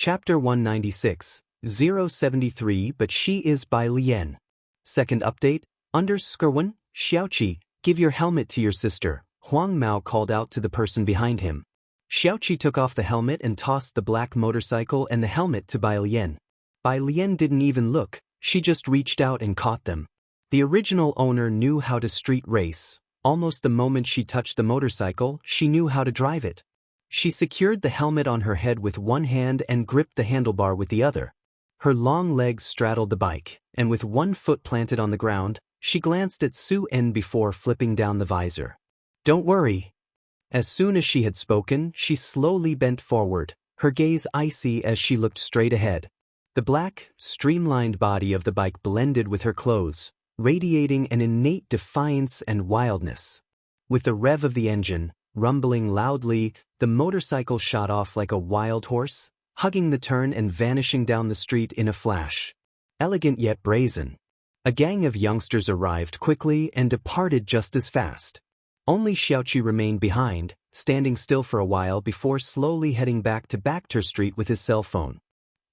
Chapter 196, 073 But She Is by Lien. Second update, _1, Xiaoqi, give your helmet to your sister, Huang Mao called out to the person behind him. Xiaoqi took off the helmet and tossed the black motorcycle and the helmet to Bai Lian. Bai Lian didn't even look, she just reached out and caught them. The original owner knew how to street race. Almost the moment she touched the motorcycle, she knew how to drive it. She secured the helmet on her head with one hand and gripped the handlebar with the other. Her long legs straddled the bike, and with one foot planted on the ground, she glanced at Su En before flipping down the visor. Don't worry. As soon as she had spoken, she slowly bent forward, her gaze icy as she looked straight ahead. The black, streamlined body of the bike blended with her clothes, radiating an innate defiance and wildness. With the rev of the engine, rumbling loudly, the motorcycle shot off like a wild horse, hugging the turn and vanishing down the street in a flash. Elegant yet brazen. A gang of youngsters arrived quickly and departed just as fast. Only Xiaoqi remained behind, standing still for a while before slowly heading back to Bacter Street with his cell phone.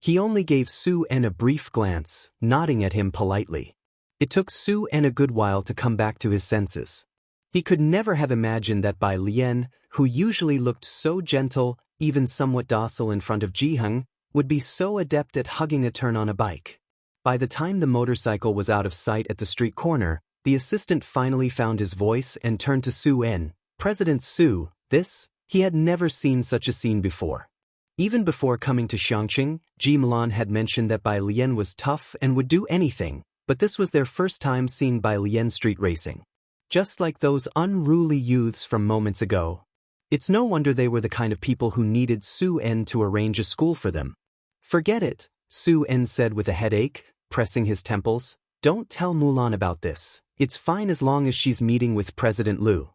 He only gave Su En a brief glance, nodding at him politely. It took Su En a good while to come back to his senses. He could never have imagined that Bai Lian, who usually looked so gentle, even somewhat docile in front of Jiheng, would be so adept at hugging a turn on a bike. By the time the motorcycle was out of sight at the street corner, the assistant finally found his voice and turned to Su En. President Su, he had never seen such a scene before. Even before coming to Xiangqing, Ji Milan had mentioned that Bai Lian was tough and would do anything, but this was their first time seeing Bai Lian street racing. Just like those unruly youths from moments ago. It's no wonder they were the kind of people who needed Su En to arrange a school for them. Forget it, Su En said with a headache, pressing his temples. Don't tell Mulan about this. It's fine as long as she's meeting with President Liu.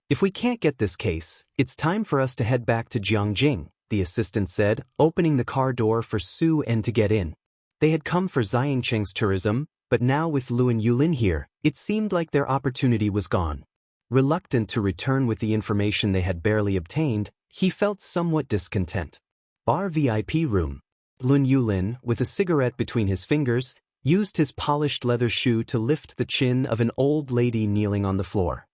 If we can't get this case, it's time for us to head back to Jiangjing, the assistant said, opening the car door for Su En to get in. They had come for Xiangqing's tourism, but now with Lu and Yulin here, it seemed like their opportunity was gone. Reluctant to return with the information they had barely obtained, he felt somewhat discontent. Bar VIP room. Lun Yulin, with a cigarette between his fingers, used his polished leather shoe to lift the chin of an old lady kneeling on the floor.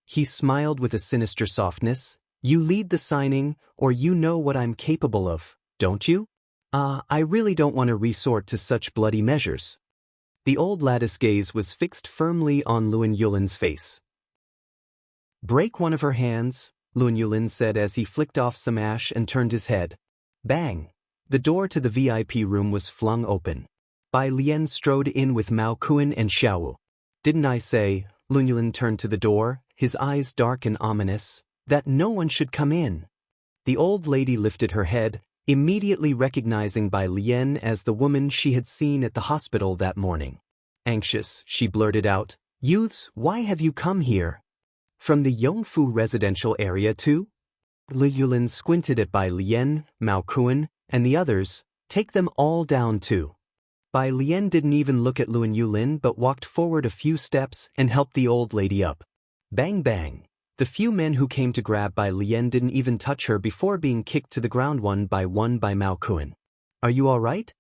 He smiled with a sinister softness. You lead the signing, or you know what I'm capable of, don't you? I really don't want to resort to such bloody measures. The old lattice gaze was fixed firmly on Luan Yulin's face. Break one of her hands, Luan Yulin said as he flicked off some ash and turned his head. Bang! The door to the VIP room was flung open. Bai Lian strode in with Mao Kuan and Xiaowu. Didn't I say, Luan Yulin turned to the door, his eyes dark and ominous, that no one should come in? The old lady lifted her head, immediately recognizing Bai Lian as the woman she had seen at the hospital that morning. Anxious, she blurted out, Youths, why have you come here? From the Yongfu residential area too? Lu Yulin squinted at Bai Lian, Mao Kuan, and the others. Take them all down too. Bai Lian didn't even look at Luan Yulin but walked forward a few steps and helped the old lady up. Bang bang. The few men who came to grab Bai Lian didn't even touch her before being kicked to the ground one by Mao Kuan. Are you all right?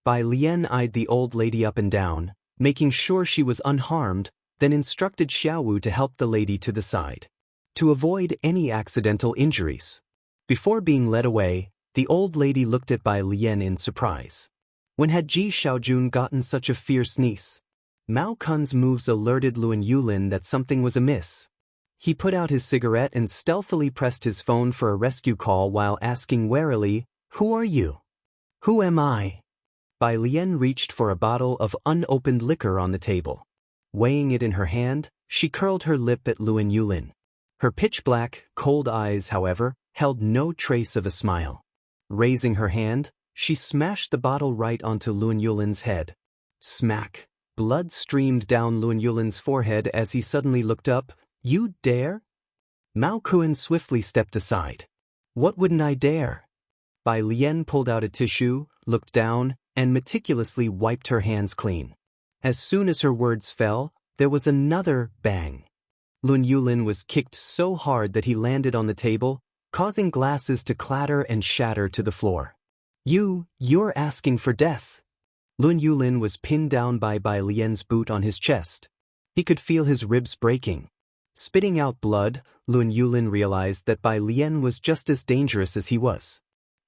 Bai Lian eyed the old lady up and down, making sure she was unharmed, then instructed Xiaowu to help the lady to the side. To avoid any accidental injuries. Before being led away, the old lady looked at Bai Lian in surprise. When had Ji Xiaojun gotten such a fierce niece? Mao Kun's moves alerted Luan Yulin that something was amiss. He put out his cigarette and stealthily pressed his phone for a rescue call while asking warily, Who are you? Who am I? Bai Lian reached for a bottle of unopened liquor on the table. Weighing it in her hand, she curled her lip at Luan Yulin. Her pitch-black, cold eyes, however, held no trace of a smile. Raising her hand, she smashed the bottle right onto Luan Yulin's head. Smack! Blood streamed down Luan Yulin's forehead as he suddenly looked up. You dare? Mao Kuan swiftly stepped aside. What wouldn't I dare? Bai Lian pulled out a tissue, looked down, and meticulously wiped her hands clean. As soon as her words fell, there was another bang. Luan Yulin was kicked so hard that he landed on the table, causing glasses to clatter and shatter to the floor. You're asking for death. Lun Yulin was pinned down by Lien's boot on his chest. He could feel his ribs breaking. Spitting out blood, Lun Yulin realized that Lien was just as dangerous as he was.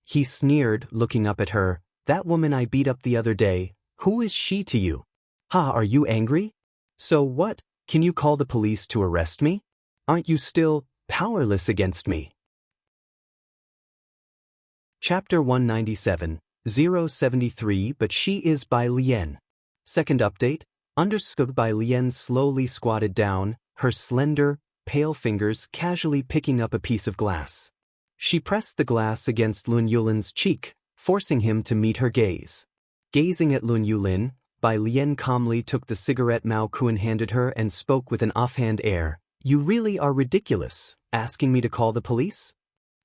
He sneered, looking up at her. That woman I beat up the other day, who is she to you? Ha, are you angry? So what, can you call the police to arrest me? Aren't you still powerless against me? Chapter 197, 073 But she is Lien. Second update, understood. Lien slowly squatted down, her slender, pale fingers casually picking up a piece of glass. She pressed the glass against Lun Yulin's cheek, forcing him to meet her gaze. Gazing at Lun Yulin, Lien calmly took the cigarette Mao Kuan handed her and spoke with an offhand air. You really are ridiculous, asking me to call the police?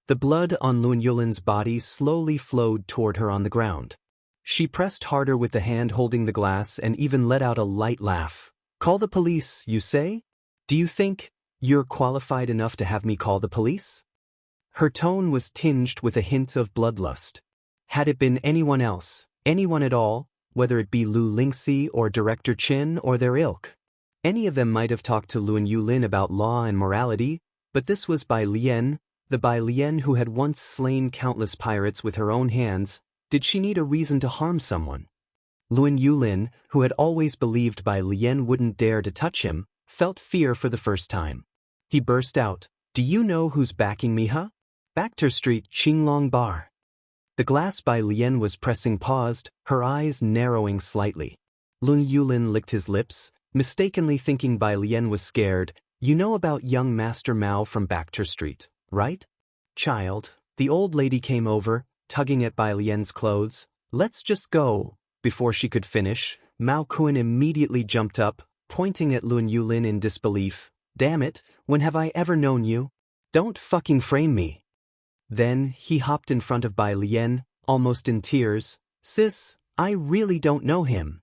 The blood on Lun Yulin's body slowly flowed toward her on the ground. She pressed harder with the hand holding the glass and even let out a light laugh. Call the police, you say? Do you think you're qualified enough to have me call the police? Her tone was tinged with a hint of bloodlust. Had it been anyone else, anyone at all, whether it be Lu Lingxi or Director Qin or their ilk, any of them might have talked to Lun Yulin about law and morality, but this was Lien, the Lien who had once slain countless pirates with her own hands. Did she need a reason to harm someone? Lun Yulin, who had always believed Lien wouldn't dare to touch him, felt fear for the first time. He burst out, Do you know who's backing me, huh? Bacter Street, Qinglong Bar. The glass Lien was pressing paused, her eyes narrowing slightly. Lun Yulin licked his lips, mistakenly thinking Lien was scared. You know about young Master Mao from Bacter Street, right? Child, the old lady came over, tugging at Lien's clothes. Let's just go. Before she could finish, Mao Kuan immediately jumped up, pointing at Lun Yulin in disbelief. Damn it, when have I ever known you? Don't fucking frame me. Then, he hopped in front of Lien, almost in tears. Sis, I really don't know him.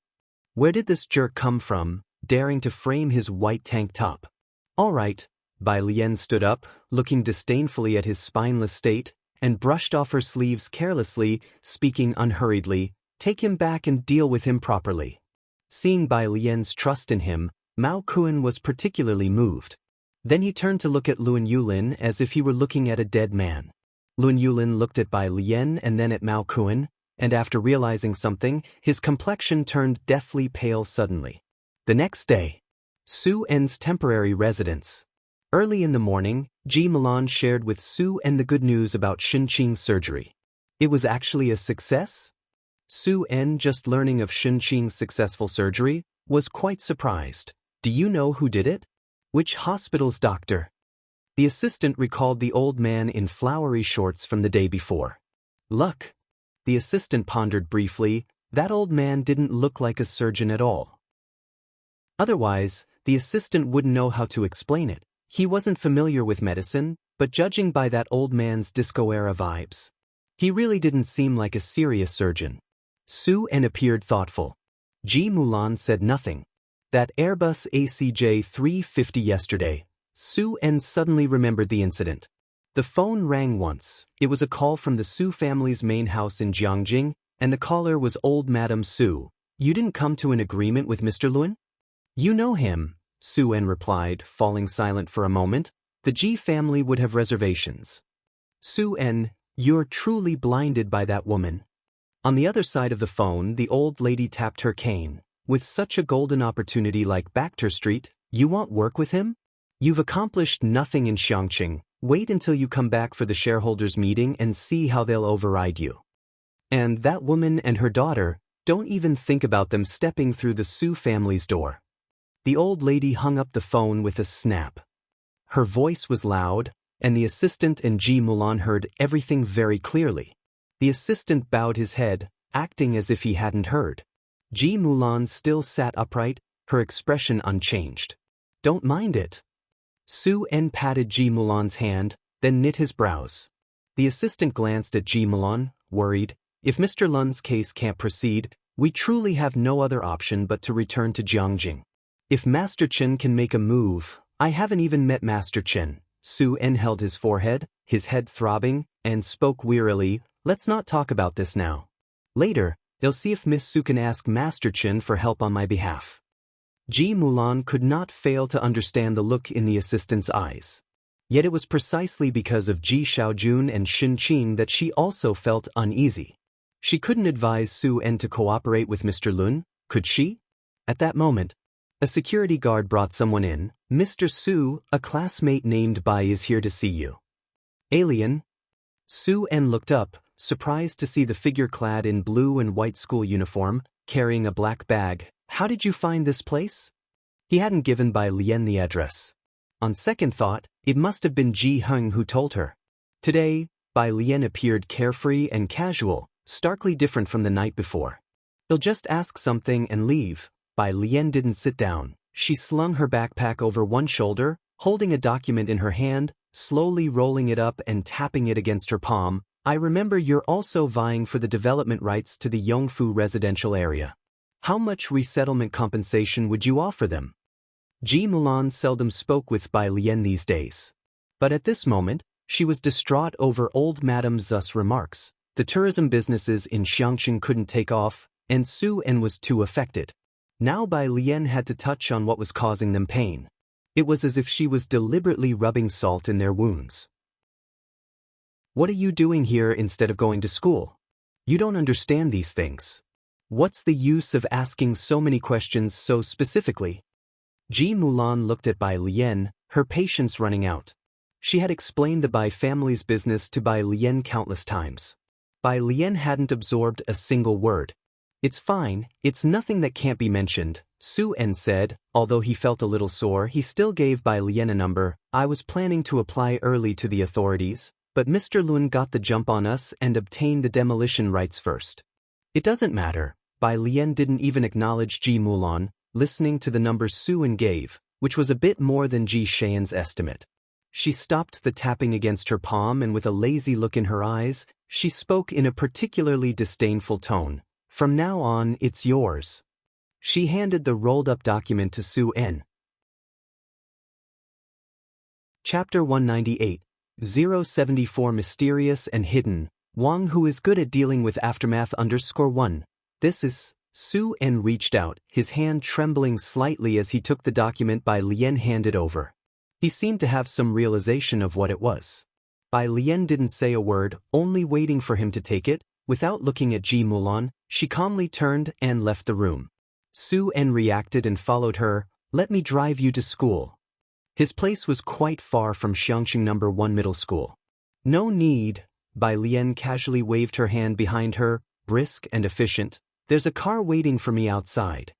Where did this jerk come from, daring to frame his white tank top? All right. Lien stood up, looking disdainfully at his spineless state, and brushed off her sleeves carelessly, speaking unhurriedly. Take him back and deal with him properly. Seeing Lien's trust in him, Mao Kuan was particularly moved. Then he turned to look at Lun Yulin as if he were looking at a dead man. Lun Yulin looked at Lien and then at Mao Kuan, and after realizing something, his complexion turned deathly pale suddenly. The next day, Su En's temporary residence. Early in the morning, Ji Milan shared with Su En the good news about Xinqing's surgery. It was actually a success? Su En, just learning of Xinqing's successful surgery, was quite surprised. Do you know who did it? Which hospital's doctor? The assistant recalled the old man in flowery shorts from the day before. Luck. The assistant pondered briefly. That old man didn't look like a surgeon at all. Otherwise, the assistant wouldn't know how to explain it. He wasn't familiar with medicine, but judging by that old man's disco-era vibes, he really didn't seem like a serious surgeon. Su En appeared thoughtful. Ji Mulan said nothing. That Airbus ACJ 350 yesterday. Su En suddenly remembered the incident. The phone rang once. It was a call from the Su family's main house in Jiangjing, and the caller was old Madame Su. You didn't come to an agreement with Mr. Lun? You know him, Su En replied, falling silent for a moment. The Ji family would have reservations. Su En, you're truly blinded by that woman. On the other side of the phone, the old lady tapped her cane. With such a golden opportunity like Bacter Street, you want work with him? You've accomplished nothing in Xiangqing. Wait until you come back for the shareholders' meeting and see how they'll override you. And that woman and her daughter, don't even think about them stepping through the Su family's door. The old lady hung up the phone with a snap. Her voice was loud, and the assistant and Ji Mulan heard everything very clearly. The assistant bowed his head, acting as if he hadn't heard. Ji Mulan still sat upright, her expression unchanged. Don't mind it. Su En patted Ji Mulan's hand, then knit his brows. The assistant glanced at Ji Mulan, worried. If Mr. Lun's case can't proceed, we truly have no other option but to return to Jiangjing. If Master Chen can make a move, I haven't even met Master Chen. Su En held his forehead, his head throbbing, and spoke wearily. Let's not talk about this now. Later, they'll see if Miss Su can ask Master Chen for help on my behalf. Ji Mulan could not fail to understand the look in the assistant's eyes. Yet it was precisely because of Ji Xiaojun and Shin Qing that she also felt uneasy. She couldn't advise Su En to cooperate with Mr. Lun, could she? At that moment, a security guard brought someone in. Mr. Su, a classmate named Bai is here to see you. Alien. Su En looked up, surprised to see the figure clad in blue and white school uniform, carrying a black bag. How did you find this place? He hadn't given Bai Lian the address. On second thought, it must have been Ji Heng who told her. Today, Bai Lian appeared carefree and casual, starkly different from the night before. He'll just ask something and leave. Bai Lian didn't sit down. She slung her backpack over one shoulder, holding a document in her hand, slowly rolling it up and tapping it against her palm. I remember you're also vying for the development rights to the Yongfu residential area. How much resettlement compensation would you offer them? Ji Mulan seldom spoke with Bai Lian these days. But at this moment, she was distraught over old Madame Zu's remarks. The tourism businesses in Xiangqing couldn't take off, and Su En was too affected. Now Bai Lian had to touch on what was causing them pain. It was as if she was deliberately rubbing salt in their wounds. What are you doing here instead of going to school? You don't understand these things. What's the use of asking so many questions so specifically? Ji Mulan looked at Bai Lian, her patience running out. She had explained the Bai family's business to Bai Lian countless times. Bai Lian hadn't absorbed a single word. It's fine, it's nothing that can't be mentioned, Su En said. Although he felt a little sore, he still gave Bai Lian a number. I was planning to apply early to the authorities, but Mr. Lun got the jump on us and obtained the demolition rights first. It doesn't matter. Bai Lian didn't even acknowledge Ji Mulan, listening to the number Su En gave, which was a bit more than Ji Xian's estimate. She stopped the tapping against her palm and with a lazy look in her eyes, she spoke in a particularly disdainful tone. From now on, it's yours. She handed the rolled-up document to Su En. Chapter 198, 074 Mysterious and Hidden, Wang who is good at dealing with aftermath _1. This is, Su En reached out, his hand trembling slightly as he took the document Bai Lian handed over. He seemed to have some realization of what it was. Bai Lian didn't say a word, only waiting for him to take it. Without looking at Ji Mulan, she calmly turned and left the room. Su En reacted and followed her. Let me drive you to school. His place was quite far from Xiangqing No. 1 middle school. No need, Bai Lian casually waved her hand behind her, brisk and efficient. There's a car waiting for me outside.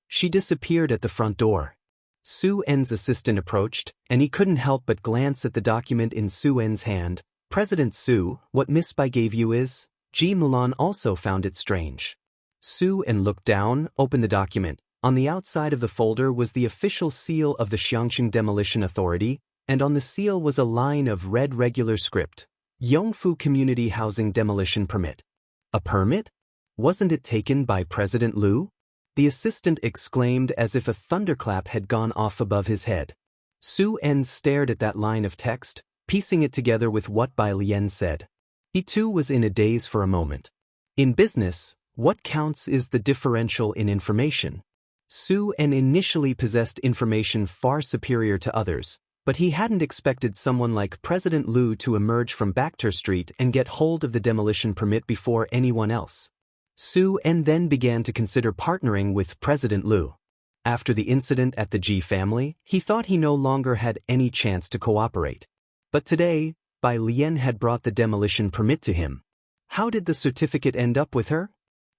She disappeared at the front door. Su En's assistant approached, and he couldn't help but glance at the document in Su En's hand. President Su, what Miss Bai gave you is? Ji Mulan also found it strange. Su En looked down, opened the document. On the outside of the folder was the official seal of the Xiangqing Demolition Authority, and on the seal was a line of red regular script. Yongfu Community Housing Demolition Permit. A permit? Wasn't it taken by President Liu? The assistant exclaimed as if a thunderclap had gone off above his head. Su En stared at that line of text, piecing it together with what Bai Lian said. He too was in a daze for a moment. In business, what counts is the differential in information. Su En initially possessed information far superior to others, but he hadn't expected someone like President Liu to emerge from Bakhtur Street and get hold of the demolition permit before anyone else. Su En then began to consider partnering with President Liu. After the incident at the Ji family, he thought he no longer had any chance to cooperate. But today, Bai Lian had brought the demolition permit to him. How did the certificate end up with her?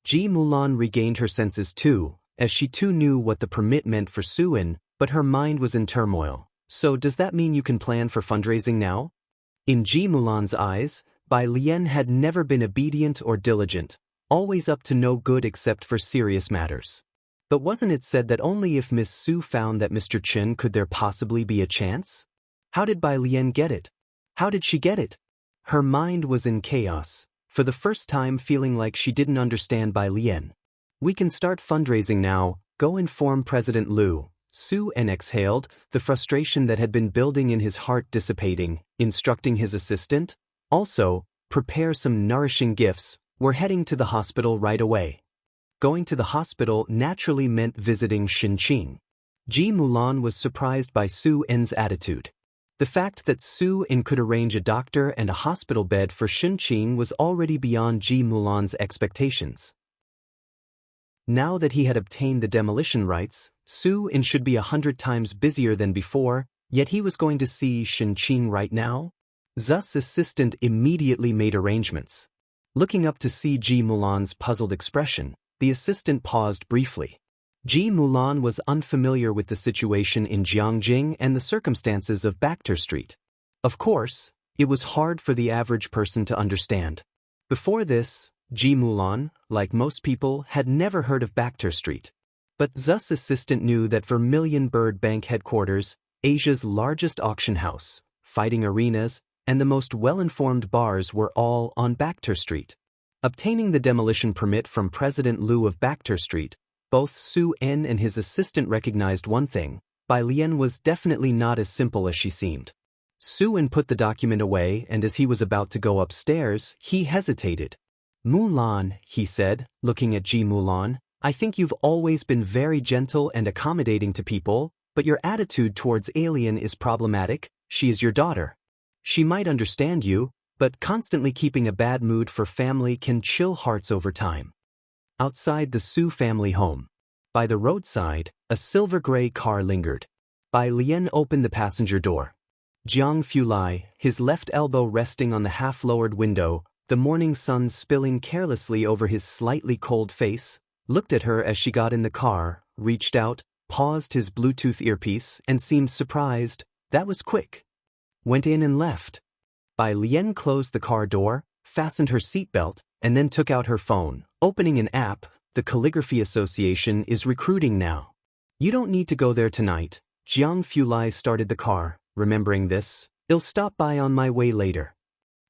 Ji Mulan regained her senses too, as she too knew what the permit meant for Su En, but her mind was in turmoil. So does that mean you can plan for fundraising now? In Ji Mulan's eyes, Bai Lian had never been obedient or diligent, always up to no good except for serious matters. But wasn't it said that only if Miss Su found that Mr. Chen could there possibly be a chance? How did Bai Lian get it? How did she get it? Her mind was in chaos, for the first time feeling like she didn't understand Bai Lian. We can start fundraising now, go inform President Liu. Su En exhaled, the frustration that had been building in his heart dissipating, instructing his assistant. Also, prepare some nourishing gifts, we're heading to the hospital right away. Going to the hospital naturally meant visiting Shinqing. Ji Mulan was surprised by Su En's attitude. The fact that Su En could arrange a doctor and a hospital bed for Shinqing was already beyond Ji Mulan's expectations. Now that he had obtained the demolition rights, Su En should be 100 times busier than before, yet he was going to see Shinqing right now? Zu's assistant immediately made arrangements. Looking up to see Ji Mulan's puzzled expression, the assistant paused briefly. Ji Mulan was unfamiliar with the situation in Jiangjing and the circumstances of Bachter Street. Of course, it was hard for the average person to understand. Before this, Ji Mulan, like most people, had never heard of Bachter Street. But Zu's assistant knew that Vermilion Bird Bank headquarters, Asia's largest auction house, fighting arenas, and the most well-informed bars were all on Bachter Street. Obtaining the demolition permit from President Liu of Bachter Street, both Su En and his assistant recognized one thing: Bai Lian was definitely not as simple as she seemed. Su En put the document away, and as he was about to go upstairs, he hesitated. "Mulan," he said, looking at Ji Mulan, "I think you've always been very gentle and accommodating to people, but your attitude towards Alien is problematic. She is your daughter. She might understand you, but constantly keeping a bad mood for family can chill hearts over time." Outside the Su family home, by the roadside, a silver-gray car lingered. Bai Lian opened the passenger door. Jiang Fulai, his left elbow resting on the half-lowered window, the morning sun spilling carelessly over his slightly cold face, looked at her as she got in the car, reached out, paused his Bluetooth earpiece, and seemed surprised. That was quick. Went in and left. Bai Lian closed the car door, fastened her seatbelt, and then took out her phone, opening an app. The Calligraphy Association is recruiting now. "You don't need to go there tonight." Jiang Fulai started the car, remembering this. "I'll stop by on my way later."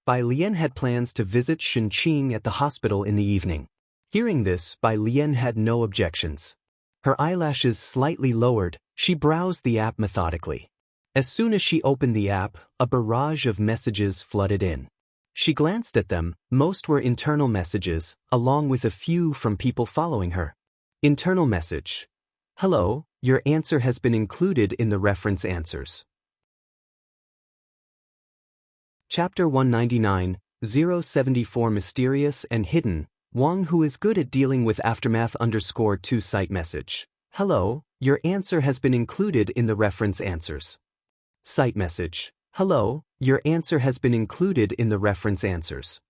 Bai Lian had plans to visit Shinqing at the hospital in the evening. Hearing this, Bai Lian had no objections. Her eyelashes slightly lowered, she browsed the app methodically. As soon as she opened the app, a barrage of messages flooded in. She glanced at them. Most were internal messages, along with a few from people following her. Internal message: "Hello, your answer has been included in the reference answers." Chapter 199, 074 Mysterious and Hidden. Wang, who is good at dealing with aftermath_2 site message: "Hello, your answer has been included in the reference answers." Site message: "Hello, your answer has been included in the reference answers."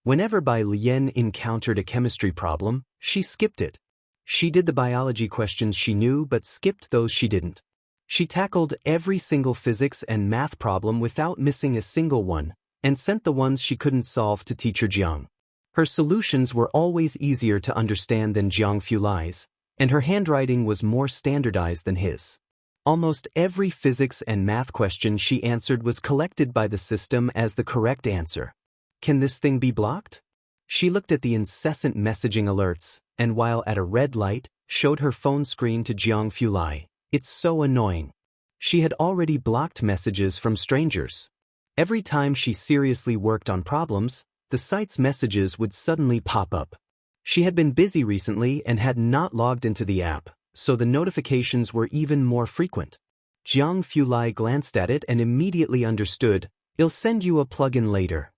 Whenever Bai Lian encountered a chemistry problem, she skipped it. She did the biology questions she knew but skipped those she didn't. She tackled every single physics and math problem without missing a single one, and sent the ones she couldn't solve to teacher Jiang. Her solutions were always easier to understand than Jiang Fulai's, and her handwriting was more standardized than his. Almost every physics and math question she answered was collected by the system as the correct answer. Can this thing be blocked? She looked at the incessant messaging alerts, and while at a red light, showed her phone screen to Jiang Fulai. It's so annoying. She had already blocked messages from strangers. Every time she seriously worked on problems, the site's messages would suddenly pop up. She had been busy recently and had not logged into the app, so the notifications were even more frequent. Jiang Fulai glanced at it and immediately understood. "I'll send you a plugin later."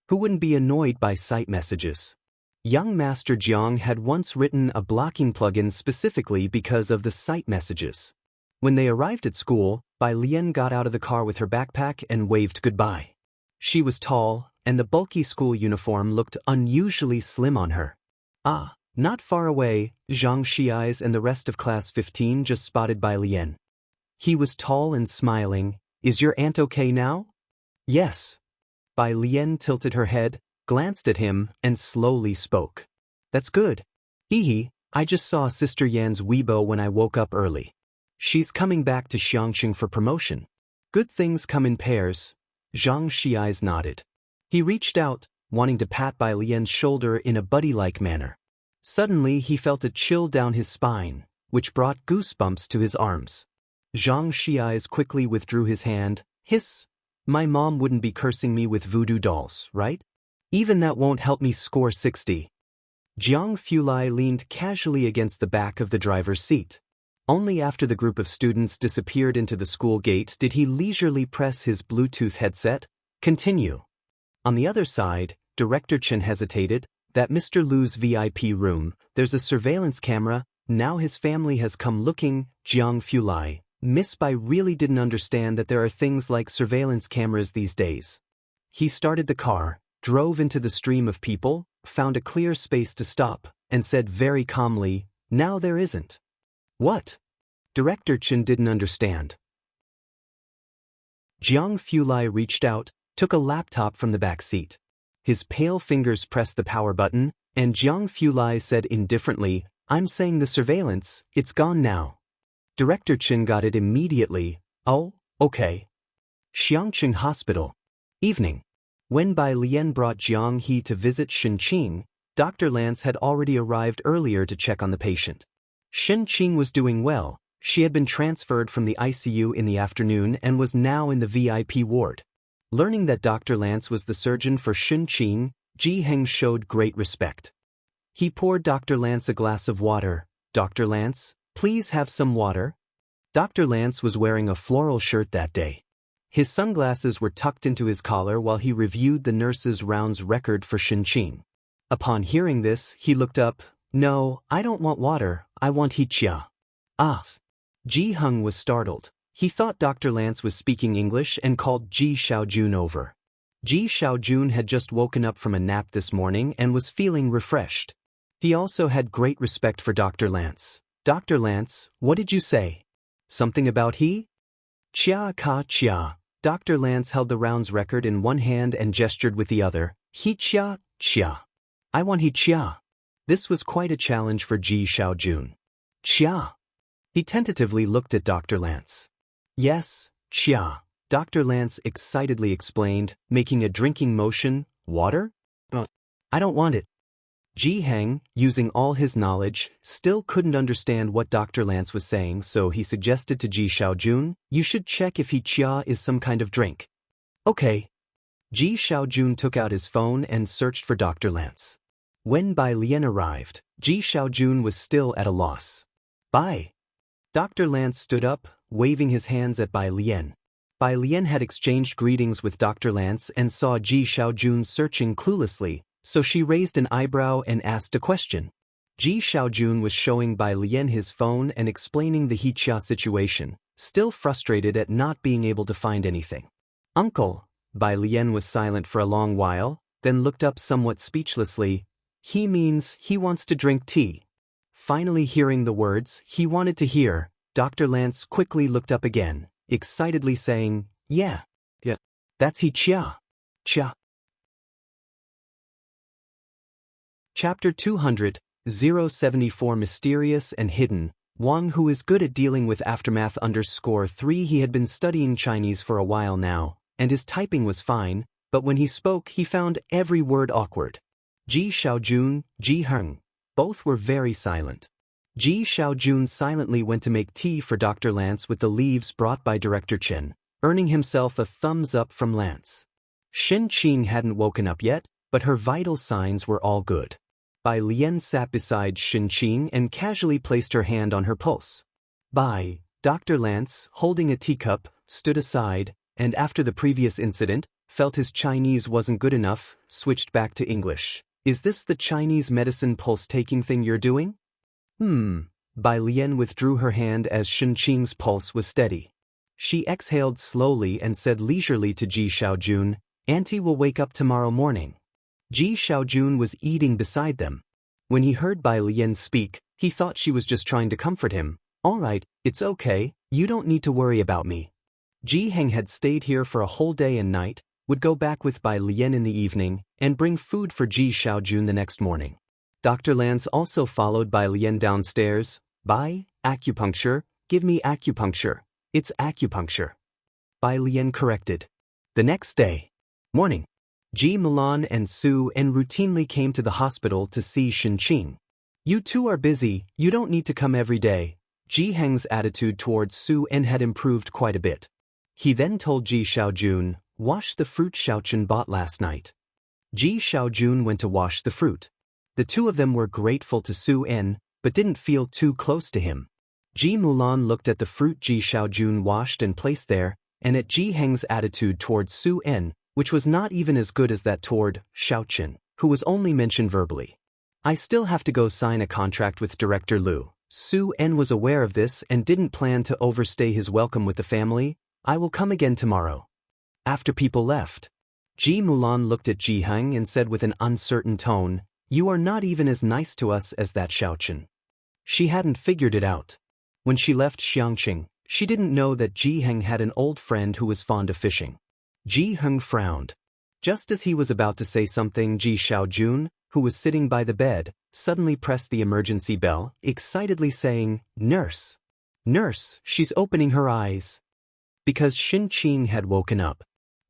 Who wouldn't be annoyed by site messages? Young Master Jiang had once written a blocking plugin specifically because of the site messages. When they arrived at school, Bai Lian got out of the car with her backpack and waved goodbye. She was tall, and the bulky school uniform looked unusually slim on her. Ah, not far away, Zhang Xiais and the rest of Class 15 just spotted Bai Lian. He was tall and smiling. "Is your aunt okay now?" "Yes." Bai Lian tilted her head, glanced at him, and slowly spoke. "That's good. Hehe, I just saw Sister Yan's Weibo when I woke up early. She's coming back to Xiangqing for promotion. Good things come in pairs." Zhang Xiais nodded. He reached out, wanting to pat Bai Lian's shoulder in a buddy-like manner. Suddenly he felt a chill down his spine, which brought goosebumps to his arms. Zhang Xiais quickly withdrew his hand. "Hiss. My mom wouldn't be cursing me with voodoo dolls, right?" Even that won't help me score 60. Jiang Fulai leaned casually against the back of the driver's seat. Only after the group of students disappeared into the school gate did he leisurely press his Bluetooth headset. Continue. On the other side, Director Chen hesitated. That Mr. Lu's VIP room, there's a surveillance camera. Now his family has come looking. Jiang Fulai, Miss Bai really didn't understand that there are things like surveillance cameras these days. He started the car, drove into the stream of people, found a clear space to stop, and said very calmly, "Now there isn't." What? Director Chen didn't understand. Jiang Fulai reached out, took a laptop from the back seat. His pale fingers pressed the power button, and Jiang Fulai said indifferently, "I'm saying the surveillance, it's gone now." Director Chen got it immediately. "Oh, okay." Xiangqing Hospital. Evening. When Bai Lian brought Jiang He to visit Shenqing, Dr. Lance had already arrived earlier to check on the patient. Shenqing was doing well. She had been transferred from the ICU in the afternoon and was now in the VIP ward. Learning that Dr. Lance was the surgeon for Shenqing, Ji Heng showed great respect. He poured Dr. Lance a glass of water. "Dr. Lance, please have some water." Dr. Lance was wearing a floral shirt that day. His sunglasses were tucked into his collar while he reviewed the nurse's rounds record for Shenqing. Upon hearing this, he looked up. "No, I don't want water, I want hiqia." "Ah." Ji Heng was startled. He thought Dr. Lance was speaking English and called Ji Xiaojun over. Ji Xiaojun had just woken up from a nap this morning and was feeling refreshed. He also had great respect for Dr. Lance. "Dr. Lance, what did you say? Something about he?" "Chia ka chia." Dr. Lance held the rounds record in one hand and gestured with the other. "He chia, chia. I want he chia." This was quite a challenge for Ji Xiaojun. "Chia." He tentatively looked at Dr. Lance. "Yes, chia." Dr. Lance excitedly explained, making a drinking motion. "Water? I don't want it." Ji Heng, using all his knowledge, still couldn't understand what Dr. Lance was saying, so he suggested to Ji Xiaojun, "You should check if he chia is some kind of drink." "Okay." Ji Xiaojun took out his phone and searched for Dr. Lance. When Bai Lian arrived, Ji Xiaojun was still at a loss. "Bai." Dr. Lance stood up, waving his hands at Bai Lian. Bai Lian had exchanged greetings with Dr. Lance and saw Ji Xiaojun searching cluelessly, so she raised an eyebrow and asked a question. Ji Xiaojun was showing Bai Lian his phone and explaining the hiqia situation, still frustrated at not being able to find anything. "Uncle." Bai Lian was silent for a long while, then looked up somewhat speechlessly. "He means he wants to drink tea." Finally hearing the words he wanted to hear, Dr. Lance quickly looked up again, excitedly saying, Yeah, that's hiqia. Chia. Chapter 200, 074 Mysterious and Hidden. Wang, who is good at dealing with aftermath _3, he had been studying Chinese for a while now, and his typing was fine, but when he spoke he found every word awkward. Ji Xiaojun, Ji Heng. Both were very silent. Ji Xiaojun silently went to make tea for Dr. Lance with the leaves brought by Director Chen, earning himself a thumbs up from Lance. Shenqing hadn't woken up yet, but her vital signs were all good. Bai Lian sat beside Shenqing and casually placed her hand on her pulse. Dr. Lance, holding a teacup, stood aside, and after the previous incident, felt his Chinese wasn't good enough, switched back to English. "Is this the Chinese medicine pulse-taking thing you're doing?" Bai Lian withdrew her hand as Shenqing's pulse was steady. She exhaled slowly and said leisurely to Ji Xiaojun, "Auntie will wake up tomorrow morning." Ji Xiaojun was eating beside them. When he heard Bai Lian speak, he thought she was just trying to comfort him. "All right, it's okay, you don't need to worry about me." Ji Heng had stayed here for a whole day and night, would go back with Bai Lian in the evening, and bring food for Ji Xiaojun the next morning. Dr. Lance also followed Bai Lian downstairs. "Bai, acupuncture, give me acupuncture. It's acupuncture." Bai Lian corrected. The next day. Morning. Ji Milan and Su En routinely came to the hospital to see Shenqing. "You two are busy, you don't need to come every day." Ji Heng's attitude towards Su En had improved quite a bit. He then told Ji Xiaojun, "Wash the fruit Xiaochen bought last night." Ji Xiaojun went to wash the fruit. The two of them were grateful to Su En, but didn't feel too close to him. Ji Mulan looked at the fruit Ji Xiaojun washed and placed there, and at Ji Heng's attitude toward Su En, which was not even as good as that toward Xiaoqin, who was only mentioned verbally. I still have to go sign a contract with Director Liu. Su En was aware of this and didn't plan to overstay his welcome with the family. I will come again tomorrow. After people left, Ji Mulan looked at Ji Heng and said with an uncertain tone, "You are not even as nice to us as that Xiaoqin." She hadn't figured it out. When she left Xiangqing, she didn't know that Ji Heng had an old friend who was fond of fishing. Ji Heng frowned. Just as he was about to say something, Ji Xiaojun, who was sitting by the bed, suddenly pressed the emergency bell, excitedly saying, "Nurse! Nurse, she's opening her eyes." Because Xin Qing had woken up.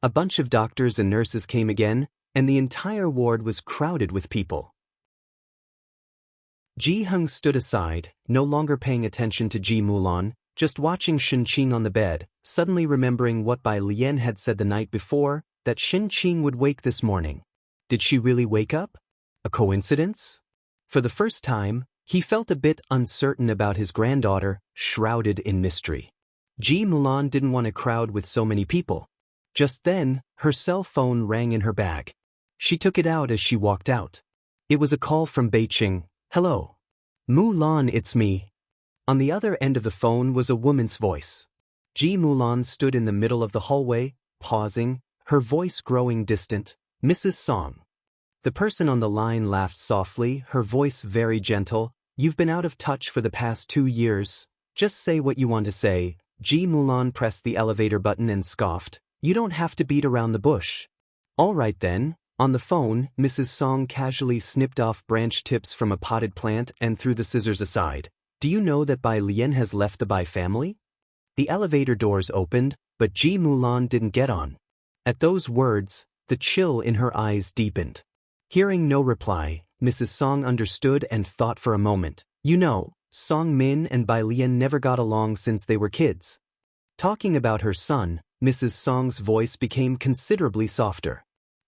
A bunch of doctors and nurses came again, and the entire ward was crowded with people. Ji Heng stood aside, no longer paying attention to Ji Mulan, just watching Xin Qing on the bed, suddenly remembering what Bai Lian had said the night before, that Xin Qing would wake this morning. Did she really wake up? A coincidence? For the first time, he felt a bit uncertain about his granddaughter, shrouded in mystery. Ji Mulan didn't want a crowd with so many people. Just then, her cell phone rang in her bag. She took it out as she walked out. It was a call from Beijing. "Hello. Mulan, it's me." On the other end of the phone was a woman's voice. Ji Mulan stood in the middle of the hallway, pausing, her voice growing distant. "Mrs. Song." The person on the line laughed softly, her voice very gentle. "You've been out of touch for the past 2 years. Just say what you want to say." Ji Mulan pressed the elevator button and scoffed. "You don't have to beat around the bush." "All right then." On the phone, Mrs. Song casually snipped off branch tips from a potted plant and threw the scissors aside. "Do you know that Bai Lian has left the Bai family?" The elevator doors opened, but Ji Mulan didn't get on. At those words, the chill in her eyes deepened. Hearing no reply, Mrs. Song understood and thought for a moment. "You know, Song Min and Bai Lian never got along since they were kids." Talking about her son, Mrs. Song's voice became considerably softer.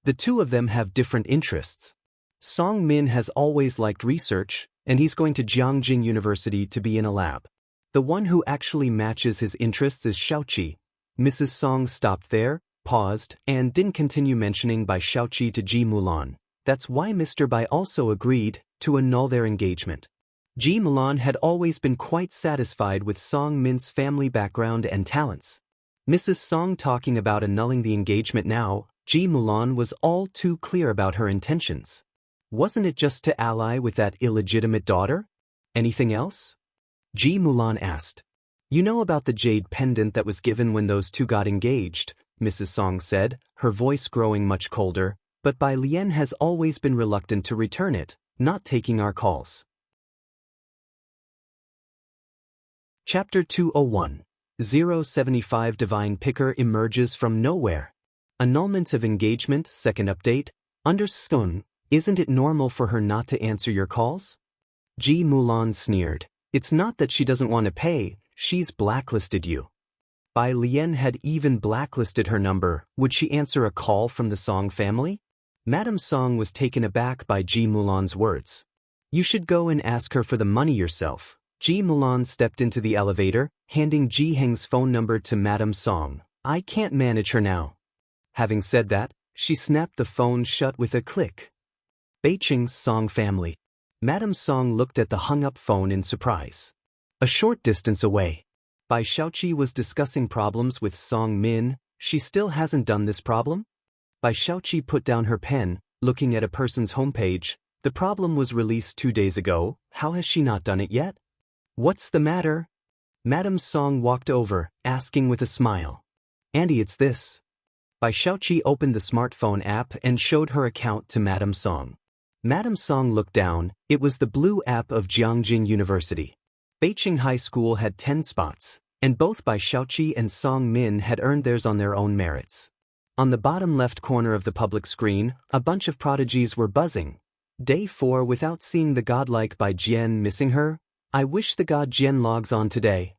"The two of them have different interests. Song Min has always liked research, and he's going to Jiangjing University to be in a lab. The one who actually matches his interests is Xiaoqi." Mrs. Song stopped there, paused, and didn't continue mentioning Bai Xiaoqi to Ji Mulan. That's why Mr. Bai also agreed to annul their engagement. Ji Mulan had always been quite satisfied with Song Min's family background and talents. Mrs. Song talking about annulling the engagement now, Ji Mulan was all too clear about her intentions. Wasn't it just to ally with that illegitimate daughter? Anything else? Ji Mulan asked. "You know about the jade pendant that was given when those two got engaged," Mrs. Song said, her voice growing much colder, "but Bai Lian has always been reluctant to return it, not taking our calls." Chapter 201. 075 Divine Picker emerges from nowhere. Annulment of engagement, second update. Understood. Isn't it normal for her not to answer your calls? Ji Mulan sneered. "It's not that she doesn't want to pay, she's blacklisted you." Bai Lian had even blacklisted her number. Would she answer a call from the Song family? Madame Song was taken aback by Ji Mulan's words. "You should go and ask her for the money yourself." Ji Mulan stepped into the elevator, handing Ji Heng's phone number to Madame Song. "I can't manage her now." Having said that, she snapped the phone shut with a click. Beijing's Song family. Madame Song looked at the hung-up phone in surprise. A short distance away, Bai Xiaoqi was discussing problems with Song Min. She still hasn't done this problem? Bai Xiaoqi put down her pen, looking at a person's homepage. The problem was released 2 days ago. How has she not done it yet? What's the matter? Madame Song walked over, asking with a smile. "Andy, it's this." Bai Xiaoqi opened the smartphone app and showed her account to Madame Song. Madame Song looked down. It was the blue app of Jiangjing University. Beijing High School had 10 spots, and both Bai Xiaoqi and Song Min had earned theirs on their own merits. On the bottom left corner of the public screen, a bunch of prodigies were buzzing. Day 4 without seeing the godlike Bai Jian, missing her. I wish the god Jian logs on today.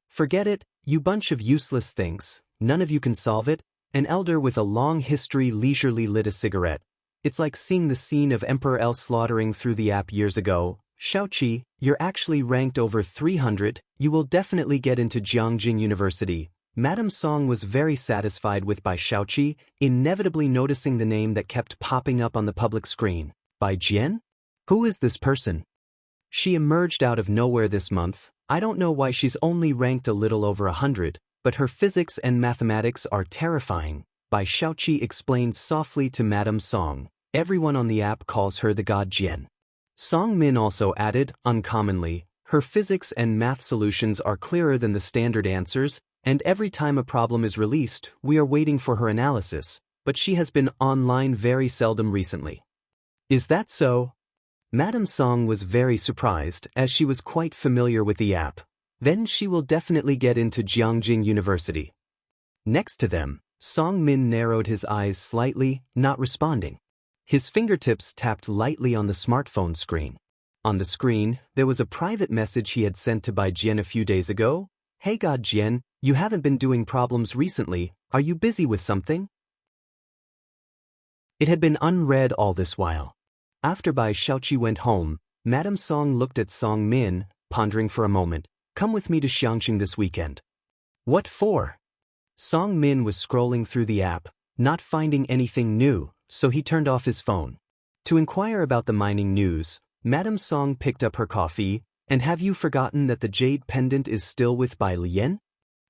Forget it, you bunch of useless things, none of you can solve it. An elder with a long history leisurely lit a cigarette. It's like seeing the scene of Emperor L slaughtering through the app years ago. Xiaoqi, you're actually ranked over 300, you will definitely get into Jiangjing University. Madame Song was very satisfied with Bai Xiaoqi, inevitably noticing the name that kept popping up on the public screen. Bai Jian? Who is this person? She emerged out of nowhere this month. I don't know why she's only ranked a little over 100, but her physics and mathematics are terrifying. Bai Xiaoqi explained softly to Madame Song. Everyone on the app calls her the god Jian. Song Min also added, uncommonly, her physics and math solutions are clearer than the standard answers, and every time a problem is released, we are waiting for her analysis, but she has been online very seldom recently. Is that so? Madame Song was very surprised, as she was quite familiar with the app. Then she will definitely get into Jiangjing University. Next to them, Song Min narrowed his eyes slightly, not responding. His fingertips tapped lightly on the smartphone screen. On the screen, there was a private message he had sent to Bai Jian a few days ago. Hey God Jian, you haven't been doing problems recently, are you busy with something? It had been unread all this while. After Bai Xiaoqi went home, Madame Song looked at Song Min, pondering for a moment. Come with me to Xiangqing this weekend. What for? Song Min was scrolling through the app, not finding anything new, so he turned off his phone. To inquire about the mining news, Madame Song picked up her coffee. And have you forgotten that the jade pendant is still with Bai Lian?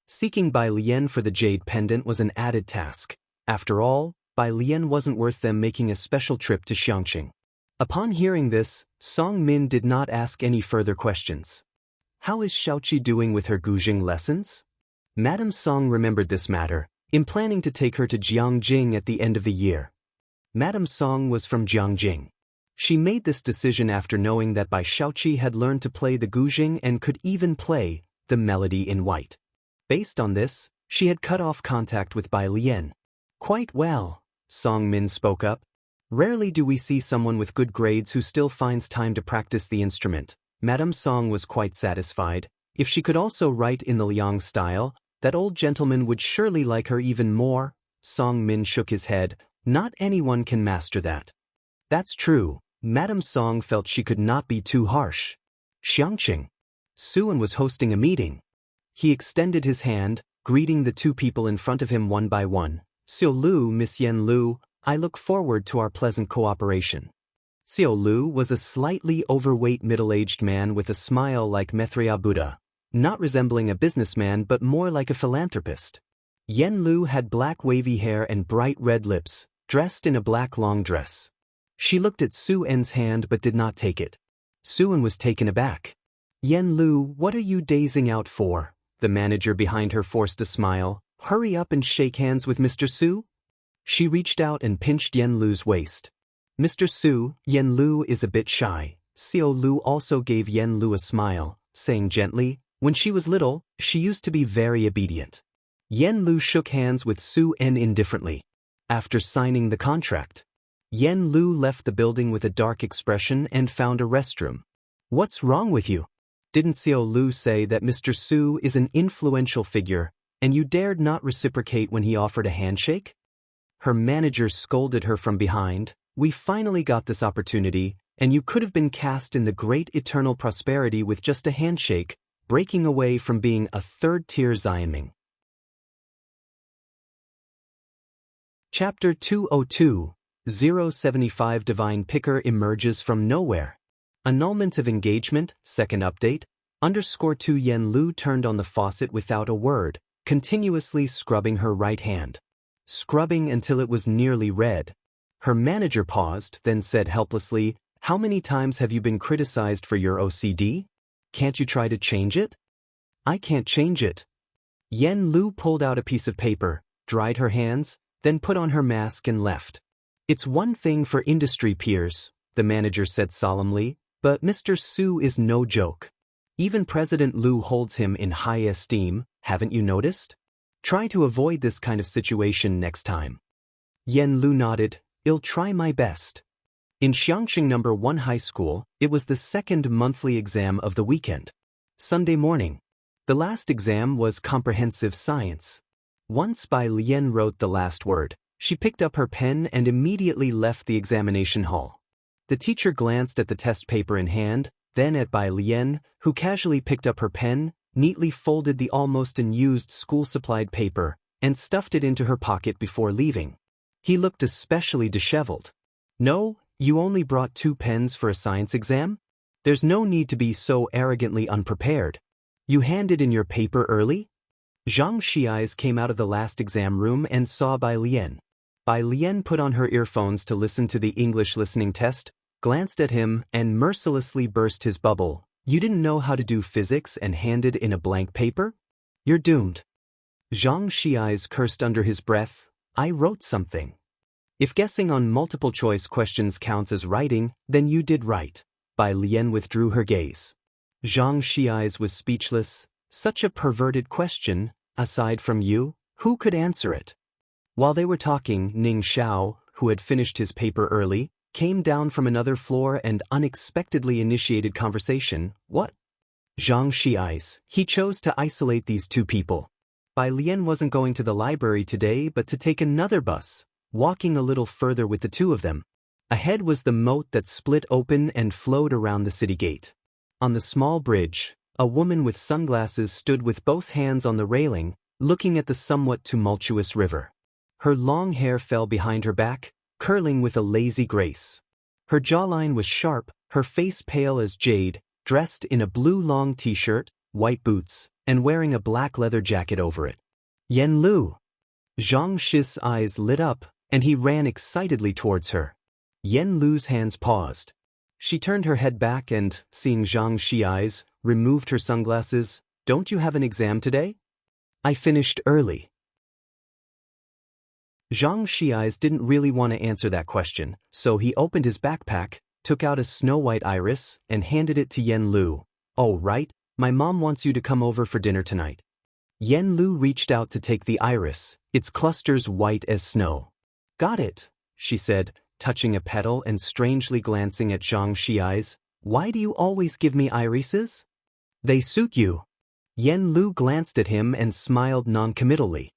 Seeking Bai Lian for the jade pendant was an added task. After all, Bai Lian wasn't worth them making a special trip to Xiangqing. Upon hearing this, Song Min did not ask any further questions. How is Xiaoqi doing with her Guzheng lessons? Madame Song remembered this matter, in planning to take her to Jiangjing at the end of the year. Madame Song was from Jiangjing. She made this decision after knowing that Bai Xiaoqi had learned to play the guzheng and could even play the melody in white. Based on this, she had cut off contact with Bai Lian. Quite well, Song Min spoke up. Rarely do we see someone with good grades who still finds time to practice the instrument. Madame Song was quite satisfied. If she could also write in the Liang style, that old gentleman would surely like her even more. Song Min shook his head. Not anyone can master that. That's true. Madame Song felt she could not be too harsh. Xiangqing. Suan was hosting a meeting. He extended his hand, greeting the two people in front of him one by one. Xiao Lu, Miss Yen Lu, I look forward to our pleasant cooperation. Xiao Lu was a slightly overweight middle-aged man with a smile like Maitreya Buddha, not resembling a businessman but more like a philanthropist. Yen Lu had black wavy hair and bright red lips, dressed in a black long dress. She looked at Su En's hand but did not take it. Suan was taken aback. Yen Lu, what are you dazing out for? The manager behind her forced a smile. Hurry up and shake hands with Mr. Su? She reached out and pinched Yen Lu's waist. Mr. Su, Yen Lu is a bit shy. Xiao Lu also gave Yen Lu a smile, saying gently, when she was little, she used to be very obedient. Yen Lu shook hands with Su En indifferently. After signing the contract, Yen Lu left the building with a dark expression and found a restroom. What's wrong with you? Didn't Xiao Lu say that Mr. Su is an influential figure, and you dared not reciprocate when he offered a handshake? Her manager scolded her from behind. We finally got this opportunity, and you could have been cast in the great eternal prosperity with just a handshake, breaking away from being a third-tier Xianming. Chapter 202. 075 Divine Picker emerges from nowhere. Annulment of engagement, second update, _2 Yen Lu turned on the faucet without a word, continuously scrubbing her right hand. Scrubbing until it was nearly red. Her manager paused, then said helplessly, how many times have you been criticized for your OCD? Can't you try to change it? I can't change it. Yen Lu pulled out a piece of paper, dried her hands, then put on her mask and left. It's one thing for industry peers, the manager said solemnly, but Mr. Su is no joke. Even President Lu holds him in high esteem, haven't you noticed? Try to avoid this kind of situation next time. Yen Lu nodded, I'll try my best. In Xiangqing No. 1 High School, it was the second monthly exam of the weekend. Sunday morning. The last exam was comprehensive science. Once Bai Lian wrote the last word, She picked up her pen and immediately left the examination hall. The teacher glanced at the test paper in hand, then at Bai Lian, who casually picked up her pen, neatly folded the almost unused school-supplied paper, and stuffed it into her pocket before leaving. He looked especially disheveled. "No, you only brought 2 pens for a science exam? There's no need to be so arrogantly unprepared. You handed in your paper early?" Zhang Xi's came out of the last exam room and saw Bai Lian. Bai Lian put on her earphones to listen to the English listening test, glanced at him, and mercilessly burst his bubble. "You didn't know how to do physics and handed in a blank paper? You're doomed." Zhang Xi's cursed under his breath. "I wrote something. If guessing on multiple-choice questions counts as writing, then you did right." Bai Lian withdrew her gaze. Zhang Xi's was speechless. Such a perverted question, aside from you, who could answer it? While they were talking, Ning Xiao, who had finished his paper early, came down from another floor and unexpectedly initiated conversation. "What?" Zhang Xi's. He chose to isolate these 2 people. Bai Lian wasn't going to the library today but to take another bus, walking a little further with the 2 of them. Ahead was the moat that split open and flowed around the city gate. On the small bridge, a woman with sunglasses stood with both hands on the railing, looking at the somewhat tumultuous river. Her long hair fell behind her back, curling with a lazy grace. Her jawline was sharp, her face pale as jade, dressed in a blue long t-shirt, white boots, and wearing a black leather jacket over it. "Yen Lu." Zhang Shi's eyes lit up, and he ran excitedly towards her. Yen Lu's hands paused. She turned her head back and, seeing Zhang Xi's, removed her sunglasses. "Don't you have an exam today?" "I finished early." Zhang Xi's didn't really want to answer that question, so he opened his backpack, took out a snow-white iris, and handed it to Yen Lu. "Oh, right, my mom wants you to come over for dinner tonight." Yen Lu reached out to take the iris, its clusters white as snow. "Got it," she said, touching a petal and strangely glancing at Zhang Xi's. "Why do you always give me irises?" "They suit you." Yen Lu glanced at him and smiled noncommittally.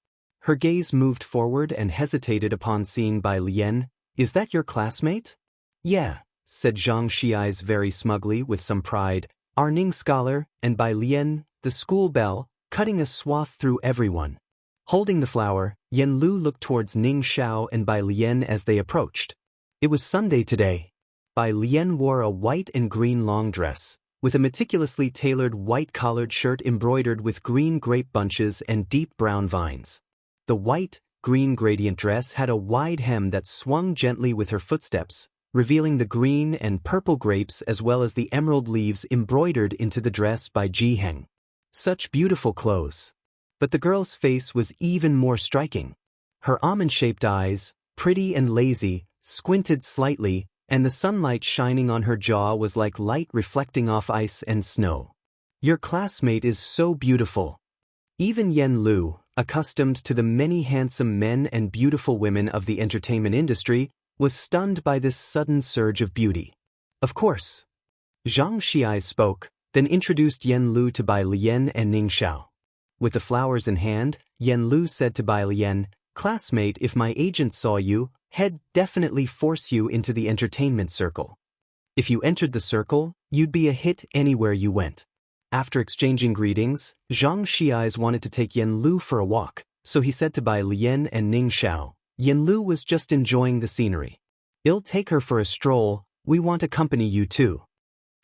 Her gaze moved forward and hesitated upon seeing Bai Lian. "Is that your classmate?" "Yeah," said Zhang Xi's very smugly with some pride. "Our Ning scholar, and Bai Lian, the school belle, cutting a swath through everyone." Holding the flower, Yen Lu looked towards Ning Xiao and Bai Lian as they approached. It was Sunday today. Bai Lian wore a white and green long dress, with a meticulously tailored white collared shirt embroidered with green grape bunches and deep brown vines. The white, green gradient dress had a wide hem that swung gently with her footsteps, revealing the green and purple grapes as well as the emerald leaves embroidered into the dress by Ji Heng. Such beautiful clothes. But the girl's face was even more striking. Her almond-shaped eyes, pretty and lazy, squinted slightly, and the sunlight shining on her jaw was like light reflecting off ice and snow. "Your classmate is so beautiful." Even Yen Lu, accustomed to the many handsome men and beautiful women of the entertainment industry, was stunned by this sudden surge of beauty. "Of course." Zhang Xiai spoke, then introduced Yen Lu to Bai Lian and Ning Xiao. With the flowers in hand, Yen Lu said to Bai Lian, "Classmate, if my agent saw you, he'd definitely force you into the entertainment circle. If you entered the circle, you'd be a hit anywhere you went." After exchanging greetings, Zhang Xi's wanted to take Yen Lu for a walk, so he said to Bai Lian and Ning Xiao. Yen Lu was just enjoying the scenery. "I'll take her for a stroll, we want to accompany you too."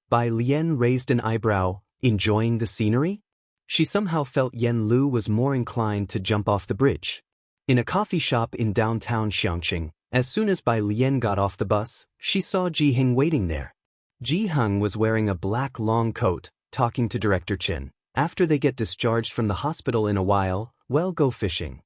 Bai Lian raised an eyebrow. Enjoying the scenery? She somehow felt Yen Lu was more inclined to jump off the bridge. In a coffee shop in downtown Xiangqing, as soon as Bai Lian got off the bus, she saw Ji Heng waiting there. Ji Heng was wearing a black long coat, talking to Director Chen. "After they get discharged from the hospital in a while, we'll go fishing."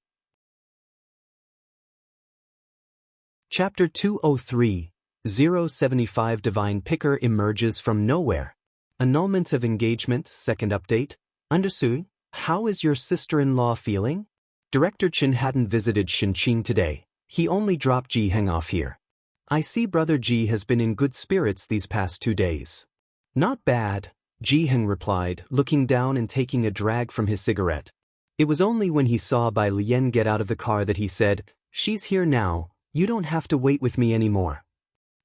Chapter 203, 075 Divine Picker emerges from nowhere. Annulment of engagement, second update. Undersui, how is your sister-in-law feeling? Director Chen hadn't visited Shinqing today. He only dropped Ji Heng off here. "I see Brother Ji has been in good spirits these past 2 days." "Not bad," Ji Heng replied, looking down and taking a drag from his cigarette. It was only when he saw Bai Lian get out of the car that he said, She's here now, you don't have to wait with me anymore.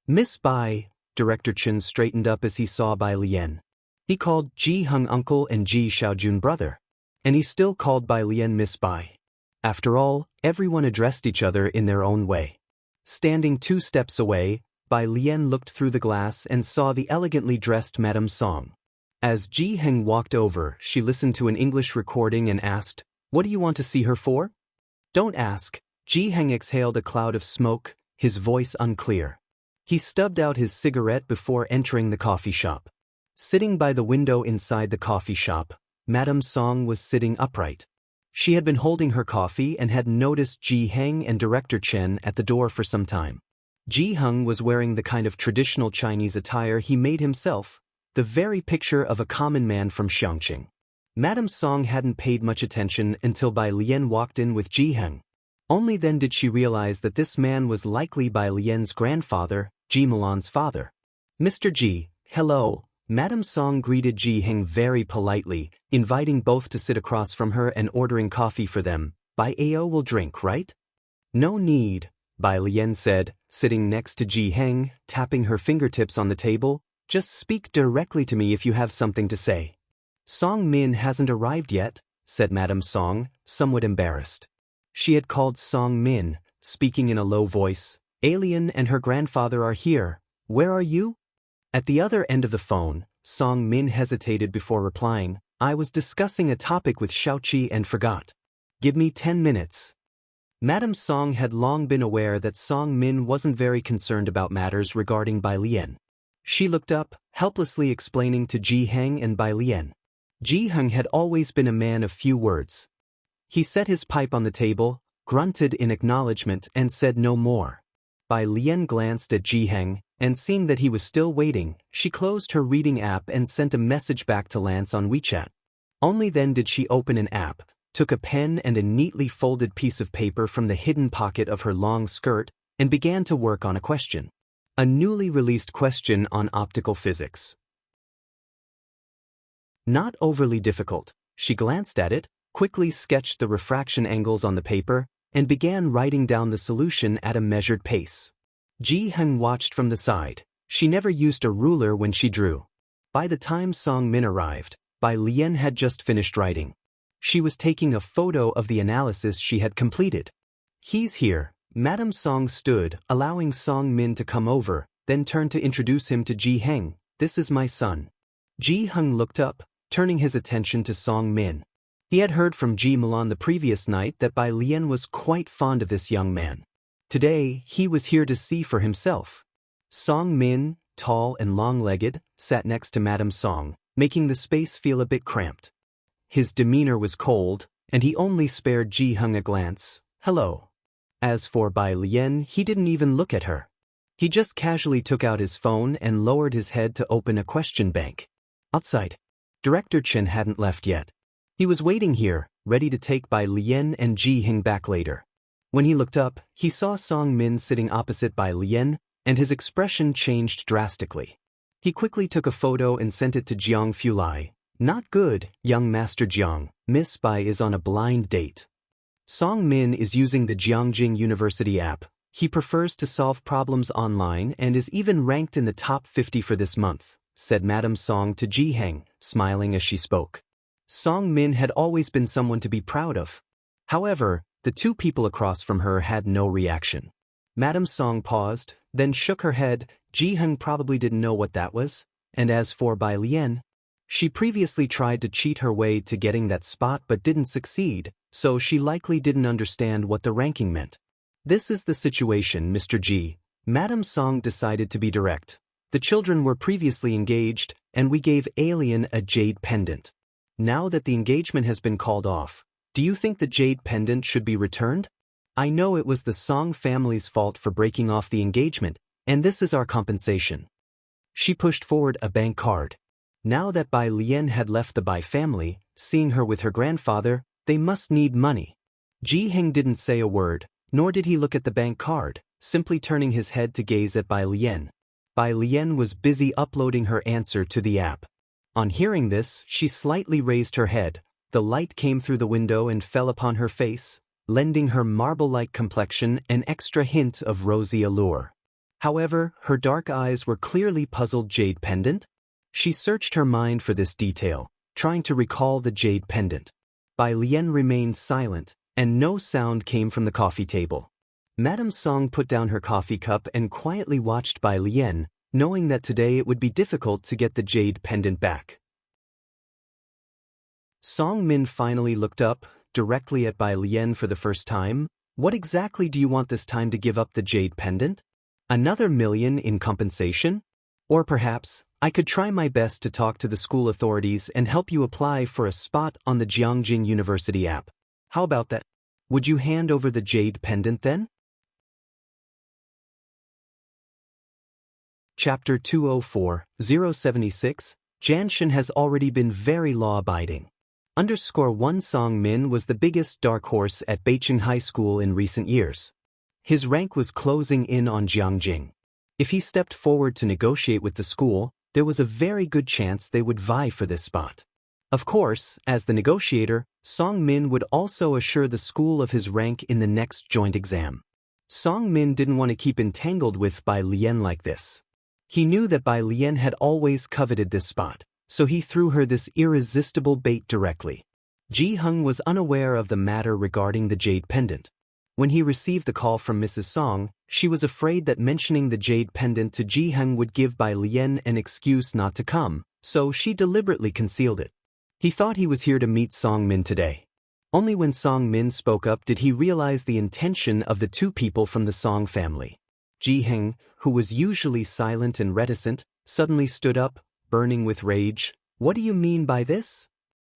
Miss Bai, Director Chen straightened up as he saw Bai Lian. He called Ji Hung uncle and Ji Xiaojun brother. And he still called Bai Lian Miss Bai. After all, everyone addressed each other in their own way. Standing 2 steps away, Bai Lian looked through the glass and saw the elegantly dressed Madame Song. As Ji Heng walked over, she listened to an English recording and asked, "What do you want to see her for?" "Don't ask." Ji Heng exhaled a cloud of smoke, his voice unclear. He stubbed out his cigarette before entering the coffee shop. Sitting by the window inside the coffee shop, Madame Song was sitting upright. She had been holding her coffee and had noticed Ji Heng and Director Chen at the door for some time. Ji Heng was wearing the kind of traditional Chinese attire he made himself, the very picture of a common man from Xiangqing. Madame Song hadn't paid much attention until Bai Lian walked in with Ji Heng. Only then did she realize that this man was likely Bai Lian's grandfather, Ji Milan's father. "Mr. Ji, hello." Madame Song greeted Ji Heng very politely, inviting both to sit across from her and ordering coffee for them. "Bai Ao will drink, right?" "No need," Bai Lian said, sitting next to Ji Heng, tapping her fingertips on the table. "Just speak directly to me if you have something to say." "Song Min hasn't arrived yet," said Madame Song, somewhat embarrassed. She had called Song Min, speaking in a low voice. "Alien and her grandfather are here. Where are you?" At the other end of the phone, Song Min hesitated before replying. "I was discussing a topic with Xiaoqi and forgot. Give me 10 minutes. Madame Song had long been aware that Song Min wasn't very concerned about matters regarding Bai Lian. She looked up, helplessly explaining to Ji Heng and Bai Lian. Ji Heng had always been a man of few words. He set his pipe on the table, grunted in acknowledgement and said no more. Bai Lian glanced at Ji Heng, and seeing that he was still waiting, she closed her reading app and sent a message back to Lance on WeChat. Only then did she open an app, took a pen and a neatly folded piece of paper from the hidden pocket of her long skirt, and began to work on a question. A newly released question on optical physics. Not overly difficult. She glanced at it, quickly sketched the refraction angles on the paper, and began writing down the solution at a measured pace. Ji Heng watched from the side. She never used a ruler when she drew. By the time Song Min arrived, Bai Lian had just finished writing. She was taking a photo of the analysis she had completed. "He's here." Madame Song stood, allowing Song Min to come over, then turned to introduce him to Ji Heng. "This is my son." Ji Heng looked up, turning his attention to Song Min. He had heard from Ji Milan the previous night that Bai Lian was quite fond of this young man. Today, he was here to see for himself. Song Min, tall and long-legged, sat next to Madame Song, making the space feel a bit cramped. His demeanor was cold, and he only spared Ji Heng a glance. "Hello." As for Bai Lian, he didn't even look at her. He just casually took out his phone and lowered his head to open a question bank. Outside, Director Chen hadn't left yet. He was waiting here, ready to take Bai Lian and Ji Heng back later. When he looked up, he saw Song Min sitting opposite Bai Lian, and his expression changed drastically. He quickly took a photo and sent it to Jiang Fulai. "Not good, young Master Jiang. Miss Bai is on a blind date." Song Min is using the Jiangjing University app. He prefers to solve problems online and is even ranked in the top 50 for this month, said Madame Song to Ji Heng, smiling as she spoke. Song Min had always been someone to be proud of. However, the two people across from her had no reaction. Madame Song paused, then shook her head. Ji Heng probably didn't know what that was, and as for Bai Lian, she previously tried to cheat her way to getting that spot but didn't succeed, so she likely didn't understand what the ranking meant. "This is the situation, Mr. Ji." Madame Song decided to be direct. "The children were previously engaged, and we gave Alien a jade pendant. Now that the engagement has been called off, do you think the jade pendant should be returned? I know it was the Song family's fault for breaking off the engagement, and this is our compensation." She pushed forward a bank card. Now that Bai Lian had left the Bai family, seeing her with her grandfather, they must need money. Ji Heng didn't say a word, nor did he look at the bank card, simply turning his head to gaze at Bai Lian. Bai Lian was busy uploading her answer to the app. On hearing this, she slightly raised her head. The light came through the window and fell upon her face. lending her marble-like complexion an extra hint of rosy allure. However, her dark eyes were clearly puzzled. Jade pendant? She searched her mind for this detail, trying to recall the jade pendant. Bai Lian remained silent, and no sound came from the coffee table. Madame Song put down her coffee cup and quietly watched Bai Lian, knowing that today it would be difficult to get the jade pendant back. Song Min finally looked up, directly at Bai Lian for the first time. What exactly do you want this time to give up the jade pendant? Another million in compensation? Or perhaps, I could try my best to talk to the school authorities and help you apply for a spot on the Jiangjing University app. How about that? Would you hand over the jade pendant then? Chapter 204-076, Janshin has already been very law-abiding. _1 Song Min was the biggest dark horse at Beiqing High School in recent years. His rank was closing in on Jiangjing. If he stepped forward to negotiate with the school, there was a very good chance they would vie for this spot. Of course, as the negotiator, Song Min would also assure the school of his rank in the next joint exam. Song Min didn't want to keep entangled with Bai Lian like this. He knew that Bai Lian had always coveted this spot, so he threw her this irresistible bait directly. Ji Heng was unaware of the matter regarding the jade pendant. When he received the call from Mrs. Song, she was afraid that mentioning the jade pendant to Ji Heng would give Bai Lian an excuse not to come, so she deliberately concealed it. He thought he was here to meet Song Min today. Only when Song Min spoke up did he realize the intention of the two people from the Song family. Ji Heng, who was usually silent and reticent, suddenly stood up, burning with rage. What do you mean by this?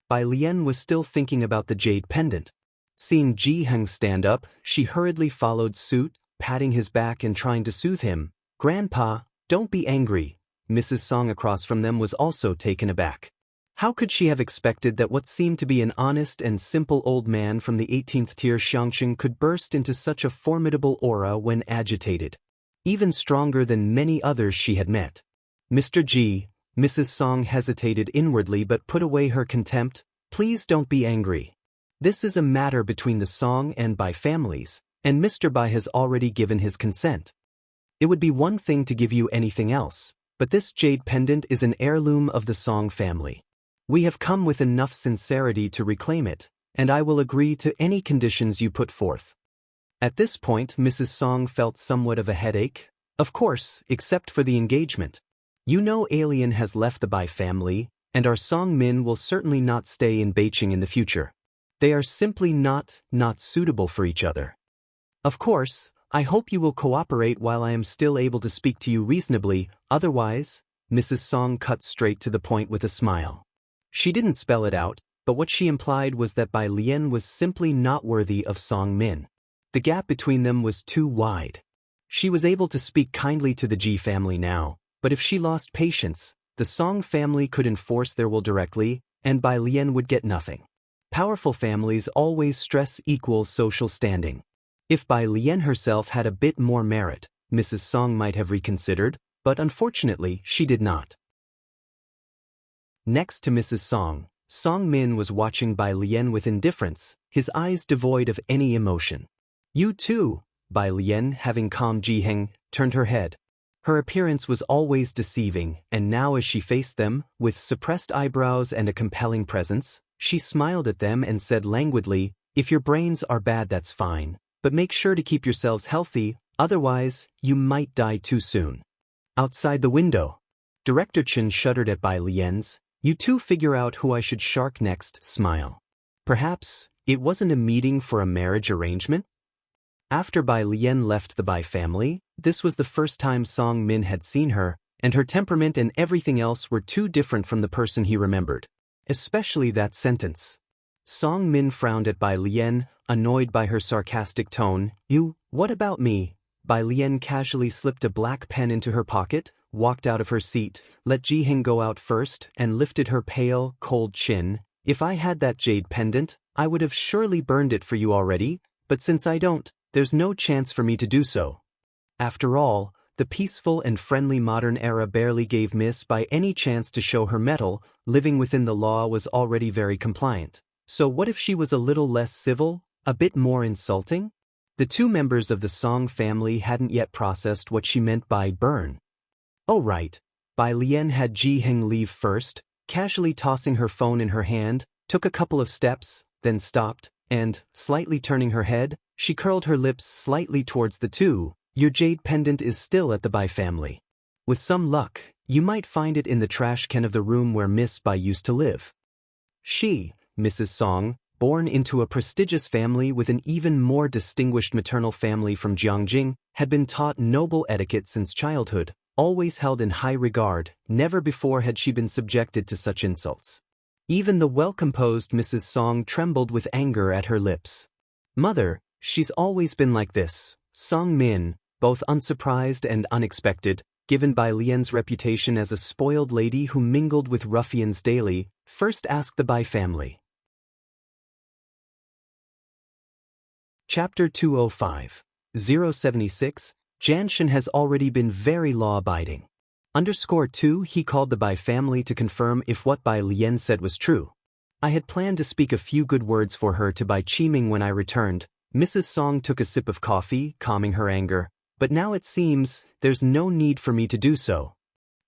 Bai Lian was still thinking about the jade pendant. Seeing Ji Heng stand up, she hurriedly followed suit, patting his back and trying to soothe him. Grandpa, don't be angry. Mrs. Song across from them was also taken aback. How could she have expected that what seemed to be an honest and simple old man from the 18th tier Xiangqing could burst into such a formidable aura when agitated? Even stronger than many others she had met. Mr. Ji, Mrs. Song hesitated inwardly but put away her contempt. Please don't be angry. This is a matter between the Song and Bai families, and Mr. Bai has already given his consent. It would be one thing to give you anything else, but this jade pendant is an heirloom of the Song family. We have come with enough sincerity to reclaim it, and I will agree to any conditions you put forth. At this point, Mrs. Song felt somewhat of a headache. Of course, except for the engagement. You know Alien has left the Bai family, and our Song Min will certainly not stay in Beiqing in the future. They are simply not suitable for each other. Of course, I hope you will cooperate while I am still able to speak to you reasonably, otherwise, Mrs. Song cut straight to the point with a smile. She didn't spell it out, but what she implied was that Bai Lian was simply not worthy of Song Min. The gap between them was too wide. She was able to speak kindly to the Ji family now, but if she lost patience, the Song family could enforce their will directly, and Bai Lian would get nothing. Powerful families always stress equal social standing. If Bai Lian herself had a bit more merit, Mrs. Song might have reconsidered, but unfortunately she did not. Next to Mrs. Song, Song Min was watching Bai Lian with indifference, his eyes devoid of any emotion. You too, Bai Lian, having calmed Ji Heng, turned her head. Her appearance was always deceiving, and now as she faced them, with suppressed eyebrows and a compelling presence, she smiled at them and said languidly, if your brains are bad that's fine, but make sure to keep yourselves healthy, otherwise, you might die too soon. Outside the window, Director Chen shuddered at Bai Lian's, you two figure out who I should shark next, smile. Perhaps, it wasn't a meeting for a marriage arrangement? After Bai Lian left the Bai family, this was the first time Song Min had seen her, and her temperament and everything else were too different from the person he remembered. Especially that sentence. Song Min frowned at Bai Lian, annoyed by her sarcastic tone. You, what about me? Bai Lian casually slipped a black pen into her pocket, walked out of her seat, let Ji Heng go out first, and lifted her pale, cold chin. If I had that jade pendant, I would have surely burned it for you already, but since I don't, there's no chance for me to do so. After all, the peaceful and friendly modern era barely gave Miss Bai any chance to show her mettle. Living within the law was already very compliant. So what if she was a little less civil? A bit more insulting? The two members of the Song family hadn't yet processed what she meant by burn. Oh right. Bai Lian had Ji Heng leave first, casually tossing her phone in her hand, took a couple of steps, then stopped, and, slightly turning her head, she curled her lips slightly towards the two. Your jade pendant is still at the Bai family. With some luck, you might find it in the trash can of the room where Miss Bai used to live. She, Mrs. Song, born into a prestigious family with an even more distinguished maternal family from Jiangjing, had been taught noble etiquette since childhood, always held in high regard. Never before had she been subjected to such insults. Even the well-composed Mrs. Song trembled with anger at her lips. Mother, she's always been like this. Song Min, both unsurprised and unexpected, given Bai Lian's reputation as a spoiled lady who mingled with ruffians daily, first asked the Bai family. Chapter 205. 076, Janshin has already been very law-abiding. _2 He called the Bai family to confirm if what Bai Lian said was true. I had planned to speak a few good words for her to Bai Qiming when I returned. Mrs. Song took a sip of coffee, calming her anger, but now it seems there's no need for me to do so.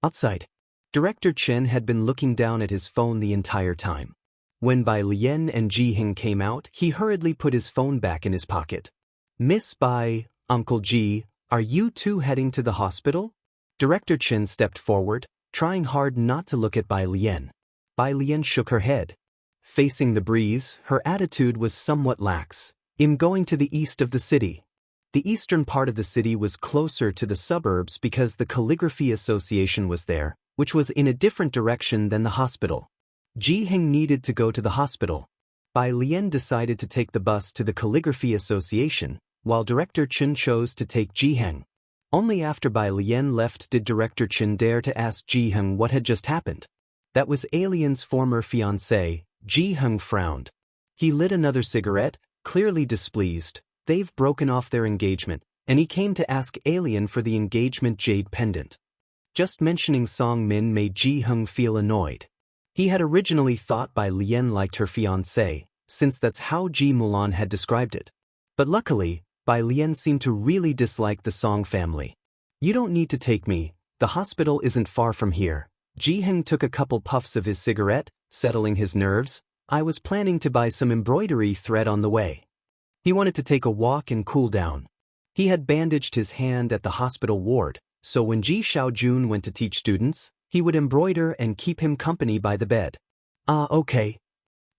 Outside, Director Chen had been looking down at his phone the entire time. When Bai Lian and Ji Heng came out, he hurriedly put his phone back in his pocket. Miss Bai, Uncle Ji, are you two heading to the hospital? Director Chen stepped forward, trying hard not to look at Bai Lian. Bai Lian shook her head. Facing the breeze, her attitude was somewhat lax. I'm going to the east of the city. The eastern part of the city was closer to the suburbs because the Calligraphy Association was there, which was in a different direction than the hospital. Ji Heng needed to go to the hospital. Bai Lian decided to take the bus to the Calligraphy Association, while Director Chen chose to take Ji Heng. Only after Bai Lian left did Director Chen dare to ask Ji Heng what had just happened. That was Alien's former fiancée. Ji Heng frowned. He lit another cigarette, clearly displeased. They've broken off their engagement, and he came to ask Alien for the engagement jade pendant. Just mentioning Song Min made Ji Heng feel annoyed. He had originally thought Bai Lian liked her fiancé, since that's how Ji Mulan had described it. But luckily, Bai Lian seemed to really dislike the Song family. You don't need to take me, the hospital isn't far from here. Ji Heng took a couple puffs of his cigarette, settling his nerves. I was planning to buy some embroidery thread on the way. He wanted to take a walk and cool down. He had bandaged his hand at the hospital ward, so when Ji Xiaojun went to teach students, he would embroider and keep him company by the bed. Ah, okay.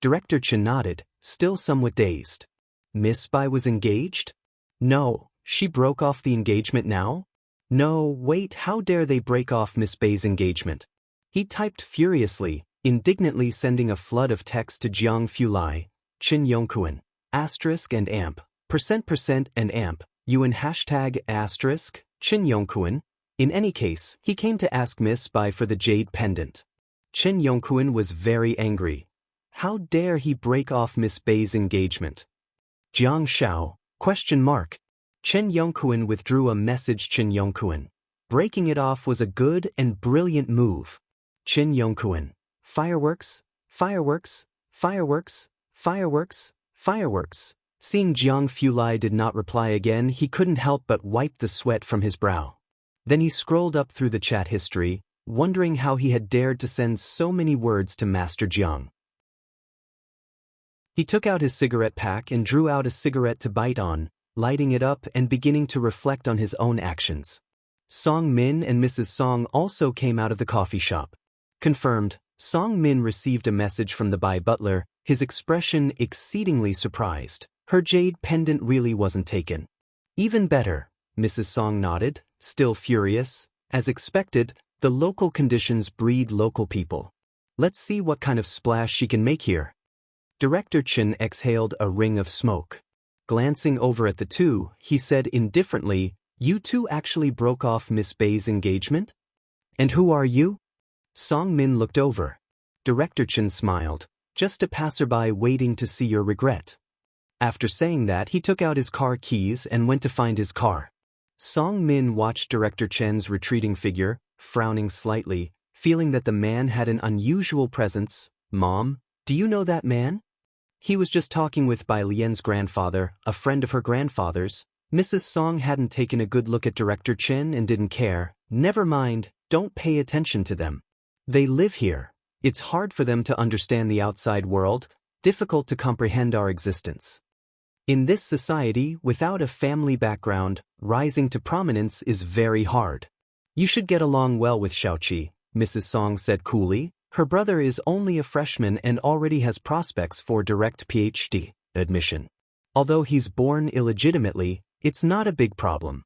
Director Chen nodded, still somewhat dazed. Miss Bai was engaged? No, she broke off the engagement now? No, wait, how dare they break off Miss Bai's engagement? He typed furiously, indignantly sending a flood of text to Jiang Fulai, Chin Yongkuan, asterisk and amp, %% and amp, UN hashtag asterisk, Chin Yongkuan. In any case, he came to ask Miss Bai for the jade pendant. Chen Yongkuan was very angry. How dare he break off Miss Bai's engagement? Jiang Shao, ? Chen Yongkuan withdrew a message. Chen Yongkuan. Breaking it off was a good and brilliant move. Chen Yongkuan. Fireworks, fireworks, fireworks, fireworks, fireworks. Seeing Jiang Fulai did not reply again, he couldn't help but wipe the sweat from his brow. Then he scrolled up through the chat history, wondering how he had dared to send so many words to Master Jiang. He took out his cigarette pack and drew out a cigarette to bite on, lighting it up and beginning to reflect on his own actions. Song Min and Mrs. Song also came out of the coffee shop. Confirmed, Song Min received a message from the Bai butler, his expression exceedingly surprised. Her jade pendant really wasn't taken. Even better, Mrs. Song nodded, still furious. As expected, the local conditions breed local people. Let's see what kind of splash she can make here. Director Chen exhaled a ring of smoke. Glancing over at the two, he said indifferently, You two actually broke off Miss Bai's engagement? And who are you? Song Min looked over. Director Chen smiled. Just a passerby waiting to see your regret. After saying that, he took out his car keys and went to find his car. Song Min watched Director Chen's retreating figure, frowning slightly, feeling that the man had an unusual presence. Mom, do you know that man? he was just talking with Bai Lian's grandfather, a friend of her grandfather's. Mrs. Song hadn't taken a good look at Director Chen and didn't care. Never mind, don't pay attention to them. They live here. It's hard for them to understand the outside world, difficult to comprehend our existence. In this society, without a family background, rising to prominence is very hard. You should get along well with Xiaoqi, Mrs. Song said coolly. Her brother is only a freshman and already has prospects for direct PhD admission. Although he's born illegitimately, it's not a big problem.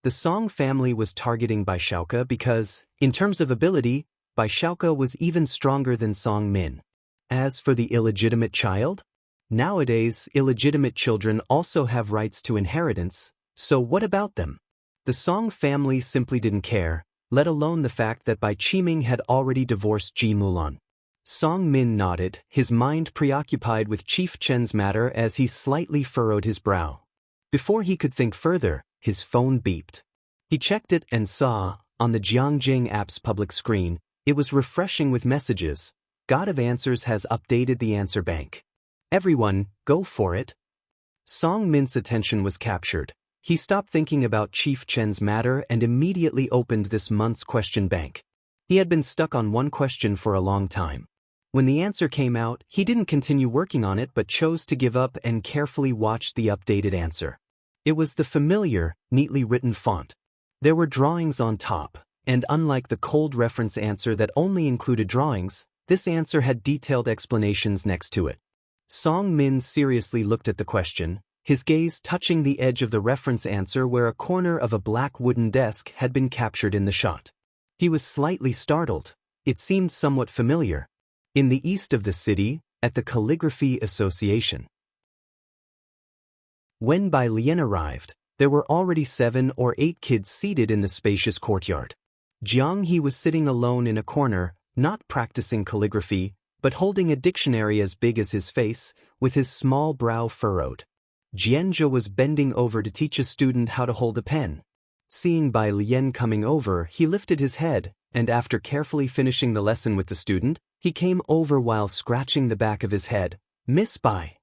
The Song family was targeting Bai Xiaoke because, in terms of ability, Bai Xiaoke was even stronger than Song Min. As for the illegitimate child? Nowadays, illegitimate children also have rights to inheritance, so what about them? The Song family simply didn't care, let alone the fact that Bai Qiming had already divorced Ji Mulan. Song Min nodded, his mind preoccupied with Chief Chen's matter as he slightly furrowed his brow. Before he could think further, his phone beeped. He checked it and saw, on the Jiangjing app's public screen, it was refreshing with messages. God of Answers has updated the answer bank. Everyone, go for it. Song Min's attention was captured. He stopped thinking about Chief Chen's matter and immediately opened this month's question bank. He had been stuck on one question for a long time. When the answer came out, he didn't continue working on it but chose to give up and carefully watched the updated answer. It was the familiar, neatly written font. There were drawings on top, and unlike the cold reference answer that only included drawings, this answer had detailed explanations next to it. Song Min seriously looked at the question, his gaze touching the edge of the reference answer where a corner of a black wooden desk had been captured in the shot. He was slightly startled. It seemed somewhat familiar. In the east of the city, at the Calligraphy Association. When Bai Lian arrived, there were already 7 or 8 kids seated in the spacious courtyard. Jiang He was sitting alone in a corner, not practicing calligraphy, but holding a dictionary as big as his face, with his small brow furrowed. Jianzhe was bending over to teach a student how to hold a pen. Seeing Bai Lian coming over, he lifted his head, and after carefully finishing the lesson with the student, he came over while scratching the back of his head. Miss Bai.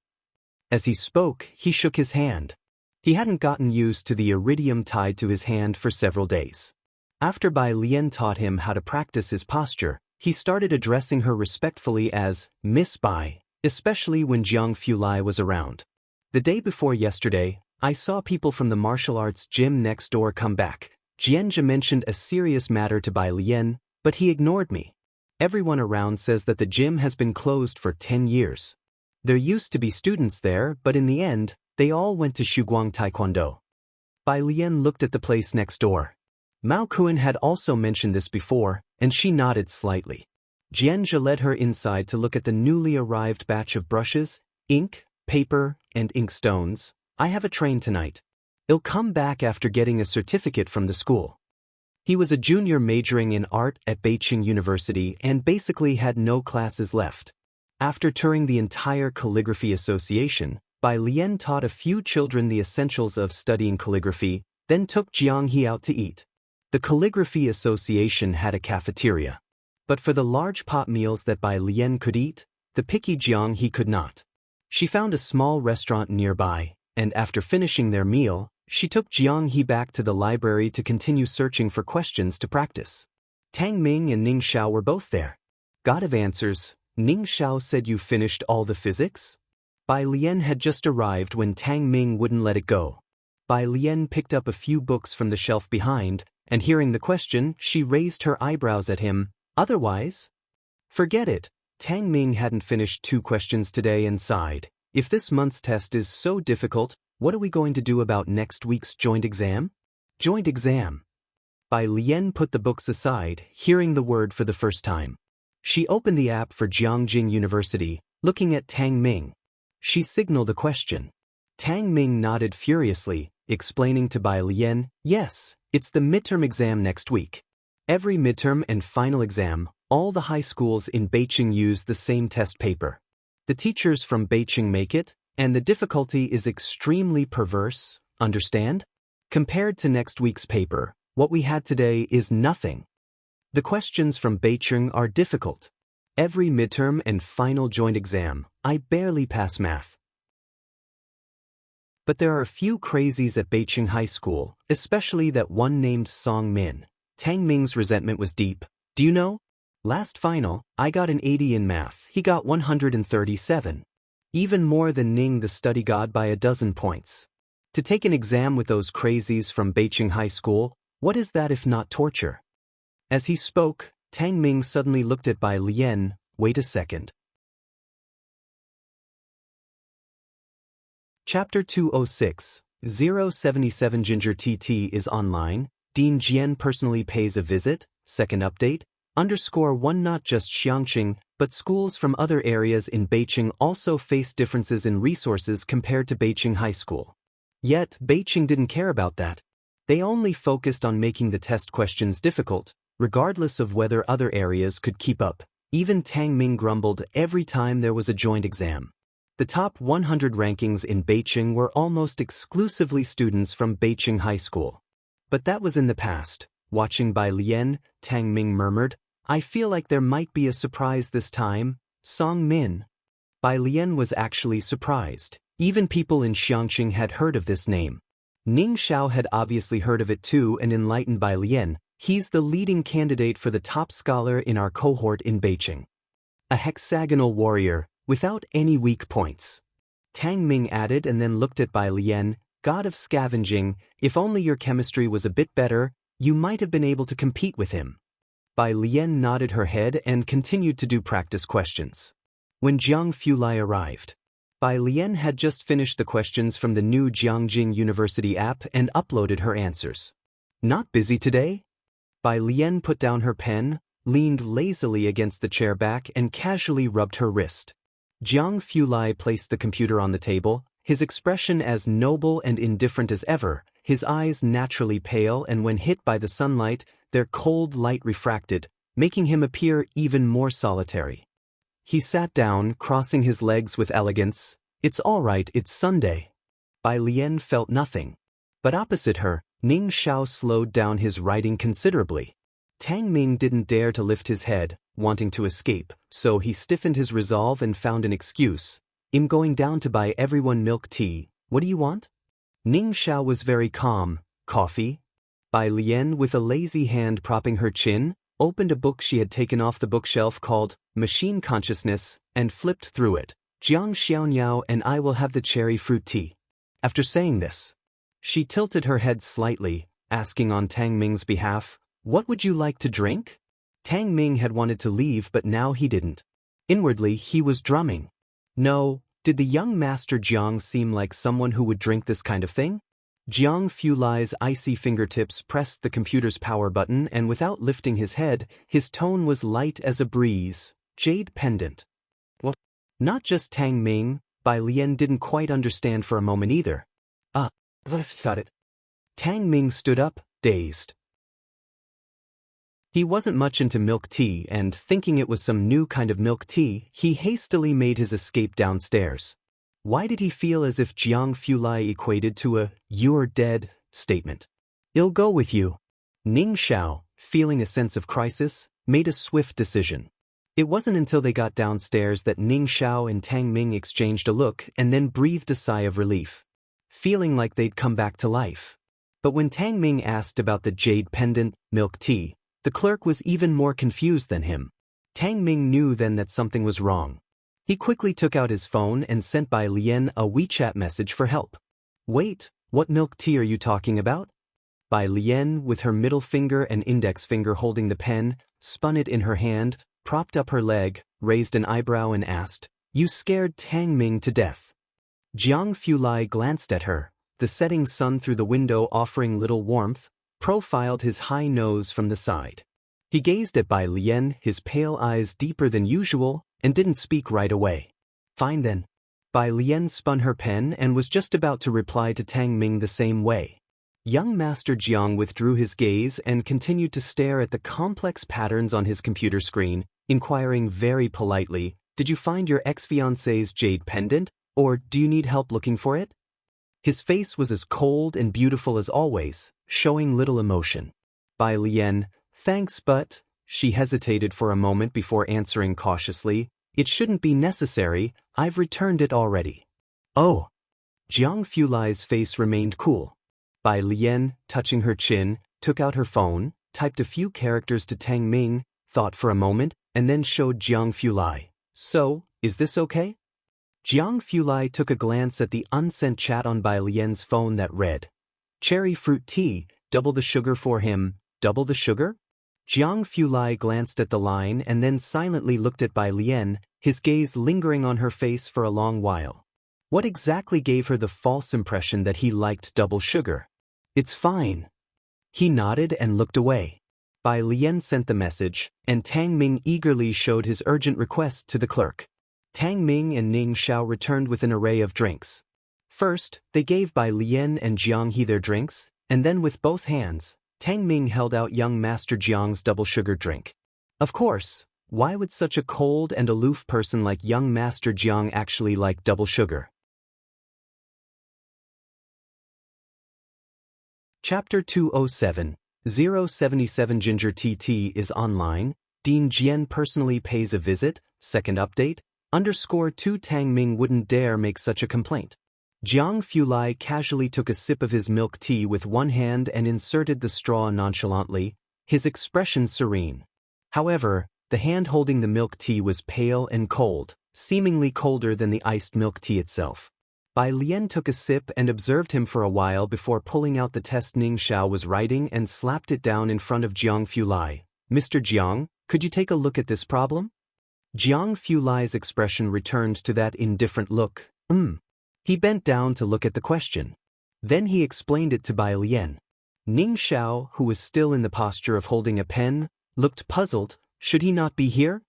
As he spoke, he shook his hand. He hadn't gotten used to the iridium tied to his hand for several days. After Bai Lian taught him how to practice his posture, he started addressing her respectfully as Miss Bai, especially when Jiang Fulai was around. The day before yesterday, I saw people from the martial arts gym next door come back. Jianzhe mentioned a serious matter to Bai Lian, but he ignored me. Everyone around says that the gym has been closed for 10 years. There used to be students there, but in the end, they all went to Shuguang Taekwondo. Bai Lian looked at the place next door. Mao Kuan had also mentioned this before, and she nodded slightly. Jianzhe led her inside to look at the newly arrived batch of brushes, ink, paper, and inkstones. I have a train tonight. He'll come back after getting a certificate from the school. He was a junior majoring in art at Beijing University and basically had no classes left. After touring the entire Calligraphy Association, Bai Lian taught a few children the essentials of studying calligraphy, then took Jiang He out to eat. The Calligraphy Association had a cafeteria. But for the large pot meals that Bai Lian could eat, the picky Jiang He could not. She found a small restaurant nearby, and after finishing their meal, she took Jiang He back to the library to continue searching for questions to practice. Tang Ming and Ning Xiao were both there. God of Answers, Ning Xiao said you finished all the physics? Bai Lian had just arrived when Tang Ming wouldn't let it go. Bai Lian picked up a few books from the shelf behind, and hearing the question, she raised her eyebrows at him. Otherwise? Forget it. Tang Ming hadn't finished 2 questions today and sighed. If this month's test is so difficult, what are we going to do about next week's joint exam? Joint exam. Bai Lian put the books aside, hearing the word for the first time. She opened the app for Jiangjing University, looking at Tang Ming. She signaled a question. Tang Ming nodded furiously, explaining to Bai Lian, yes, it's the midterm exam next week. Every midterm and final exam, all the high schools in Beijing use the same test paper. The teachers from Beijing make it, and the difficulty is extremely perverse, understand? Compared to next week's paper, what we had today is nothing. The questions from Beijing are difficult. Every midterm and final joint exam, I barely pass math. But there are a few crazies at Beijing High School, especially that one named Song Min. Tang Ming's resentment was deep. Do you know? Last final, I got an 80 in math, he got 137. Even more than Ning the study god by a dozen points. To take an exam with those crazies from Beijing High School, what is that if not torture? As he spoke, Tang Ming suddenly looked at Bai Lian. Wait a second. Chapter 206, 077 Ginger TT is online, Dean Jian personally pays a visit, second update, _1 Not just Xiangqing, but schools from other areas in Beijing also face differences in resources compared to Beijing High School. Yet, Beijing didn't care about that. They only focused on making the test questions difficult, regardless of whether other areas could keep up. Even Tang Ming grumbled every time there was a joint exam. The top 100 rankings in Beijing were almost exclusively students from Beijing High School. But that was in the past. Watching Bai Lian, Tang Ming murmured, I feel like there might be a surprise this time, Song Min. Bai Lian was actually surprised. Even people in Xiangqing had heard of this name. Ning Xiao had obviously heard of it too and enlightened Bai Lian. He's the leading candidate for the top scholar in our cohort in Beijing. A hexagonal warrior, without any weak points. Tang Ming added and then looked at Bai Lian, god of scavenging, if only your chemistry was a bit better, you might have been able to compete with him. Bai Lian nodded her head and continued to do practice questions. When Jiang Fulai arrived, Bai Lian had just finished the questions from the new Jiangjing University app and uploaded her answers. Not busy today? Bai Lian put down her pen, leaned lazily against the chair back and casually rubbed her wrist. Jiang Fulai placed the computer on the table, his expression as noble and indifferent as ever, his eyes naturally pale and when hit by the sunlight, their cold light refracted, making him appear even more solitary. He sat down, crossing his legs with elegance. It's all right, it's Sunday. Bai Lian felt nothing. But opposite her, Ning Xiao slowed down his writing considerably. Tang Ming didn't dare to lift his head, wanting to escape, so he stiffened his resolve and found an excuse. I'm going down to buy everyone milk tea. What do you want? Ning Xiao was very calm. Coffee? Bai Lian, with a lazy hand propping her chin, opened a book she had taken off the bookshelf called Machine Consciousness and flipped through it. Jiang Xiaoniao and I will have the cherry fruit tea. After saying this, she tilted her head slightly, asking on Tang Ming's behalf, what would you like to drink? Tang Ming had wanted to leave but now he didn't. Inwardly he was drumming. No, did the young master Jiang seem like someone who would drink this kind of thing? Jiang Fulai's icy fingertips pressed the computer's power button and without lifting his head, his tone was light as a breeze. Jade pendant. What? Not just Tang Ming, Bai Lian didn't quite understand for a moment either. Got it. Tang Ming stood up, dazed. He wasn't much into milk tea and, thinking it was some new kind of milk tea, he hastily made his escape downstairs. Why did he feel as if Jiang Fulai equated to a "you're dead" statement? I'll go with you. Ning Xiao, feeling a sense of crisis, made a swift decision. It wasn't until they got downstairs that Ning Xiao and Tang Ming exchanged a look and then breathed a sigh of relief, feeling like they'd come back to life. But when Tang Ming asked about the jade pendant, milk tea, the clerk was even more confused than him. Tang Ming knew then that something was wrong. He quickly took out his phone and sent Bai Lian a WeChat message for help. Wait, what milk tea are you talking about? Bai Lian, with her middle finger and index finger holding the pen, spun it in her hand, propped up her leg, raised an eyebrow and asked, You scared Tang Ming to death. Jiang Fulai glanced at her, the setting sun through the window offering little warmth, profiled his high nose from the side. He gazed at Bai Lian, his pale eyes deeper than usual, and didn't speak right away. Fine then. Bai Lian spun her pen and was just about to reply to Tang Ming the same way. Young Master Jiang withdrew his gaze and continued to stare at the complex patterns on his computer screen, inquiring very politely, Did you find your ex-fiancée's jade pendant, or do you need help looking for it? His face was as cold and beautiful as always, showing little emotion. Bai Lian, thanks but, She hesitated for a moment before answering cautiously, "It shouldn't be necessary, I've returned it already." "Oh." Jiang Fulai's face remained cool. Bai Lian, touching her chin, took out her phone, typed a few characters to Tang Ming, thought for a moment, and then showed Jiang Fulai. "So, is this okay?" Jiang Fulai took a glance at the unsent chat on Bai Lian's phone that read, "Cherry fruit tea, double the sugar for him, double the sugar?" Jiang Fulai glanced at the line and then silently looked at Bai Lian, his gaze lingering on her face for a long while. What exactly gave her the false impression that he liked double sugar? "It's fine." He nodded and looked away. Bai Lian sent the message, and Tang Ming eagerly showed his urgent request to the clerk. Tang Ming and Ning Xiao returned with an array of drinks. First, they gave Bai Lian and Jiang He their drinks, and then with both hands, Tang Ming held out young Master Jiang's double sugar drink. Of course, why would such a cold and aloof person like young Master Jiang actually like double sugar? Chapter 207, 077 Ginger TT is online, Dean Jian personally pays a visit, second update, _2 Tang Ming wouldn't dare make such a complaint. Jiang Fulai casually took a sip of his milk tea with one hand and inserted the straw nonchalantly, his expression serene. However, the hand holding the milk tea was pale and cold, seemingly colder than the iced milk tea itself. Bai Lian took a sip and observed him for a while before pulling out the test Ning Xiao was writing and slapped it down in front of Jiang Fulai. "Mr. Jiang, could you take a look at this problem?" Jiang Fulai's expression returned to that indifferent look. He bent down to look at the question. Then he explained it to Bai Lian. Ning Xiao, who was still in the posture of holding a pen, looked puzzled. Should he not be here?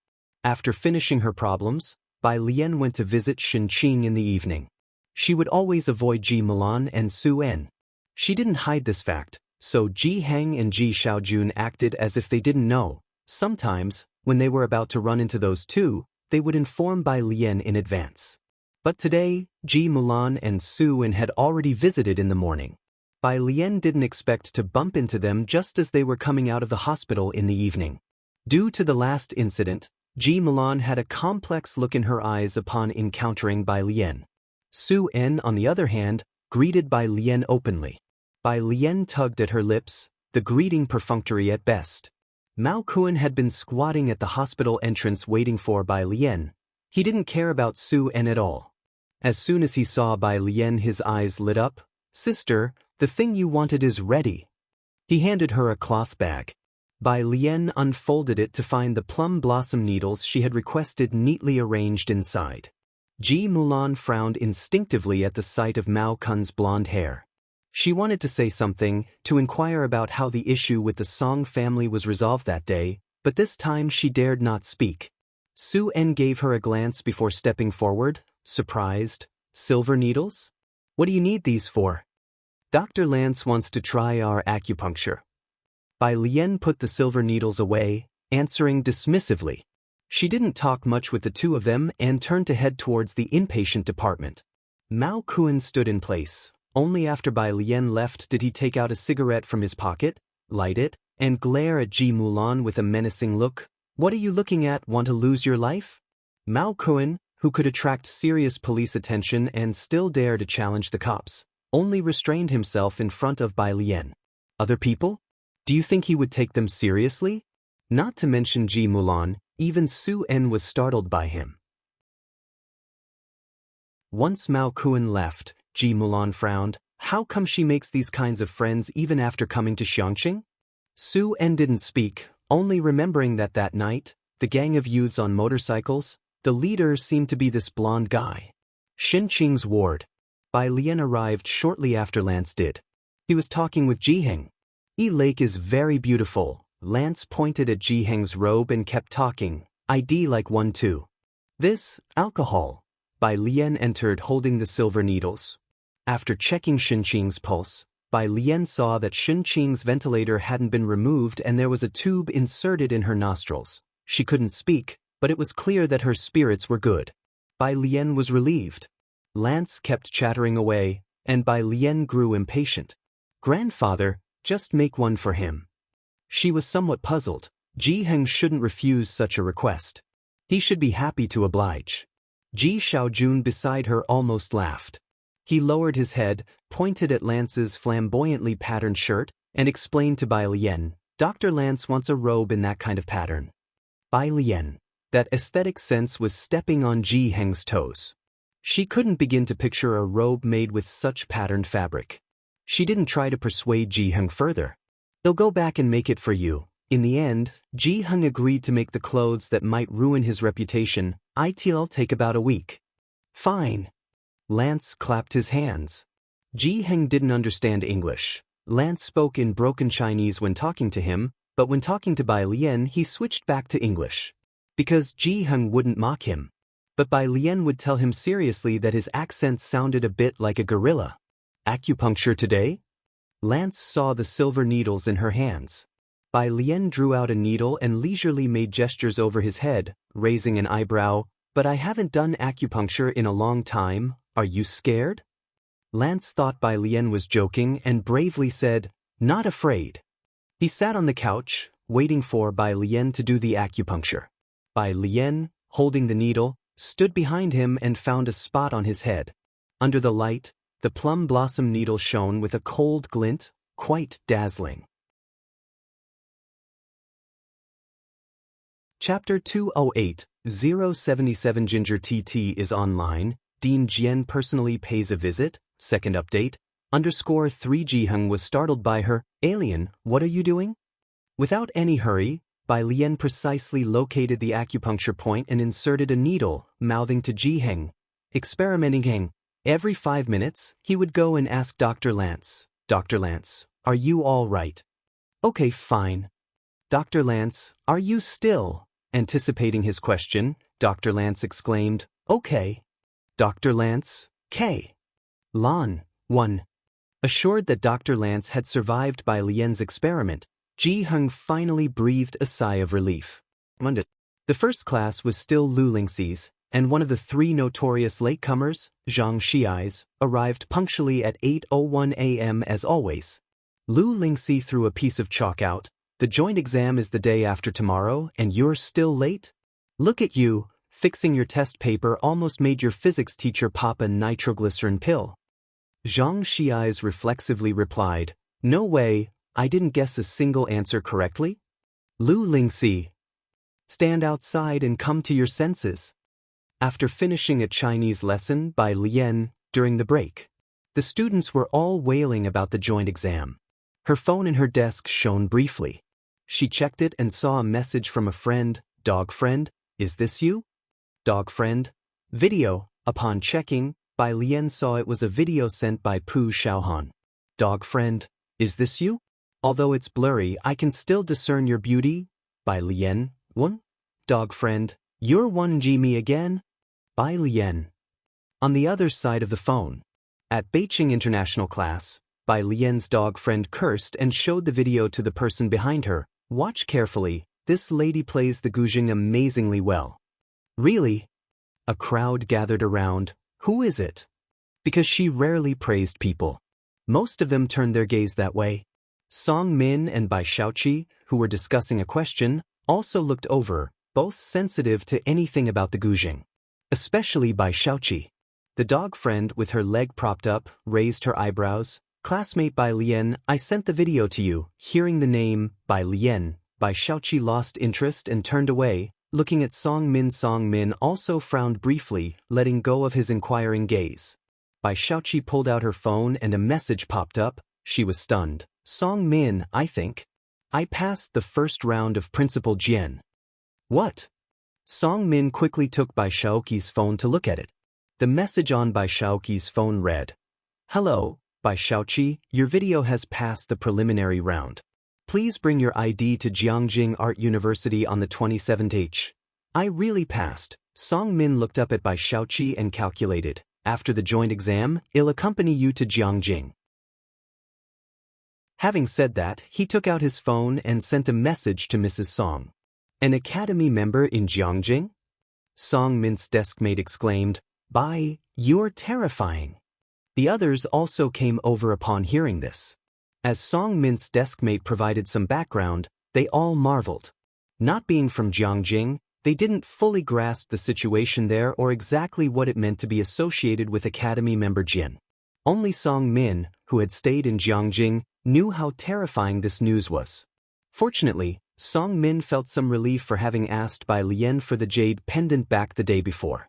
After finishing her problems, Bai Lian went to visit Shen Qing in the evening. She would always avoid Ji Mulan and Su En. She didn't hide this fact, so Ji Heng and Ji Xiaojun acted as if they didn't know. Sometimes, when they were about to run into those two, they would inform Bai Lian in advance. But today, Ji Mulan and Su En had already visited in the morning. Bai Lian didn't expect to bump into them just as they were coming out of the hospital in the evening. Due to the last incident, Ji Mulan had a complex look in her eyes upon encountering Bai Lian. Su En, on the other hand, greeted Bai Lian openly. Bai Lian tugged at her lips, the greeting perfunctory at best. Mao Kuan had been squatting at the hospital entrance waiting for Bai Lian. He didn't care about Su En at all. As soon as he saw Bai Lian, his eyes lit up. "Sister, the thing you wanted is ready." He handed her a cloth bag. Bai Lian unfolded it to find the plum blossom needles she had requested neatly arranged inside. Ji Mulan frowned instinctively at the sight of Mao Kun's blonde hair. She wanted to say something, to inquire about how the issue with the Song family was resolved that day, but this time she dared not speak. Su En gave her a glance before stepping forward, surprised. "Silver needles? What do you need these for?" "Dr. Lance wants to try our acupuncture." Bai Lian put the silver needles away, answering dismissively. She didn't talk much with the two of them and turned to head towards the inpatient department. Mao Kuan stood in place. Only after Bai Lian left did he take out a cigarette from his pocket, light it, and glare at Ji Mulan with a menacing look. "What are you looking at? Want to lose your life?" Mao Kuan, who could attract serious police attention and still dare to challenge the cops, only restrained himself in front of Bai Lian. "Other people? Do you think he would take them seriously?" Not to mention Ji Mulan, even Su En was startled by him. Once Mao Kuan left, Ji Mulan frowned. How come she makes these kinds of friends even after coming to Xiangqing? Su En didn't speak, only remembering that night, the gang of youths on motorcycles, the leader seemed to be this blonde guy. Shen Qing's ward. Bai Lian arrived shortly after Lance did. He was talking with Ji Heng. "Yi Lake is very beautiful." Lance pointed at Ji Heng's robe and kept talking. "ID like 1 2. "This, alcohol." Bai Lian entered holding the silver needles. After checking Shen Qing's pulse, Bai Lian saw that Shen Qing's ventilator hadn't been removed and there was a tube inserted in her nostrils. She couldn't speak, but it was clear that her spirits were good. Bai Lian was relieved. Lance kept chattering away, and Bai Lian grew impatient. "Grandfather, just make one for him." She was somewhat puzzled. Ji Heng shouldn't refuse such a request. He should be happy to oblige. Ji Xiaojun beside her almost laughed. He lowered his head, pointed at Lance's flamboyantly patterned shirt, and explained to Bai Lian, Dr. Lance wants a robe in that kind of pattern. Bai Lian. That aesthetic sense was stepping on Ji Heng's toes. She couldn't begin to picture a robe made with such patterned fabric. She didn't try to persuade Ji Heng further. They'll go back and make it for you. In the end, Ji Heng agreed to make the clothes that might ruin his reputation. It'll take about a week. Fine. Lance clapped his hands. Ji Heng didn't understand English. Lance spoke in broken Chinese when talking to him, but when talking to Bai Lian he switched back to English. Because Ji Heng wouldn't mock him. But Bai Lian would tell him seriously that his accent sounded a bit like a gorilla. Acupuncture today? Lance saw the silver needles in her hands. Bai Lian drew out a needle and leisurely made gestures over his head, raising an eyebrow. But I haven't done acupuncture in a long time. Are you scared? Lance thought Bai Lian was joking and bravely said, not afraid. He sat on the couch, waiting for Bai Lian to do the acupuncture. Bai Lian, holding the needle, stood behind him and found a spot on his head. Under the light, the plum blossom needle shone with a cold glint, quite dazzling. Chapter 208, 077 Ginger TT is online, Dean Jian personally pays a visit, second update, _3 Ji Heng was startled by her, alien, what are you doing? Without any hurry, Bai Lian precisely located the acupuncture point and inserted a needle, mouthing to Ji Heng. Experimenting Heng. Every 5 minutes, he would go and ask Dr. Lance, Dr. Lance, are you all right? Okay, fine. Dr. Lance, are you still? Anticipating his question, Dr. Lance exclaimed, okay. Dr. Lance, K. Lan, 1. Assured that Dr. Lance had survived Bai Lian's experiment, Ji Heng finally breathed a sigh of relief. The first class was still Lu Lingxi's, and one of the 3 notorious latecomers, Zhang Xiai's, arrived punctually at 8:01 a.m. as always. Lu Lingxi threw a piece of chalk out. The joint exam is the day after tomorrow, and you're still late? Look at you, fixing your test paper almost made your physics teacher pop a nitroglycerin pill. Zhang Xiai's reflexively replied, no way, I didn't guess a single answer correctly. Lu Lingxi. Stand outside and come to your senses. After finishing a Chinese lesson by Lian during the break, the students were all wailing about the joint exam. Her phone in her desk shone briefly. She checked it and saw a message from a friend, dog friend, is this you? Dog friend. Video. Upon checking, Bai Lian saw it was a video sent by Pu Xiaohan. Dog friend. Is this you? Although it's blurry, I can still discern your beauty. Bai Lian. 1. Dog friend. You're 1G me again? Bai Lian. On the other side of the phone. At Beijing International class, Bai Lian's dog friend cursed and showed the video to the person behind her. Watch carefully, this lady plays the guzheng amazingly well. Really? A crowd gathered around. Who is it? Because she rarely praised people. Most of them turned their gaze that way. Song Min and Bai Xiaoqi, who were discussing a question, also looked over, both sensitive to anything about the guzheng. Especially Bai Xiaoqi. The dog friend with her leg propped up, raised her eyebrows. Classmate Bai Lian, I sent the video to you. Hearing the name, Bai Lian, Bai Xiaoqi lost interest and turned away, looking at Song Min. Song Min also frowned briefly, letting go of his inquiring gaze. Bai Xiaoqi pulled out her phone and a message popped up. She was stunned. Song Min, I think. I passed the first round of Principal Jian. What? Song Min quickly took Bai Xiaoqi's phone to look at it. The message on Bai Xiaoqi's phone read, hello, Bai Xiaoqi, your video has passed the preliminary round. Please bring your ID to Jiangjing Art University on the 27th. I really passed. Song Min looked up at Bai Xiaoqi and calculated. After the joint exam, I'll accompany you to Jiangjing. Having said that, he took out his phone and sent a message to Mrs. Song. An academy member in Jiangjing? Song Min's deskmate exclaimed, Bai, you're terrifying. The others also came over upon hearing this. As Song Min's deskmate provided some background, they all marveled. Not being from Jiangjing, they didn't fully grasp the situation there or exactly what it meant to be associated with Academy member Jian. Only Song Min, who had stayed in Jiangjing, knew how terrifying this news was. Fortunately, Song Min felt some relief for having asked Bai Lian for the jade pendant back the day before.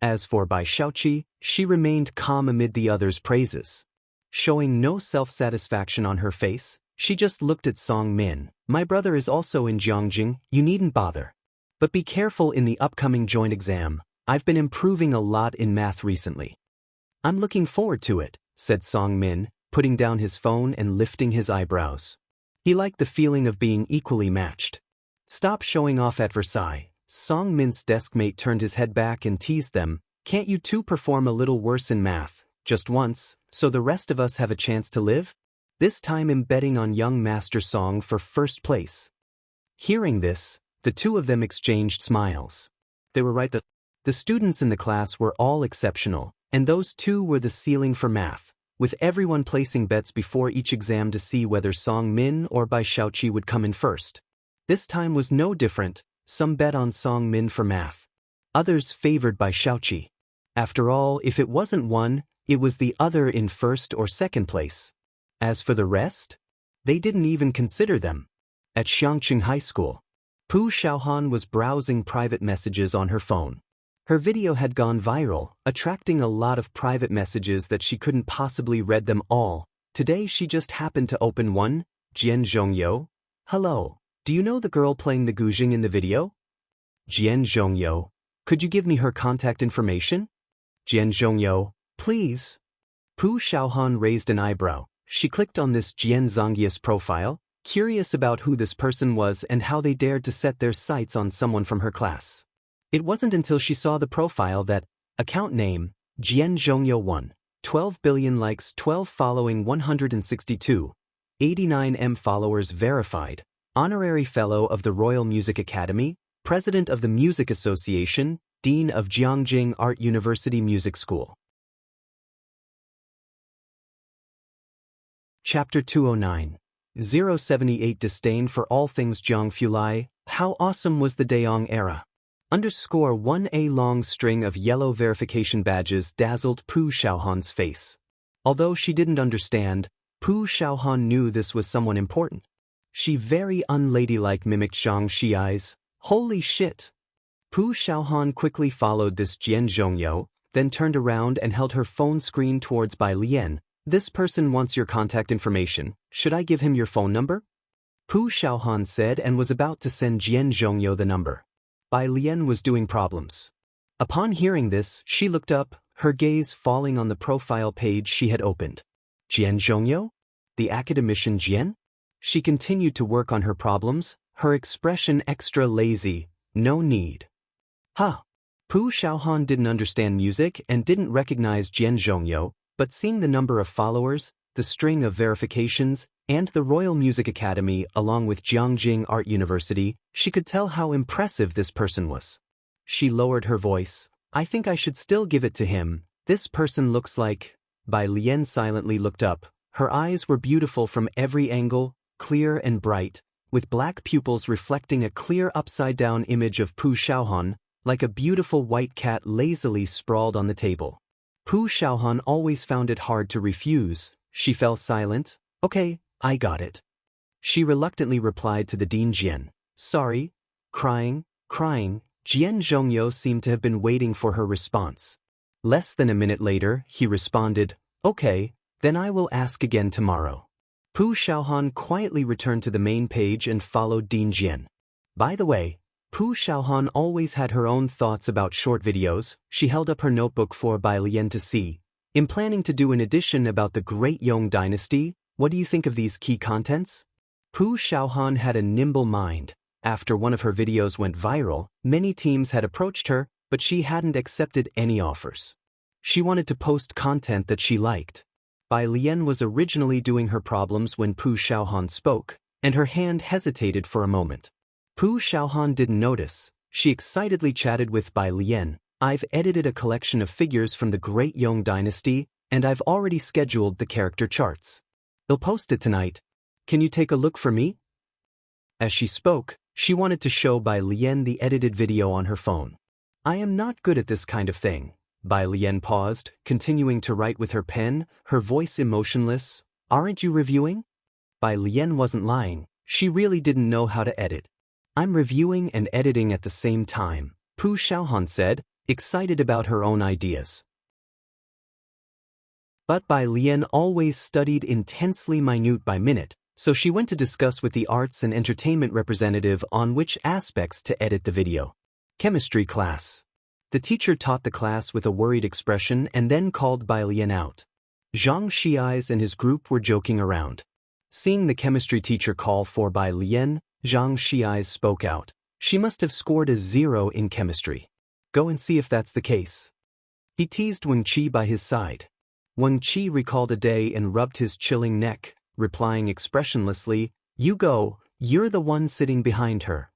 As for Bai Xiaoqi, she remained calm amid the others' praises. Showing no self-satisfaction on her face, she just looked at Song Min. My brother is also in Jiangjing, you needn't bother. But be careful in the upcoming joint exam, I've been improving a lot in math recently. I'm looking forward to it, said Song Min, putting down his phone and lifting his eyebrows. He liked the feeling of being equally matched. Stop showing off at Versailles. Song Min's deskmate turned his head back and teased them. Can't you two perform a little worse in math, just once, so the rest of us have a chance to live? This time betting on young Master Song for first place. Hearing this, the two of them exchanged smiles. They were right. The students in the class were all exceptional, and those two were the ceiling for math, with everyone placing bets before each exam to see whether Song Min or Bai Xiaoqi would come in first. This time was no different, some bet on Song Min for math. Others favored Bai Xiaoqi. After all, if it wasn't one, it was the other in first or second place. As for the rest, they didn't even consider them. At Xiangqing High School, Pu Xiaohan was browsing private messages on her phone. Her video had gone viral, attracting a lot of private messages that she couldn't possibly read them all. Today she just happened to open one. Jian Zhongyou. Hello, do you know the girl playing the Guzheng in the video? Jian Zhongyou. Could you give me her contact information? Jian Zhongyou, please. Pu Xiaohan raised an eyebrow. She clicked on this Jian Zhongyou's profile, curious about who this person was and how they dared to set their sights on someone from her class. It wasn't until she saw the profile that, account name, Jian Zhongyou 1, 12 billion likes, 12 following, 162, 89 followers verified, honorary fellow of the Royal Music Academy, president of the Music Association, dean of Jiangjing Art University Music School. Chapter 209. 078 Disdain for all things Zhang Fulai. How awesome was the Daong era. Underscore 1A long string of yellow verification badges dazzled Pu Xiaohan's face. Although she didn't understand, Pu Xiaohan knew this was someone important. She very unladylike mimicked Zhang Xiai's, holy shit. Pu Xiaohan quickly followed this Jian Zhongyou, then turned around and held her phone screen towards Bai Lian. This person wants your contact information. Should I give him your phone number? Pu Xiaohan said and was about to send Jian Zhongyou the number. Bai Lian was doing problems. Upon hearing this, she looked up, her gaze falling on the profile page she had opened. Jian Zhongyou? The academician Jian? She continued to work on her problems, her expression extra lazy. No need. Huh. Pu Xiaohan didn't understand music and didn't recognize Jian Zhongyou, but seeing the number of followers, the string of verifications, and the Royal Music Academy along with Jiangjing Art University, she could tell how impressive this person was. She lowered her voice. I think I should still give it to him. This person looks like... Bai Lian silently looked up. Her eyes were beautiful from every angle, clear and bright, with black pupils reflecting a clear upside-down image of Pu Xiaohan, like a beautiful white cat lazily sprawled on the table. Pu Xiaohan always found it hard to refuse. She fell silent. Okay, I got it. She reluctantly replied to the Dean Jian. Sorry. Crying. Jian Zhongyou seemed to have been waiting for her response. Less than a minute later, he responded, Okay, then I will ask again tomorrow. Pu Xiaohan quietly returned to the main page and followed Dean Jian. By the way, Pu Xiaohan always had her own thoughts about short videos. She held up her notebook for Bai Lian to see. In planning to do an edition about the Great Yong Dynasty, what do you think of these key contents? Pu Xiaohan had a nimble mind. After one of her videos went viral, many teams had approached her, but she hadn't accepted any offers. She wanted to post content that she liked. Bai Lian was originally doing her problems when Pu Xiaohan spoke, and her hand hesitated for a moment. Pu Xiaohan didn't notice. She excitedly chatted with Bai Lian. I've edited a collection of figures from the Great Yong Dynasty, and I've already scheduled the character charts. I'll post it tonight. Can you take a look for me? As she spoke, She wanted to show Bai Lian the edited video on her phone. I am not good at this kind of thing. Bai Lian paused, continuing to write with her pen, her voice emotionless. Aren't you reviewing? Bai Lian wasn't lying. She really didn't know how to edit. I'm reviewing and editing at the same time, Pu Xiaohan said, excited about her own ideas. But Bai Lian always studied intensely minute by minute, so she went to discuss with the arts and entertainment representative on which aspects to edit the video. Chemistry class. The teacher taught the class with a worried expression and then called Bai Lian out. Zhang Xiais and his group were joking around. Seeing the chemistry teacher call for Bai Lian, Zhang Xiais spoke out. She must have scored a 0 in chemistry. Go and see if that's the case. He teased Wen Qi by his side. Wen Qi recalled a day and rubbed his chilling neck, replying expressionlessly, You go, you're the one sitting behind her.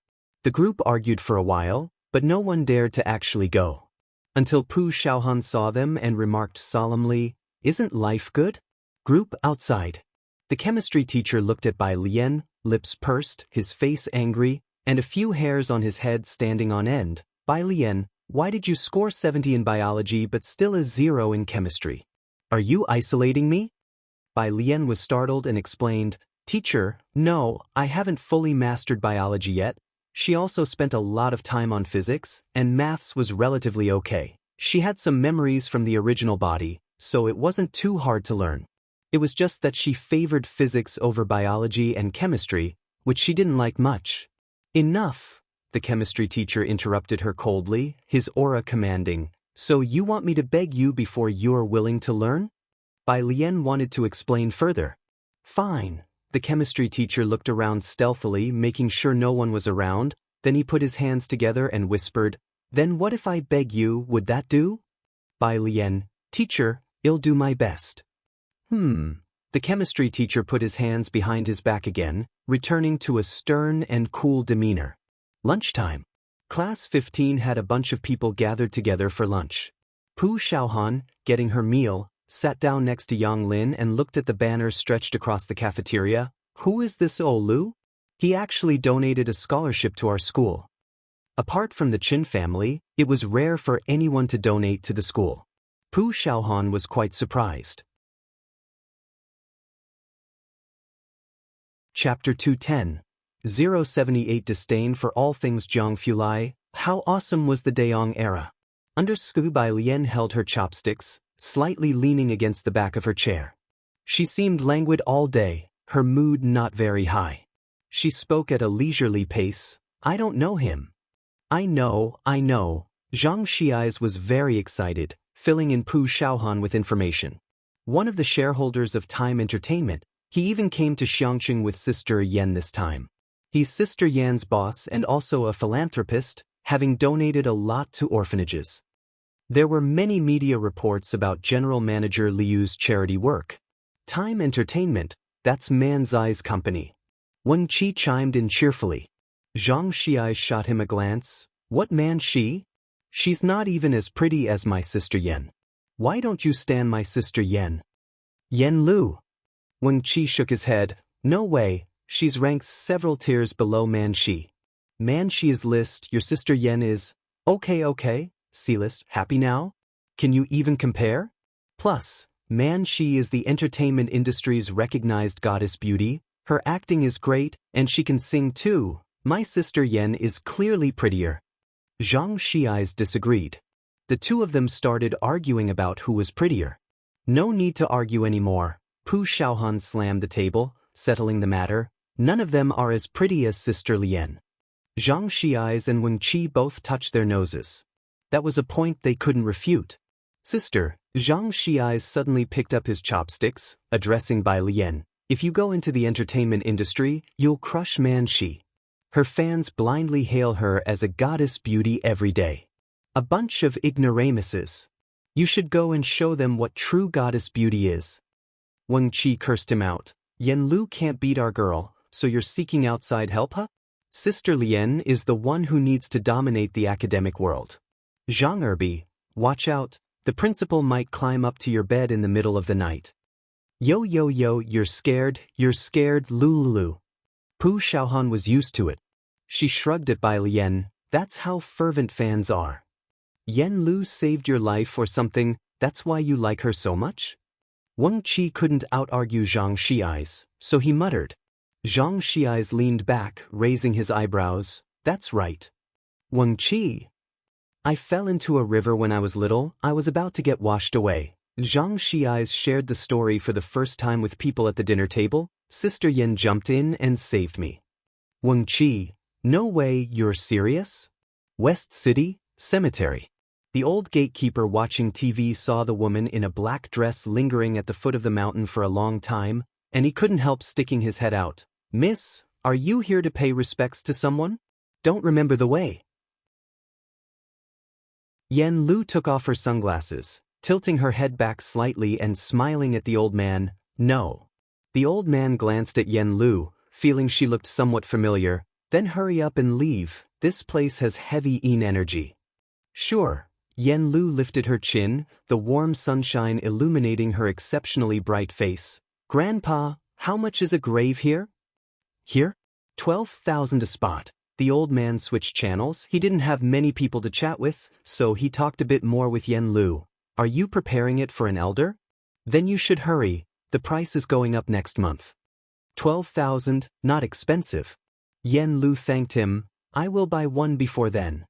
The group argued for a while, but no one dared to actually go. Until Pu Xiaohan saw them and remarked solemnly, Isn't life good? Group outside. The chemistry teacher looked at Bai Lian, lips pursed, his face angry, and a few hairs on his head standing on end. Bai Lian, why did you score 70 in biology but still a 0 in chemistry? Are you isolating me? Bai Lian was startled and explained, Teacher, no, I haven't fully mastered biology yet. She also spent a lot of time on physics, and maths was relatively okay. She had some memories from the original body, so it wasn't too hard to learn. It was just that she favored physics over biology and chemistry, which she didn't like much. Enough, the chemistry teacher interrupted her coldly, his aura commanding. So you want me to beg you before you're willing to learn? Bai Lian wanted to explain further. Fine. The chemistry teacher looked around stealthily, making sure no one was around. Then he put his hands together and whispered, Then what if I beg you, would that do? Bai Lian, Teacher, I'll do my best. The chemistry teacher put his hands behind his back again, returning to a stern and cool demeanor. Lunchtime. Class 15 had a bunch of people gathered together for lunch. Pu Xiaohan, getting her meal, sat down next to Yang Lin and looked at the banner stretched across the cafeteria. Who is this Lu? He actually donated a scholarship to our school. Apart from the Qin family, it was rare for anyone to donate to the school. Pu Xiaohan was quite surprised. Chapter 210. 078 Disdain for all things Zhang Fulai. How awesome was the Dayong era. Under Bai Lian held her chopsticks, slightly leaning against the back of her chair. She seemed languid all day, her mood not very high. She spoke at a leisurely pace. I don't know him. I know. Zhang Xiais was very excited, filling in Pu Xiaohan with information. One of the shareholders of Time Entertainment, he even came to Xiangqing with Sister Yan this time. He's Sister Yan's boss and also a philanthropist, having donated a lot to orphanages. There were many media reports about General Manager Liu's charity work. Time Entertainment, that's Manzai's company. Wen Qi chimed in cheerfully. Zhang Xiai shot him a glance. What man she? She's not even as pretty as my sister Yan. Why don't you stand my sister Yan? Yan Lu. Wen Qi shook his head. No way. She's ranked several tiers below Man Shi. Man Shi's list, your sister Yan is, okay, C-list, happy now? Can you even compare? Plus, Man Shi is the entertainment industry's recognized goddess beauty, her acting is great, and she can sing too. My sister Yan is clearly prettier. Zhang Xiais disagreed. The two of them started arguing about who was prettier. No need to argue anymore. Pu Xiaohan slammed the table, settling the matter. None of them are as pretty as Sister Lian. Zhang Xiais and Wen Qi both touched their noses. That was a point they couldn't refute. Sister, Zhang Xiais suddenly picked up his chopsticks, addressing Bai Lian. If you go into the entertainment industry, you'll crush Man Shi. Her fans blindly hail her as a goddess beauty every day. A bunch of ignoramuses. You should go and show them what true goddess beauty is. Wen Qi cursed him out. Yan Lu can't beat our girl. So you're seeking outside help, huh? Sister Lian is the one who needs to dominate the academic world. Zhang Erbi, watch out, the principal might climb up to your bed in the middle of the night. Yo, you're scared, Lulu. Pu Xiaohan was used to it. She shrugged at Bai Lian. That's how fervent fans are. Yen Lu saved your life or something, that's why you like her so much? Wang Qi couldn't out-argue Zhang Xiai's, so he muttered. Zhang Xiai's leaned back, raising his eyebrows. That's right. Wang Qi. I fell into a river when I was little, I was about to get washed away. Zhang Xiai's shared the story for the first time with people at the dinner table. Sister Yen jumped in and saved me. Wang Qi. No way, you're serious? West City, cemetery. The old gatekeeper watching TV saw the woman in a black dress lingering at the foot of the mountain for a long time, and he couldn't help sticking his head out. Miss, are you here to pay respects to someone? Don't remember the way. Yen Lu took off her sunglasses, tilting her head back slightly and smiling at the old man. No. The old man glanced at Yen Lu, feeling she looked somewhat familiar. Then hurry up and leave, this place has heavy Yin energy. Sure. Yen Lu lifted her chin, the warm sunshine illuminating her exceptionally bright face. Grandpa, how much is a grave here? Here? 12,000 a spot. The old man switched channels. He didn't have many people to chat with, so he talked a bit more with Yen Lu. Are you preparing it for an elder? Then you should hurry, the price is going up next month. 12,000, not expensive. Yen Lu thanked him. I will buy one before then.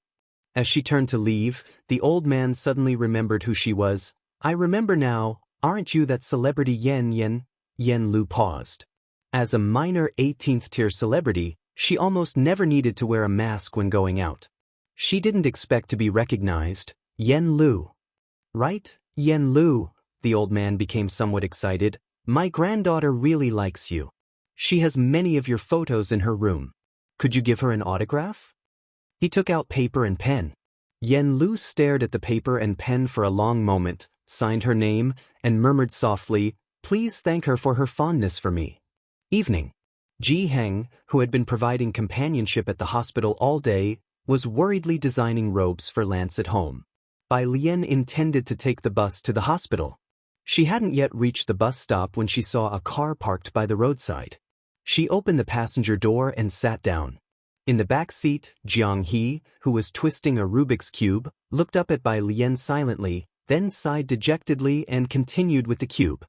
As she turned to leave, the old man suddenly remembered who she was. I remember now, aren't you that celebrity Yen Yen? Yen Lu paused. As a minor 18th-tier celebrity, she almost never needed to wear a mask when going out. She didn't expect to be recognized. Yen Lu. Right, Yen Lu, the old man became somewhat excited. My granddaughter really likes you. She has many of your photos in her room. Could you give her an autograph? He took out paper and pen. Yen Lu stared at the paper and pen for a long moment, signed her name, and murmured softly, please thank her for her fondness for me. Evening. Ji Heng, who had been providing companionship at the hospital all day, was worriedly designing robes for Lance at home. Bai Lian intended to take the bus to the hospital. She hadn't yet reached the bus stop when she saw a car parked by the roadside. She opened the passenger door and sat down. In the back seat, Jiang He, who was twisting a Rubik's Cube, looked up at Bai Lian silently, then sighed dejectedly and continued with the cube.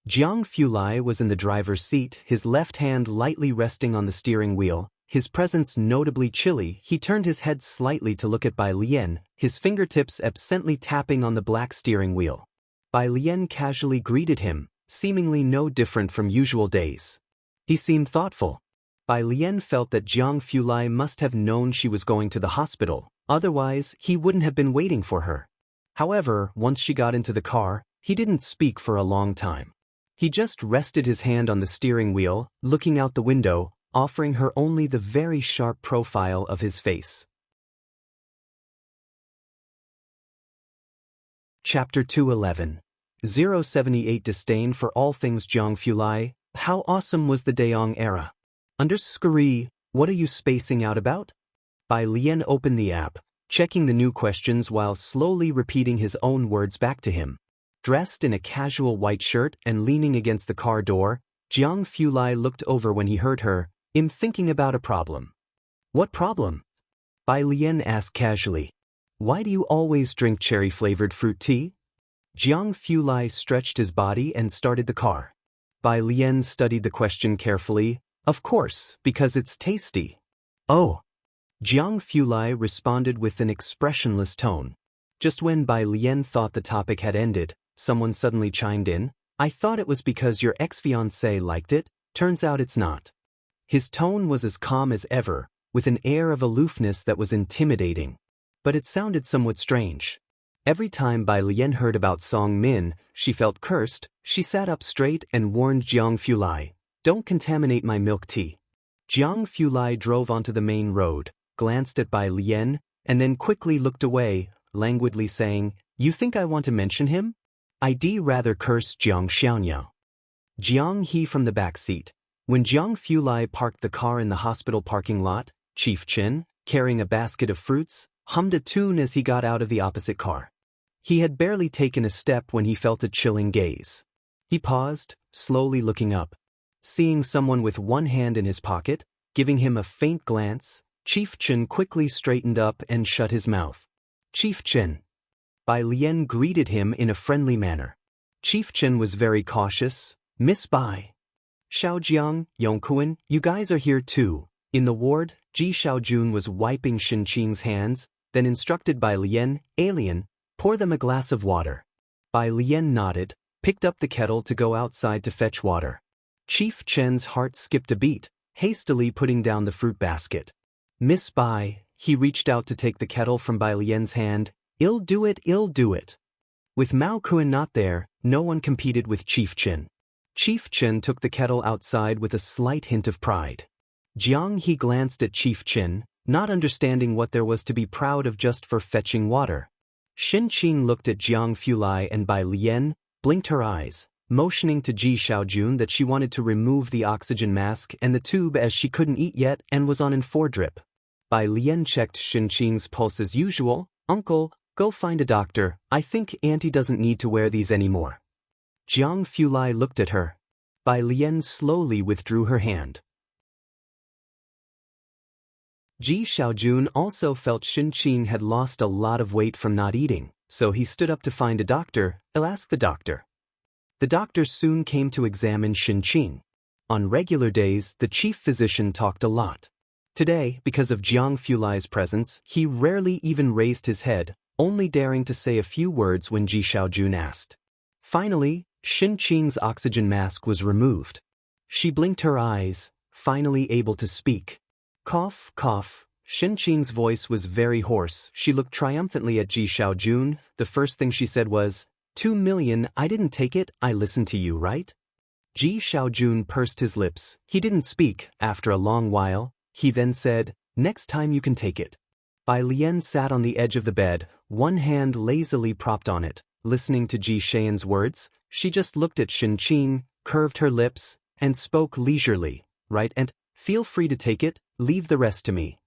Jiang Fulai was in the driver's seat, his left hand lightly resting on the steering wheel, his presence notably chilly. He turned his head slightly to look at Bai Lian, his fingertips absently tapping on the black steering wheel. Bai Lian casually greeted him, seemingly no different from usual days. He seemed thoughtful. Bai Lian felt that Jiang Fulai must have known she was going to the hospital, otherwise he wouldn't have been waiting for her. However, once she got into the car, he didn't speak for a long time. He just rested his hand on the steering wheel, looking out the window, offering her only the very sharp profile of his face. Chapter 211. 078 Disdain for all things Jiang Fulai. How awesome was the Daong era? Under Scurry, what are you spacing out about? Bai Lian opened the app, checking the new questions while slowly repeating his own words back to him. Dressed in a casual white shirt and leaning against the car door, Jiang Fulai looked over when he heard her. I'm thinking about a problem. What problem? Bai Lian asked casually. Why do you always drink cherry-flavored fruit tea? Jiang Fulai stretched his body and started the car. Bai Lian studied the question carefully. Of course, because it's tasty. Oh. Jiang Fulai responded with an expressionless tone. Just when Bai Lian thought the topic had ended, someone suddenly chimed in. I thought it was because your ex-fiancé liked it, turns out it's not. His tone was as calm as ever, with an air of aloofness that was intimidating. But it sounded somewhat strange. Every time Bai Lian heard about Song Min, she felt cursed. She sat up straight and warned Jiang Fulai, don't contaminate my milk tea. Jiang Fulai drove onto the main road, glanced at Bai Lian, and then quickly looked away, languidly saying, you think I want to mention him? I'd rather curse Jiang Xiaonyao. Jiang He from the back seat. When Jiang Fulai parked the car in the hospital parking lot, Chief Chen, carrying a basket of fruits, hummed a tune as he got out of the opposite car. He had barely taken a step when he felt a chilling gaze. He paused, slowly looking up. Seeing someone with one hand in his pocket, giving him a faint glance, Chief Chen quickly straightened up and shut his mouth. Chief Chen. Bai Lian greeted him in a friendly manner. Chief Chen was very cautious. Miss Bai. Xiaojiang, Yongkuan, you guys are here too. In the ward, Ji Xiaojun was wiping Xinqing's hands, then instructed Bai Lian, alien, pour them a glass of water. Bai Lian nodded, picked up the kettle to go outside to fetch water. Chief Chen's heart skipped a beat, hastily putting down the fruit basket. Miss Bai, he reached out to take the kettle from Bai Lian's hand. I'll do it, I'll do it. With Mao Kuan not there, no one competed with Chief Chen. Chief Chen took the kettle outside with a slight hint of pride. Jiang he glanced at Chief Chen, not understanding what there was to be proud of just for fetching water. Xinqing looked at Jiang Fulai and Bai Lian, blinked her eyes, motioning to Ji Xiaojun that she wanted to remove the oxygen mask and the tube as she couldn't eat yet and was on an 4-drip. Bai Lian checked Xinqing's pulse as usual. Uncle, go find a doctor. I think Auntie doesn't need to wear these anymore. Jiang Fulai looked at her. Bai Lian slowly withdrew her hand. Ji Xiaojun also felt Xinqing had lost a lot of weight from not eating, so he stood up to find a doctor. I'll ask the doctor. The doctor soon came to examine Xinqing. On regular days, the chief physician talked a lot. Today, because of Jiang Fulai's presence, he rarely even raised his head, only daring to say a few words when Ji Xiaojun asked. Finally, Xinqing's oxygen mask was removed. She blinked her eyes, finally able to speak. Cough, cough. Xinqing's voice was very hoarse. She looked triumphantly at Ji Xiaojun. The first thing she said was, 2 million, I didn't take it, I listened to you, right? Ji Xiaojun pursed his lips. He didn't speak. After a long while, he then said, next time you can take it. Bai Lian sat on the edge of the bed, one hand lazily propped on it. Listening to Ji Xian's words, she just looked at Xinqing, curved her lips, and spoke leisurely, right, and, feel free to take it, leave the rest to me.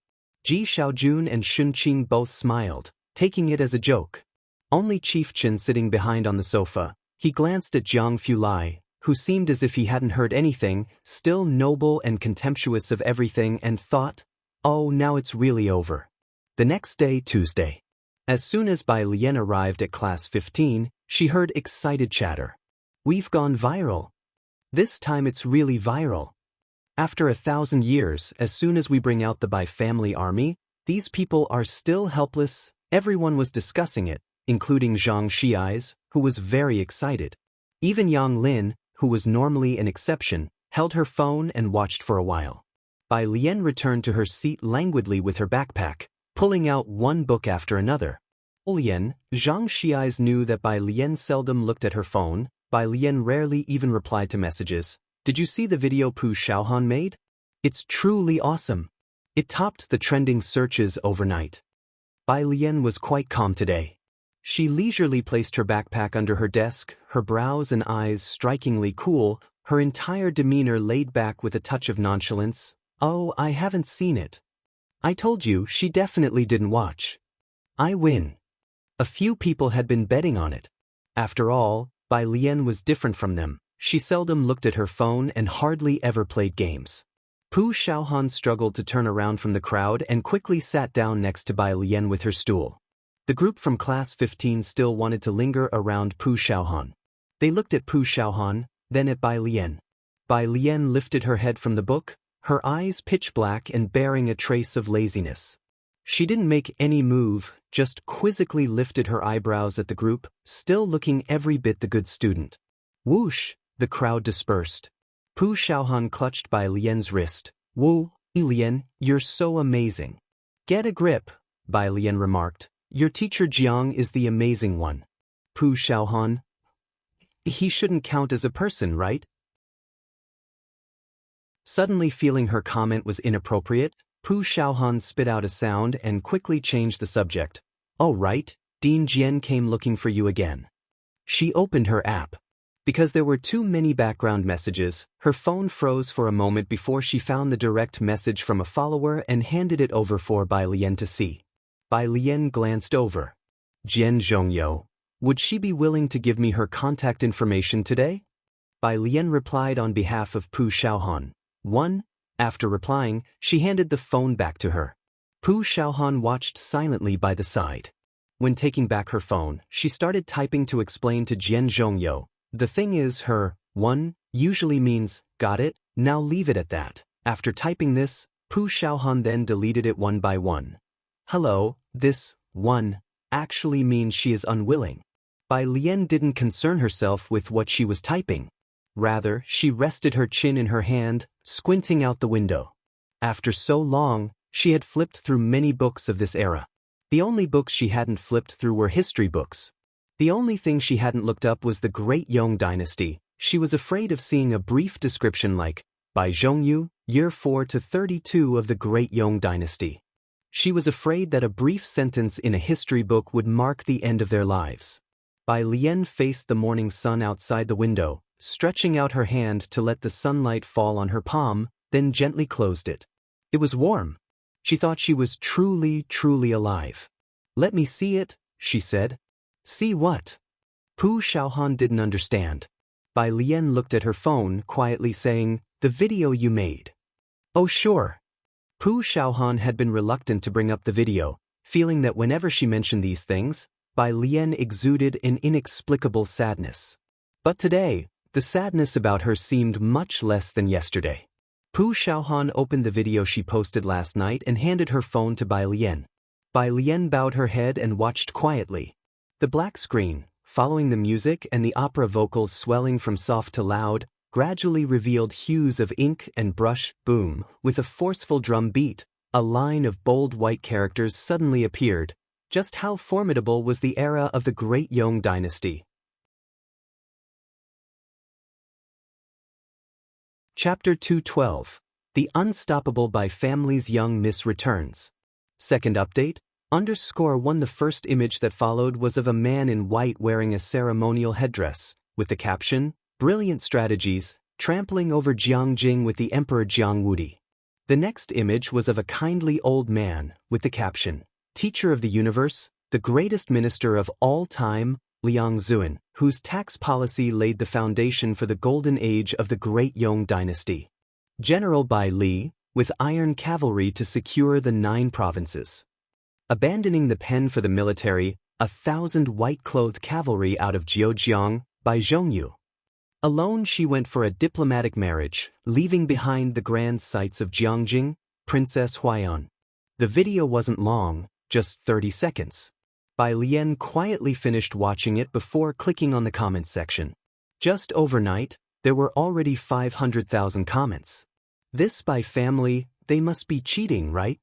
Ji Xiaojun and Xinqing both smiled, taking it as a joke. Only Chief Chen sitting behind on the sofa, he glanced at Jiang Fulai, who seemed as if he hadn't heard anything, still noble and contemptuous of everything, and thought, oh, now it's really over. The next day, Tuesday. As soon as Bai Lian arrived at class 15, she heard excited chatter. We've gone viral. This time it's really viral. After 1,000 years, as soon as we bring out the Bai family army, these people are still helpless. Everyone was discussing it, including Zhang Xiais, who was very excited. Even Yang Lin, who was normally an exception, held her phone and watched for a while. Bai Lian returned to her seat languidly with her backpack, pulling out one book after another. Zhang Xiais knew that Bai Lian seldom looked at her phone. Bai Lian rarely even replied to messages. Did you see the video Pu Xiaohan made? It's truly awesome. It topped the trending searches overnight. Bai Lian was quite calm today. She leisurely placed her backpack under her desk, her brows and eyes strikingly cool, her entire demeanor laid back with a touch of nonchalance. Oh, I haven't seen it. I told you, she definitely didn't watch. I win. A few people had been betting on it. After all, Bai Lian was different from them. She seldom looked at her phone and hardly ever played games. Pu Xiaohan struggled to turn around from the crowd and quickly sat down next to Bai Lian with her stool. The group from class 15 still wanted to linger around Pu Xiaohan. They looked at Pu Xiaohan, then at Bai Lian. Bai Lian lifted her head from the book, her eyes pitch black and bearing a trace of laziness. She didn't make any move, just quizzically lifted her eyebrows at the group, still looking every bit the good student. Whoosh, the crowd dispersed. Pu Xiaohan clutched Bai Lian's wrist. Wu, Lian, you're so amazing. Get a grip, Bai Lian remarked. Your teacher Jiang is the amazing one. Pu Xiaohan. He shouldn't count as a person, right? Suddenly feeling her comment was inappropriate, Pu Xiaohan spit out a sound and quickly changed the subject. Oh right, Dean Jian came looking for you again. She opened her app. Because there were too many background messages, her phone froze for a moment before she found the direct message from a follower and handed it over for Bai Lian to see. Bai Lian glanced over. Jian Zhongyou. Would she be willing to give me her contact information today? Bai Lian replied on behalf of Pu Xiaohan. 1. After replying, she handed the phone back to her. Pu Xiaohan watched silently by the side. When taking back her phone, she started typing to explain to Jian Zhongyou. The thing is, her 1 usually means, got it, now leave it at that. After typing this, Pu Xiaohan then deleted it one by one. Hello, this 1 actually means she is unwilling. Bai Lian didn't concern herself with what she was typing. Rather, she rested her chin in her hand, squinting out the window. After so long, she had flipped through many books of this era. The only books she hadn't flipped through were history books. The only thing she hadn't looked up was the Great Yong Dynasty. She was afraid of seeing a brief description like, by Zhongyu, year 4 to 32 of the Great Yong Dynasty. She was afraid that a brief sentence in a history book would mark the end of their lives. Bai Lian faced the morning sun outside the window, stretching out her hand to let the sunlight fall on her palm, then gently closed it. It was warm. She thought she was truly alive. Let me see it, she said. See what? Pu Xiaohan didn't understand. Bai Lian looked at her phone, quietly saying, the video you made. Oh sure. Pu Xiaohan had been reluctant to bring up the video, feeling that whenever she mentioned these things, Bai Lian exuded an inexplicable sadness. But today, the sadness about her seemed much less than yesterday. Pu Xiaohan opened the video she posted last night and handed her phone to Bai Lian. Bai Lian bowed her head and watched quietly. The black screen, following the music and the opera vocals swelling from soft to loud, gradually revealed hues of ink and brush, boom, with a forceful drum beat, a line of bold white characters suddenly appeared. Just how formidable was the era of the Great Yong Dynasty. Chapter 212. The Unstoppable Bai Family's Young Miss Returns. Second update, _1. The first image that followed was of a man in white wearing a ceremonial headdress, with the caption, Brilliant Strategies, trampling over Jiangjing with the Emperor Jiang Wudi. The next image was of a kindly old man, with the caption, Teacher of the Universe, the greatest minister of all time, Liang Zuan, whose tax policy laid the foundation for the golden age of the Great Yong Dynasty. General Bai Li, with iron cavalry to secure the 9 provinces. Abandoning the pen for the military, 1,000 white-clothed cavalry out of Jiujiang, by Zhongyu. Alone she went for a diplomatic marriage, leaving behind the grand sights of Jiangjing, Princess Huaiyan. The video wasn't long, just 30 seconds. Bai Lian quietly finished watching it before clicking on the comments section. Just overnight, there were already 500,000 comments. This Bai family, they must be cheating, right?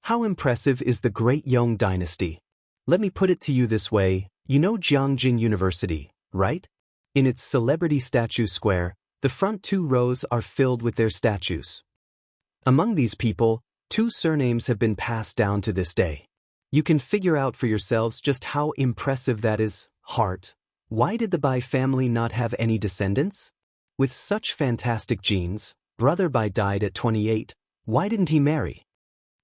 How impressive is the Great Yong Dynasty? Let me put it to you this way, you know Jiangjing University, right? In its celebrity statue square, the front 2 rows are filled with their statues. Among these people, 2 surnames have been passed down to this day. You can figure out for yourselves just how impressive that is. Heart. Why did the Bai family not have any descendants? With such fantastic genes, Brother Bai died at 28, why didn't he marry?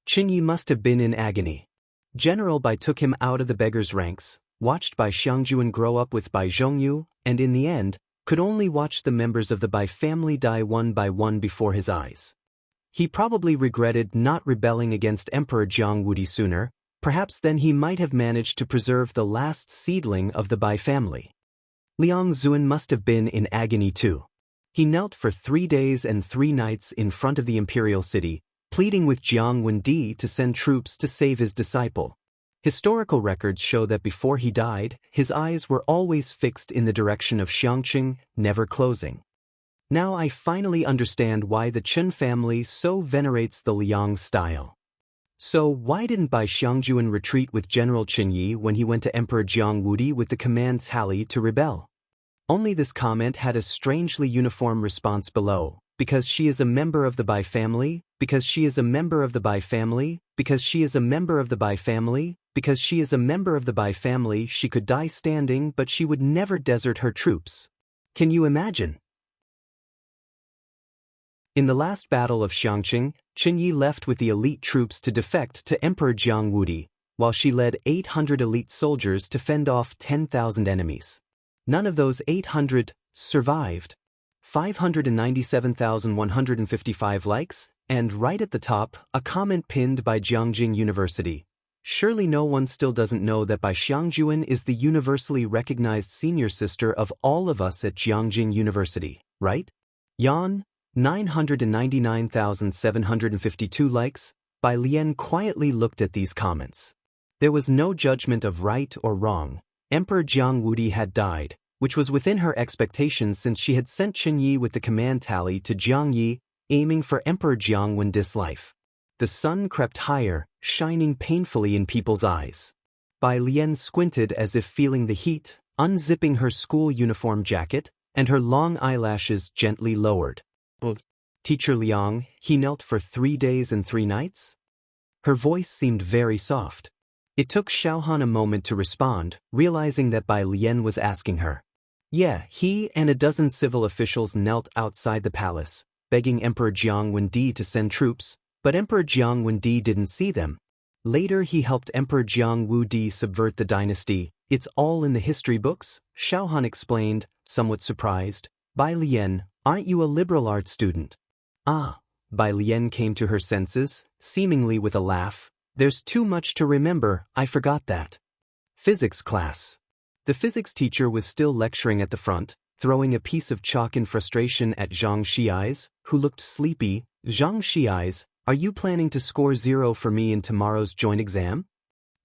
Qinyi must have been in agony. General Bai took him out of the beggar's ranks, watched Bai Xiangjuan grow up with Bai Zhongyu, and in the end, could only watch the members of the Bai family die one by one before his eyes. He probably regretted not rebelling against Emperor Jiang Wudi sooner. Perhaps then he might have managed to preserve the last seedling of the Bai family. Liang Zuan must have been in agony too. He knelt for 3 days and 3 nights in front of the imperial city, pleading with Jiang Wendi to send troops to save his disciple. Historical records show that before he died, his eyes were always fixed in the direction of Xiangqing, never closing. Now I finally understand why the Chen family so venerates the Liang style. So why didn't Bai Xiangjuan retreat with General Qinyi when he went to Emperor Jiang Wudi with the command tally to rebel? Only this comment had a strangely uniform response below, because she is a member of the Bai family, because she is a member of the Bai family, because she is a member of the Bai family, because she is a member of the Bai family, she could die standing but she would never desert her troops. Can you imagine? In the last battle of Xiangqing, Qinyi left with the elite troops to defect to Emperor Jiang Wudi, while she led 800 elite soldiers to fend off 10,000 enemies. None of those 800 survived. 597,155 likes, and right at the top, a comment pinned by Jiangjing University. Surely no one still doesn't know that Bai Xiangjuan is the universally recognized senior sister of all of us at Jiangjing University, right? Yan, 999,752 likes. Bai Lian quietly looked at these comments. There was no judgment of right or wrong. Emperor Jiang Wudi had died, which was within her expectations since she had sent Chen Yi with the command tally to Jiang Yi, aiming for Emperor Jiang Wendi's life. The sun crept higher, shining painfully in people's eyes. Bai Lian squinted as if feeling the heat, unzipping her school uniform jacket, and her long eyelashes gently lowered. Teacher Liang, he knelt for 3 days and 3 nights? Her voice seemed very soft. It took Xiaohan a moment to respond, realizing that Bai Lian was asking her. Yeah, he and a dozen civil officials knelt outside the palace, begging Emperor Jiang Wendi to send troops, but Emperor Jiang Wendi didn't see them. Later he helped Emperor Jiang Wudi subvert the dynasty. It's all in the history books, Xiaohan explained, somewhat surprised. Bai Lian, aren't you a liberal arts student? Ah, Bai Lian came to her senses, seemingly with a laugh. There's too much to remember, I forgot that. Physics class. The physics teacher was still lecturing at the front, throwing a piece of chalk in frustration at Zhang Xiais, who looked sleepy. Zhang Xiais, are you planning to score 0 for me in tomorrow's joint exam?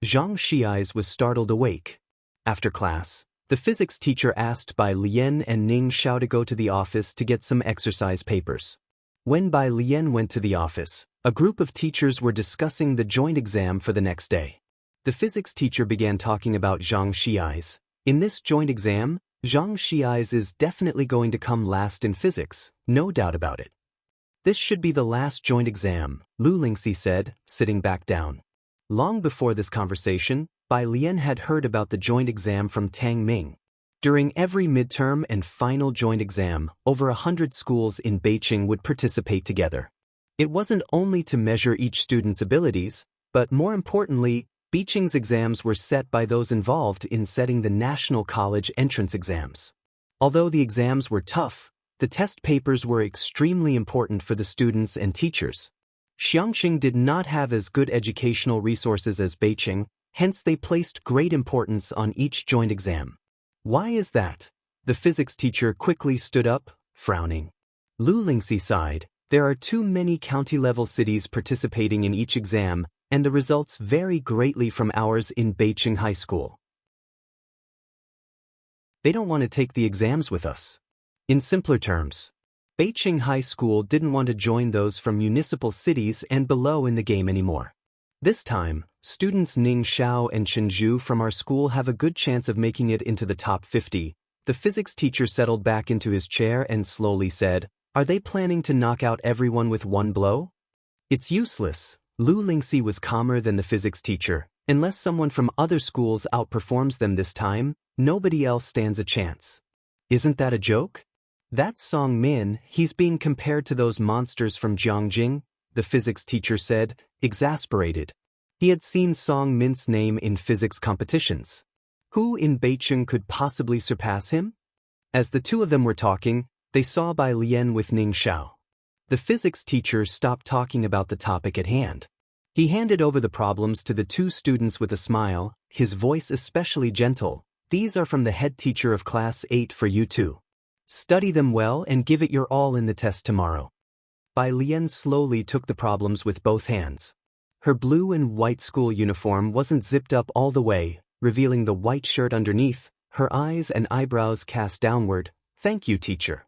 Zhang Xiais was startled awake. After class, the physics teacher asked Bai Lian and Ning Xiao to go to the office to get some exercise papers. When Bai Lian went to the office, a group of teachers were discussing the joint exam for the next day. The physics teacher began talking about Zhang Xiais. In this joint exam, Zhang Xiais is definitely going to come last in physics, no doubt about it. This should be the last joint exam, Lu Lingxi said, sitting back down. Long before this conversation, Bai Lian had heard about the joint exam from Tang Ming. During every midterm and final joint exam, over 100 schools in Beijing would participate together. It wasn't only to measure each student's abilities, but more importantly, Beijing's exams were set by those involved in setting the national college entrance exams. Although the exams were tough, the test papers were extremely important for the students and teachers. Xiangqing did not have as good educational resources as Beijing, hence they placed great importance on each joint exam. Why is that? The physics teacher quickly stood up, frowning. Lu Lingxi sighed. There are too many county-level cities participating in each exam, and the results vary greatly from ours in Beijing High School. They don't want to take the exams with us. In simpler terms, Beijing High School didn't want to join those from municipal cities and below in the game anymore. This time, students Ning Xiao and Chen Zhu from our school have a good chance of making it into the top 50. The physics teacher settled back into his chair and slowly said, are they planning to knock out everyone with one blow? It's useless. Lu Lingxi was calmer than the physics teacher. Unless someone from other schools outperforms them this time, nobody else stands a chance. Isn't that a joke? That's Song Min, he's being compared to those monsters from Jiangjing, the physics teacher said, exasperated. He had seen Song Min's name in physics competitions. Who in Beijing could possibly surpass him? As the two of them were talking, they saw Bai Lian with Ning Xiao. The physics teacher stopped talking about the topic at hand. He handed over the problems to the two students with a smile, his voice especially gentle. These are from the head teacher of class 8 for you two. Study them well and give it your all in the test tomorrow. Bai Lian slowly took the problems with both hands. Her blue and white school uniform wasn't zipped up all the way, revealing the white shirt underneath, her eyes and eyebrows cast downward. Thank you, teacher.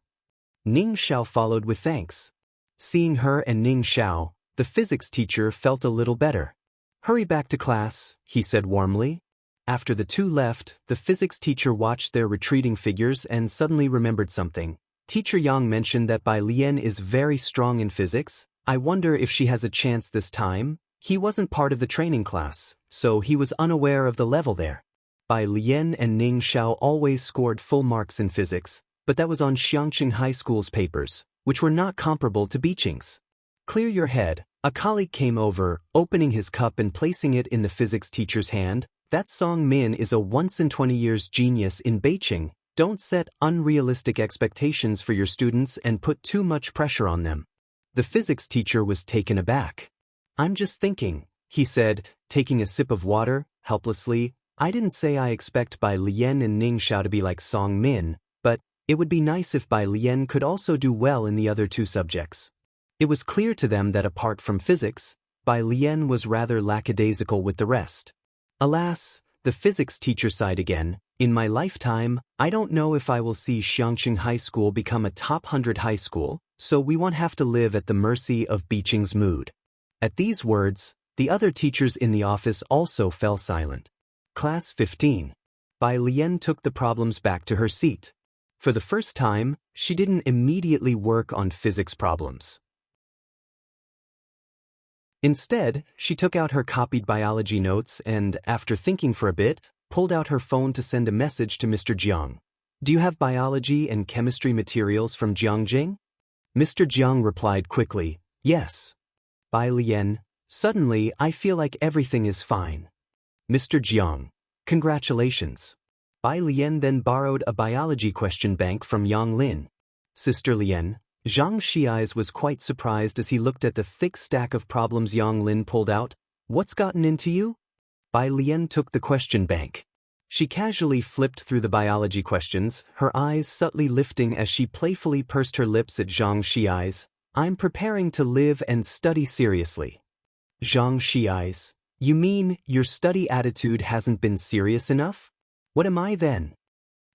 Ning Xiao followed with thanks. Seeing her and Ning Xiao, the physics teacher felt a little better. Hurry back to class, he said warmly. After the two left, the physics teacher watched their retreating figures and suddenly remembered something. Teacher Yang mentioned that Bai Lian is very strong in physics. I wonder if she has a chance this time. He wasn't part of the training class, so he was unaware of the level there. Bai Lian and Ning Xiao always scored full marks in physics, but that was on Xiangqing High School's papers, which were not comparable to Beijing's. Clear your head. A colleague came over, opening his cup and placing it in the physics teacher's hand. That Song Min is a once-in-20 years genius in Beijing. Don't set unrealistic expectations for your students and put too much pressure on them. The physics teacher was taken aback. I'm just thinking, he said, taking a sip of water, helplessly. I didn't say I expect Bai Lian and Ning Xiao to be like Song Min, but it would be nice if Bai Lian could also do well in the other two subjects. It was clear to them that apart from physics, Bai Lian was rather lackadaisical with the rest. Alas, the physics teacher sighed again. In my lifetime, I don't know if I will see Xiangqing High School become a top 100 high school, so we won't have to live at the mercy of Biqing's mood. At these words, the other teachers in the office also fell silent. Class 15. Bai Lian took the problems back to her seat. For the first time, she didn't immediately work on physics problems. Instead, she took out her copied biology notes and, after thinking for a bit, pulled out her phone to send a message to Mr. Jiang. Do you have biology and chemistry materials from Jiangjing? Mr. Jiang replied quickly, yes. Bai Lian, suddenly I feel like everything is fine. Mr. Jiang, congratulations. Bai Lian then borrowed a biology question bank from Yang Lin. Sister Lian, Zhang Xiais was quite surprised as he looked at the thick stack of problems Yang Lin pulled out. What's gotten into you? Bai Lian took the question bank. She casually flipped through the biology questions, her eyes subtly lifting as she playfully pursed her lips at Zhang Xiais. I'm preparing to live and study seriously. Zhang Xiais, you mean your study attitude hasn't been serious enough? What am I then?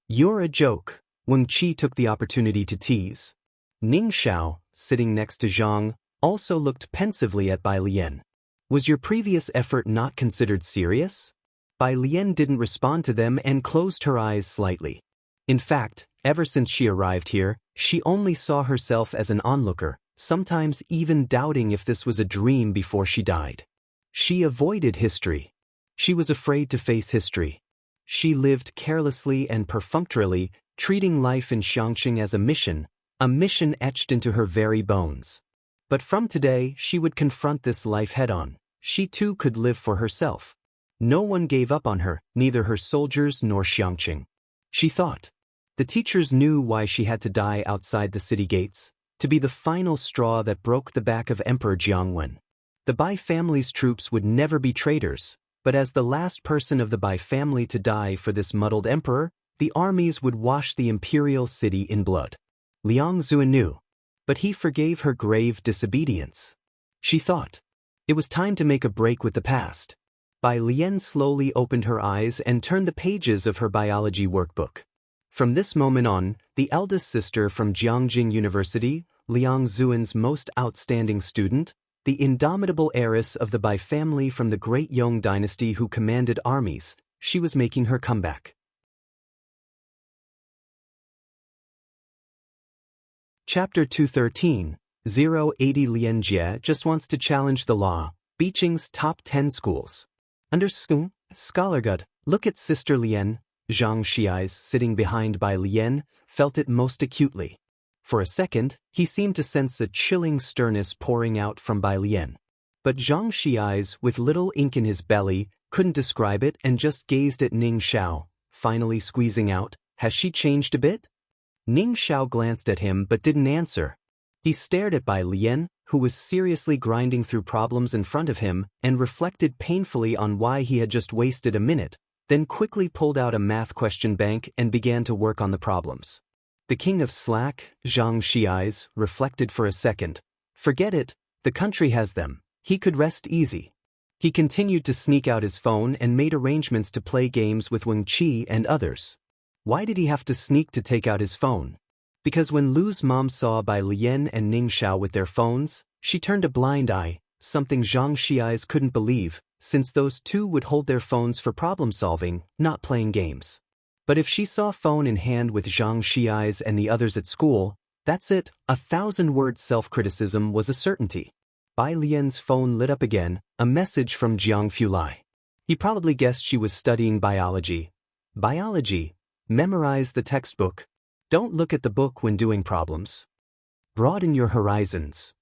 You're a joke, Wang Qi took the opportunity to tease. Ning Xiao, sitting next to Zhang, also looked pensively at Bai Lian. Was your previous effort not considered serious? Bai Lian didn't respond to them and closed her eyes slightly. In fact, ever since she arrived here, she only saw herself as an onlooker, sometimes even doubting if this was a dream before she died. She avoided history. She was afraid to face history. She lived carelessly and perfunctorily, treating life in Xiangqing as a mission etched into her very bones. But from today, she would confront this life head-on. She too could live for herself. No one gave up on her, neither her soldiers nor Xiangqing. She thought. The teachers knew why she had to die outside the city gates, to be the final straw that broke the back of Emperor Jiangwen. The Bai family's troops would never be traitors, but as the last person of the Bai family to die for this muddled emperor, the armies would wash the imperial city in blood. Liang Zuan knew, but he forgave her grave disobedience. She thought. It was time to make a break with the past. Bai Lian slowly opened her eyes and turned the pages of her biology workbook. From this moment on, the eldest sister from Jiangjing University, Liang Zuan's most outstanding student, the indomitable heiress of the Bai family from the great Yong dynasty who commanded armies, she was making her comeback. Chapter 213, 080 Lian Jie just wants to challenge the law, Biqing's top 10 schools. Under Scholar Gut, look at Sister Lian. Zhang Xiais, sitting behind Bai Lian, felt it most acutely. For a second, he seemed to sense a chilling sternness pouring out from Bai Lian. But Zhang Xiais, with little ink in his belly, couldn't describe it and just gazed at Ning Xiao, finally squeezing out, has she changed a bit? Ning Xiao glanced at him but didn't answer. He stared at Bai Lian, who was seriously grinding through problems in front of him, and reflected painfully on why he had just wasted a minute, then quickly pulled out a math question bank and began to work on the problems. The king of slack, Zhang Xiais, reflected for a second. Forget it, the country has them. He could rest easy. He continued to sneak out his phone and made arrangements to play games with Wang Qi and others. Why did he have to sneak to take out his phone? Because when Lu's mom saw Bai Lian and Ning Xiao with their phones, she turned a blind eye, something Zhang Xiais couldn't believe, since those two would hold their phones for problem-solving, not playing games. But if she saw phone in hand with Zhang Xiais and the others at school, that's it, 1,000-word self-criticism was a certainty. Bai Lian's phone lit up again, a message from Jiang Fulai. He probably guessed she was studying biology. Biology? Memorize the textbook. Don't look at the book when doing problems. Broaden your horizons.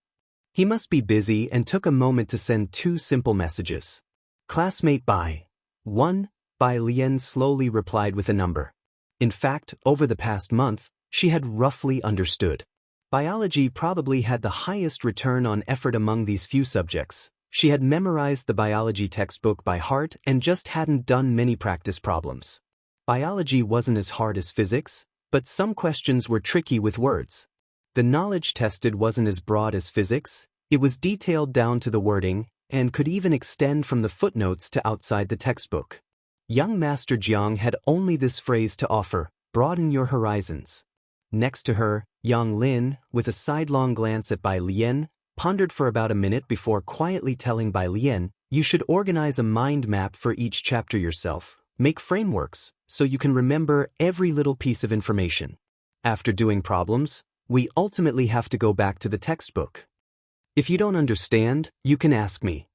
He must be busy and took a moment to send 2 simple messages. Classmate Bai. 1. Bai Lian slowly replied with a number. In fact, over the past month, she had roughly understood. Biology probably had the highest return on effort among these few subjects. She had memorized the biology textbook by heart and just hadn't done many practice problems. Biology wasn't as hard as physics, but some questions were tricky with words. The knowledge tested wasn't as broad as physics, it was detailed down to the wording, and could even extend from the footnotes to outside the textbook. Young Master Jiang had only this phrase to offer: broaden your horizons. Next to her, Yang Lin, with a sidelong glance at Bai Lian, pondered for about a minute before quietly telling Bai Lian, "You should organize a mind map for each chapter yourself, make frameworks, so you can remember every little piece of information. After doing problems, we ultimately have to go back to the textbook. If you don't understand, you can ask me."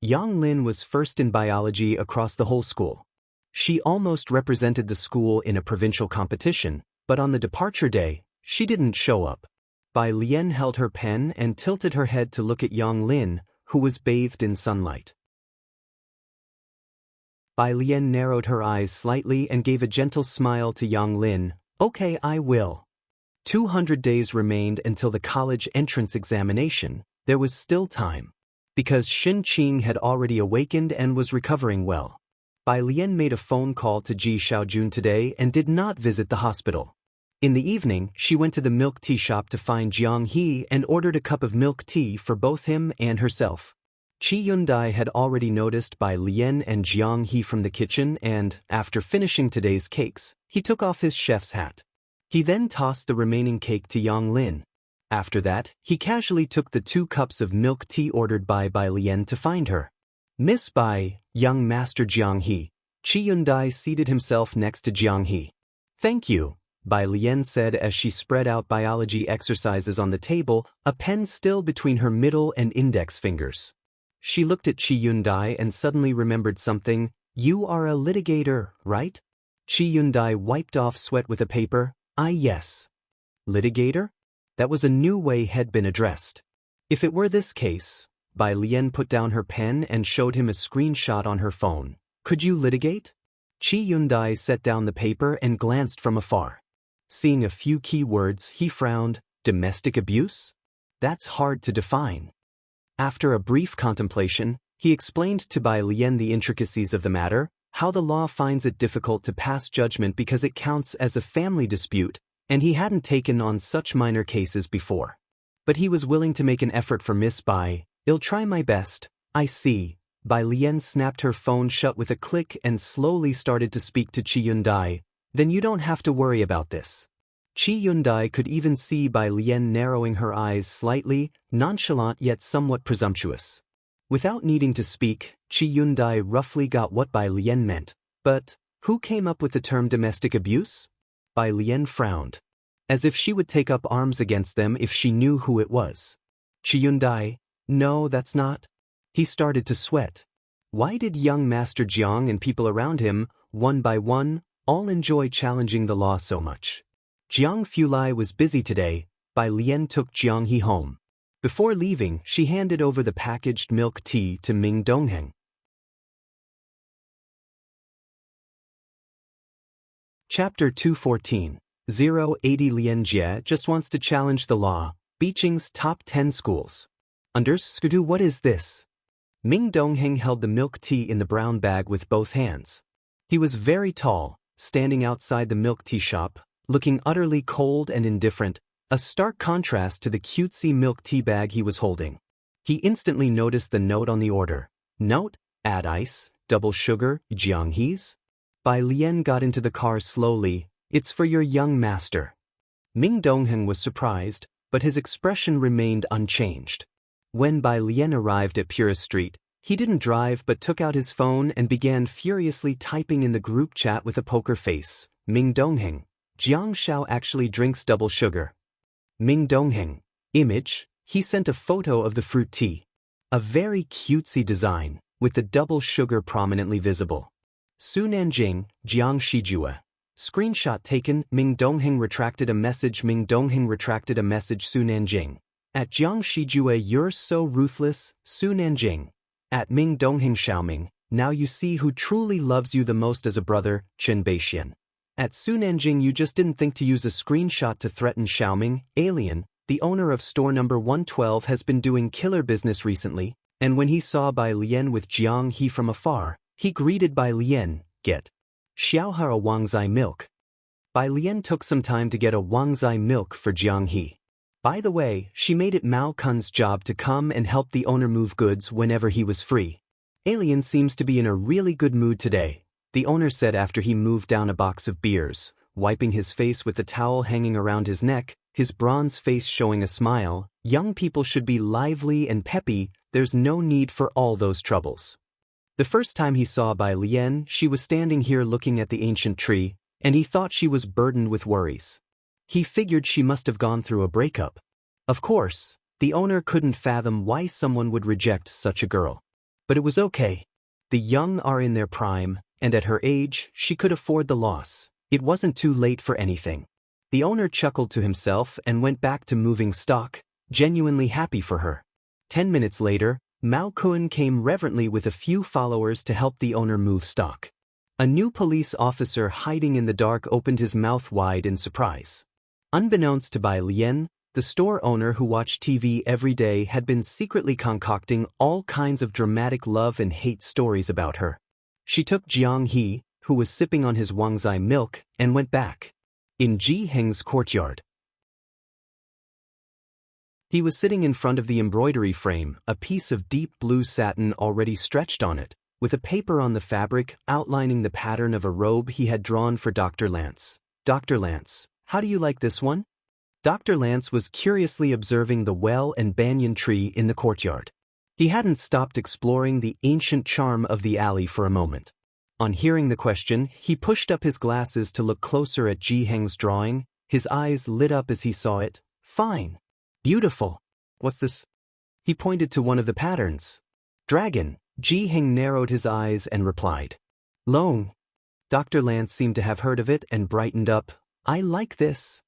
Yang Lin was first in biology across the whole school. She almost represented the school in a provincial competition, but on the departure day, she didn't show up. Bai Lian held her pen and tilted her head to look at Yang Lin, who was bathed in sunlight. Bai Lian narrowed her eyes slightly and gave a gentle smile to Yang Lin. "Okay, I will." 200 days remained until the college entrance examination. There was still time. Because Xin Qing had already awakened and was recovering well. Bai Lian made a phone call to Ji Xiaojun today and did not visit the hospital. In the evening, she went to the milk tea shop to find Jiang He and ordered a cup of milk tea for both him and herself. Qi Yundai had already noticed Bai Lian and Jiang He from the kitchen and, after finishing today's cakes, he took off his chef's hat. He then tossed the remaining cake to Yang Lin. After that, he casually took the 2 cups of milk tea ordered by Bai Lian to find her. "Miss Bai, young Master Jiang He." Qi Yundai seated himself next to Jiang He. "Thank you," Bai Lian said as she spread out biology exercises on the table, a pen still between her middle and index fingers. She looked at Qi Yundai and suddenly remembered something. "You are a litigator, right?" Qi Yundai wiped off sweat with a paper. Yes." "Litigator?" That was a new way had been addressed. If it were this case, Bai Lian put down her pen and showed him a screenshot on her phone. "Could you litigate?" Qi Yundai set down the paper and glanced from afar. Seeing a few key words, he frowned. "Domestic abuse? That's hard to define." After a brief contemplation, he explained to Bai Lian the intricacies of the matter, how the law finds it difficult to pass judgment because it counts as a family dispute, and he hadn't taken on such minor cases before. But he was willing to make an effort for Miss Bai. "I'll try my best." "I see." Bai Lian snapped her phone shut with a click and slowly started to speak to Qi Yundai. "Then you don't have to worry about this." Qi Yundai could even see Bai Lian narrowing her eyes slightly, nonchalant yet somewhat presumptuous. Without needing to speak, Qi Yundai roughly got what Bai Lian meant. But who came up with the term domestic abuse? Bai Lian frowned. As if she would take up arms against them if she knew who it was. Qi Yundai, "No, that's not." He started to sweat. Why did young Master Jiang and people around him, one by one, all enjoy challenging the law so much? Jiang Fulai was busy today. Bai Lian took Jiang He home. Before leaving, she handed over the packaged milk tea to Ming Dongheng. Chapter 214. 080 Lian Jie just wants to challenge the law. Beijing's top 10 schools. Understood? What is this? Ming Dongheng held the milk tea in the brown bag with both hands. He was very tall, standing outside the milk tea shop, looking utterly cold and indifferent, a stark contrast to the cutesy milk tea bag he was holding. He instantly noticed the note on the order. Note, add ice, double sugar, Jiang He's. Bai Lian got into the car slowly. "It's for your young master." Ming Dongheng was surprised, but his expression remained unchanged. When Bai Lian arrived at Purist Street, he didn't drive but took out his phone and began furiously typing in the group chat with a poker face. "Ming Dongheng, Jiang Xiao actually drinks double sugar." Ming Dongheng. Image, he sent a photo of the fruit tea. A very cutesy design, with the double sugar prominently visible. Su Nanjing, Jiang Shijue. Screenshot taken. Ming Dongheng retracted a message. Ming Dongheng retracted a message. Su Nanjing. At Jiang Shijue, "You're so ruthless, Su Nanjing." At Ming Dongheng Xiaoming, "Now you see who truly loves you the most as a brother, Chen Beixian." At Sunanjing you just didn't think to use a screenshot to threaten Xiaoming, Alien, the owner of store number 112 has been doing killer business recently, and when he saw Bai Lian with Jiang He from afar, he greeted Bai Lian, get Xiaohe a Wangzai milk. Bai Lian took some time to get a Wangzai milk for Jiang He. By the way, she made it Mao Kun's job to come and help the owner move goods whenever he was free. Alien seems to be in a really good mood today, the owner said after he moved down a box of beers, wiping his face with the towel hanging around his neck, his bronze face showing a smile. Young people should be lively and peppy, there's no need for all those troubles. The first time he saw Bai Lian, she was standing here looking at the ancient tree, and he thought she was burdened with worries. He figured she must have gone through a breakup. Of course, the owner couldn't fathom why someone would reject such a girl. But it was okay. The young are in their prime, and at her age, she could afford the loss. It wasn't too late for anything. The owner chuckled to himself and went back to moving stock, genuinely happy for her. 10 minutes later, Mao Kun came reverently with a few followers to help the owner move stock. A new police officer hiding in the dark opened his mouth wide in surprise. Unbeknownst to Bai Lian, the store owner who watched TV every day had been secretly concocting all kinds of dramatic love and hate stories about her. She took Jiang He, who was sipping on his Wangzai milk, and went back. In Ji Heng's courtyard. He was sitting in front of the embroidery frame, a piece of deep blue satin already stretched on it, with a paper on the fabric outlining the pattern of a robe he had drawn for Dr. Lance. Dr. Lance, how do you like this one? Dr. Lance was curiously observing the well and banyan tree in the courtyard. He hadn't stopped exploring the ancient charm of the alley for a moment. On hearing the question, he pushed up his glasses to look closer at Ji Heng's drawing. His eyes lit up as he saw it. Fine. Beautiful. What's this? He pointed to one of the patterns. Dragon. Ji Heng narrowed his eyes and replied. Long. Dr. Lance seemed to have heard of it and brightened up. I like this.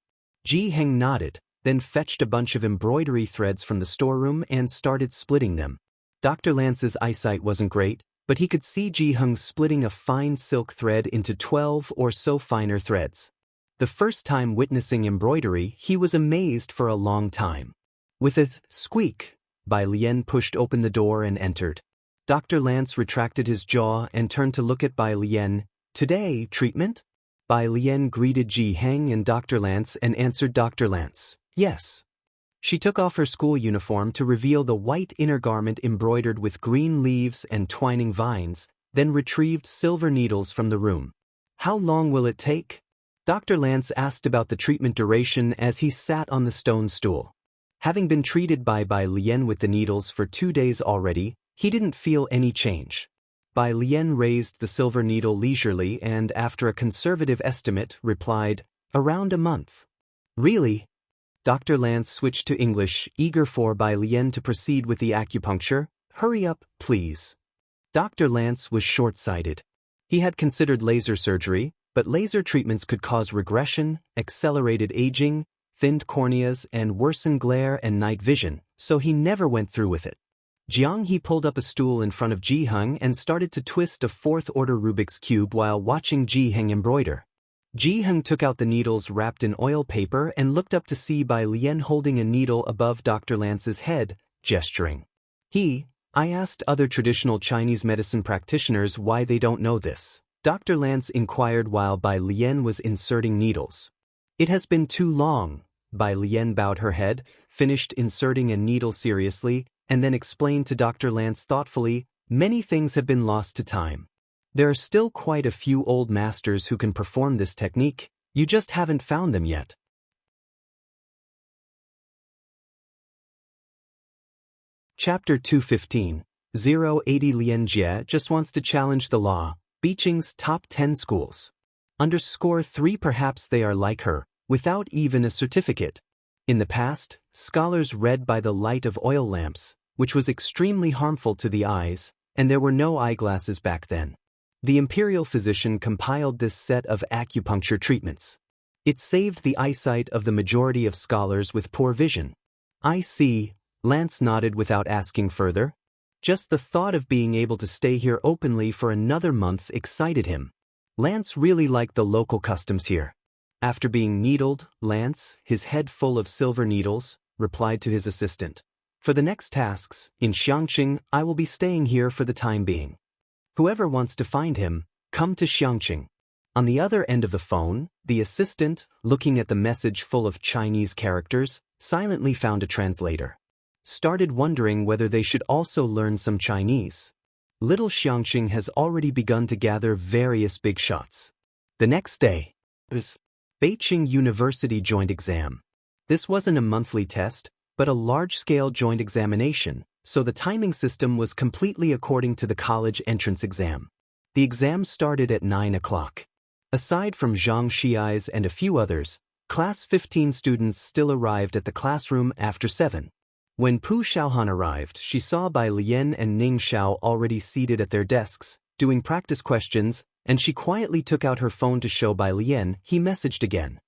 Ji Heng nodded, then fetched a bunch of embroidery threads from the storeroom and started splitting them. Dr. Lance's eyesight wasn't great, but he could see Ji Heng splitting a fine silk thread into 12 or so finer threads. The first time witnessing embroidery, he was amazed for a long time. With a squeak, Bai Lian pushed open the door and entered. Dr. Lance retracted his jaw and turned to look at Bai Lian. Today, treatment? Bai Lian greeted Ji Heng and Dr. Lance and answered Dr. Lance. Yes. She took off her school uniform to reveal the white inner garment embroidered with green leaves and twining vines, then retrieved silver needles from the room. How long will it take? Dr. Lance asked about the treatment duration as he sat on the stone stool. Having been treated by Bai Lian with the needles for 2 days already, he didn't feel any change. Bai Lian raised the silver needle leisurely and, after a conservative estimate, replied, around a month. Really? Dr. Lance switched to English, eager for Bai Lian to proceed with the acupuncture. Hurry up, please. Dr. Lance was short-sighted. He had considered laser surgery, but laser treatments could cause regression, accelerated aging, thinned corneas, and worsened glare and night vision, so he never went through with it. Jiang He pulled up a stool in front of Ji Heng and started to twist a fourth-order Rubik's Cube while watching Ji Heng embroider. Ji Heng took out the needles wrapped in oil paper and looked up to see Bai Lian holding a needle above Dr. Lance's head, gesturing. I asked other traditional Chinese medicine practitioners why they don't know this. Dr. Lance inquired while Bai Lian was inserting needles. It has been too long. Bai Lian bowed her head, finished inserting a needle seriously, and then explained to Dr. Lance thoughtfully, many things have been lost to time. There are still quite a few old masters who can perform this technique, you just haven't found them yet. Chapter 215. 080 Lian Jie just wants to challenge the law. Beijing's top 10 schools. _3 Perhaps they are like her, without even a certificate. In the past, scholars read by the light of oil lamps, which was extremely harmful to the eyes, and there were no eyeglasses back then. The imperial physician compiled this set of acupuncture treatments. It saved the eyesight of the majority of scholars with poor vision. I see, Lance nodded without asking further. Just the thought of being able to stay here openly for another month excited him. Lance really liked the local customs here. After being needled, Lance, his head full of silver needles, replied to his assistant. For the next tasks, in Xiangqing, I will be staying here for the time being. Whoever wants to find him, come to Xiangqing. On the other end of the phone, the assistant, looking at the message full of Chinese characters, silently found a translator. Started wondering whether they should also learn some Chinese. Little Xiangqing has already begun to gather various big shots. The next day, Beijing University joint exam. This wasn't a monthly test, but a large-scale joint examination, so the timing system was completely according to the college entrance exam. The exam started at 9 o'clock. Aside from Zhang Xiai's and a few others, class 15 students still arrived at the classroom after 7. When Pu Xiaohan arrived, she saw Bai Lian and Ning Xiao already seated at their desks, doing practice questions, and she quietly took out her phone to show Bai Lian. He messaged again.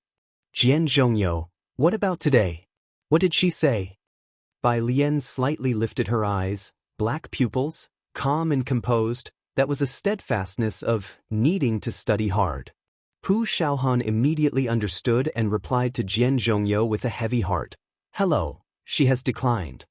Jian Zhongyo, what about today? What did she say? Bai Lian slightly lifted her eyes, black pupils, calm and composed. That was a steadfastness of needing to study hard. Pu Xiaohan immediately understood and replied to Jian Zhongyo with a heavy heart. Hello, she has declined.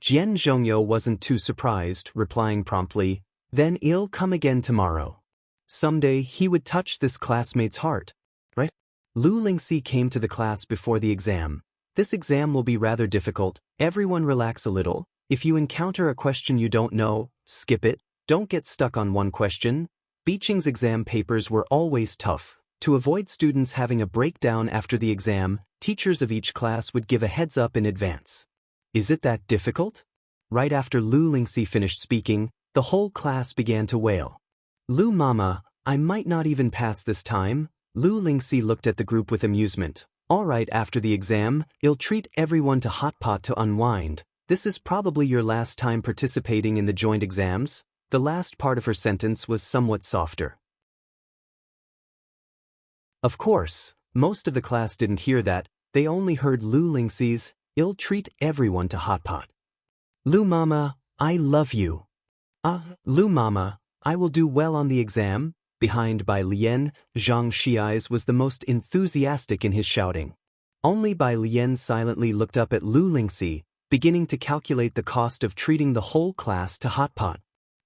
Jian Zhongyo wasn't too surprised, replying promptly, then he'll come again tomorrow. Someday he would touch this classmate's heart, right? Lu Lingxi came to the class before the exam. This exam will be rather difficult. Everyone relax a little. If you encounter a question you don't know, skip it. Don't get stuck on one question. Beijing's exam papers were always tough. To avoid students having a breakdown after the exam, teachers of each class would give a heads up in advance. Is it that difficult? Right after Lu Lingxi finished speaking, the whole class began to wail. Lu Mama, I might not even pass this time. Lu Lingxi looked at the group with amusement. All right, after the exam, I'll treat everyone to hot pot to unwind. This is probably your last time participating in the joint exams. The last part of her sentence was somewhat softer. Of course, most of the class didn't hear that. They only heard Lu Lingxi's, "I'll treat everyone to hot pot." Lu Mama, I love you. Lu Mama, I will do well on the exam. Behind Bai Lian, Zhang Xiai's was the most enthusiastic in his shouting. Only Bai Lian silently looked up at Lu Lingxi, beginning to calculate the cost of treating the whole class to hot pot.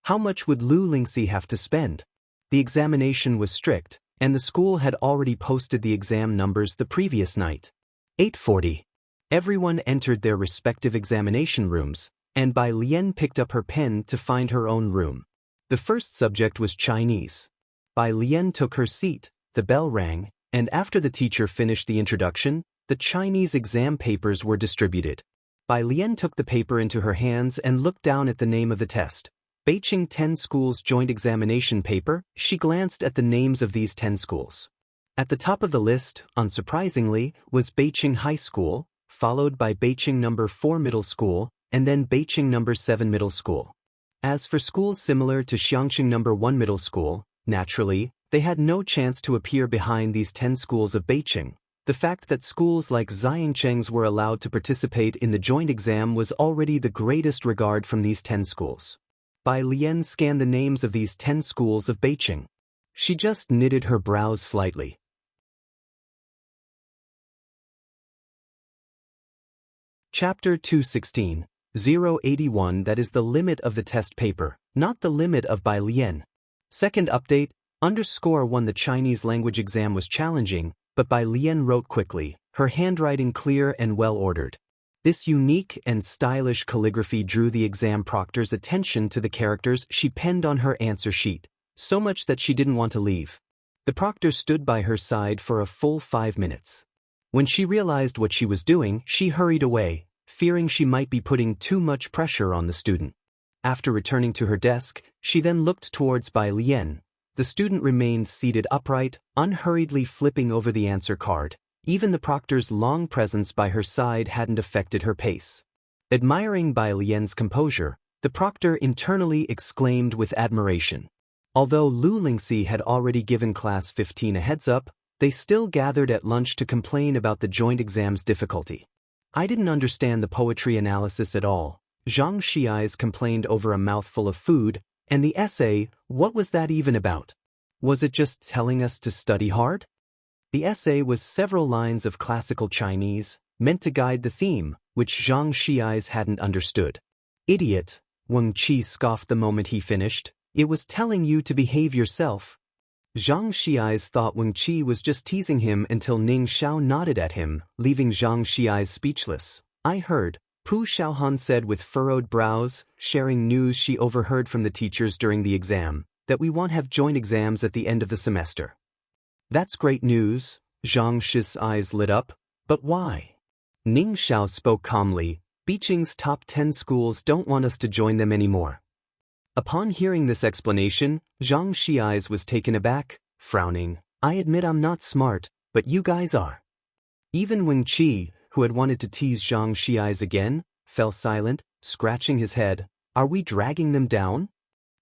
How much would Lu Lingxi have to spend? The examination was strict, and the school had already posted the exam numbers the previous night. 8:40. Everyone entered their respective examination rooms, and Bai Lian picked up her pen to find her own room. The first subject was Chinese. Bai Lian took her seat, the bell rang, and after the teacher finished the introduction, the Chinese exam papers were distributed. Bai Lian took the paper into her hands and looked down at the name of the test. Beijing 10 schools joint examination paper. She glanced at the names of these 10 schools. At the top of the list, unsurprisingly, was Beijing High School, followed by Beijing No. 4 Middle School, and then Beijing No. 7 Middle School. As for schools similar to Xiangqing No. 1 Middle School, naturally, they had no chance to appear behind these 10 schools of Beijing. The fact that schools like Xiangcheng's were allowed to participate in the joint exam was already the greatest regard from these 10 schools. Bai Lian scanned the names of these 10 schools of Beijing. She just knitted her brows slightly. Chapter 216, 081. That is the limit of the test paper, not the limit of Bai Lian. Second update, _1. The Chinese language exam was challenging, but Bai Lian wrote quickly, her handwriting clear and well-ordered. This unique and stylish calligraphy drew the exam proctor's attention to the characters she penned on her answer sheet, so much that she didn't want to leave. The proctor stood by her side for a full 5 minutes. When she realized what she was doing, she hurried away, fearing she might be putting too much pressure on the student. After returning to her desk, she then looked towards Bai Lian. The student remained seated upright, unhurriedly flipping over the answer card. Even the proctor's long presence by her side hadn't affected her pace. Admiring Bai Lian's composure, the proctor internally exclaimed with admiration. Although Lu Lingxi had already given class 15 a heads up, they still gathered at lunch to complain about the joint exam's difficulty. I didn't understand the poetry analysis at all. Zhang Xiai's complained over a mouthful of food, and the essay, what was that even about? Was it just telling us to study hard? The essay was several lines of classical Chinese, meant to guide the theme, which Zhang Xi's hadn't understood. Idiot, Wang Qi scoffed the moment he finished. It was telling you to behave yourself. Zhang Xi's thought Wang Qi was just teasing him until Ning Xiao nodded at him, leaving Zhang Xi's speechless. I heard, Pu Xiaohan said with furrowed brows, sharing news she overheard from the teachers during the exam, that we won't have joint exams at the end of the semester. That's great news, Zhang Shi's eyes lit up, but why? Ning Xiao spoke calmly. Beijing's top 10 schools don't want us to join them anymore. Upon hearing this explanation, Zhang Xi's was taken aback, frowning. I admit I'm not smart, but you guys are. Even Wang Qi, who had wanted to tease Zhang Xi's again, fell silent, scratching his head. Are we dragging them down?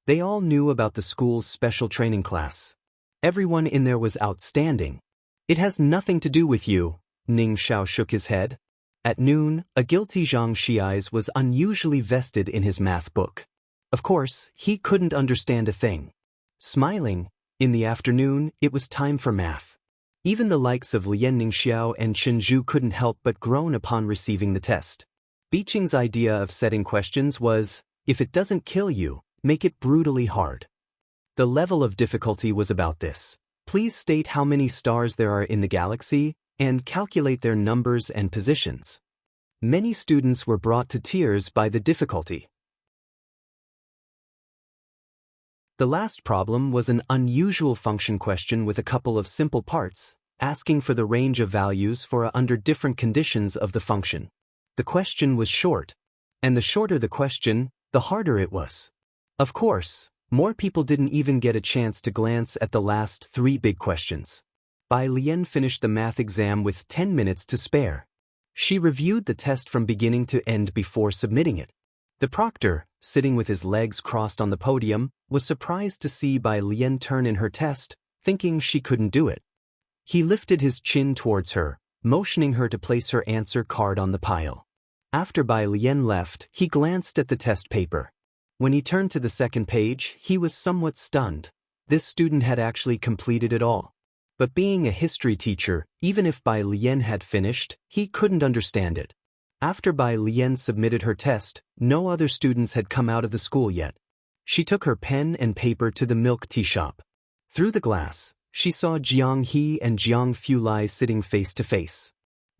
They all knew about the school's special training class. Everyone in there was outstanding. It has nothing to do with you, Ning Xiao shook his head. At noon, a guilty Zhang Xi's was unusually vested in his math book. Of course, he couldn't understand a thing. Smiling, in the afternoon, it was time for math. Even the likes of Lian Ningxiao and Chen Zhu couldn't help but groan upon receiving the test. Beijing's idea of setting questions was, if it doesn't kill you, make it brutally hard. The level of difficulty was about this. Please state how many stars there are in the galaxy, and calculate their numbers and positions. Many students were brought to tears by the difficulty. The last problem was an unusual function question with a couple of simple parts, asking for the range of values for under different conditions of the function. The question was short, and the shorter the question, the harder it was. Of course, more people didn't even get a chance to glance at the last 3 big questions. Bai Lian finished the math exam with 10 minutes to spare. She reviewed the test from beginning to end before submitting it. The proctor, sitting with his legs crossed on the podium, was surprised to see Bai Lian turn in her test, thinking she couldn't do it. He lifted his chin towards her, motioning her to place her answer card on the pile. After Bai Lian left, he glanced at the test paper. When he turned to the second page, he was somewhat stunned. This student had actually completed it all. But being a history teacher, even if Bai Lian had finished, he couldn't understand it. After Bai Lian submitted her test, no other students had come out of the school yet. She took her pen and paper to the milk tea shop. Through the glass, she saw Jiang He and Jiang Fulai sitting face to face.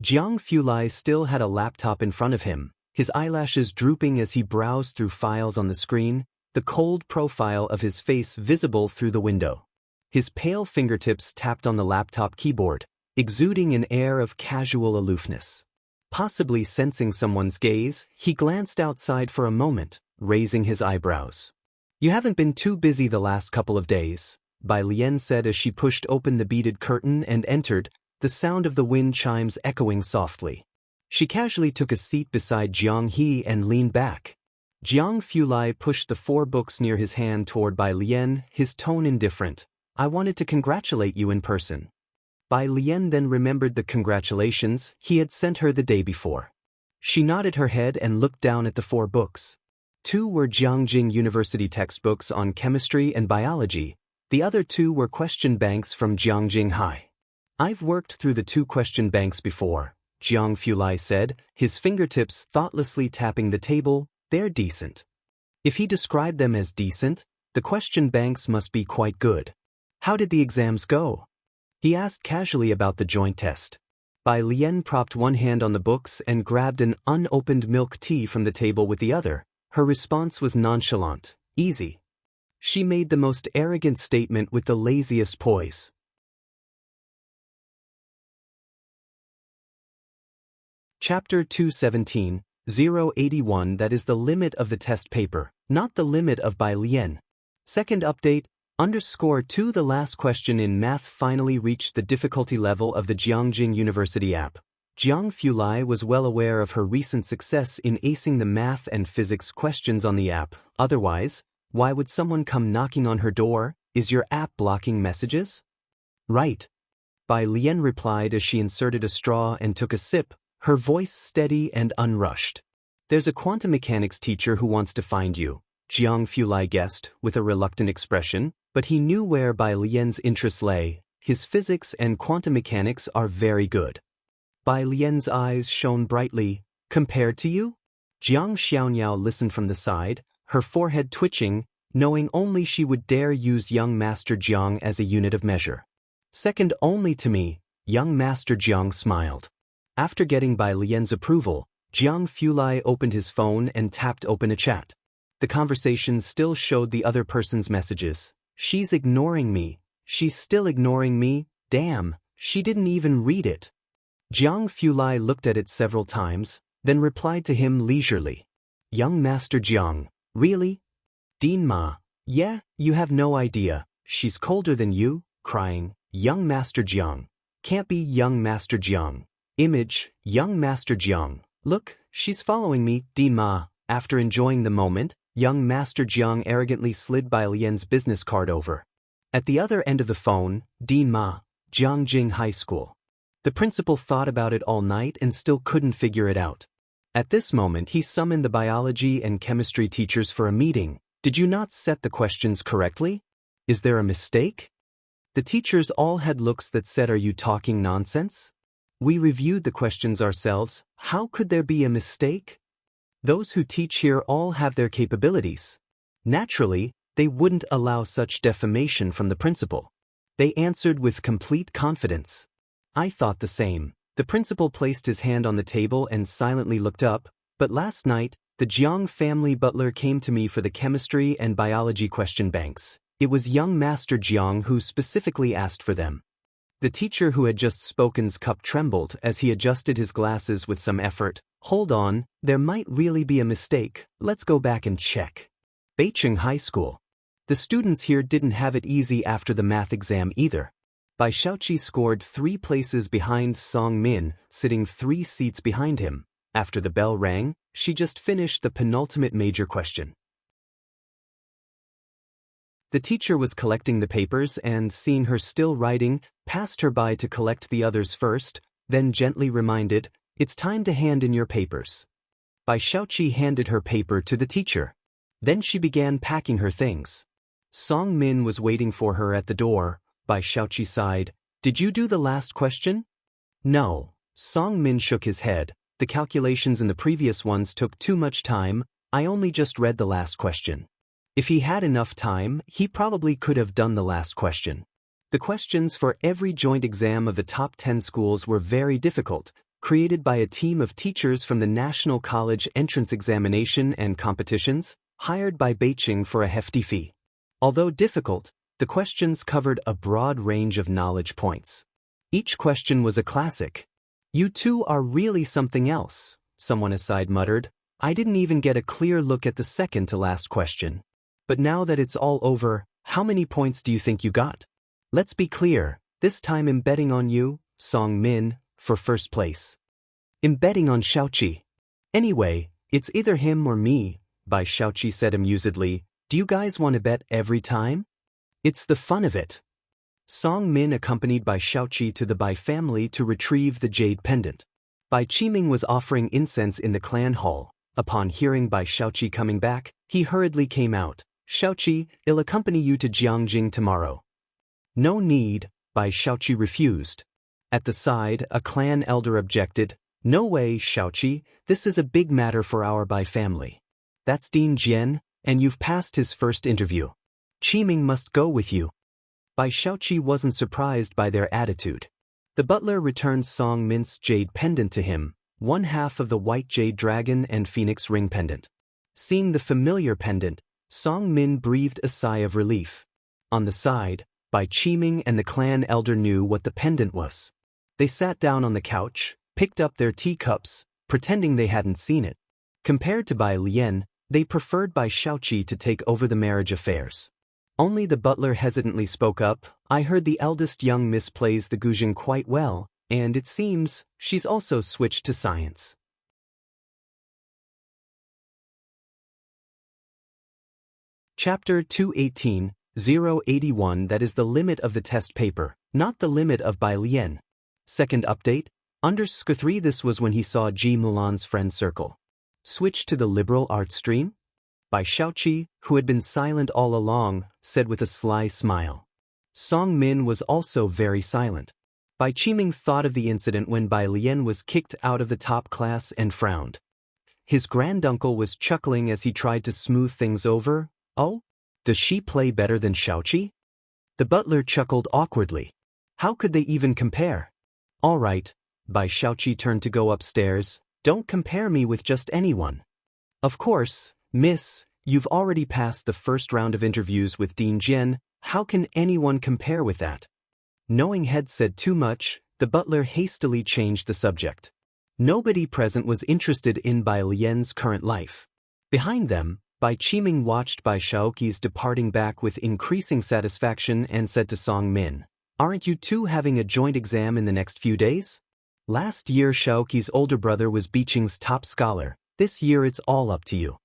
Jiang Fulai still had a laptop in front of him, his eyelashes drooping as he browsed through files on the screen, the cold profile of his face visible through the window. His pale fingertips tapped on the laptop keyboard, exuding an air of casual aloofness. Possibly sensing someone's gaze, he glanced outside for a moment, raising his eyebrows. You haven't been too busy the last couple of days, Bai Lian said as she pushed open the beaded curtain and entered, the sound of the wind chimes echoing softly. She casually took a seat beside Jiang He and leaned back. Jiang Fulai pushed the 4 books near his hand toward Bai Lian, his tone indifferent. I wanted to congratulate you in person. Bai Lian then remembered the congratulations he had sent her the day before. She nodded her head and looked down at the 4 books. 2 were Jiangjing University textbooks on chemistry and biology. The other 2 were question banks from Jiangjing High. I've worked through the 2 question banks before, Jiang Fulai said, his fingertips thoughtlessly tapping the table. They're decent. If he described them as decent, the question banks must be quite good. How did the exams go? He asked casually about the joint test. Bai Lian propped one hand on the books and grabbed an unopened milk tea from the table with the other. Her response was nonchalant, easy. She made the most arrogant statement with the laziest poise. Chapter 217, 081. That is the limit of the test paper, not the limit of Bai Lian. Second update, _2. The last question in math finally reached the difficulty level of the Jiangjing University app. Jiang Fulai was well aware of her recent success in acing the math and physics questions on the app. Otherwise, why would someone come knocking on her door? Is your app blocking messages? Right. Bai Lian replied as she inserted a straw and took a sip, her voice steady and unrushed. There's a quantum mechanics teacher who wants to find you, Jiang Fulai guessed, with a reluctant expression, But he knew where Bai Lian's interests lay. His physics and quantum mechanics are very good. Bai Lian's eyes shone brightly. Compared to you? Jiang Xiaoniao listened from the side, her forehead twitching, knowing only she would dare use young Master Jiang as a unit of measure. Second only to me, young Master Jiang smiled. After getting Bai Lian's approval, Jiang Fulai opened his phone and tapped open a chat. The conversation still showed the other person's messages. She's ignoring me. She's still ignoring me. Damn, she didn't even read it. Jiang Fulai looked at it several times, then replied to him leisurely. Young Master Jiang, really? Dean Ma, yeah, you have no idea. She's colder than you, crying. Young Master Jiang. Can't be Young Master Jiang. Image, Young Master Jiang. Look, she's following me. Dean Ma. After enjoying the moment, young Master Jiang arrogantly slid Bai Lian's business card over. At the other end of the phone, Dean Ma, Jiangjing High School. The principal thought about it all night and still couldn't figure it out. At this moment he summoned the biology and chemistry teachers for a meeting. Did you not set the questions correctly? Is there a mistake? The teachers all had looks that said, are you talking nonsense? We reviewed the questions ourselves. How could there be a mistake? Those who teach here all have their capabilities. Naturally, they wouldn't allow such defamation from the principal. They answered with complete confidence. I thought the same. The principal placed his hand on the table and silently looked up, but last night, the Jiang family butler came to me for the chemistry and biology question banks. It was young Master Jiang who specifically asked for them. The teacher who had just spoken's cup trembled as he adjusted his glasses with some effort. Hold on, there might really be a mistake. Let's go back and check. Beicheng High School. The students here didn't have it easy after the math exam either. Bai Xiaoqi scored 3 places behind Song Min, sitting 3 seats behind him. After the bell rang, she just finished the penultimate major question. The teacher was collecting the papers and, seeing her still writing, passed her by to collect the others first, then gently reminded, it's time to hand in your papers. Bai Xiaoqi handed her paper to the teacher. Then she began packing her things. Song Min was waiting for her at the door. Bai Xiaoqi sighed. Did you do the last question? No. Song Min shook his head. The calculations in the previous ones took too much time. I only just read the last question. If he had enough time, he probably could have done the last question. The questions for every joint exam of the top 10 schools were very difficult, created by a team of teachers from the National College Entrance Examination and Competitions, hired by Beicheng for a hefty fee. Although difficult, the questions covered a broad range of knowledge points. Each question was a classic. You two are really something else, someone aside muttered. I didn't even get a clear look at the second to last question. But now that it's all over, how many points do you think you got? Let's be clear, this time I'm betting on you, Song Min, for first place. I'm betting on Xiaoqi. Anyway, it's either him or me, Bai Xiaoqi said amusedly. Do you guys want to bet every time? It's the fun of it. Song Min accompanied Bai Xiaoqi to the Bai family to retrieve the jade pendant. Bai Qiming was offering incense in the clan hall. Upon hearing Bai Xiaoqi coming back, he hurriedly came out. Xiaoqi, I'll accompany you to Jiangjing tomorrow. No need, Bai Xiaoqi refused. At the side, a clan elder objected. No way, Xiaoqi, this is a big matter for our Bai family. That's Dean Jian, and you've passed his first interview. Qiming must go with you. Bai Xiaoqi wasn't surprised by their attitude. The butler returned Song Min's jade pendant to him, 1/2 of the white jade dragon and phoenix ring pendant. Seeing the familiar pendant, Song Min breathed a sigh of relief. On the side, Bai Qiming and the clan elder knew what the pendant was. They sat down on the couch, picked up their teacups, pretending they hadn't seen it. Compared to Bai Lian, they preferred Bai Xiaoqi to take over the marriage affairs. Only the butler hesitantly spoke up. I heard the eldest young miss plays the guzheng quite well, and it seems she's also switched to science. Chapter 218, 081. That is the limit of the test paper, not the limit of Bai Lian. Second update, _3. This was when he saw Ji Mulan's friend circle. Switch to the liberal arts stream? Bai Xiaoqi, who had been silent all along, said with a sly smile. Song Min was also very silent. Bai Qiming thought of the incident when Bai Lian was kicked out of the top class and frowned. His granduncle was chuckling as he tried to smooth things over. Oh? Does she play better than Xiaoqi? The butler chuckled awkwardly. How could they even compare? All right, Bai Xiaoqi turned to go upstairs. Don't compare me with just anyone. Of course, miss, you've already passed the first round of interviews with Dean Jian. How can anyone compare with that? Knowing had said too much, the butler hastily changed the subject. Nobody present was interested in Bai Lian's current life. Behind them, Bai Qiming watched Bai Xiaoqi's departing back with increasing satisfaction and said to Song Min, "Aren't you two having a joint exam in the next few days? Last year Xiaoqi's older brother was Beijing's top scholar. This year it's all up to you."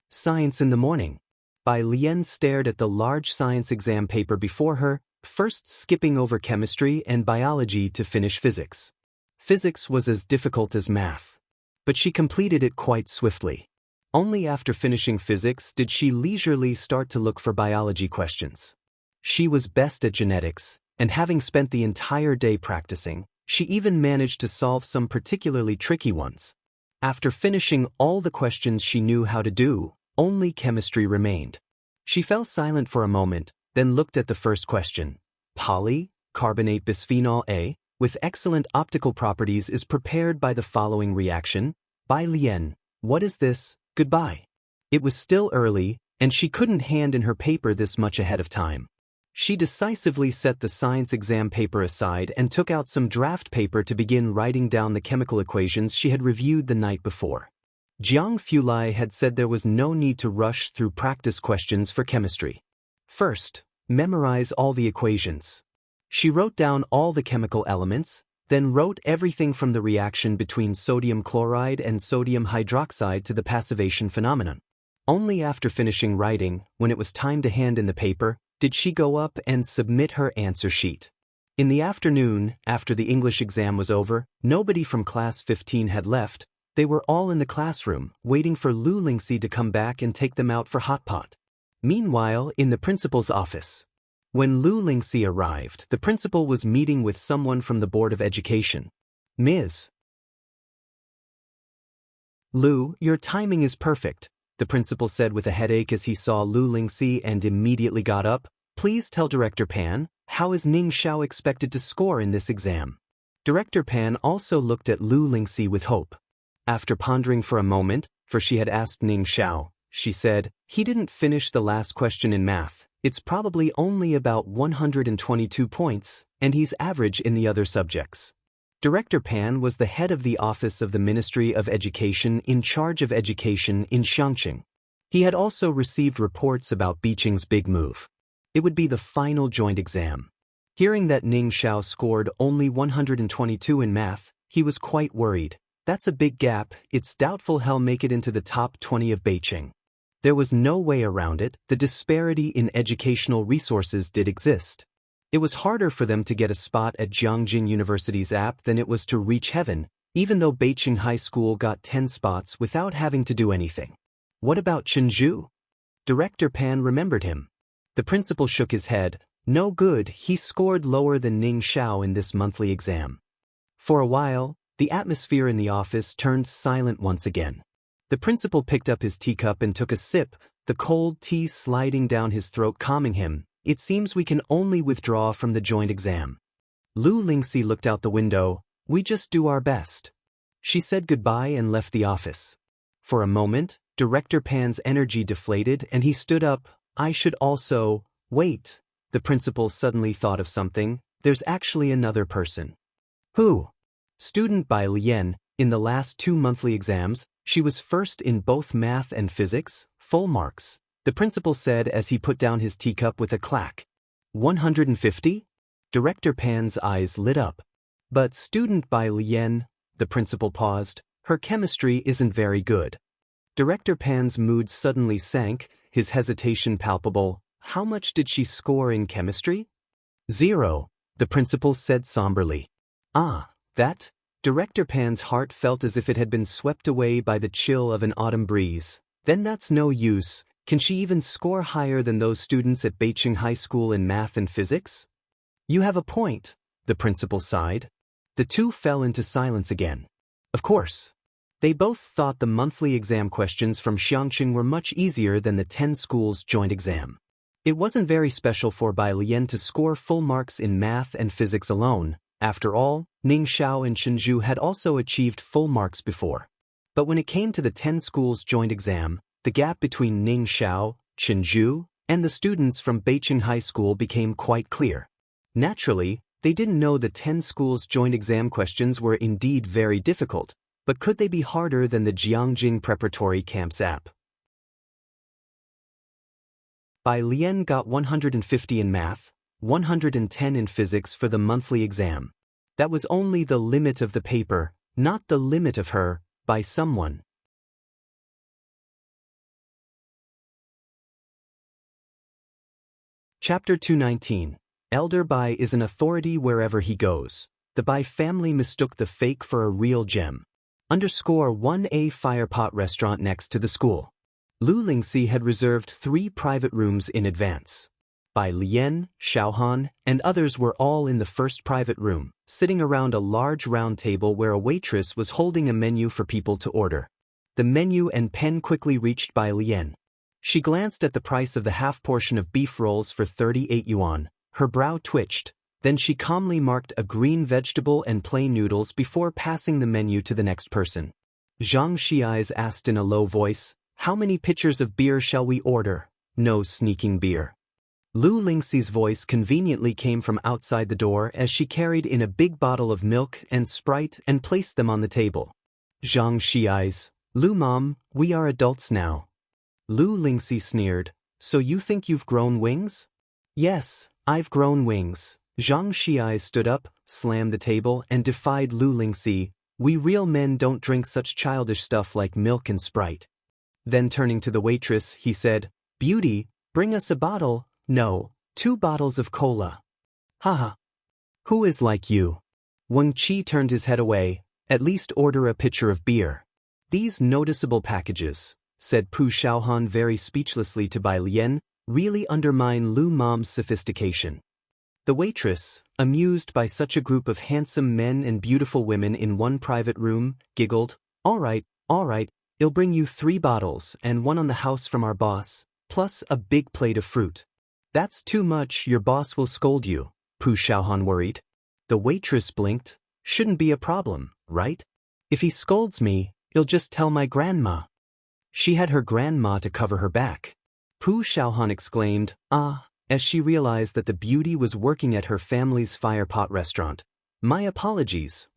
Science in the morning. Bai Lian stared at the large science exam paper before her, first skipping over chemistry and biology to finish physics. Physics was as difficult as math. But she completed it quite swiftly. Only after finishing physics did she leisurely start to look for biology questions. She was best at genetics, and having spent the entire day practicing, she even managed to solve some particularly tricky ones. After finishing all the questions she knew how to do, only chemistry remained. She fell silent for a moment, then looked at the first question. Polycarbonate bisphenol A, with excellent optical properties, is prepared by the following reaction. Bai Lian, what is this? Goodbye. It was still early, and she couldn't hand in her paper this much ahead of time. She decisively set the science exam paper aside and took out some draft paper to begin writing down the chemical equations she had reviewed the night before. Jiang Fulai had said there was no need to rush through practice questions for chemistry. First, memorize all the equations. She wrote down all the chemical elements, then wrote everything from the reaction between sodium chloride and sodium hydroxide to the passivation phenomenon. Only after finishing writing, when it was time to hand in the paper, did she go up and submit her answer sheet. In the afternoon, after the English exam was over, nobody from class 15 had left. They were all in the classroom, waiting for Lu Lingxi to come back and take them out for hot pot. Meanwhile, in the principal's office. When Lu Lingxi arrived, the principal was meeting with someone from the Board of Education. Ms. Lu, your timing is perfect, the principal said with a headache as he saw Lu Lingxi and immediately got up. Please tell Director Pan, how is Ning Xiao expected to score in this exam? Director Pan also looked at Lu Lingxi with hope. After pondering for a moment, for she had asked Ning Xiao, she said, he didn't finish the last question in math. It's probably only about 122 points, and he's average in the other subjects. Director Pan was the head of the Office of the Ministry of Education in charge of education in Xiangqing. He had also received reports about Beijing's big move. It would be the final joint exam. Hearing that Ning Xiao scored only 122 in math, he was quite worried. That's a big gap. It's doubtful he'll make it into the top 20 of Beijing. There was no way around it. The disparity in educational resources did exist. It was harder for them to get a spot at Jiangjin University's app than it was to reach heaven, even though Beijing High School got 10 spots without having to do anything. What about Chenju? Director Pan remembered him. The principal shook his head. No good, he scored lower than Ning Xiao in this monthly exam. For a while, the atmosphere in the office turned silent once again. The principal picked up his teacup and took a sip, the cold tea sliding down his throat calming him. It seems we can only withdraw from the joint exam. Lu Lingxi looked out the window. We just do our best. She said goodbye and left the office. For a moment, Director Pan's energy deflated and he stood up. I should also... Wait. The principal suddenly thought of something. There's actually another person. Who? Student Bai Lian. In the last 2 monthly exams, she was first in both math and physics, full marks. The principal said as he put down his teacup with a clack. 150? Director Pan's eyes lit up. But student Bai Lian, the principal paused, her chemistry isn't very good. Director Pan's mood suddenly sank, his hesitation palpable. How much did she score in chemistry? 0, the principal said somberly. Ah, that? Director Pan's heart felt as if it had been swept away by the chill of an autumn breeze. Then that's no use. Can she even score higher than those students at Beijing High School in math and physics? You have a point, the principal sighed. The two fell into silence again. Of course. They both thought the monthly exam questions from Xiangqing were much easier than the 10 schools joint exam. It wasn't very special for Bai Lian to score full marks in math and physics alone. After all, Ning Xiao and Chen Zhu had also achieved full marks before. But when it came to the 10 schools joint exam, the gap between Ning Xiao, Chen Zhu, and the students from Beijing High School became quite clear. Naturally, they didn't know the 10 schools joint exam questions were indeed very difficult, but could they be harder than the Jiangjing Preparatory Camps app? Bai Lian got 150 in math, 110 in physics for the monthly exam. That was only the limit of the paper, not the limit of her, by someone. Chapter 219. Elder Bai is an authority wherever he goes. The Bai family mistook the fake for a real gem. _1A Firepot restaurant next to the school. Lu Lingxi had reserved 3 private rooms in advance. Bai Lian, Xiaohan, and others were all in the first private room, sitting around a large round table where a waitress was holding a menu for people to order. The menu and pen quickly reached Bai Lian. She glanced at the price of the half portion of beef rolls for 38 yuan. Her brow twitched. Then she calmly marked a green vegetable and plain noodles before passing the menu to the next person. Zhang Xiais asked in a low voice, "How many pitchers of beer shall we order?" "No sneaking beer." Lu Lingxi's voice conveniently came from outside the door as she carried in a big bottle of milk and Sprite and placed them on the table. Zhang Xiais, "Lu Mom, we are adults now." Lu Lingxi sneered, "So you think you've grown wings?" "Yes, I've grown wings." Zhang Xiai stood up, slammed the table, and defied Lu Lingxi, "We real men don't drink such childish stuff like milk and Sprite." Then turning to the waitress, he said, "Beauty, bring us a bottle, no, 2 bottles of cola." "Haha. Who is like you?" Wang Qi turned his head away, "At least order a pitcher of beer." "These noticeable packages," said Pu Xiaohan very speechlessly to Bai Lian, "really undermine Lu Mom's sophistication." The waitress, amused by such a group of handsome men and beautiful women in one private room, giggled, all right, I'll bring you 3 bottles and 1 on the house from our boss, plus a big plate of fruit." "That's too much, your boss will scold you," Pu Xiaohan worried. The waitress blinked, "Shouldn't be a problem, right? If he scolds me, he'll just tell my grandma." She had her grandma to cover her back. Pu Xiaohan exclaimed, "Ah," as she realized that the beauty was working at her family's Firepot restaurant. My apologies.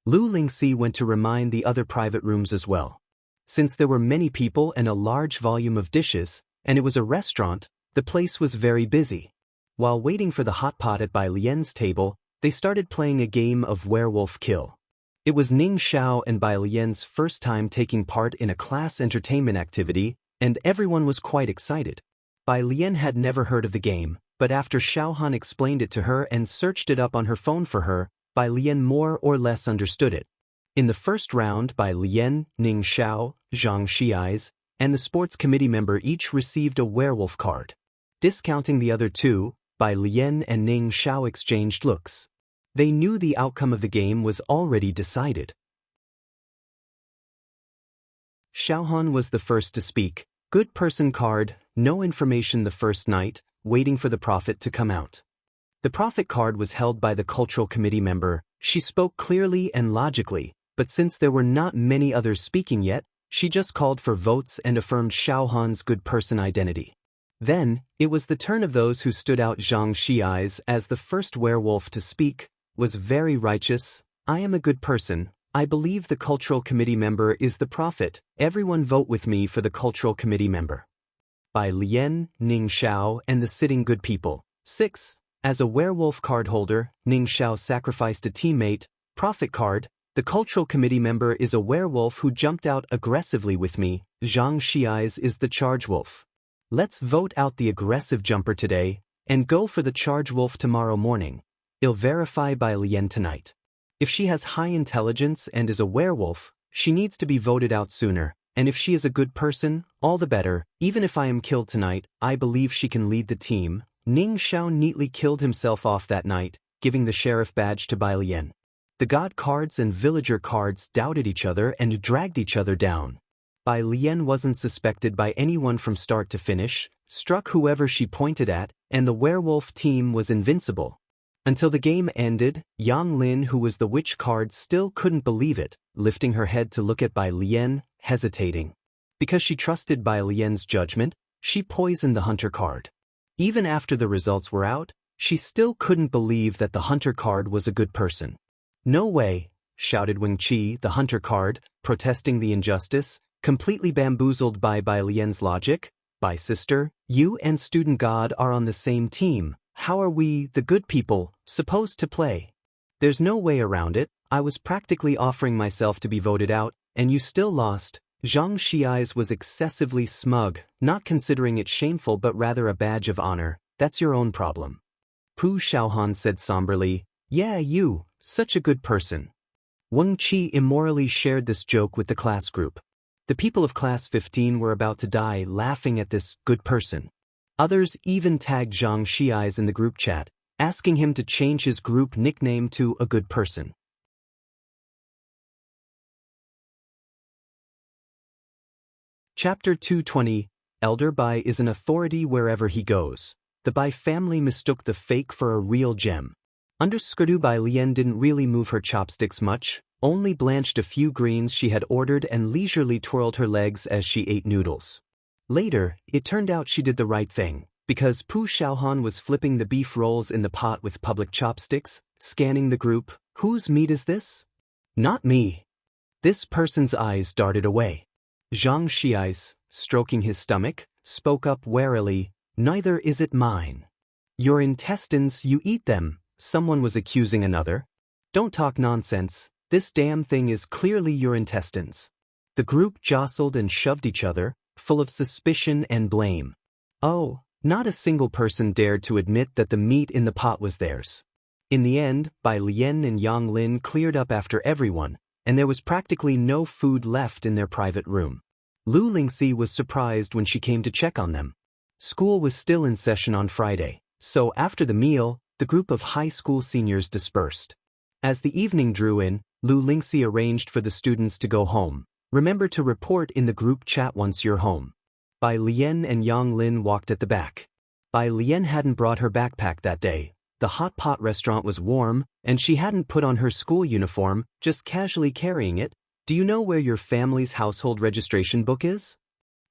Lu Lingxi went to remind the other private rooms as well. Since there were many people and a large volume of dishes, and it was a restaurant, the place was very busy. While waiting for the hot pot at Bai Lian's table, they started playing a game of werewolf kill. It was Ning Xiao and Bai Lian's first time taking part in a class entertainment activity, and everyone was quite excited. Bai Lian had never heard of the game, but after Xiaohan explained it to her and searched it up on her phone for her, Bai Lian more or less understood it. In the first round, Bai Lian, Ning Xiao, Zhang Xiais, and the sports committee member each received a werewolf card. Discounting the other 2, Bai Lian and Ning Xiao exchanged looks. They knew the outcome of the game was already decided. Xiaohan was the first to speak. Good person card, no information the first night, waiting for the prophet to come out. The prophet card was held by the cultural committee member. She spoke clearly and logically, but since there were not many others speaking yet, she just called for votes and affirmed Xiaohan's good person identity. Then, it was the turn of those who stood out. Zhang Xiais, as the first werewolf to speak, was very righteous. "I am a good person. I believe the cultural committee member is the prophet. Everyone vote with me for the cultural committee member." Bai Lian, Ning Xiao, and the sitting good people. 6. As a werewolf card holder, Ning Xiao sacrificed a teammate. Prophet card. The cultural committee member is a werewolf who jumped out aggressively with me. Zhang Xiais is the charge wolf. Let's vote out the aggressive jumper today, and go for the charge wolf tomorrow morning. I'll verify Bai Lian tonight. If she has high intelligence and is a werewolf, she needs to be voted out sooner. and if she is a good person, all the better. Even if I am killed tonight, I believe she can lead the team. Ning Xiao neatly killed himself off that night, giving the sheriff badge to Bai Lian. The god cards and villager cards doubted each other and dragged each other down. Bai Lian wasn't suspected by anyone from start to finish, struck whoever she pointed at, and the werewolf team was invincible. Until the game ended, Yang Lin, who was the witch card, still couldn't believe it, lifting her head to look at Bai Lian, hesitating. Because she trusted Bai Lian's judgment, she poisoned the hunter card. Even after the results were out, she still couldn't believe that the hunter card was a good person. "No way," shouted Wing Qi, the hunter card, protesting the injustice, completely bamboozled by Bai Lian's logic. "Bai sister, you and student god are on the same team. How are we, the good people, supposed to play? There's no way around it. I was practically offering myself to be voted out, and you still lost." Zhang Xiai's was excessively smug, not considering it shameful but rather a badge of honor. "That's your own problem." Pu Xiaohan said somberly, "Yeah, you, such a good person." Wang Qi immorally shared this joke with the class group. The people of class 15 were about to die laughing at this good person. Others even tagged Zhang Xiai's in the group chat, asking him to change his group nickname to a good person. Chapter 220, Elder Bai is an authority wherever he goes. The Bai family mistook the fake for a real gem. Understood. Bai Lian didn't really move her chopsticks much, only blanched a few greens she had ordered and leisurely twirled her legs as she ate noodles. Later, it turned out she did the right thing, because Pu Xiaohan was flipping the beef rolls in the pot with public chopsticks, scanning the group. "Whose meat is this?" "Not me." This person's eyes darted away. Zhang Xiai's, stroking his stomach, spoke up warily, "Neither is it mine." "Your intestines, you eat them," someone was accusing another. "Don't talk nonsense, this damn thing is clearly your intestines." The group jostled and shoved each other, full of suspicion and blame. Oh, not a single person dared to admit that the meat in the pot was theirs. In the end, Bai Lian and Yang Lin cleared up after everyone, and there was practically no food left in their private room. Lu Lingxi was surprised when she came to check on them. School was still in session on Friday, so after the meal, the group of high school seniors dispersed. As the evening drew in, Lu Lingxi arranged for the students to go home. "Remember to report in the group chat once you're home." Bai Lian and Yang Lin walked at the back. Bai Lian hadn't brought her backpack that day. The hot pot restaurant was warm, and she hadn't put on her school uniform, just casually carrying it. "Do you know where your family's household registration book is?"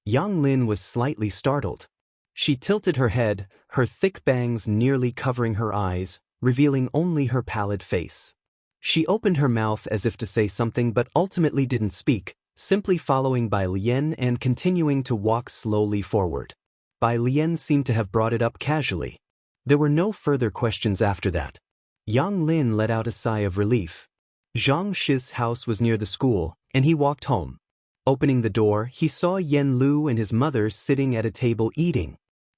Yang Lin was slightly startled. She tilted her head, her thick bangs nearly covering her eyes, revealing only her pallid face. She opened her mouth as if to say something but ultimately didn't speak, simply following Bai Lian and continuing to walk slowly forward. Bai Lian seemed to have brought it up casually. There were no further questions after that. Yang Lin let out a sigh of relief. Zhang Shi's house was near the school, and he walked home. Opening the door, he saw Yen Lu and his mother sitting at a table eating.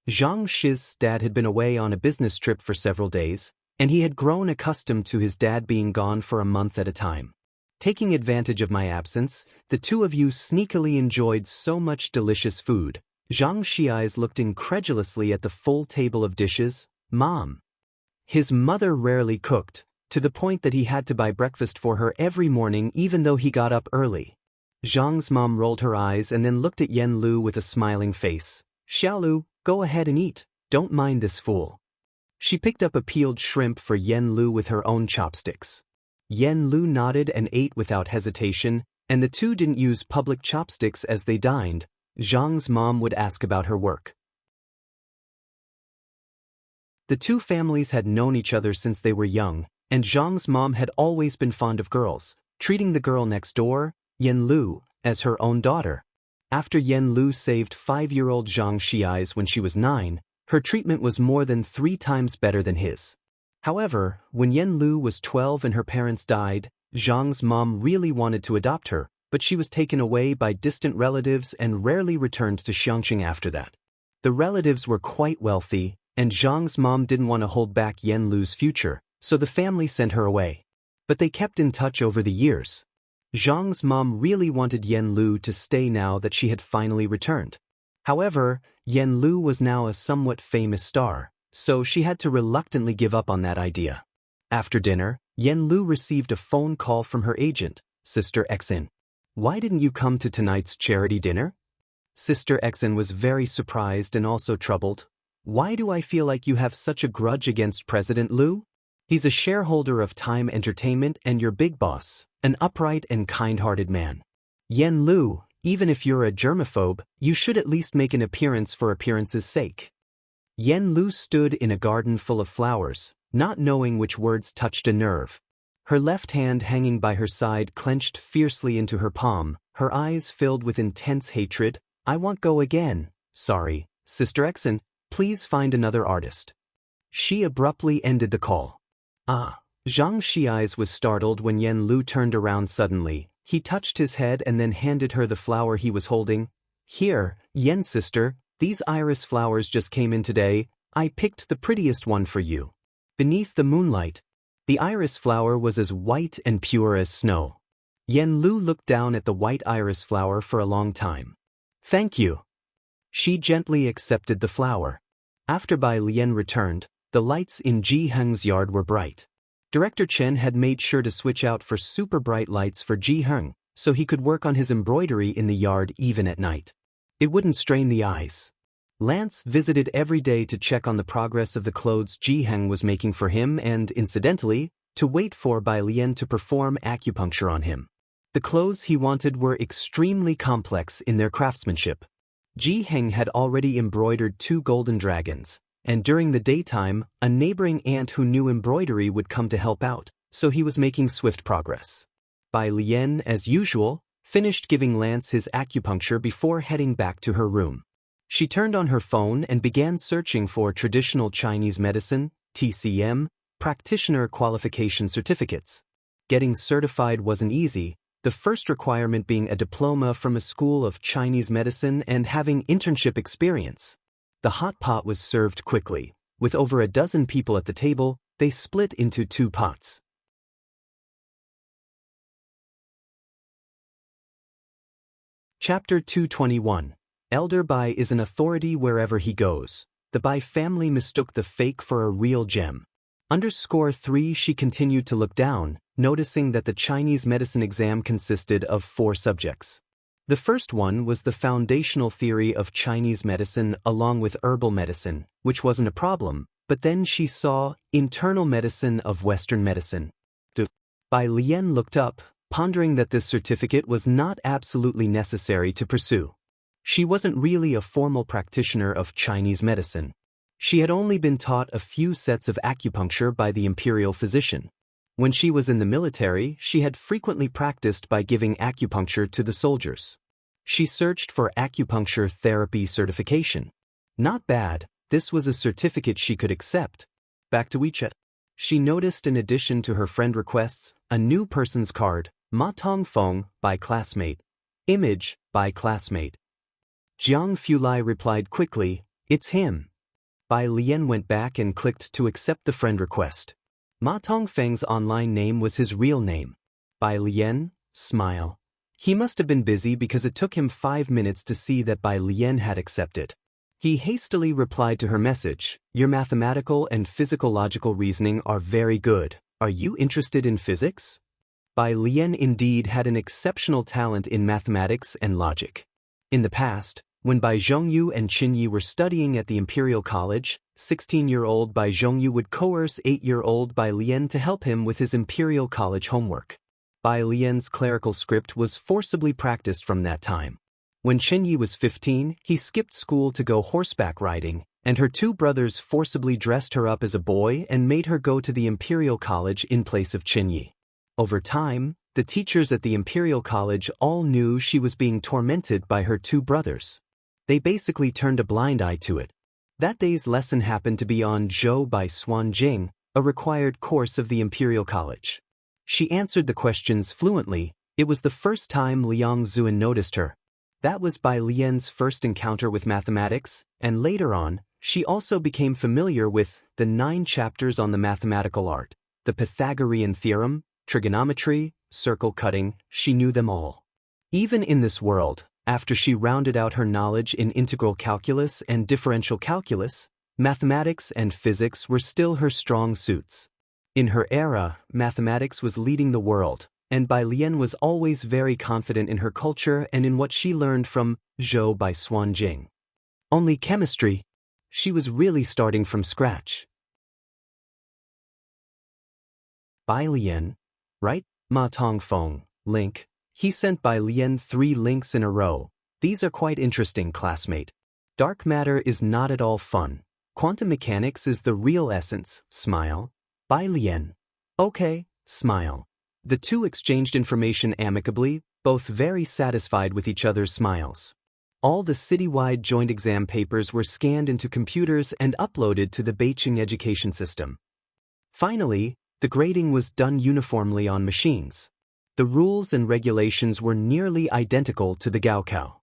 Zhang Shi's dad had been away on a business trip for several days, and he had grown accustomed to his dad being gone for a month at a time. "Taking advantage of my absence, the two of you sneakily enjoyed so much delicious food." Zhang Xiai's looked incredulously at the full table of dishes. "Mom." His mother rarely cooked, to the point that he had to buy breakfast for her every morning even though he got up early. Zhang's mom rolled her eyes and then looked at Yen Lu with a smiling face. "Xiaolu, go ahead and eat, don't mind this fool." She picked up a peeled shrimp for Yen Lu with her own chopsticks. Yen Lu nodded and ate without hesitation, and the two didn't use public chopsticks as they dined. Zhang's mom would ask about her work. The two families had known each other since they were young, and Zhang's mom had always been fond of girls, treating the girl next door, Yen Lu, as her own daughter. After Yen Lu saved 5-year-old Zhang Xiai's when she was 9, her treatment was more than 3 times better than his. However, when Yen Lu was 12 and her parents died, Zhang's mom really wanted to adopt her, but she was taken away by distant relatives and rarely returned to Xiangqing after that. The relatives were quite wealthy, and Zhang's mom didn't want to hold back Yen Lu's future, so the family sent her away. But they kept in touch over the years. Zhang's mom really wanted Yen Lu to stay now that she had finally returned. However, Yen Lu was now a somewhat famous star, so she had to reluctantly give up on that idea. After dinner, Yen Lu received a phone call from her agent, Sister Xin. "Why didn't you come to tonight's charity dinner?" Sister Xin was very surprised and also troubled. "Why do I feel like you have such a grudge against President Lu? He's a shareholder of Time Entertainment and your big boss, an upright and kind-hearted man. Yen Lu, even if you're a germaphobe, you should at least make an appearance for appearance's sake." Yen Lu stood in a garden full of flowers, not knowing which words touched a nerve. Her left hand hanging by her side clenched fiercely into her palm, her eyes filled with intense hatred. "I won't go again. Sorry, Sister Xin, please find another artist." She abruptly ended the call. Zhang Xi's was startled when Yen Lu turned around suddenly. He touched his head and then handed her the flower he was holding. "Here, Yen sister, these iris flowers just came in today. I picked the prettiest one for you." Beneath the moonlight, the iris flower was as white and pure as snow. Yen Lu looked down at the white iris flower for a long time. "Thank you." She gently accepted the flower. After Bai Lian returned, the lights in Ji Heng's yard were bright. Director Chen had made sure to switch out for super bright lights for Ji Heng, so he could work on his embroidery in the yard even at night. It wouldn't strain the eyes. Lance visited every day to check on the progress of the clothes Ji Heng was making for him and, incidentally, to wait for Bai Lian to perform acupuncture on him. The clothes he wanted were extremely complex in their craftsmanship. Ji Heng had already embroidered 2 golden dragons, and during the daytime, a neighboring aunt who knew embroidery would come to help out, so he was making swift progress. Bai Lian, as usual, finished giving Lance his acupuncture before heading back to her room. She turned on her phone and began searching for traditional Chinese medicine, TCM, practitioner qualification certificates. Getting certified wasn't easy, the first requirement being a diploma from a school of Chinese medicine and having internship experience. The hot pot was served quickly. With over a dozen people at the table, they split into 2 pots. Chapter 221. Elder Bai is an authority wherever he goes. The Bai family mistook the fake for a real gem. _3 She continued to look down, noticing that the Chinese medicine exam consisted of 4 subjects. The first one was the foundational theory of Chinese medicine along with herbal medicine, which wasn't a problem, but then she saw internal medicine of Western medicine. Bai Lian looked up, pondering that this certificate was not absolutely necessary to pursue. She wasn't really a formal practitioner of Chinese medicine. She had only been taught a few sets of acupuncture by the imperial physician. When she was in the military, she had frequently practiced by giving acupuncture to the soldiers. She searched for acupuncture therapy certification. Not bad, this was a certificate she could accept. Back to WeChat. She noticed in addition to her friend requests, a new person's card, Ma Tongfeng, by classmate. Image, by classmate. Jiang Fulai replied quickly, "It's him." Bai Lian went back and clicked to accept the friend request. Ma Tongfeng's online name was his real name. Bai Lian, smile. He must have been busy because it took him 5 minutes to see that Bai Lian had accepted. He hastily replied to her message, "Your mathematical and physical-logical reasoning are very good. Are you interested in physics?" Bai Lian indeed had an exceptional talent in mathematics and logic. In the past, when Bai Zhongyu and Qinyi were studying at the Imperial College, 16-year-old Bai Zhongyu would coerce 8-year-old Bai Lian to help him with his Imperial College homework. Bai Lian's clerical script was forcibly practiced from that time. When Qinyi was 15, he skipped school to go horseback riding, and her 2 brothers forcibly dressed her up as a boy and made her go to the Imperial College in place of Qinyi. Over time, the teachers at the Imperial College all knew she was being tormented by her 2 brothers. They basically turned a blind eye to it. That day's lesson happened to be on Zhou by Xuan Jing, a required course of the Imperial College. She answered the questions fluently. It was the first time Liang Zuan noticed her. That was Bai Lian's first encounter with mathematics, and later on, she also became familiar with the 9 chapters on the mathematical art, the Pythagorean theorem, trigonometry, circle cutting, she knew them all. Even in this world, after she rounded out her knowledge in integral calculus and differential calculus, mathematics and physics were still her strong suits. In her era, mathematics was leading the world, and Bai Lian was always very confident in her culture and in what she learned from Zhou by Xuanjing. Only chemistry, she was really starting from scratch. Bai Lian, right? Ma Tongfeng, link. He sent Bai Lian 3 links in a row. These are quite interesting, classmate. Dark matter is not at all fun. Quantum mechanics is the real essence, smile. Bai Lian. Okay, smile. The two exchanged information amicably, both very satisfied with each other's smiles. All the citywide joint exam papers were scanned into computers and uploaded to the Beijing education system. Finally, the grading was done uniformly on machines. The rules and regulations were nearly identical to the Gaokao.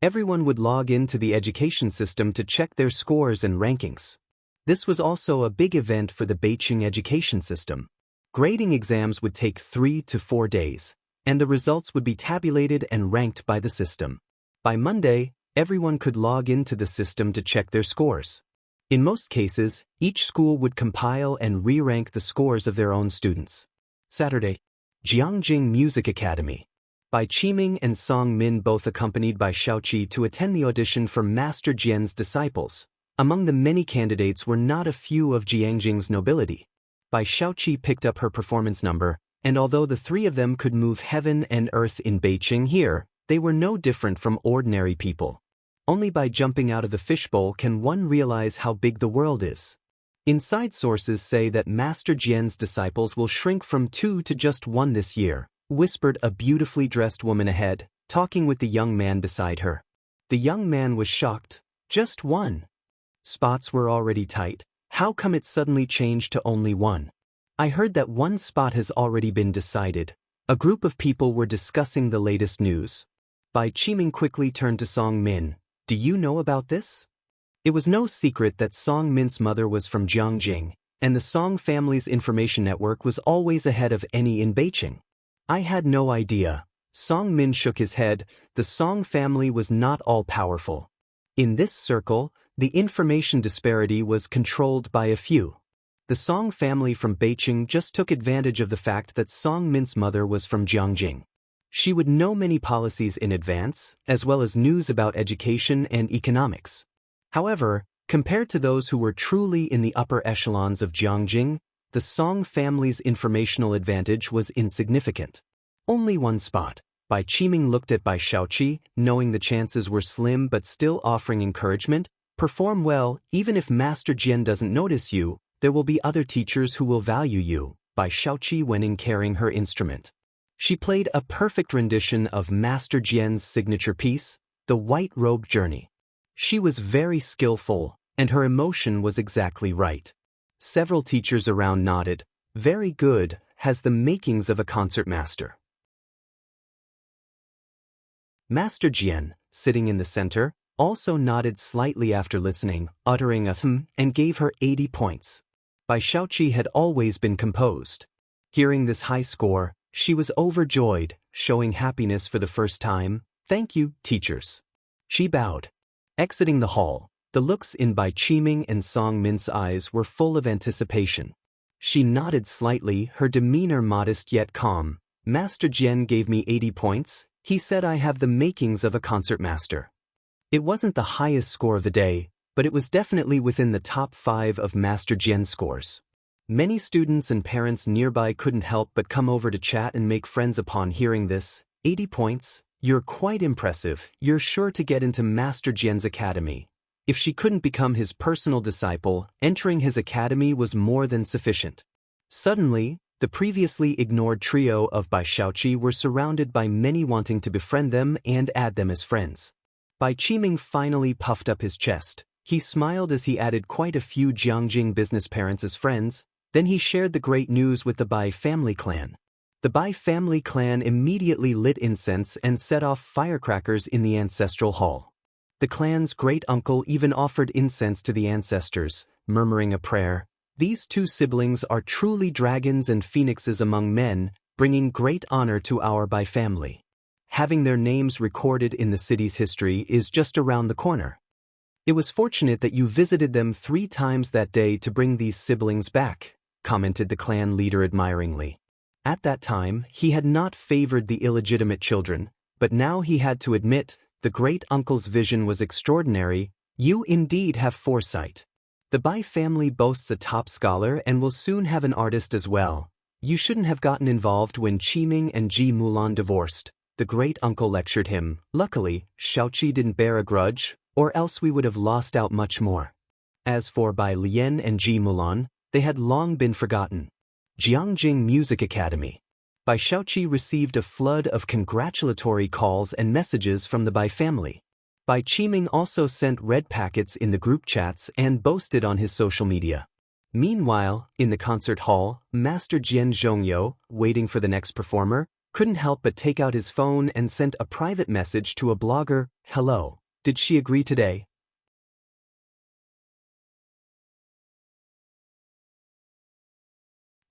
Everyone would log into the education system to check their scores and rankings. This was also a big event for the Beijing education system. Grading exams would take 3 to 4 days, and the results would be tabulated and ranked by the system. By Monday, everyone could log into the system to check their scores. In most cases, each school would compile and re-rank the scores of their own students. Saturday, Jiangjing Music Academy. Bai Qiming and Song Min both accompanied Bai Xiaoqi to attend the audition for Master Jian's disciples. Among the many candidates were not a few of Jiangjing's nobility. Bai Xiaoqi picked up her performance number, and although the 3 of them could move heaven and earth in Beijing here, they were no different from ordinary people. Only by jumping out of the fishbowl can one realize how big the world is. Inside sources say that Master Jian's disciples will shrink from 2 to just 1 this year, whispered a beautifully dressed woman ahead, talking with the young man beside her. The young man was shocked. Just 1. Spots were already tight. How come it suddenly changed to only 1? I heard that 1 spot has already been decided. A group of people were discussing the latest news. Bai Qiming quickly turned to Song Min. Do you know about this? It was no secret that Song Min's mother was from Jiangjing, and the Song family's information network was always ahead of any in Beijing. I had no idea. Song Min shook his head. The Song family was not all-powerful. In this circle, the information disparity was controlled by a few. The Song family from Beijing just took advantage of the fact that Song Min's mother was from Jiangjing. She would know many policies in advance, as well as news about education and economics. However, compared to those who were truly in the upper echelons of Jiangjing, the Song family's informational advantage was insignificant. Only 1 spot. Bai Qiming looked at Bai Xiaoqi, knowing the chances were slim but still offering encouragement. Perform well, even if Master Jian doesn't notice you, there will be other teachers who will value you. Bai Xiaoqi went in carrying her instrument. She played a perfect rendition of Master Jian's signature piece, The White Robe Journey. She was very skillful, and her emotion was exactly right. Several teachers around nodded. Very good, has the makings of a concert master. Master Jian, sitting in the center, also nodded slightly after listening, uttering a and gave her 80 points. Bai Xiaoqi had always been composed. Hearing this high score, she was overjoyed, showing happiness for the first time. Thank you, teachers. She bowed. Exiting the hall, the looks in Bai Qiming and Song Min's eyes were full of anticipation. She nodded slightly, her demeanor modest yet calm. Master Jian gave me 80 points. He said I have the makings of a concert master. It wasn't the highest score of the day, but it was definitely within the top 5 of Master Jian's scores. Many students and parents nearby couldn't help but come over to chat and make friends upon hearing this. 80 points? You're quite impressive. You're sure to get into Master Jian's academy. If she couldn't become his personal disciple, entering his academy was more than sufficient. Suddenly, the previously ignored trio of Bai Xiaoqi were surrounded by many wanting to befriend them and add them as friends. Bai Qiming finally puffed up his chest. He smiled as he added quite a few Jiangjing business parents as friends. Then he shared the great news with the Bai family clan. The Bai family clan immediately lit incense and set off firecrackers in the ancestral hall. The clan's great-uncle even offered incense to the ancestors, murmuring a prayer. These 2 siblings are truly dragons and phoenixes among men. bringing great honor to our Bai family. Having their names recorded in the city's history is just around the corner. It was fortunate that you visited them 3 times that day to bring these siblings back, commented the clan leader admiringly. At that time, he had not favored the illegitimate children, but now he had to admit, the great-uncle's vision was extraordinary. You indeed have foresight. The Bai family boasts a top scholar and will soon have an artist as well. You shouldn't have gotten involved when Qiming and Ji Mulan divorced, the great-uncle lectured him. Luckily, Xiaoqi didn't bear a grudge, or else we would have lost out much more. As for Bai Lian and Ji Mulan, they had long been forgotten. Jiangjing Music Academy. Bai Xiaoqi received a flood of congratulatory calls and messages from the Bai family. Bai Qiming also sent red packets in the group chats and boasted on his social media. Meanwhile, in the concert hall, Master Jian Zhongyo, waiting for the next performer, couldn't help but take out his phone and sent a private message to a blogger. Hello, did she agree today?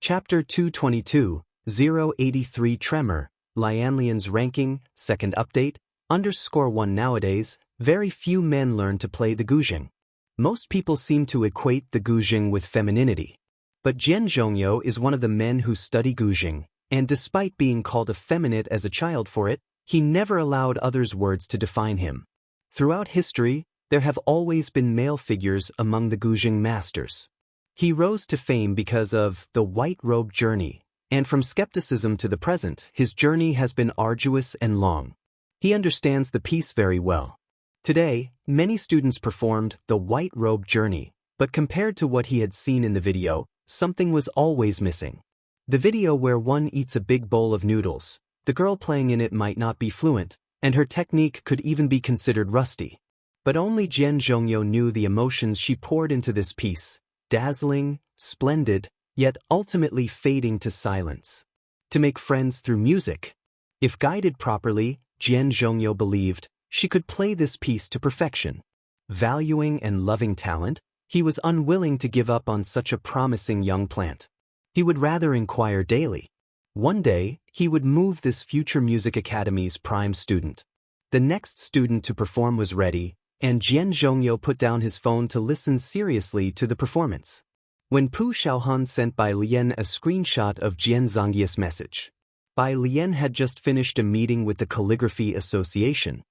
Chapter 222, 083 Tremor, Lianlian's ranking, second update, _1 Nowadays, very few men learn to play the guzheng. Most people seem to equate the guzheng with femininity. But Jian Zhongyo is one of the men who study guzheng, and despite being called effeminate as a child for it, he never allowed others' words to define him. Throughout history, there have always been male figures among the guzheng masters. He rose to fame because of the white robe journey, and from skepticism to the present, his journey has been arduous and long. He understands the piece very well. Today, many students performed the white robe journey, but compared to what he had seen in the video, something was always missing. The video where one eats a big bowl of noodles, the girl playing in it might not be fluent, and her technique could even be considered rusty. But only Jian Zhongyo knew the emotions she poured into this piece. Dazzling, splendid, yet ultimately fading to silence. To make friends through music. If guided properly, Jian Zhongyo believed she could play this piece to perfection. Valuing and loving talent, he was unwilling to give up on such a promising young plant. He would rather inquire daily. One day, he would move this future music academy's prime student. The next student to perform was ready, and Jian Zhongyo put down his phone to listen seriously to the performance. When Pu Xiaohan sent Bai Lian a screenshot of Jian Zongye's message. Bai Lian had just finished a meeting with the Calligraphy Association.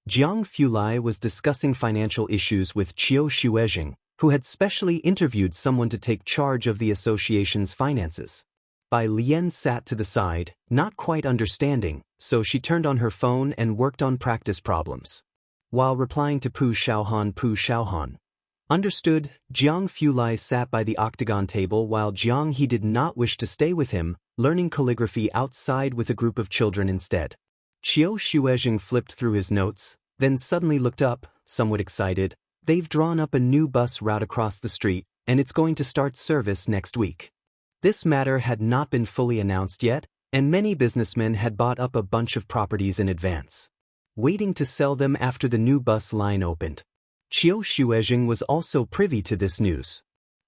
Jiang Fulai was discussing financial issues with Qiu Shuezheng, who had specially interviewed someone to take charge of the association's finances. Bai Lian sat to the side, not quite understanding, so she turned on her phone and worked on practice problems. While replying to Pu Xiaohan. Understood, Jiang Fulai sat by the octagon table while Jiang He did not wish to stay with him, learning calligraphy outside with a group of children instead. Qiu Shuezheng flipped through his notes, then suddenly looked up, somewhat excited. They've drawn up a new bus route across the street, and it's going to start service next week. This matter had not been fully announced yet, and many businessmen had bought up a bunch of properties in advance, waiting to sell them after the new bus line opened. Qiu Shuezheng was also privy to this news.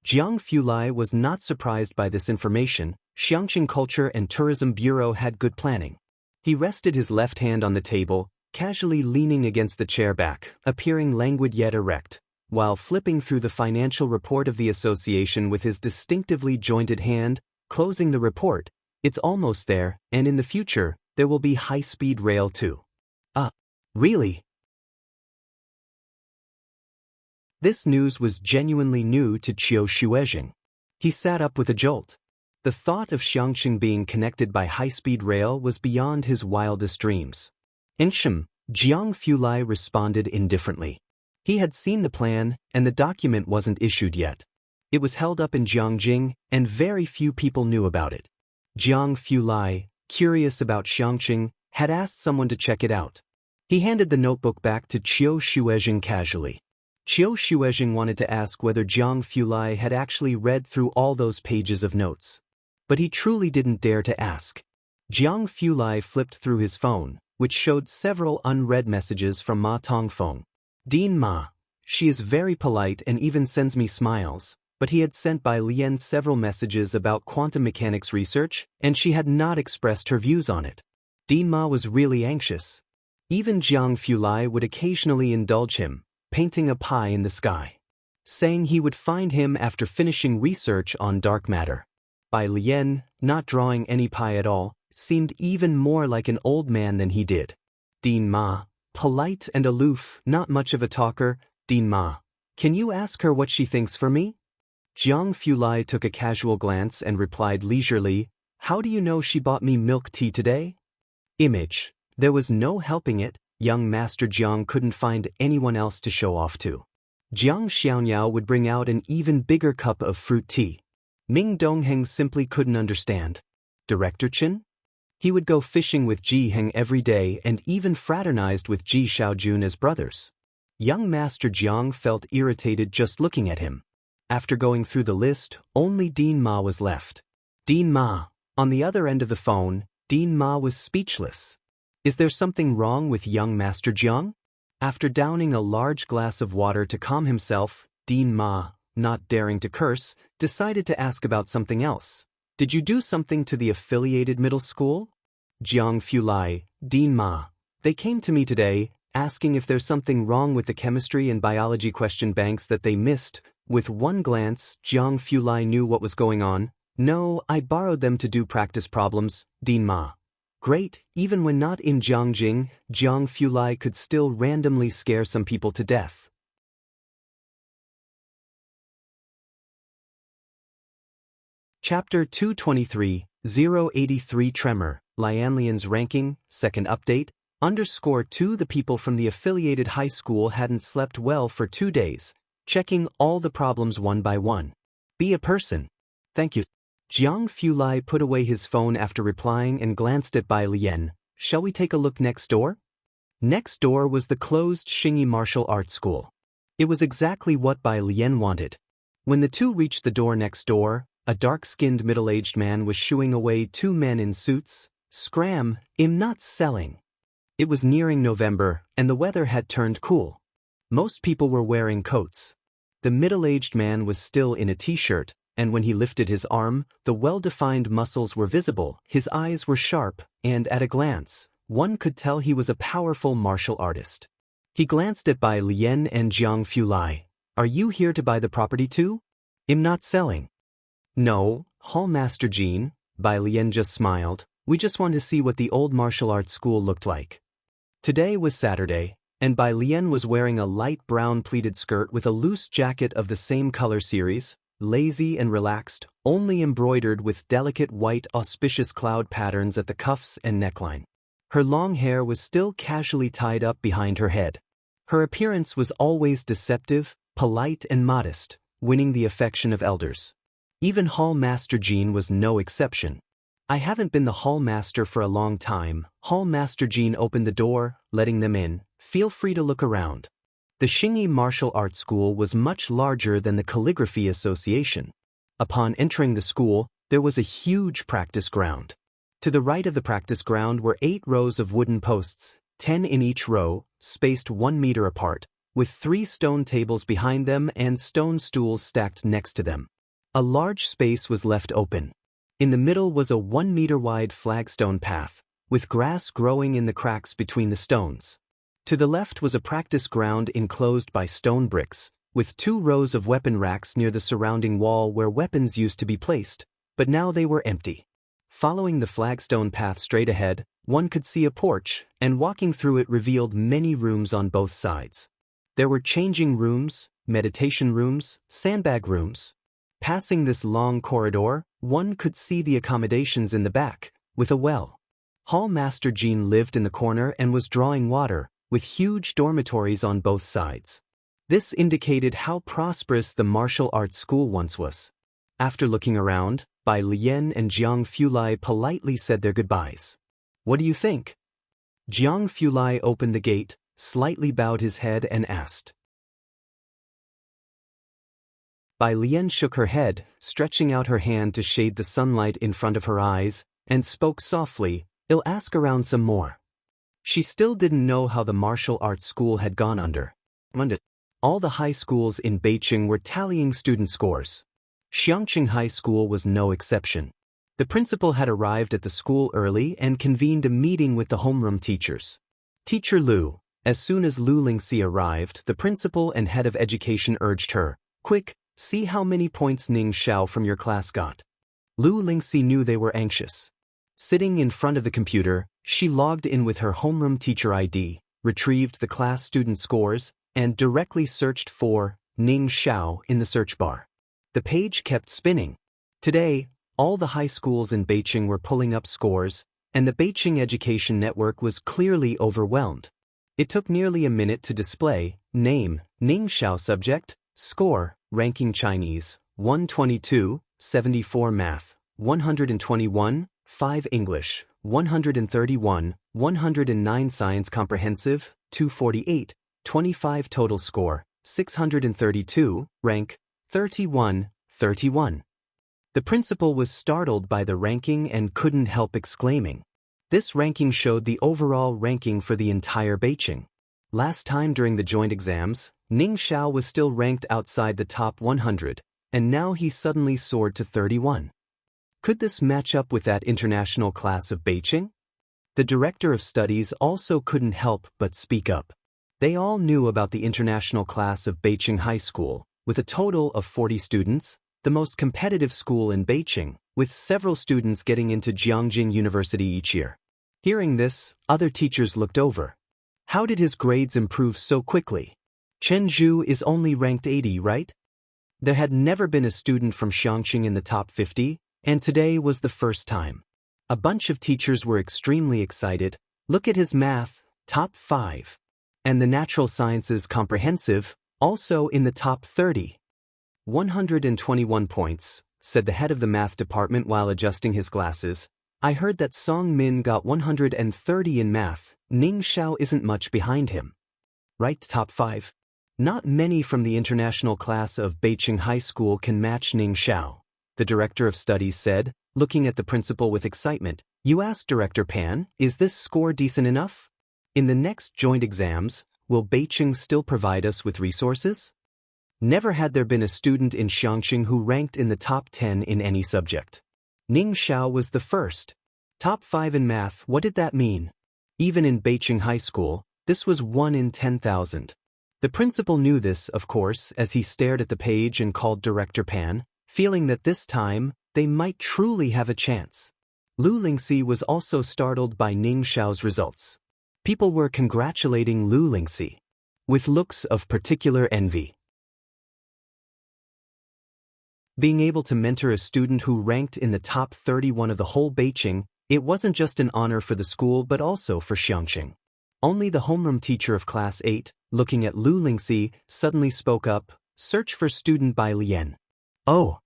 Jiang Fulai was not surprised by this information. Xiangqing Culture and Tourism Bureau had good planning. He rested his left hand on the table, casually leaning against the chair back, appearing languid yet erect, while flipping through the financial report of the association with his distinctively jointed hand, closing the report. It's almost there, and in the future, there will be high-speed rail too. Really? This news was genuinely new to Qiu Shuezheng. He sat up with a jolt. The thought of Xiangqing being connected by high-speed rail was beyond his wildest dreams. Jiang Fulai responded indifferently. He had seen the plan, and the document wasn't issued yet. It was held up in Jiangjing, and very few people knew about it. Jiang Fulai, curious about Xiangqing, had asked someone to check it out. He handed the notebook back to Qiu Shuezheng casually. Qiu Shuezheng wanted to ask whether Jiang Fulai had actually read through all those pages of notes. But he truly didn't dare to ask. Jiang Fulai flipped through his phone, which showed several unread messages from Ma Tongfeng. Dean Ma. She is very polite and even sends me smiles. but he had sent Bai Lian several messages about quantum mechanics research, and she had not expressed her views on it. Dean Ma was really anxious. Even Jiang Fulai would occasionally indulge him, painting a pie in the sky, saying he would find him after finishing research on dark matter. Bai Lian, not drawing any pie at all, seemed even more like an old man than he did. Dean Ma, polite and aloof, not much of a talker. Dean Ma, can you ask her what she thinks for me? Jiang Fulai took a casual glance and replied leisurely, how do you know she bought me milk tea today? Image. There was no helping it, young Master Jiang couldn't find anyone else to show off to. Jiang Xiaonyao would bring out an even bigger cup of fruit tea. Ming Dongheng simply couldn't understand. Director Chen? He would go fishing with Ji Heng every day and even fraternized with Ji Xiaojun as brothers. Young Master Jiang felt irritated just looking at him. After going through the list, only Dean Ma was left. Dean Ma. On the other end of the phone, Dean Ma was speechless. Is there something wrong with young Master Jiang? After downing a large glass of water to calm himself, Dean Ma, not daring to curse, decided to ask about something else. Did you do something to the affiliated middle school? Jiang Fulai, Dean Ma. They came to me today, asking if there's something wrong with the chemistry and biology question banks that they missed. With one glance, Jiang Fulai knew what was going on. No, I borrowed them to do practice problems, Dean Ma. Great, even when not in Jiangjing, Jiang Fulai could still randomly scare some people to death. Chapter 223, 083 Tremor, Lianlian's ranking, second update, _2 The people from the affiliated high school hadn't slept well for 2 days, checking all the problems one by one. Be a person. Thank you. Jiang Fulai put away his phone after replying and glanced at Bai Lian. Shall we take a look next door? Next door was the closed Xingyi Martial Arts School. It was exactly what Bai Lian wanted. When the two reached the door next door, a dark-skinned middle-aged man was shooing away 2 men in suits. Scram, I'm not selling. It was nearing November, and the weather had turned cool. Most people were wearing coats. The middle-aged man was still in a t-shirt, and when he lifted his arm, the well-defined muscles were visible, his eyes were sharp, and at a glance, one could tell he was a powerful martial artist. He glanced at Bai Lian and Jiang Fulai. Are you here to buy the property too? I'm not selling. No, Hall Master Jean, Bai Lian just smiled. We just want to see what the old martial arts school looked like. Today was Saturday, and Bai Lian was wearing a light brown pleated skirt with a loose jacket of the same color series, lazy and relaxed, only embroidered with delicate white auspicious cloud patterns at the cuffs and neckline. Her long hair was still casually tied up behind her head. Her appearance was always deceptive, polite and modest, winning the affection of elders. Even Hall Master Jean was no exception. I haven't been the Hall Master for a long time. Hall Master Jean opened the door, letting them in. Feel free to look around. The Xingyi Martial Arts School was much larger than the Calligraphy Association. Upon entering the school, there was a huge practice ground. To the right of the practice ground were 8 rows of wooden posts, 10 in each row, spaced 1 meter apart, with 3 stone tables behind them and stone stools stacked next to them. A large space was left open. In the middle was a 1 meter wide flagstone path, with grass growing in the cracks between the stones. To the left was a practice ground enclosed by stone bricks, with 2 rows of weapon racks near the surrounding wall where weapons used to be placed, but now they were empty. Following the flagstone path straight ahead, one could see a porch, and walking through it revealed many rooms on both sides. There were changing rooms, meditation rooms, sandbag rooms. Passing this long corridor, one could see the accommodations in the back, with a well. Hall Master Jean lived in the corner and was drawing water, with huge dormitories on both sides. This indicated how prosperous the martial arts school once was. After looking around, Bai Lian and Jiang Fulai politely said their goodbyes. What do you think? Jiang Fulai opened the gate, slightly bowed his head and asked. Bai Lian shook her head, stretching out her hand to shade the sunlight in front of her eyes, and spoke softly, I'll ask around some more. She still didn't know how the martial arts school had gone under. All the high schools in Beijing were tallying student scores. Xiangqing High School was no exception. The principal had arrived at the school early and convened a meeting with the homeroom teachers. Teacher Lu. As soon as Lu Lingxi arrived, the principal and head of education urged her, "Quick, see how many points Ning Xiao from your class got." Lu Lingxi knew they were anxious. Sitting in front of the computer, she logged in with her homeroom teacher ID, retrieved the class student scores, and directly searched for Ning Xiao in the search bar. The page kept spinning. Today, all the high schools in Beijing were pulling up scores, and the Beijing Education Network was clearly overwhelmed. It took nearly a minute to display: name, Ning Xiao, subject, score, ranking Chinese, 122, 74 math, 121, 5 English, 131, 109 science comprehensive, 248, 25 total score, 632, rank, 31, 31. The principal was startled by the ranking and couldn't help exclaiming. This ranking showed the overall ranking for the entire Beijing. Last time during the joint exams, Ning Xiao was still ranked outside the top 100, and now he suddenly soared to 31. Could this match up with that international class of Beijing? The director of studies also couldn't help but speak up. They all knew about the international class of Beijing High School, with a total of 40 students, the most competitive school in Beijing, with several students getting into Jiangjing University each year. Hearing this, other teachers looked over. How did his grades improve so quickly? Chen Zhu is only ranked 80, right? There had never been a student from Xiangqing in the top 50, and today was the first time. A bunch of teachers were extremely excited. Look at his math, top 5. And the natural sciences comprehensive, also in the top 30. 121 points, said the head of the math department while adjusting his glasses. I heard that Song Min got 130 in math. Ning Xiao isn't much behind him. Right, top 5? Not many from the international class of Beijing High School can match Ning Xiao, the director of studies said, looking at the principal with excitement. You asked Director Pan, is this score decent enough? In the next joint exams, will Beijing still provide us with resources? Never had there been a student in Xiangqing who ranked in the top 10 in any subject. Ning Xiao was the first. Top 5 in math, what did that mean? Even in Beijing High School, this was 1 in 10,000. The principal knew this, of course, as he stared at the page and called Director Pan, feeling that this time, they might truly have a chance. Lu Lingxi was also startled by Ning Xiao's results. People were congratulating Lu Lingxi with looks of particular envy. Being able to mentor a student who ranked in the top 31 of the whole Beijing, it wasn't just an honor for the school but also for Xiangqing. Only the homeroom teacher of class 8, looking at Lu Lingxi, suddenly spoke up, "Search for student by Lian." Oh!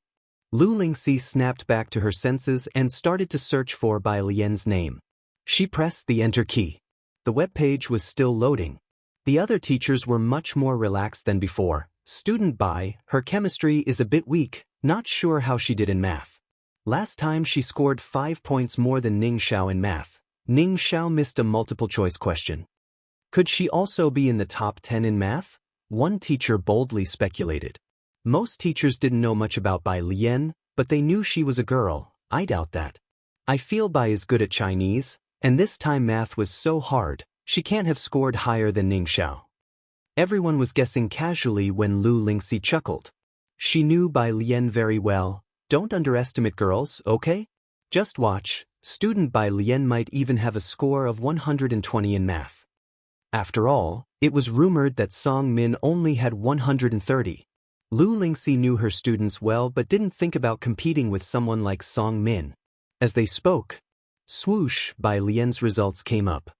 Lu Lingxi snapped back to her senses and started to search for Bai Lian's name. She pressed the enter key. The web page was still loading. The other teachers were much more relaxed than before. Student Bai, her chemistry is a bit weak, not sure how she did in math. Last time she scored 5 points more than Ning Xiao in math. Ning Xiao missed a multiple-choice question. Could she also be in the top 10 in math? One teacher boldly speculated. Most teachers didn't know much about Bai Lian, but they knew she was a girl. I doubt that. I feel Bai is good at Chinese, and this time math was so hard, she can't have scored higher than Ning Xiao. Everyone was guessing casually when Lu Lingxi chuckled. She knew Bai Lian very well. Don't underestimate girls, okay? Just watch, student Bai Lian might even have a score of 120 in math. After all, it was rumored that Song Min only had 130. Lu Lingxi knew her students well but didn't think about competing with someone like Song Min. As they spoke, swoosh, Bai Lian's results came up.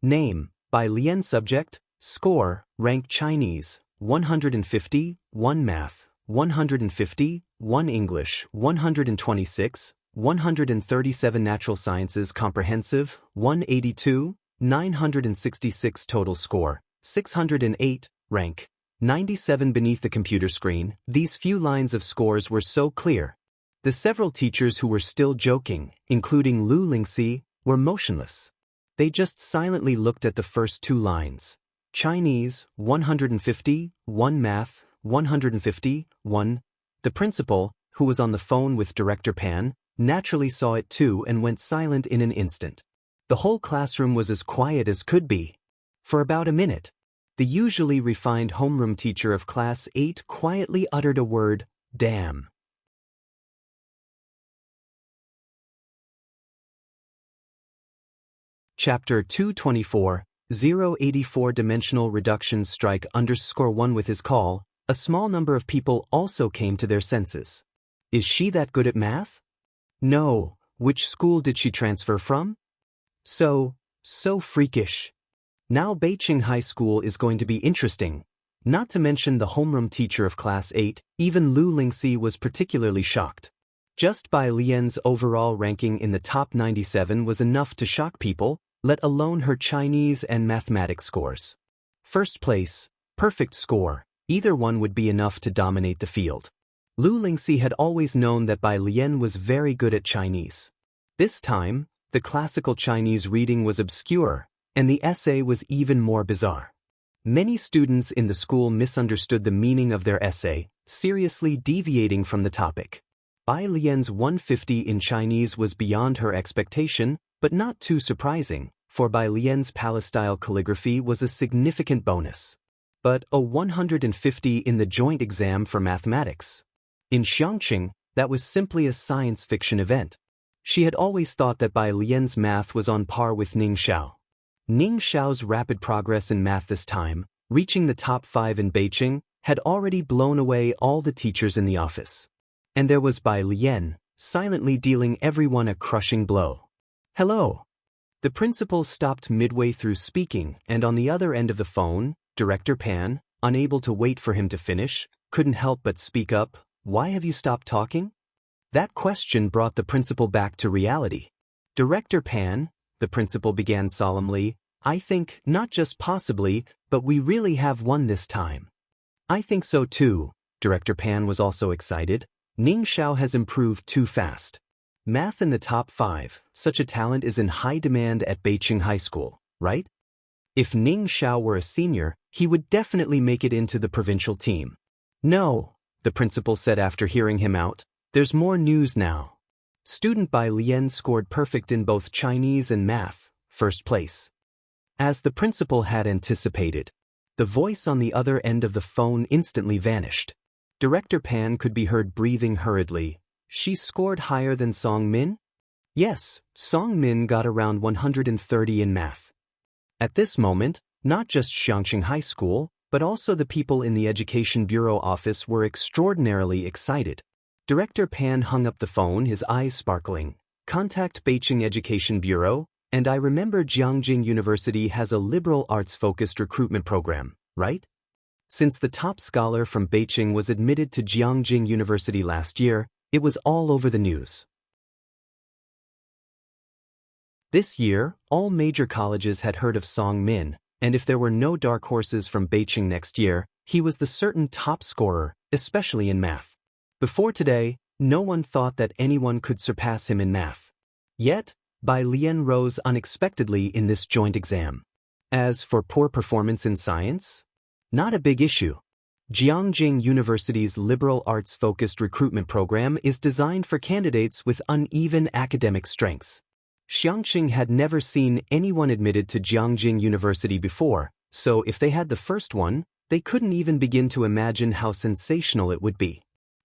Name, Bai Lian, subject, score, rank Chinese, 150, 1 math, 150, 1 English, 126, 137 natural sciences comprehensive, 182, 966 total score, 608, rank, 97. Beneath the computer screen, these few lines of scores were so clear. The several teachers who were still joking, including Lu Lingxi, were motionless. They just silently looked at the first 2 lines. Chinese, 150, 1 math, 150, 1. The principal, who was on the phone with Director Pan, naturally saw it too and went silent in an instant. The whole classroom was as quiet as could be. For about a minute, the usually refined homeroom teacher of Class 8 quietly uttered a word, "Damn." Chapter 224, 084 Dimensional Strike _1 With his call, a small number of people also came to their senses. Is she that good at math? No. Which school did she transfer from? So freakish. Now Beijing High School is going to be interesting. Not to mention the homeroom teacher of Class 8, even Lu Lingxi was particularly shocked. Just Bai Lian's overall ranking in the top 97 was enough to shock people, let alone her Chinese and mathematics scores. First place, perfect score, either one would be enough to dominate the field. Lu Lingxi had always known that Bai Lian was very good at Chinese. This time, the classical Chinese reading was obscure, and the essay was even more bizarre. Many students in the school misunderstood the meaning of their essay, seriously deviating from the topic. Bai Lian's 150 in Chinese was beyond her expectation, but not too surprising, for Bai Lian's palace-style calligraphy was a significant bonus. But a 150 in the joint exam for mathematics. In Xiangqing, that was simply a science fiction event. She had always thought that Bai Lian's math was on par with Ning Xiao. Ning Xiao's rapid progress in math this time, reaching the top 5 in Beijing, had already blown away all the teachers in the office. And there was Bai Lian, silently dealing everyone a crushing blow. Hello. The principal stopped midway through speaking, and on the other end of the phone, Director Pan, unable to wait for him to finish, couldn't help but speak up. Why have you stopped talking? That question brought the principal back to reality. Director Pan, the principal began solemnly, I think, not just possibly, but we really have won this time. I think so too. Director Pan was also excited. Ning Xiao has improved too fast. Math in the top 5, such a talent is in high demand at Beijing High School, right? If Ning Xiao were a senior, he would definitely make it into the provincial team. No, the principal said after hearing him out, there's more news now. Student Bai Lian scored perfect in both Chinese and math, first place. As the principal had anticipated, the voice on the other end of the phone instantly vanished. Director Pan could be heard breathing hurriedly. She scored higher than Song Min? Yes, Song Min got around 130 in math. At this moment, not just Xiangqing High School, but also the people in the Education Bureau office were extraordinarily excited. Director Pan hung up the phone, his eyes sparkling. Contact Beijing Education Bureau, and I remember Jiangjing University has a liberal arts-focused recruitment program, right? Since the top scholar from Beijing was admitted to Jiangjing University last year, it was all over the news. This year, all major colleges had heard of Song Min, and if there were no dark horses from Beijing next year, he was the certain top scorer, especially in math. Before today, no one thought that anyone could surpass him in math. Yet, Bai Lian rose unexpectedly in this joint exam. As for poor performance in science, not a big issue. Jiangjing University's liberal arts-focused recruitment program is designed for candidates with uneven academic strengths. Xiangqing had never seen anyone admitted to Jiangjing University before, so if they had the first one, they couldn't even begin to imagine how sensational it would be.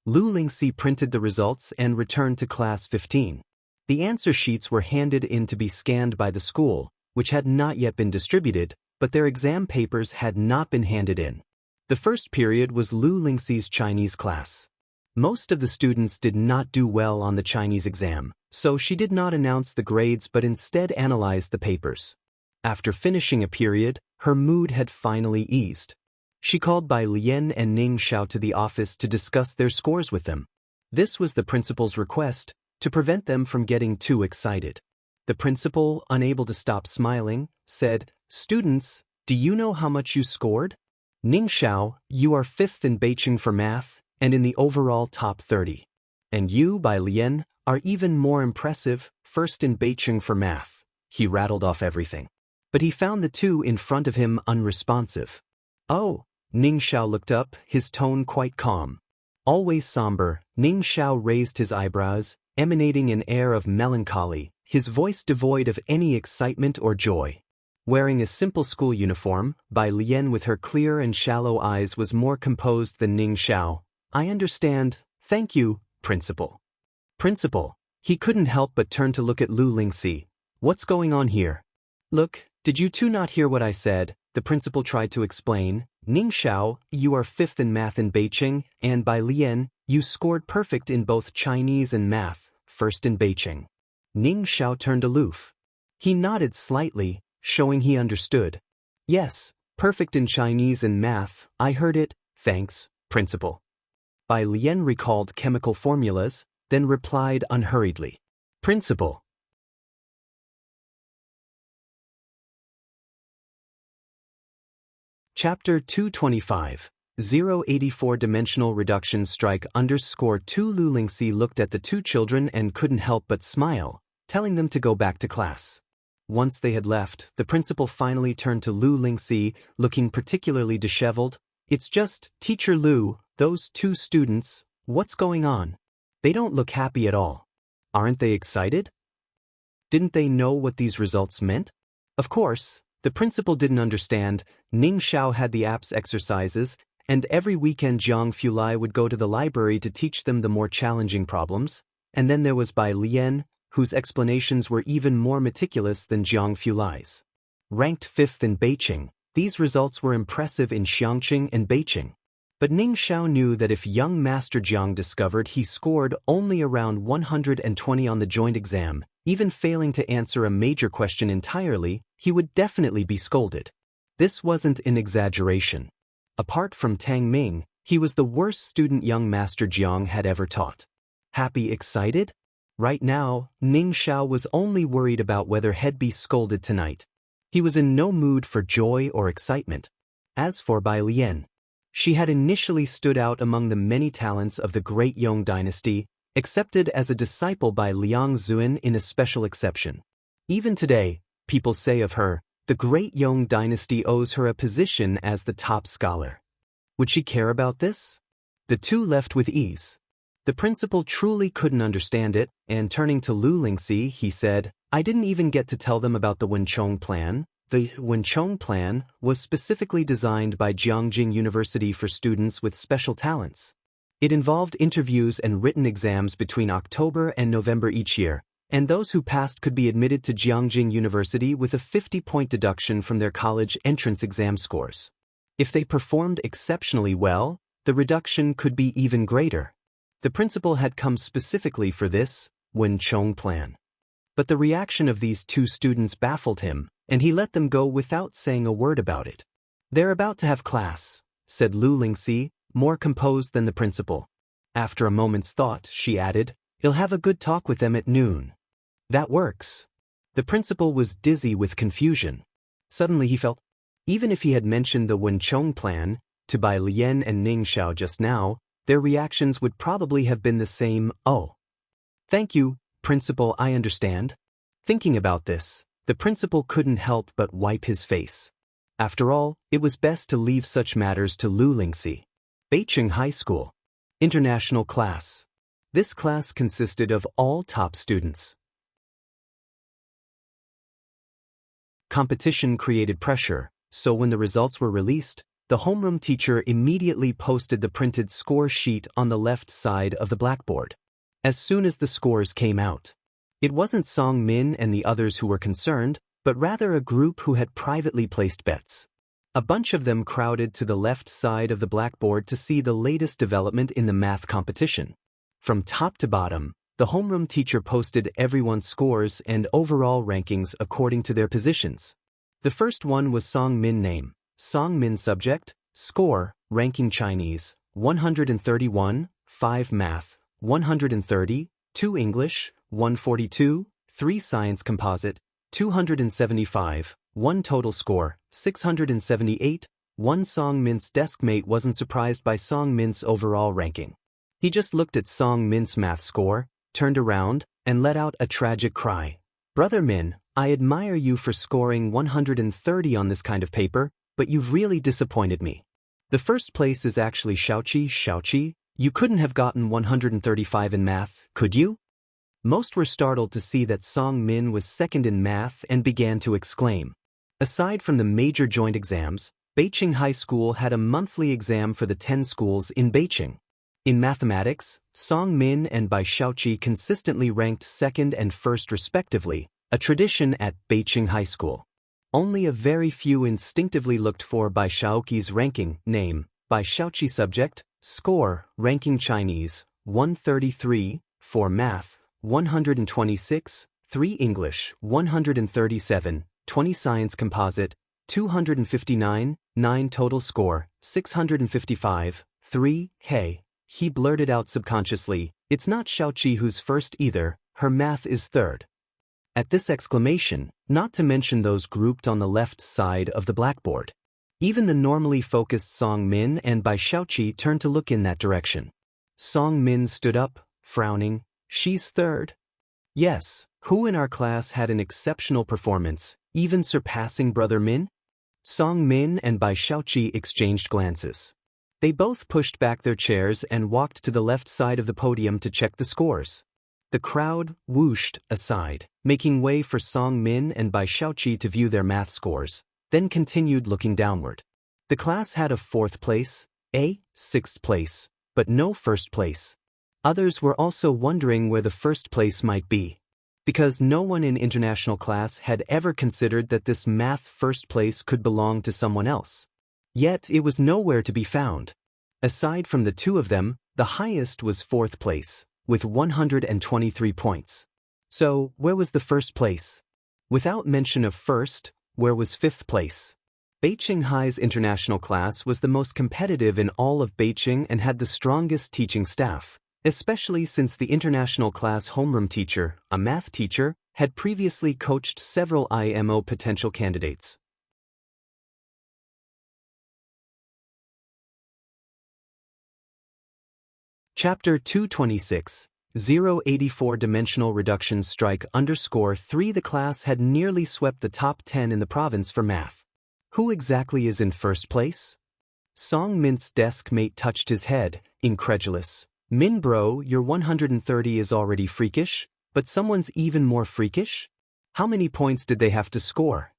Lu Lingxi printed the results and returned to class 15. The answer sheets were handed in to be scanned by the school, which had not yet been distributed, but their exam papers had not been handed in. The first period was Lu Lingxi's Chinese class. Most of the students did not do well on the Chinese exam, so she did not announce the grades but instead analyzed the papers. After finishing a period, her mood had finally eased. She called Bai Lian and Ning Xiao to the office to discuss their scores with them. This was the principal's request, to prevent them from getting too excited. The principal, unable to stop smiling, said, "Students, do you know how much you scored? Ning Xiao, you are 5th in Beijing for math, and in the overall top 30. And you, Bai Lian, are even more impressive, 1st in Beijing for math." He rattled off everything. but he found the two in front of him unresponsive. Oh, Ning Xiao looked up, his tone quite calm. Always somber, Ning Xiao raised his eyebrows, emanating an air of melancholy, his voice devoid of any excitement or joy. Wearing a simple school uniform, Bai Lian with her clear and shallow eyes was more composed than Ning Xiao. I understand, thank you, Principal. Principal. He couldn't help but turn to look at Lu Lingxi. What's going on here? Look, did you two not hear what I said? The principal tried to explain. Ning Xiao, you are 5th in math in Beijing, and Bai Lian, you scored perfect in both Chinese and math, 1st in Beijing. Ning Xiao turned aloof. He nodded slightly, showing he understood. Yes, perfect in Chinese and math, I heard it, thanks, Principal. Bai Lian recalled chemical formulas, then replied unhurriedly. Principal. Chapter 225. 084 Reduction Strike _2 Lu Lingxi looked at the two children and couldn't help but smile, telling them to go back to class. Once they had left, the principal finally turned to Lu Lingxi, looking particularly disheveled. It's just, Teacher Lu, those two students, what's going on? They don't look happy at all. Aren't they excited? Didn't they know what these results meant? Of course, the principal didn't understand. Ning Xiao had the apps exercises, and every weekend Jiang Fulai would go to the library to teach them the more challenging problems, and then there was Bai Lian, whose explanations were even more meticulous than Jiang Fulai's. Ranked 5th in Beijing, these results were impressive in Xiangqing and Beijing. But Ning Xiao knew that if young Master Jiang discovered he scored only around 120 on the joint exam, even failing to answer a major question entirely, he would definitely be scolded. This wasn't an exaggeration. Apart from Tang Ming, he was the worst student young Master Jiang had ever taught. Happy, excited? Right now, Ning Xiao was only worried about whether he'd be scolded tonight. He was in no mood for joy or excitement. As for Bai Lian, she had initially stood out among the many talents of the Great Yong dynasty, accepted as a disciple by Liang Zuan in a special exception. Even today, people say of her, the Great Yong dynasty owes her a position as the top scholar. Would she care about this? The two left with ease. The principal truly couldn't understand it, and turning to Lu Lingxi, he said, I didn't even get to tell them about the Wenchong plan. The Wenchong plan was specifically designed by Jiangjing University for students with special talents. It involved interviews and written exams between October and November each year, and those who passed could be admitted to Jiangjing University with a 50-point deduction from their college entrance exam scores. If they performed exceptionally well, the reduction could be even greater. The principal had come specifically for this Wenchong plan. But the reaction of these two students baffled him, and he let them go without saying a word about it. They're about to have class, said Lu Lingxi, more composed than the principal. After a moment's thought, she added, He'll have a good talk with them at noon. That works. The principal was dizzy with confusion. Suddenly he felt, even if he had mentioned the Wenchong plan to Bai Lian and Ning Xiao just now, their reactions would probably have been the same. Oh. Thank you, Principal, I understand. Thinking about this, the principal couldn't help but wipe his face. After all, it was best to leave such matters to Lu Lingxi. Beijing High School. International class. This class consisted of all top students. Competition created pressure, so when the results were released, the homeroom teacher immediately posted the printed score sheet on the left side of the blackboard. As soon as the scores came out, it wasn't Song Min and the others who were concerned, but rather a group who had privately placed bets. A bunch of them crowded to the left side of the blackboard to see the latest development in the math competition. From top to bottom, the homeroom teacher posted everyone's scores and overall rankings according to their positions. The first one was Song Min name, Song Min subject, score, ranking Chinese, 131, 5 math, 130, 2 English, 142, 3 science composite, 275, 1 total score, 678. One Song Min's deskmate wasn't surprised by Song Min's overall ranking. He just looked at Song Min's math score, turned around, and let out a tragic cry. Brother Min, I admire you for scoring 130 on this kind of paper, but you've really disappointed me. The first place is actually Xiaoqi. You couldn't have gotten 135 in math, could you? Most were startled to see that Song Min was second in math and began to exclaim. Aside from the major joint exams, Beijing High School had a monthly exam for the 10 schools in Beijing. In mathematics, Song Min and Bai Xiaoqi consistently ranked second and first respectively, a tradition at Beijing High School. Only a very few instinctively looked for Bai Xiaoqi's ranking, name, Bai Xiaoqi subject, score, ranking Chinese, 133, 4 math, 126, 3 English, 137, 20 science composite, 259, 9 total score, 655, 3, hey. He blurted out subconsciously, it's not Xiaoqi who's first either, her math is third. At this exclamation, not to mention those grouped on the left side of the blackboard. Even the normally focused Song Min and Bai Xiaoqi turned to look in that direction. Song Min stood up, frowning, she's third? Yes, who in our class had an exceptional performance, even surpassing Brother Min? Song Min and Bai Xiaoqi exchanged glances. They both pushed back their chairs and walked to the left side of the podium to check the scores. The crowd whooshed aside, making way for Song Min and Bai Xiaoqi to view their math scores, then continued looking downward. The class had a 4th place, a 6th place, but no first place. Others were also wondering where the first place might be, because no one in international class had ever considered that this math first place could belong to someone else. Yet it was nowhere to be found. Aside from the two of them, the highest was 4th place, with 123 points. So, where was the first place? Without mention of first, where was 5th place? Beijing High's international class was the most competitive in all of Beijing and had the strongest teaching staff, especially since the international class homeroom teacher, a math teacher, had previously coached several IMO potential candidates. Chapter 226, 084 Dimensional Reduction Strike _3 The class had nearly swept the top 10 in the province for math. Who exactly is in first place? Song Min's desk mate touched his head, incredulous. Min bro, your 130 is already freakish, but someone's even more freakish? How many points did they have to score?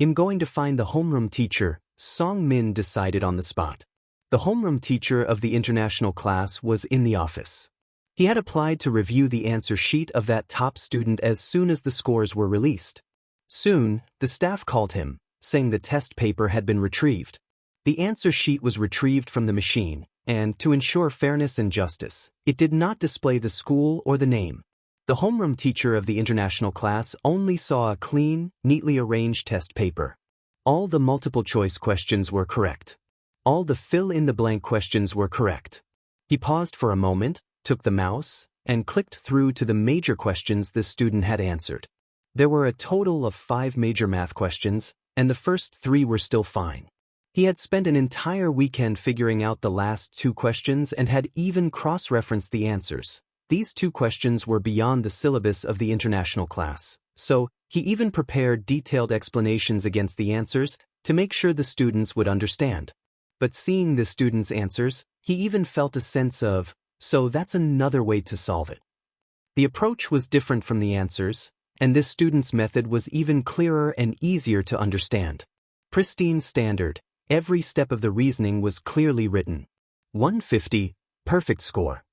I'm going to find the homeroom teacher, Song Min decided on the spot. The homeroom teacher of the international class was in the office. He had applied to review the answer sheet of that top student as soon as the scores were released. Soon, the staff called him, saying the test paper had been retrieved. The answer sheet was retrieved from the machine, and, to ensure fairness and justice, it did not display the school or the name. The homeroom teacher of the international class only saw a clean, neatly arranged test paper. All the multiple-choice questions were correct. All the fill-in-the-blank questions were correct. He paused for a moment, took the mouse, and clicked through to the major questions the student had answered. There were a total of 5 major math questions, and the first 3 were still fine. He had spent an entire weekend figuring out the last 2 questions and had even cross-referenced the answers. These 2 questions were beyond the syllabus of the international class, so he even prepared detailed explanations against the answers to make sure the students would understand. But seeing the students' answers, he even felt a sense of, so that's another way to solve it. The approach was different from the answers, and this student's method was even clearer and easier to understand. Pristine standard, every step of the reasoning was clearly written. 150, perfect score.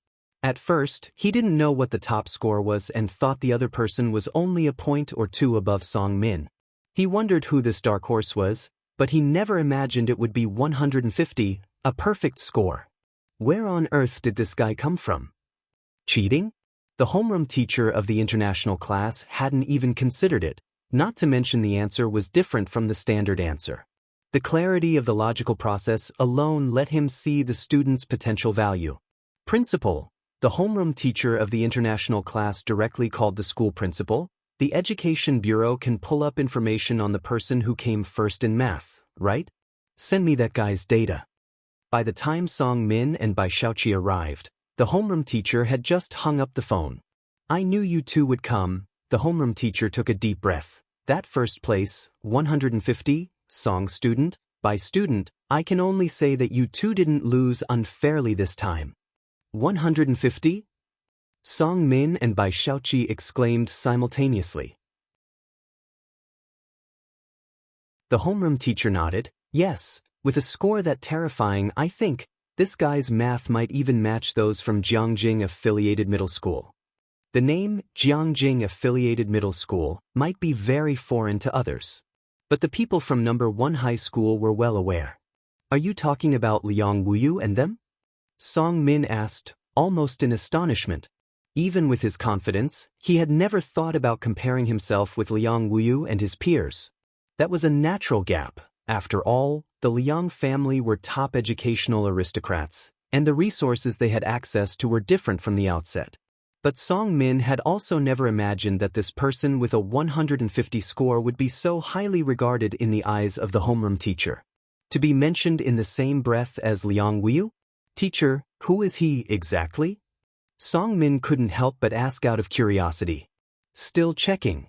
At first, he didn't know what the top score was and thought the other person was only a point or 2 above Song Min. He wondered who this dark horse was, but he never imagined it would be 150, a perfect score. Where on earth did this guy come from? Cheating? The homeroom teacher of the international class hadn't even considered it, not to mention the answer was different from the standard answer. The clarity of the logical process alone let him see the student's potential value. Principal. The homeroom teacher of the international class directly called the school principal. The Education Bureau can pull up information on the person who came first in math, right? Send me that guy's data. By the time Song Min and Bai Xiaoqi arrived, the homeroom teacher had just hung up the phone. I knew you two would come. The homeroom teacher took a deep breath. That first place, 150, Song student, by student, I can only say that you two didn't lose unfairly this time. 150? Song Min and Bai Xiaoqi exclaimed simultaneously. The homeroom teacher nodded. Yes, with a score that terrifying, I think, this guy's math might even match those from Jiangjing Affiliated Middle School. The name Jiangjing Affiliated Middle School might be very foreign to others. But the people from number 1 high school were well aware. Are you talking about Liang Wuyu and them? Song Min asked, almost in astonishment. Even with his confidence, he had never thought about comparing himself with Liang Wuyu and his peers. That was a natural gap. After all, the Liang family were top educational aristocrats, and the resources they had access to were different from the outset. But Song Min had also never imagined that this person with a 150 score would be so highly regarded in the eyes of the homeroom teacher. To be mentioned in the same breath as Liang Wuyu? Teacher, who is he exactly? Song Min couldn't help but ask out of curiosity. Still checking.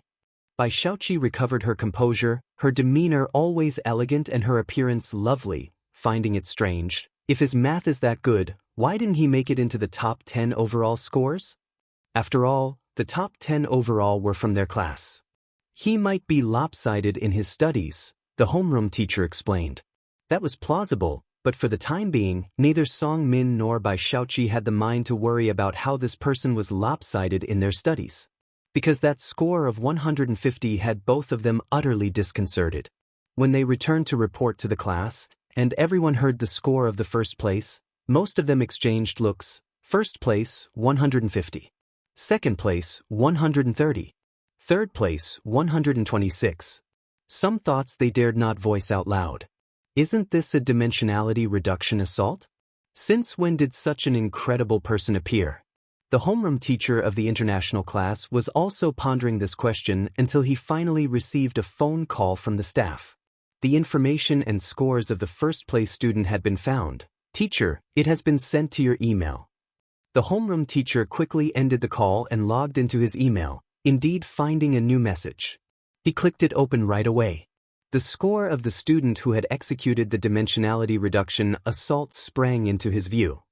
Bai Xiaoqi recovered her composure, her demeanor always elegant and her appearance lovely, finding it strange. If his math is that good, why didn't he make it into the top 10 overall scores? After all, the top 10 overall were from their class. He might be lopsided in his studies, the homeroom teacher explained. That was plausible, but for the time being, neither Song Min nor Bai Xiaoqi had the mind to worry about how this person was lopsided in their studies. Because that score of 150 had both of them utterly disconcerted. When they returned to report to the class, and everyone heard the score of the first place, most of them exchanged looks. First place, 150. Second place, 130. Third place, 126. Some thoughts they dared not voice out loud. Isn't this a dimensionality reduction assault? Since when did such an incredible person appear? The homeroom teacher of the international class was also pondering this question until he finally received a phone call from the staff. The information and scores of the first place student had been found. Teacher, it has been sent to your email. The homeroom teacher quickly ended the call and logged into his email, indeed finding a new message. He clicked it open right away. The score of the student who had executed the dimensionality reduction assault sprang into his view.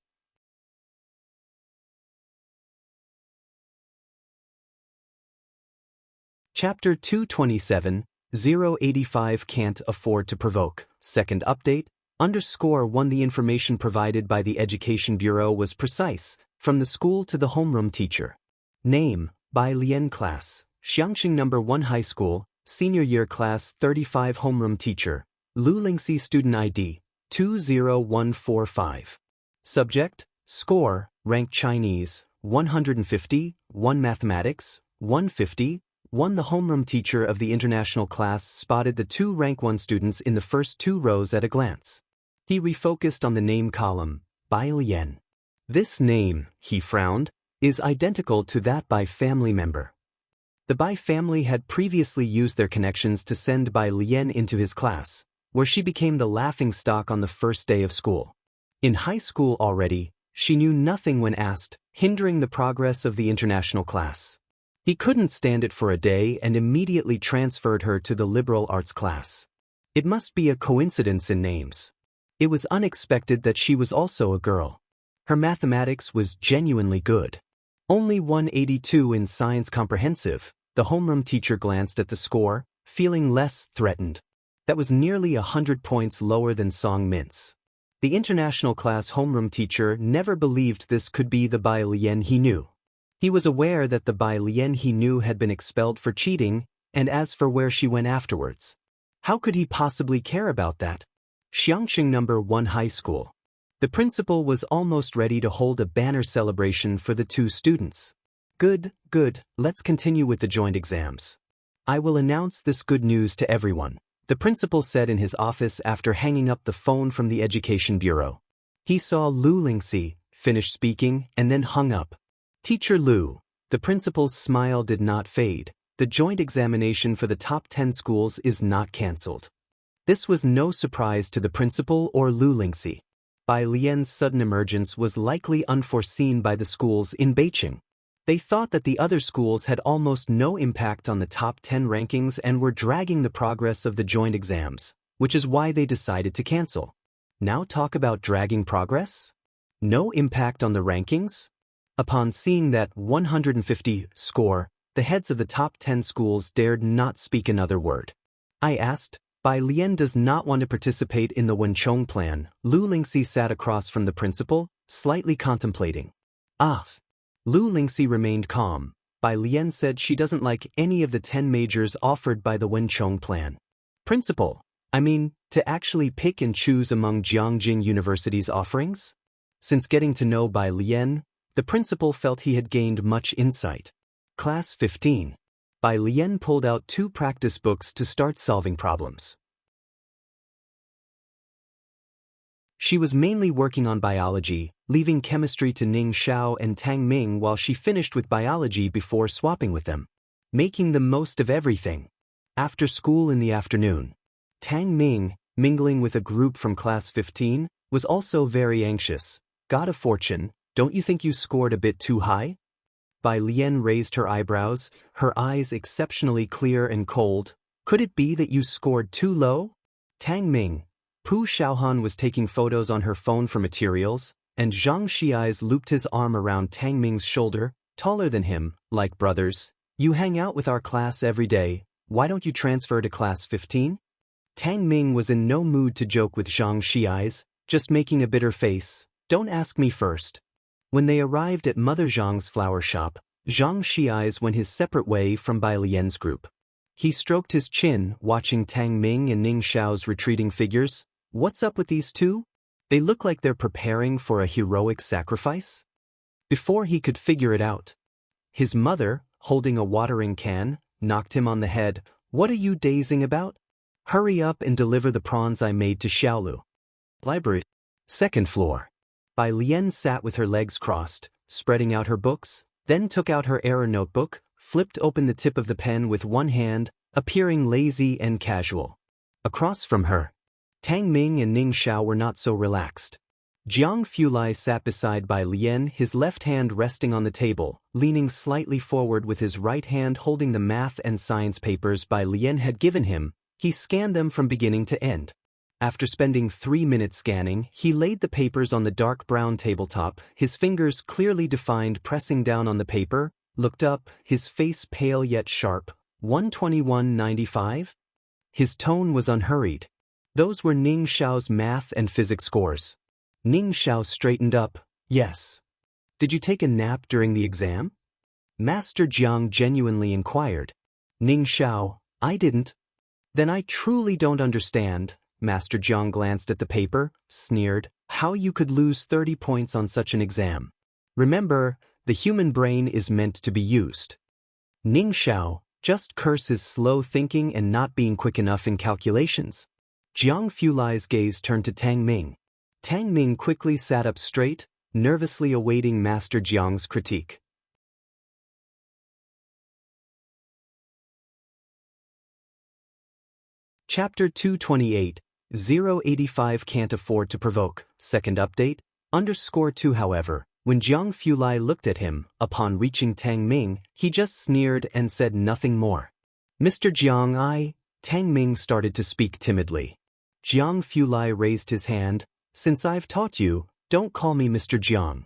Chapter 227, 085 Can't Afford to Provoke. Second update, _1 The information provided by the Education Bureau was precise, from the school to the homeroom teacher. Name, Bai Lian Class, Xiangqing No. 1 High School, Senior Year Class 35 Homeroom Teacher, Lu Lingxi Student ID, 20145. Subject, Score, Rank Chinese, 150, 1 Mathematics, 150, 1 The homeroom teacher of the international class spotted the 2 Rank 1 students in the first 2 rows at a glance. He refocused on the name column, Bai Lian. This name, he frowned, is identical to that Bai family member. The Bai family had previously used their connections to send Bai Lian into his class, where she became the laughingstock on the first day of school. In high school already, she knew nothing when asked, hindering the progress of the international class. He couldn't stand it for a day and immediately transferred her to the liberal arts class. It must be a coincidence in names. It was unexpected that she was also a girl. Her mathematics was genuinely good. Only 182 in science comprehensive. The homeroom teacher glanced at the score, feeling less threatened. That was nearly 100 points lower than Song Min's. The international class homeroom teacher never believed this could be the Bai Lian he knew. He was aware that the Bai Lian he knew had been expelled for cheating, and as for where she went afterwards, how could he possibly care about that? Xiangqing No. 1 High School. The principal was almost ready to hold a banner celebration for the 2 students. Good, let's continue with the joint exams. I will announce this good news to everyone, the principal said in his office after hanging up the phone from the Education Bureau. He saw Lu Lingxi finish speaking and then hung up. Teacher Lu, the principal's smile did not fade. The joint examination for the top 10 schools is not cancelled. This was no surprise to the principal or Lu Lingxi. Bai Lian's sudden emergence was likely unforeseen by the schools in Beijing. They thought that the other schools had almost no impact on the top 10 rankings and were dragging the progress of the joint exams, which is why they decided to cancel. Now talk about dragging progress? No impact on the rankings? Upon seeing that 150 score, the heads of the top 10 schools dared not speak another word. I asked, Bai Lian does not want to participate in the Wenchong plan. Lu Lingxi sat across from the principal, slightly contemplating. Lu Lingxi remained calm. Bai Lian said she doesn't like any of the 10 majors offered by the Wenchong plan. Principal, I mean, to actually pick and choose among Jiangjing University's offerings? Since getting to know Bai Lian, the principal felt he had gained much insight. Class 15. Bai Lian pulled out 2 practice books to start solving problems. She was mainly working on biology, leaving chemistry to Ning Xiao and Tang Ming while she finished with biology before swapping with them, making the most of everything. After school in the afternoon, Tang Ming, mingling with a group from class 15, was also very anxious. God of fortune, don't you think you scored a bit too high? Bai Lian raised her eyebrows, her eyes exceptionally clear and cold. Could it be that you scored too low? Tang Ming. Pu Xiaohan was taking photos on her phone for materials, and Zhang Xiai's looped his arm around Tang Ming's shoulder, taller than him, like brothers. You hang out with our class every day, why don't you transfer to class 15? Tang Ming was in no mood to joke with Zhang Xiai's, just making a bitter face. Don't ask me first. When they arrived at Mother Zhang's flower shop, Zhang Xiai's went his separate way from Bai Lian's group. He stroked his chin, watching Tang Ming and Ning Xiao's retreating figures. What's up with these two? They look like they're preparing for a heroic sacrifice? Before he could figure it out, his mother, holding a watering can, knocked him on the head. What are you dazing about? Hurry up and deliver the prawns I made to Xiaolu. Library. Second floor. Bai Lian sat with her legs crossed, spreading out her books, then took out her error notebook, flipped open the tip of the pen with one hand, appearing lazy and casual. Across from her, Tang Ming and Ning Xiao were not so relaxed. Jiang Fulai sat beside Bai Lian, his left hand resting on the table, leaning slightly forward with his right hand holding the math and science papers Bai Lian had given him. He scanned them from beginning to end. After spending 3 minutes scanning, he laid the papers on the dark brown tabletop, his fingers clearly defined pressing down on the paper, looked up, his face pale yet sharp. 121.95? His tone was unhurried. Those were Ning Xiao's math and physics scores. Ning Xiao straightened up. Yes. Did you take a nap during the exam? Master Jiang genuinely inquired. Ning Xiao, I didn't. Then I truly don't understand. Master Jiang glanced at the paper, sneered, how you could lose 30 points on such an exam. Remember, the human brain is meant to be used. Ning Xiao, just curse his slow thinking and not being quick enough in calculations. Jiang Fulai's gaze turned to Tang Ming. Tang Ming quickly sat up straight, nervously awaiting Master Jiang's critique. Chapter 228, 085 Can't Afford to Provoke, Second Update, _2 However, when Jiang Fulai looked at him, upon reaching Tang Ming, he just sneered and said nothing more. Mr. Jiang, Tang Ming started to speak timidly. Jiang Fulai raised his hand. Since I've taught you, don't call me Mr. Jiang.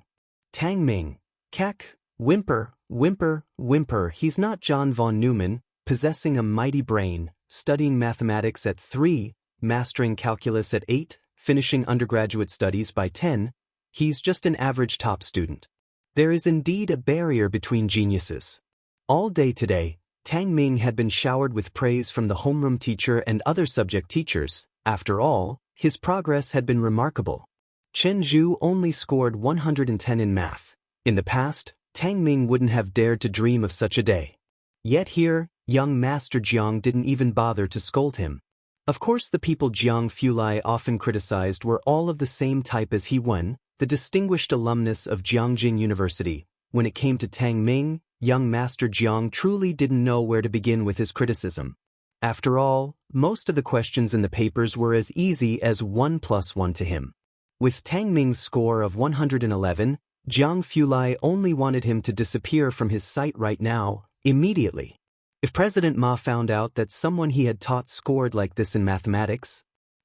Tang Ming, cack, whimper, whimper, whimper. He's not John von Neumann, possessing a mighty brain, studying mathematics at 3, mastering calculus at 8, finishing undergraduate studies by 10. He's just an average top student. There is indeed a barrier between geniuses. All day today, Tang Ming had been showered with praise from the homeroom teacher and other subject teachers. After all, his progress had been remarkable. Chen Zhu only scored 110 in math. In the past, Tang Ming wouldn't have dared to dream of such a day. Yet here, young Master Jiang didn't even bother to scold him. Of course, the people Jiang Fulai often criticized were all of the same type as he Wen, the distinguished alumnus of Jiangjing University. When it came to Tang Ming, young Master Jiang truly didn't know where to begin with his criticism. After all, most of the questions in the papers were as easy as 1 + 1 to him. With Tang Ming's score of 111, Jiang Fulai only wanted him to disappear from his sight right now, immediately. If President Ma found out that someone he had taught scored like this in mathematics?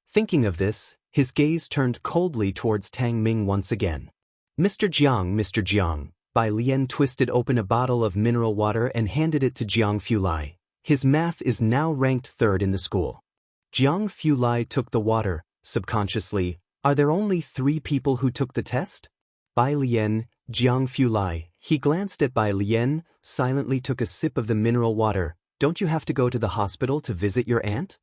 Thinking of this, his gaze turned coldly towards Tang Ming once again. Mr. Jiang, Bai Lian twisted open a bottle of mineral water and handed it to Jiang Fulai. His math is now ranked 3rd in the school. Jiang Fulai took the water, subconsciously. Are there only 3 people who took the test? Bai Lian, Jiang Fulai. He glanced at Bai Lian, silently took a sip of the mineral water. Don't you have to go to the hospital to visit your aunt?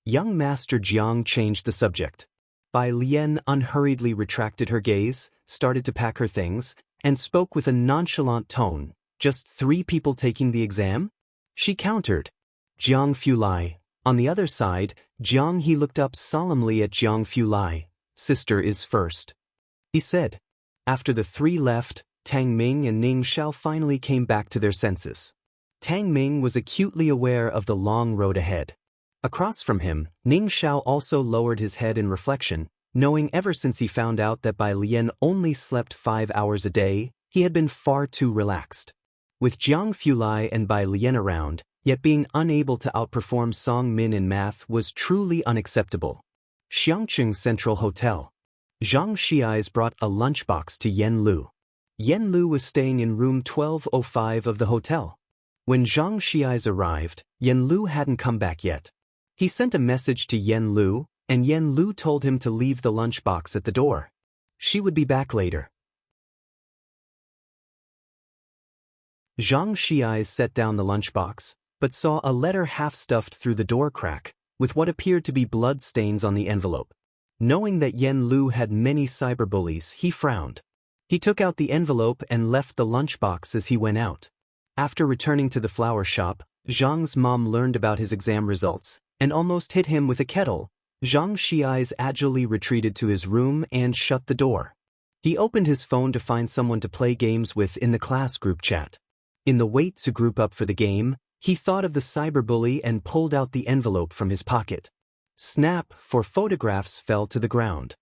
Young Master Jiang changed the subject. Bai Lian unhurriedly retracted her gaze, started to pack her things, and spoke with a nonchalant tone. Just 3 people taking the exam? She countered. Jiang Fulai. On the other side, he looked up solemnly at Jiang Fulai. Sister is first, he said. After the 3 left, Tang Ming and Ning Xiao finally came back to their senses. Tang Ming was acutely aware of the long road ahead. Across from him, Ning Xiao also lowered his head in reflection, knowing ever since he found out that Bai Lian only slept 5 hours a day, he had been far too relaxed. With Jiang Fulai and Bai Lian around, yet being unable to outperform Song Min in math was truly unacceptable. Xiangqing Central Hotel. Zhang Xiais brought a lunchbox to Yen Lu. Yen Lu was staying in room 1205 of the hotel. When Zhang Xiais arrived, Yen Lu hadn't come back yet. He sent a message to Yen Lu, and Yen Lu told him to leave the lunchbox at the door. She would be back later. Zhang Xiais set down the lunchbox, but saw a letter half-stuffed through the door crack, with what appeared to be blood stains on the envelope. Knowing that Yen Lu had many cyberbullies, he frowned. He took out the envelope and left the lunchbox as he went out. After returning to the flower shop, Zhang's mom learned about his exam results, and almost hit him with a kettle. Zhang Xiais agilely retreated to his room and shut the door. He opened his phone to find someone to play games with in the class group chat. In the wait to group up for the game, he thought of the cyberbully and pulled out the envelope from his pocket. Snap, 4 photographs fell to the ground.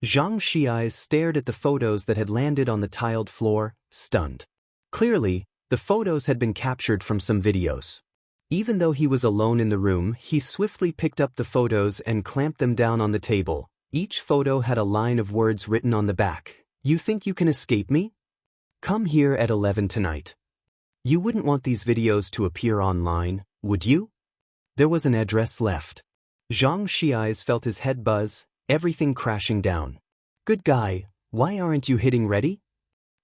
Zhang Xiais stared at the photos that had landed on the tiled floor, stunned. Clearly, the photos had been captured from some videos. Even though he was alone in the room, he swiftly picked up the photos and clamped them down on the table. Each photo had a line of words written on the back. You think you can escape me? Come here at 11 tonight. You wouldn't want these videos to appear online, would you? There was an address left. Zhang Xiais felt his head buzz, everything crashing down. Good guy, why aren't you hitting ready?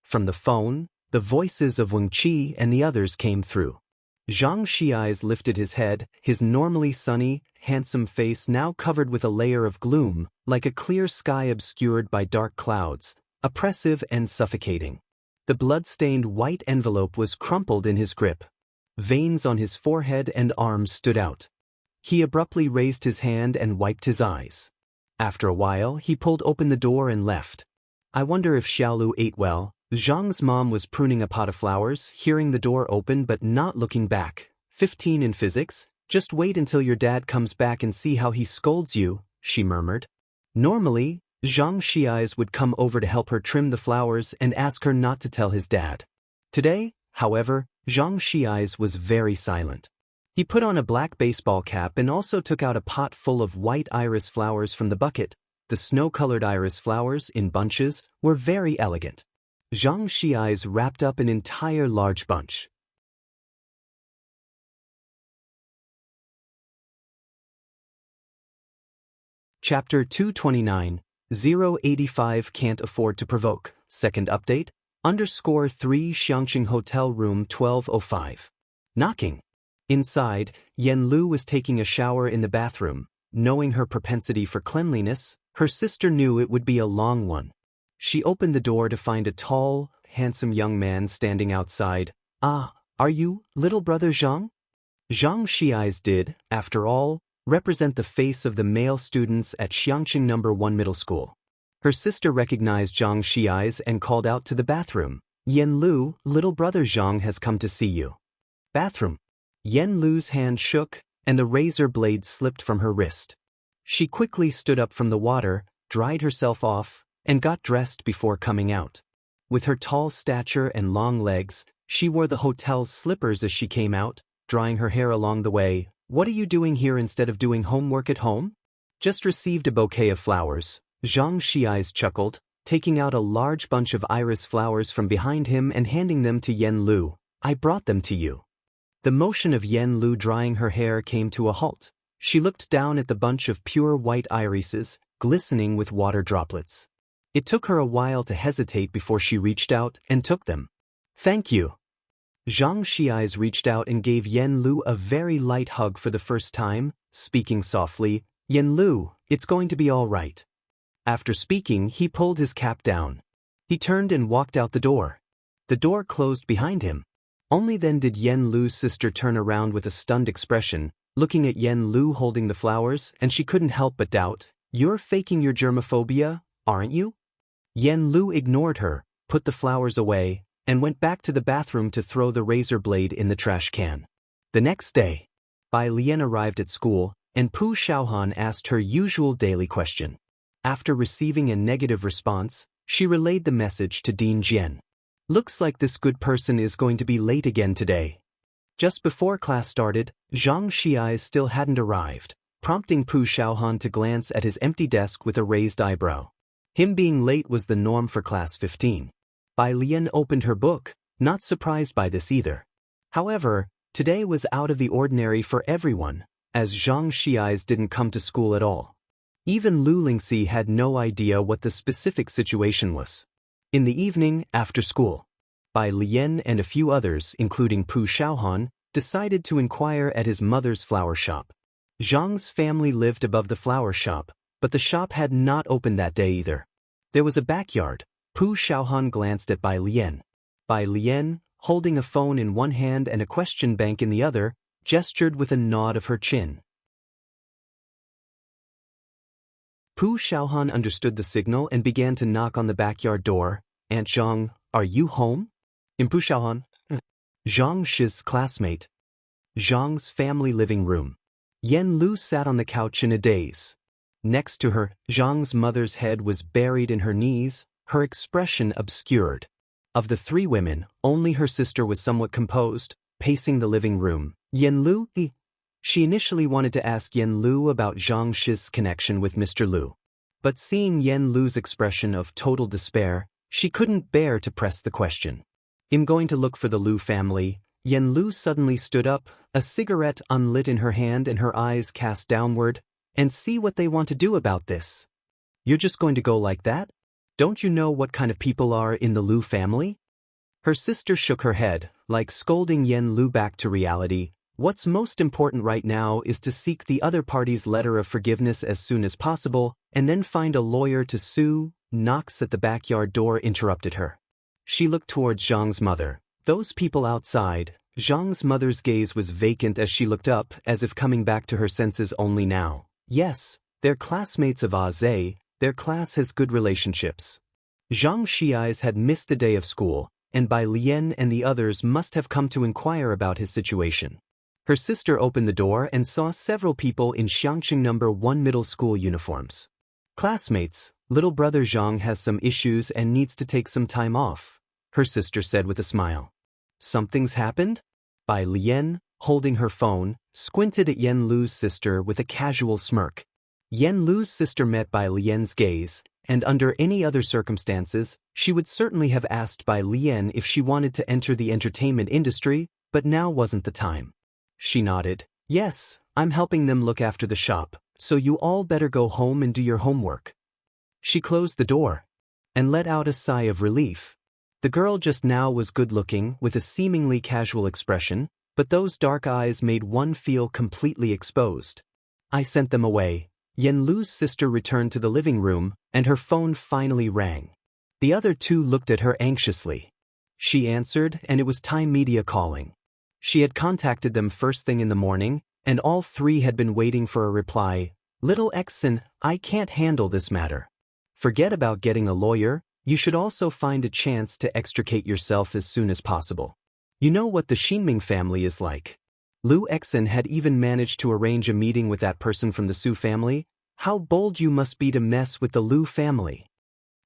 From the phone, the voices of Wang Qi and the others came through. Zhang Xiais lifted his head, his normally sunny, handsome face now covered with a layer of gloom, like a clear sky obscured by dark clouds, oppressive and suffocating. The blood-stained white envelope was crumpled in his grip. Veins on his forehead and arms stood out. He abruptly raised his hand and wiped his eyes. After a while, he pulled open the door and left. I wonder if Xiaolu ate well. Zhang's mom was pruning a pot of flowers, hearing the door open but not looking back. 15 in physics? Just wait until your dad comes back and see how he scolds you, she murmured. Normally, Zhang Xiais would come over to help her trim the flowers and ask her not to tell his dad. Today, however, Zhang Xiais was very silent. He put on a black baseball cap and also took out a pot full of white iris flowers from the bucket. The snow-colored iris flowers, in bunches, were very elegant. Zhang Xiais wrapped up an entire large bunch. Chapter 229, 085 Can't Afford to Provoke, Second Update, _3 Xiangqing Hotel Room 1205. Knocking. Inside, Yen Lu was taking a shower in the bathroom. Knowing her propensity for cleanliness, her sister knew it would be a long one. She opened the door to find a tall, handsome young man standing outside. Ah, are you, little brother Zhang? Zhang Xiais did, after all, represent the face of the male students at Xiangqing No. 1 Middle School. Her sister recognized Zhang Xiais and called out to the bathroom. Yen Lu, little brother Zhang has come to see you. Bathroom. Yen Lu's hand shook, and the razor blade slipped from her wrist. She quickly stood up from the water, dried herself off, and got dressed before coming out. With her tall stature and long legs, she wore the hotel's slippers as she came out, drying her hair along the way. "What are you doing here instead of doing homework at home?" "Just received a bouquet of flowers," Zhang Xiais chuckled, taking out a large bunch of iris flowers from behind him and handing them to Yen Lu. "I brought them to you." The motion of Yen Lu drying her hair came to a halt. She looked down at the bunch of pure white irises, glistening with water droplets. It took her a while to hesitate before she reached out and took them. "Thank you." Zhang Xiais reached out and gave Yen Lu a very light hug for the first time, speaking softly, "Yen Lu, it's going to be all right." After speaking, he pulled his cap down. He turned and walked out the door. The door closed behind him. Only then did Yen Lu's sister turn around with a stunned expression, looking at Yen Lu holding the flowers, and she couldn't help but doubt, "You're faking your germophobia, aren't you?" Yen Lu ignored her, put the flowers away, and went back to the bathroom to throw the razor blade in the trash can. The next day, Bai Lian arrived at school, and Pu Xiaohan asked her usual daily question. After receiving a negative response, she relayed the message to Dean Jian. "Looks like this good person is going to be late again today." Just before class started, Zhang Xiai still hadn't arrived, prompting Pu Xiaohan to glance at his empty desk with a raised eyebrow. Him being late was the norm for class 15. Bai Lian opened her book, not surprised by this either. However, today was out of the ordinary for everyone, as Zhang Xiais didn't come to school at all. Even Lu Lingxi had no idea what the specific situation was. In the evening, after school, Bai Lian and a few others, including Pu Xiaohan, decided to inquire at his mother's flower shop. Zhang's family lived above the flower shop, but the shop had not opened that day either. There was a backyard. Pu Xiaohan glanced at Bai Lian. Bai Lian, holding a phone in one hand and a question bank in the other, gestured with a nod of her chin. Pu Xiaohan understood the signal and began to knock on the backyard door. "Aunt Zhang, are you home?" In Pu Xiaohan, Zhang Shi's classmate. Zhang's family living room. Yen Lu sat on the couch in a daze. Next to her, Zhang's mother's head was buried in her knees, her expression obscured. Of the three women, only her sister was somewhat composed, pacing the living room. "Yen Lu?" She initially wanted to ask Yen Lu about Zhang Shi's connection with Mr. Lu. But seeing Yen Lu's expression of total despair, she couldn't bear to press the question. In going to look for the Lu family, Yen Lu suddenly stood up, a cigarette unlit in her hand and her eyes cast downward. "And see what they want to do about this. You're just going to go like that? Don't you know what kind of people are in the Lu family?" Her sister shook her head, like scolding Yen Lu back to reality. "What's most important right now is to seek the other party's letter of forgiveness as soon as possible, and then find a lawyer to sue." Knocks at the backyard door interrupted her. She looked towards Zhang's mother. Those people outside. Zhang's mother's gaze was vacant as she looked up, as if coming back to her senses only now. Yes, they're classmates of Zhe, their class has good relationships. Zhang Xiais had missed a day of school, and Bai Lian and the others must have come to inquire about his situation. Her sister opened the door and saw several people in Xiangqing No. 1 middle school uniforms. "Classmates, little brother Zhang has some issues and needs to take some time off," her sister said with a smile. "Something's happened?" Bai Lian, holding her phone, squinted at Yen Lu's sister with a casual smirk. Yen Lu's sister met Bai Lian's gaze, and under any other circumstances, she would certainly have asked Bai Lian if she wanted to enter the entertainment industry, but now wasn't the time. She nodded. "Yes, I'm helping them look after the shop, so you all better go home and do your homework." She closed the door and let out a sigh of relief. The girl just now was good-looking, with a seemingly casual expression, but those dark eyes made one feel completely exposed. "I sent them away." Yen Lu's sister returned to the living room, and her phone finally rang. The other two looked at her anxiously. She answered, and it was Time Media calling. She had contacted them first thing in the morning, and all three had been waiting for a reply. "Little Exon, I can't handle this matter. Forget about getting a lawyer, you should also find a chance to extricate yourself as soon as possible. You know what the Xinming family is like." Lu Exon had even managed to arrange a meeting with that person from the Su family. How bold you must be to mess with the Lu family.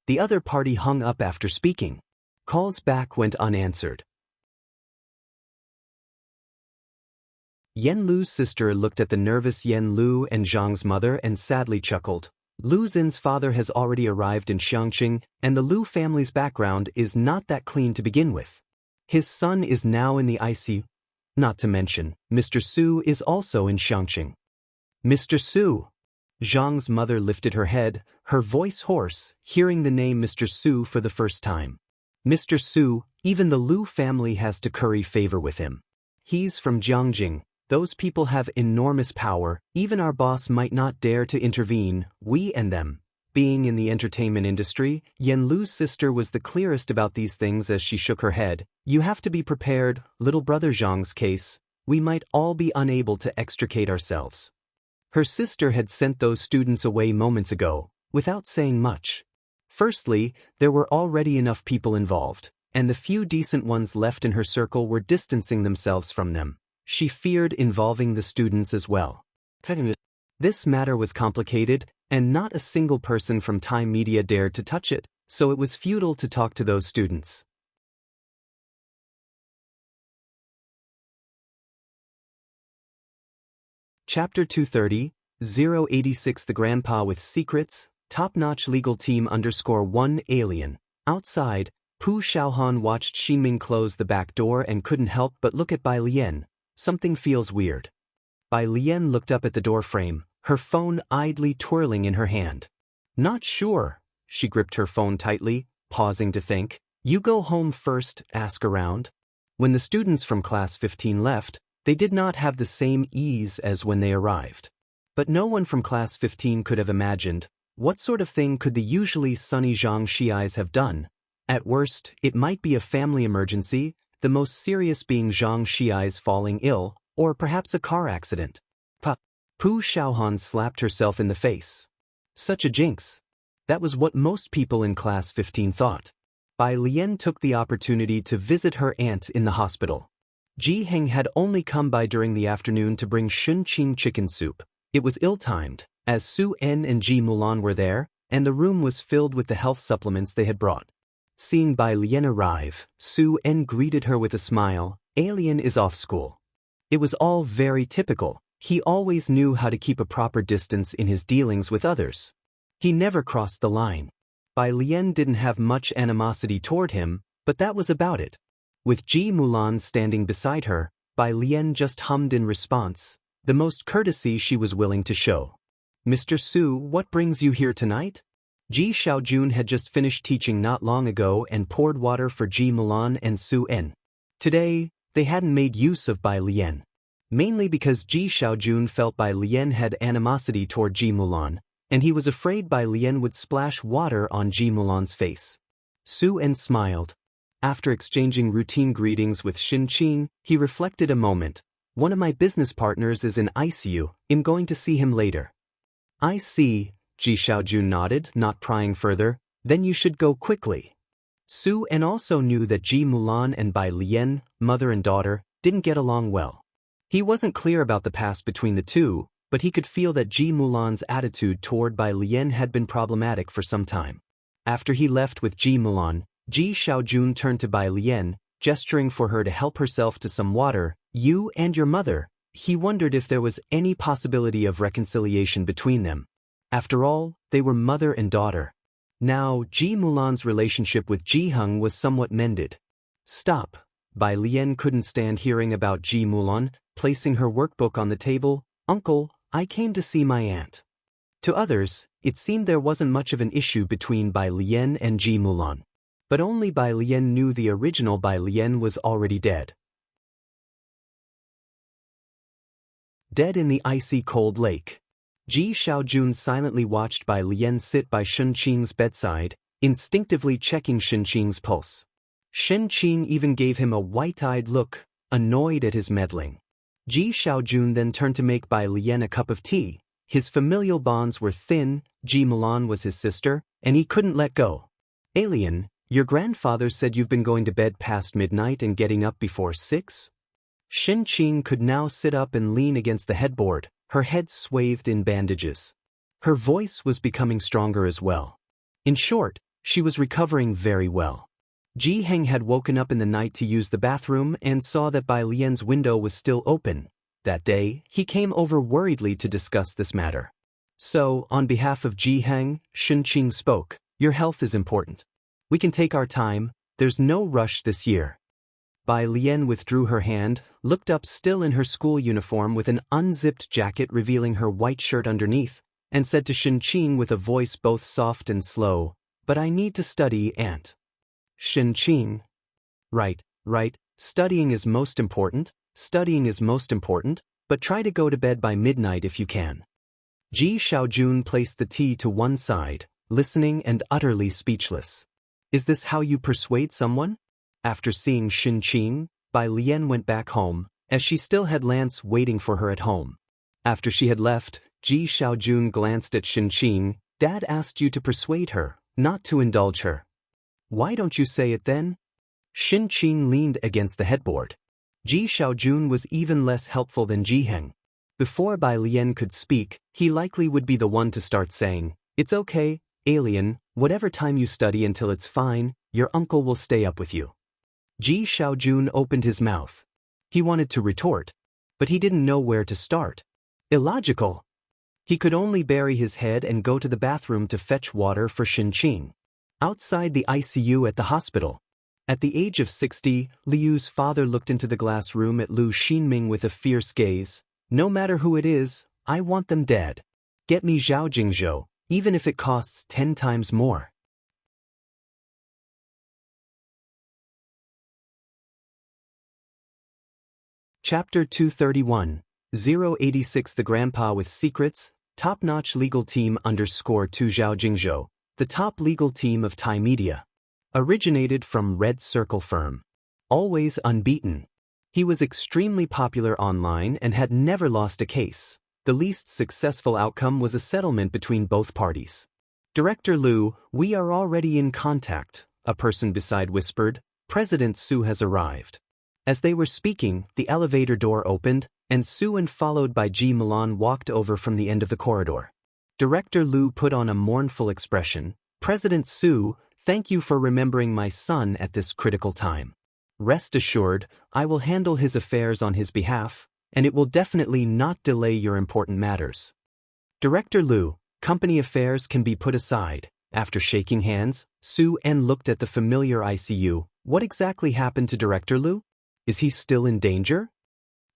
The other party hung up after speaking. Calls back went unanswered. Yen Lu's sister looked at the nervous Yen Lu and Zhang's mother and sadly chuckled. Lu Xin's father has already arrived in Xiangqing, and the Lu family's background is not that clean to begin with. His son is now in the ICU. Not to mention, Mr. Su is also in Xiangqing. Mr. Su! Zhang's mother lifted her head, her voice hoarse, hearing the name Mr. Su for the first time. Mr. Su, even the Lu family has to curry favor with him. He's from Jiangjing. Those people have enormous power, even our boss might not dare to intervene, we and them. Being in the entertainment industry, Yen Lu's sister was the clearest about these things as she shook her head. You have to be prepared, little brother Zhang's case, we might all be unable to extricate ourselves. Her sister had sent those students away moments ago, without saying much. Firstly, there were already enough people involved, and the few decent ones left in her circle were distancing themselves from them. She feared involving the students as well. This matter was complicated, and not a single person from Time Media dared to touch it, so it was futile to talk to those students. Chapter 230, 086 The Grandpa with Secrets, Top-Notch Legal Team _1 Alien. Outside, Pu Xiaohan watched Ximing close the back door and couldn't help but look at Bai Lian. Something feels weird. Bai Lian looked up at the doorframe, her phone idly twirling in her hand. Not sure. She gripped her phone tightly, pausing to think. You go home first, ask around. When the students from class 15 left, they did not have the same ease as when they arrived. But no one from class 15 could have imagined, what sort of thing could the usually sunny Zhang Xiais have done? At worst, it might be a family emergency, the most serious being Zhang Xiai's falling ill, or perhaps a car accident. Pu Xiaohan slapped herself in the face. Such a jinx. That was what most people in class 15 thought. Bai Lian took the opportunity to visit her aunt in the hospital. Ji Heng had only come by during the afternoon to bring Shunqing chicken soup. It was ill-timed, as Su En and Ji Mulan were there, and the room was filled with the health supplements they had brought. Seeing Bai Lian arrive, Su En greeted her with a smile. Alien is off school. It was all very typical. He always knew how to keep a proper distance in his dealings with others. He never crossed the line. Bai Lian didn't have much animosity toward him, but that was about it. With Ji Mulan standing beside her, Bai Lian just hummed in response, the most courtesy she was willing to show. Mr. Su, what brings you here tonight? Ji Xiaojun had just finished teaching not long ago and poured water for Ji Mulan and Su En. Today, they hadn't made use of Bai Lian. Mainly because Ji Xiaojun felt Bai Lian had animosity toward Ji Mulan, and he was afraid Bai Lian would splash water on Ji Mulan's face. Su En smiled. After exchanging routine greetings with Xinqing, he reflected a moment. One of my business partners is in ICU, I'm going to see him later. I see, Ji Xiaojun nodded, not prying further, then you should go quickly. Su En also knew that Ji Mulan and Bai Lian, mother and daughter, didn't get along well. He wasn't clear about the past between the two, but he could feel that Ji Mulan's attitude toward Bai Lian had been problematic for some time. After he left with Ji Mulan, Ji Xiaojun turned to Bai Lian, gesturing for her to help herself to some water. You and your mother. He wondered if there was any possibility of reconciliation between them. After all, they were mother and daughter. Now, Ji Mulan's relationship with Ji Heng was somewhat mended. Stop. Bai Lian couldn't stand hearing about Ji Mulan, placing her workbook on the table. Uncle, I came to see my aunt. To others, it seemed there wasn't much of an issue between Bai Lian and Ji Mulan. But only Bai Lian knew the original Bai Lian was already dead. Dead in the icy cold lake. Ji Xiaojun silently watched Bai Lian sit by Shunqing's bedside, instinctively checking Shunqing's pulse. Shunqing even gave him a white-eyed look, annoyed at his meddling. Ji Xiaojun then turned to make Bai Lian a cup of tea. His familial bonds were thin, Ji Mulan was his sister, and he couldn't let go. Alien, your grandfather said you've been going to bed past midnight and getting up before 6? Shunqing could now sit up and lean against the headboard, her head swathed in bandages. Her voice was becoming stronger as well. In short, she was recovering very well. Ji Heng had woken up in the night to use the bathroom and saw that Bai Lian's window was still open. That day, he came over worriedly to discuss this matter. So, on behalf of Ji Heng, Shen Qing spoke. Your health is important. We can take our time, there's no rush this year. Bai Lian withdrew her hand, looked up still in her school uniform with an unzipped jacket revealing her white shirt underneath, and said to Shen Qing with a voice both soft and slow, "But I need to study, Aunt." Shen Qing. Right, studying is most important, but try to go to bed by midnight if you can. Ji Xiaojun placed the tea to one side, listening and utterly speechless. Is this how you persuade someone? After seeing Shen Qing, Bai Lian went back home, as she still had Lance waiting for her at home. After she had left, Ji Xiaojun glanced at Shen Qing. Dad asked you to persuade her, not to indulge her. Why don't you say it then? Shen Qing leaned against the headboard. Ji Xiaojun was even less helpful than Ji Heng. Before Bai Lian could speak, he likely would be the one to start saying, "It's okay, alien, whatever time you study until it's fine, your uncle will stay up with you." Ji Xiaojun opened his mouth. He wanted to retort, but he didn't know where to start. Illogical. He could only bury his head and go to the bathroom to fetch water for Shen Qing. Outside the ICU at the hospital. At the age of 60, Liu's father looked into the glass room at Lu Xinming with a fierce gaze. No matter who it is, I want them dead. Get me Zhao Jingzhou, even if it costs 10 times more. Chapter 231, 086. The Grandpa with Secrets, Top-Notch Legal Team _2 Zhao Jingzhou, the top legal team of Thai media. Originated from Red Circle firm. Always unbeaten. He was extremely popular online and had never lost a case. The least successful outcome was a settlement between both parties. Director Lu, we are already in contact, a person beside whispered. President Su has arrived. As they were speaking, the elevator door opened, and Su and followed by Ji Milan walked over from the end of the corridor. Director Lu put on a mournful expression. President Su, thank you for remembering my son at this critical time. Rest assured, I will handle his affairs on his behalf, and it will definitely not delay your important matters. Director Lu, company affairs can be put aside. After shaking hands, Su En looked at the familiar ICU. What exactly happened to Director Lu? Is he still in danger?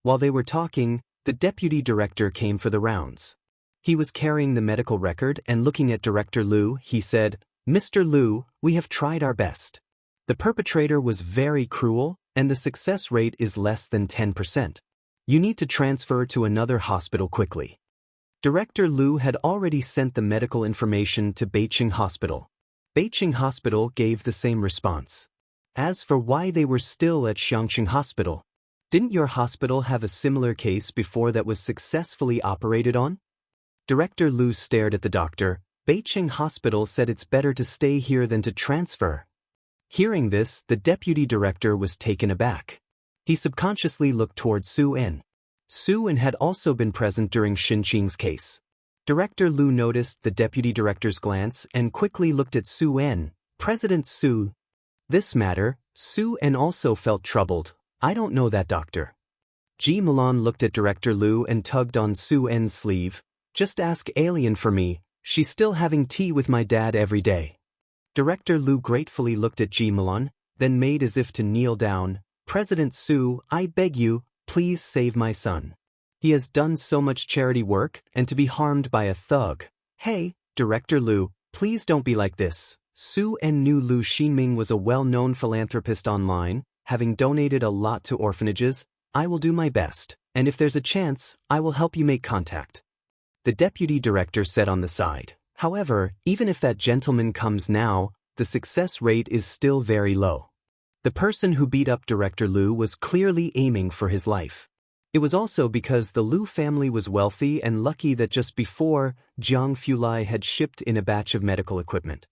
While they were talking, the deputy director came for the rounds. He was carrying the medical record and looking at Director Lu, he said, Mr. Lu, we have tried our best. The perpetrator was very cruel, and the success rate is less than 10%. You need to transfer to another hospital quickly. Director Lu had already sent the medical information to Beijing Hospital. Beijing Hospital gave the same response. As for why they were still at Xiangqing Hospital, didn't your hospital have a similar case before that was successfully operated on? Director Lu stared at the doctor. Beijing Hospital said it's better to stay here than to transfer. Hearing this, the deputy director was taken aback. He subconsciously looked toward Su En. Su En had also been present during Shen Qing's case. Director Lu noticed the deputy director's glance and quickly looked at Su En. President Su. This matter, Su En also felt troubled. I don't know that doctor. Ji Milan looked at Director Lu and tugged on Su En's sleeve. Just ask Alien for me, she's still having tea with my dad every day. Director Lu gratefully looked at Ji Milan, then made as if to kneel down. President Su, I beg you, please save my son. He has done so much charity work, and to be harmed by a thug. Hey, Director Lu, please don't be like this. Su En knew Lu Xinming was a well-known philanthropist online, having donated a lot to orphanages. I will do my best, and if there's a chance, I will help you make contact. The deputy director said on the side. However, even if that gentleman comes now, the success rate is still very low. The person who beat up Director Lu was clearly aiming for his life. It was also because the Lu family was wealthy and lucky that just before, Jiang Fulai had shipped in a batch of medical equipment.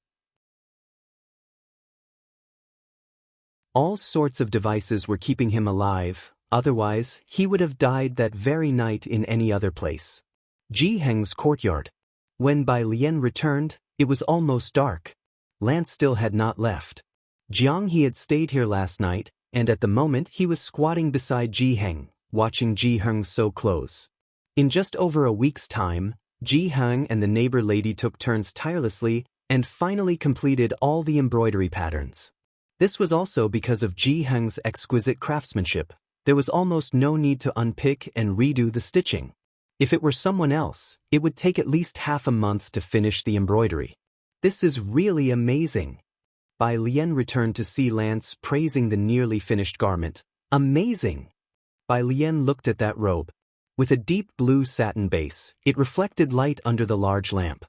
All sorts of devices were keeping him alive, otherwise, he would have died that very night in any other place. Ji Heng's courtyard. When Bai Lian returned, it was almost dark. Lance still had not left. Jiang He had stayed here last night, and at the moment he was squatting beside Ji Heng, watching Ji Heng sew clothes. In just over a week's time, Ji Heng and the neighbor lady took turns tirelessly and finally completed all the embroidery patterns. This was also because of Ji Heng's exquisite craftsmanship. There was almost no need to unpick and redo the stitching. If it were someone else, it would take at least half a month to finish the embroidery. This is really amazing. Bai Lian returned to see Lance praising the nearly finished garment. Amazing! Bai Lian looked at that robe. With a deep blue satin base, it reflected light under the large lamp.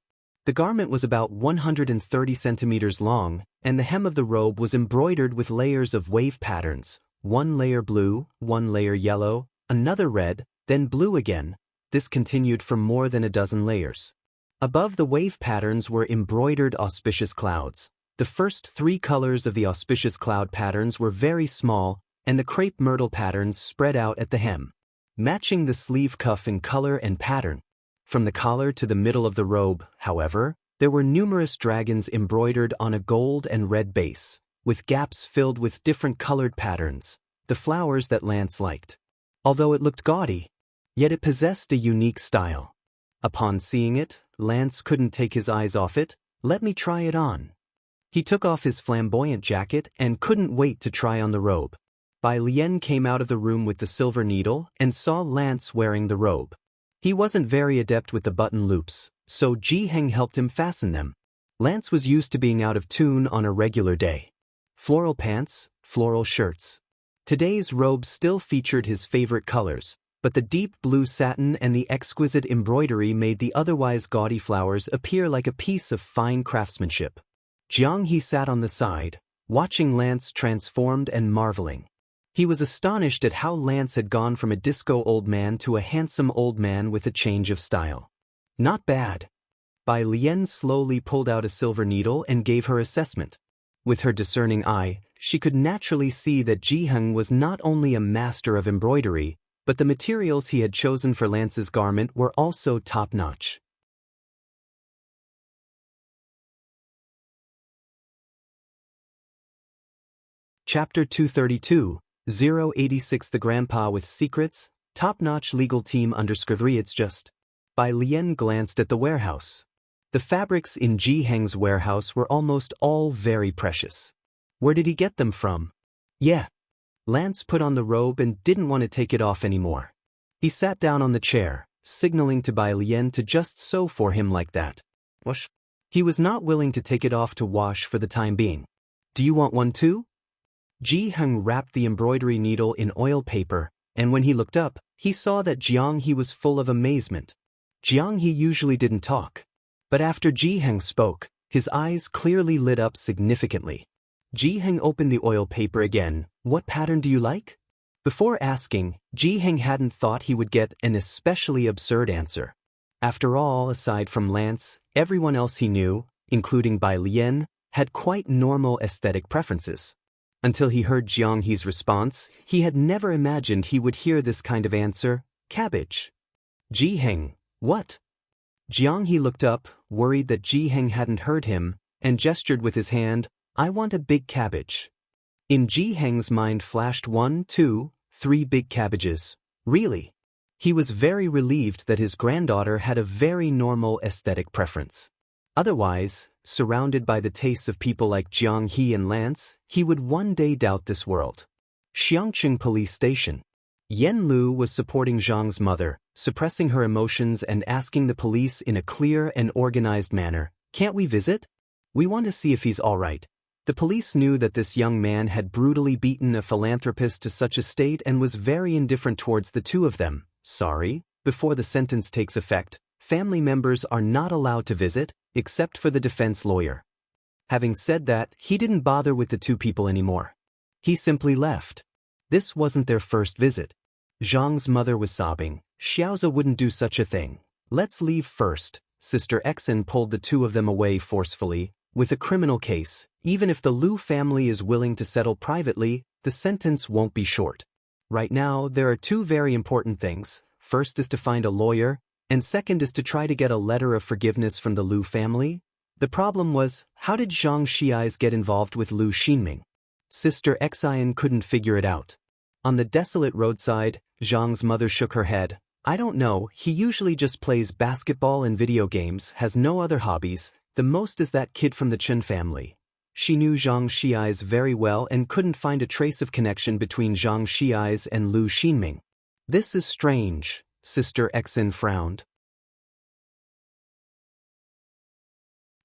The garment was about 130 centimeters long, and the hem of the robe was embroidered with layers of wave patterns, one layer blue, one layer yellow, another red, then blue again. This continued for more than a dozen layers. Above the wave patterns were embroidered auspicious clouds. The first 3 colors of the auspicious cloud patterns were very small, and the crepe myrtle patterns spread out at the hem, matching the sleeve cuff in color and pattern. From the collar to the middle of the robe, however, there were numerous dragons embroidered on a gold and red base, with gaps filled with different colored patterns, the flowers that Lance liked. Although it looked gaudy, yet it possessed a unique style. Upon seeing it, Lance couldn't take his eyes off it. Let me try it on. He took off his flamboyant jacket and couldn't wait to try on the robe. Bai Lian came out of the room with the silver needle and saw Lance wearing the robe. He wasn't very adept with the button loops, so Ji Heng helped him fasten them. Lance was used to being out of tune on a regular day. Floral pants, floral shirts. Today's robe still featured his favorite colors, but the deep blue satin and the exquisite embroidery made the otherwise gaudy flowers appear like a piece of fine craftsmanship. Jiang He sat on the side, watching Lance transformed and marveling. He was astonished at how Lance had gone from a disco old man to a handsome old man with a change of style. Not bad. Bai Lian slowly pulled out a silver needle and gave her assessment. With her discerning eye, she could naturally see that Ji Heng was not only a master of embroidery, but the materials he had chosen for Lance's garment were also top-notch. Chapter 232, 086 The Grandpa with Secrets, Top-Notch Legal Team under Scurvy. It's just. Bai Lian glanced at the warehouse. The fabrics in Ji Heng's warehouse were almost all very precious. Where did he get them from? Yeah. Lance put on the robe and didn't want to take it off anymore. He sat down on the chair, signaling to Bai Lian to just sew for him like that. Wash. He was not willing to take it off to wash for the time being. Do you want one too? Ji Heng wrapped the embroidery needle in oil paper, and when he looked up, he saw that Jiang He was full of amazement. Jiang He usually didn't talk, but after Ji Heng spoke, his eyes clearly lit up significantly. Ji Heng opened the oil paper again. What pattern do you like? Before asking, Ji Heng hadn't thought he would get an especially absurd answer. After all, aside from Lance, everyone else he knew, including Bai Lian, had quite normal aesthetic preferences. Until he heard Jiang He's response, he had never imagined he would hear this kind of answer: cabbage. Ji Heng, what? Jiang He looked up, worried that Ji Heng hadn't heard him, and gestured with his hand. I want a big cabbage. In Ji Heng's mind flashed 1, 2, 3 big cabbages. Really? He was very relieved that his granddaughter had a very normal aesthetic preference. Otherwise, surrounded by the tastes of people like Jiang He and Lance, he would one day doubt this world. Xiangqing Police Station. Yen Lu was supporting Zhang's mother, suppressing her emotions and asking the police in a clear and organized manner, "Can't we visit? We want to see if he's all right." The police knew that this young man had brutally beaten a philanthropist to such a state and was very indifferent towards the two of them. Sorry, before the sentence takes effect, family members are not allowed to visit, except for the defense lawyer. Having said that, he didn't bother with the two people anymore. He simply left. This wasn't their first visit. Zhang's mother was sobbing. Xiaoza wouldn't do such a thing. Let's leave first. Sister Exen pulled the two of them away forcefully. With a criminal case, even if the Lu family is willing to settle privately, the sentence won't be short. Right now, there are two very important things. First is to find a lawyer, and second is to try to get a letter of forgiveness from the Lu family. The problem was, how did Zhang Xiais get involved with Lu Xinming? Sister Xian couldn't figure it out. On the desolate roadside, Zhang's mother shook her head. I don't know, he usually just plays basketball and video games, has no other hobbies, the most is that kid from the Chen family. She knew Zhang Xi's very well and couldn't find a trace of connection between Zhang Xi's and Lu Xinming. This is strange, Sister Xin frowned.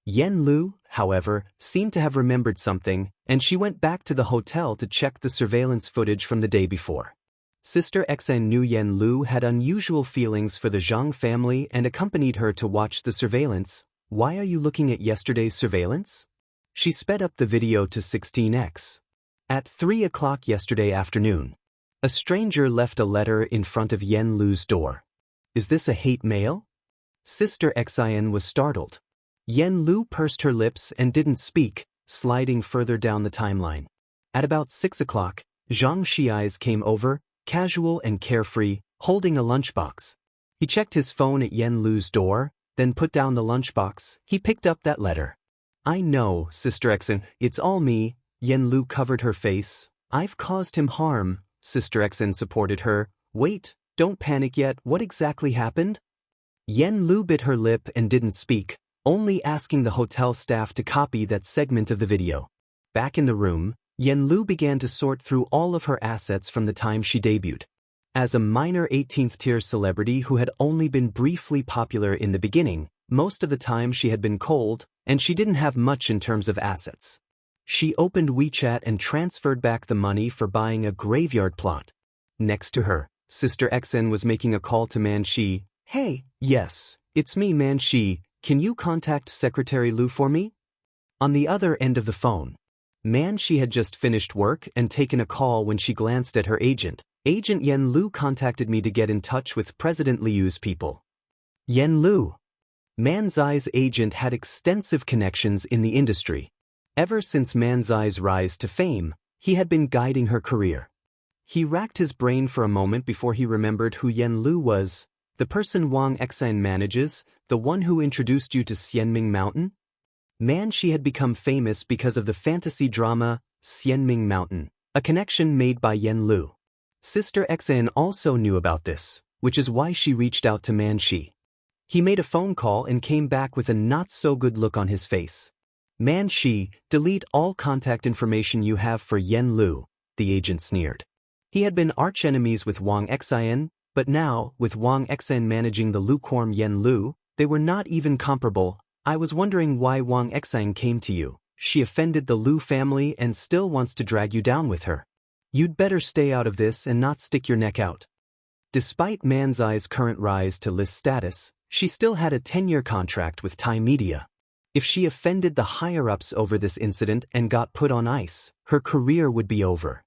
Yen Lu, however, seemed to have remembered something, and she went back to the hotel to check the surveillance footage from the day before. Sister Xin knew Yen Lu had unusual feelings for the Zhang family and accompanied her to watch the surveillance. Why are you looking at yesterday's surveillance? She sped up the video to 16x. At 3 o'clock yesterday afternoon, a stranger left a letter in front of Yen Lu's door. Is this a hate mail? Sister Xin was startled. Yen Lu pursed her lips and didn't speak, sliding further down the timeline. At about 6 o'clock, Zhang Xi's came over, casual and carefree, holding a lunchbox. He checked his phone at Yen Lu's door, then put down the lunchbox. He picked up that letter. I know, Sister Xin, it's all me. Yen Lu covered her face. I've caused him harm. Sister Xin supported her. Wait, don't panic yet, what exactly happened? Yen Lu bit her lip and didn't speak, only asking the hotel staff to copy that segment of the video. Back in the room, Yen Lu began to sort through all of her assets from the time she debuted. As a minor 18th-tier celebrity who had only been briefly popular in the beginning, most of the time she had been cold, and she didn't have much in terms of assets. She opened WeChat and transferred back the money for buying a graveyard plot. Next to her, Sister Xin was making a call to Man Shi. Hey, yes, it's me, Man Shi. Can you contact Secretary Lu for me? On the other end of the phone, Man Shi had just finished work and taken a call when she glanced at her agent. Agent Yen Lu contacted me to get in touch with President Liu's people. Yen Lu. Man Zai's agent had extensive connections in the industry. Ever since Man Zai's rise to fame, he had been guiding her career. He racked his brain for a moment before he remembered who Yen Lu was. The person Wang Xian manages, the one who introduced you to Xianming Mountain? Man Shi had become famous because of the fantasy drama Xianming Mountain, a connection made by Yen Lu. Sister Xian also knew about this, which is why she reached out to Man Shi. He made a phone call and came back with a not-so-good look on his face. Man Shi, delete all contact information you have for Yen Lu, the agent sneered. He had been arch-enemies with Wang Xian, but now, with Wang Xian managing the lukewarm Yen Lu, they were not even comparable. I was wondering why Wang Xian came to you. She offended the Lu family and still wants to drag you down with her. You'd better stay out of this and not stick your neck out. Despite Man Zai's current rise to list status, she still had a 10-year contract with Thai media. If she offended the higher-ups over this incident and got put on ice, her career would be over.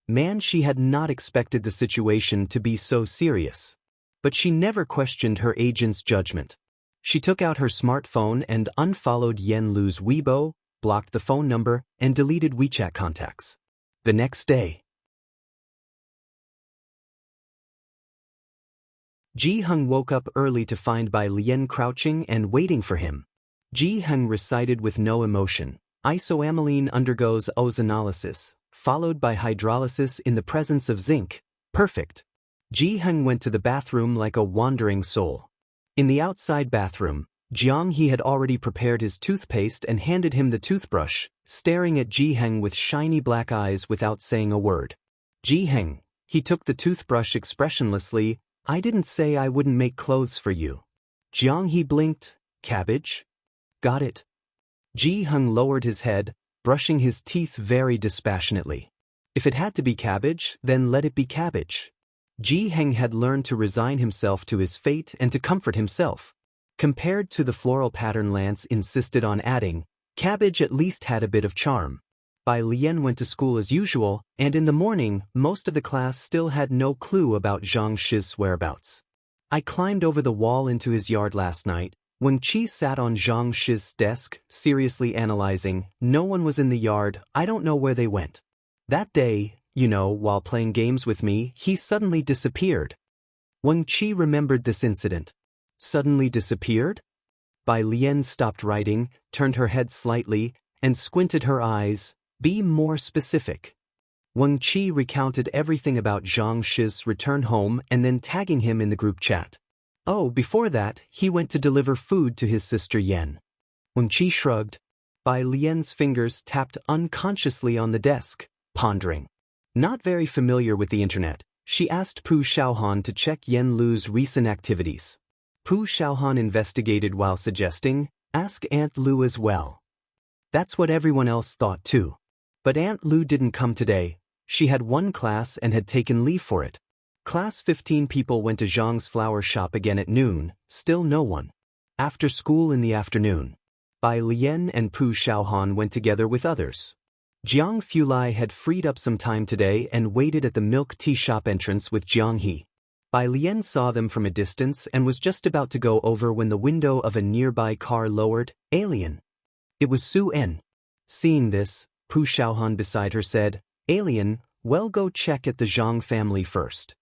Man Shi had not expected the situation to be so serious. But she never questioned her agent's judgment. She took out her smartphone and unfollowed Yen Lu's Weibo, blocked the phone number, and deleted WeChat contacts. The next day, Ji Heng woke up early to find Bai Lian crouching and waiting for him. Ji Heng recited with no emotion. Isoamylene undergoes ozonolysis, followed by hydrolysis in the presence of zinc. Perfect. Ji Heng went to the bathroom like a wandering soul. In the outside bathroom, Jiang He had already prepared his toothpaste and handed him the toothbrush, staring at Ji Heng with shiny black eyes without saying a word. Ji Heng. He took the toothbrush expressionlessly. I didn't say I wouldn't make clothes for you. Jiang He blinked. Cabbage? Got it. Ji Heng lowered his head, brushing his teeth very dispassionately. If it had to be cabbage, then let it be cabbage. Ji Heng had learned to resign himself to his fate and to comfort himself. Compared to the floral pattern Lance insisted on adding, cabbage at least had a bit of charm. Bai Lian went to school as usual, and in the morning, most of the class still had no clue about Zhang Shi's whereabouts. I climbed over the wall into his yard last night. When Qi sat on Zhang Shi's desk, seriously analyzing, no one was in the yard, I don't know where they went. That day, while playing games with me, he suddenly disappeared. Wang Qi remembered this incident. Suddenly disappeared? Bai Lian stopped writing, turned her head slightly, and squinted her eyes. Be more specific. Wang Qi recounted everything about Zhang Shi's return home and then tagging him in the group chat. Oh, before that, he went to deliver food to his sister Yan. Wang Qi shrugged. Bai Lian's fingers tapped unconsciously on the desk, pondering. Not very familiar with the internet, she asked Pu Xiaohan to check Yan Lu's recent activities. Pu Xiaohan investigated while suggesting, ask Aunt Lu as well. That's what everyone else thought too. But Aunt Lu didn't come today. She had one class and had taken leave for it. Class 15 people went to Zhang's flower shop again at noon, still no one. After school in the afternoon, Bai Lian and Pu Xiaohan went together with others. Jiang Fulai had freed up some time today and waited at the milk tea shop entrance with Jiang He. Bai Lian saw them from a distance and was just about to go over when the window of a nearby car lowered, Alien. It was Su En. Seeing this, Pu Xiaohan beside her said, Alien, well go check at the Zhang family first.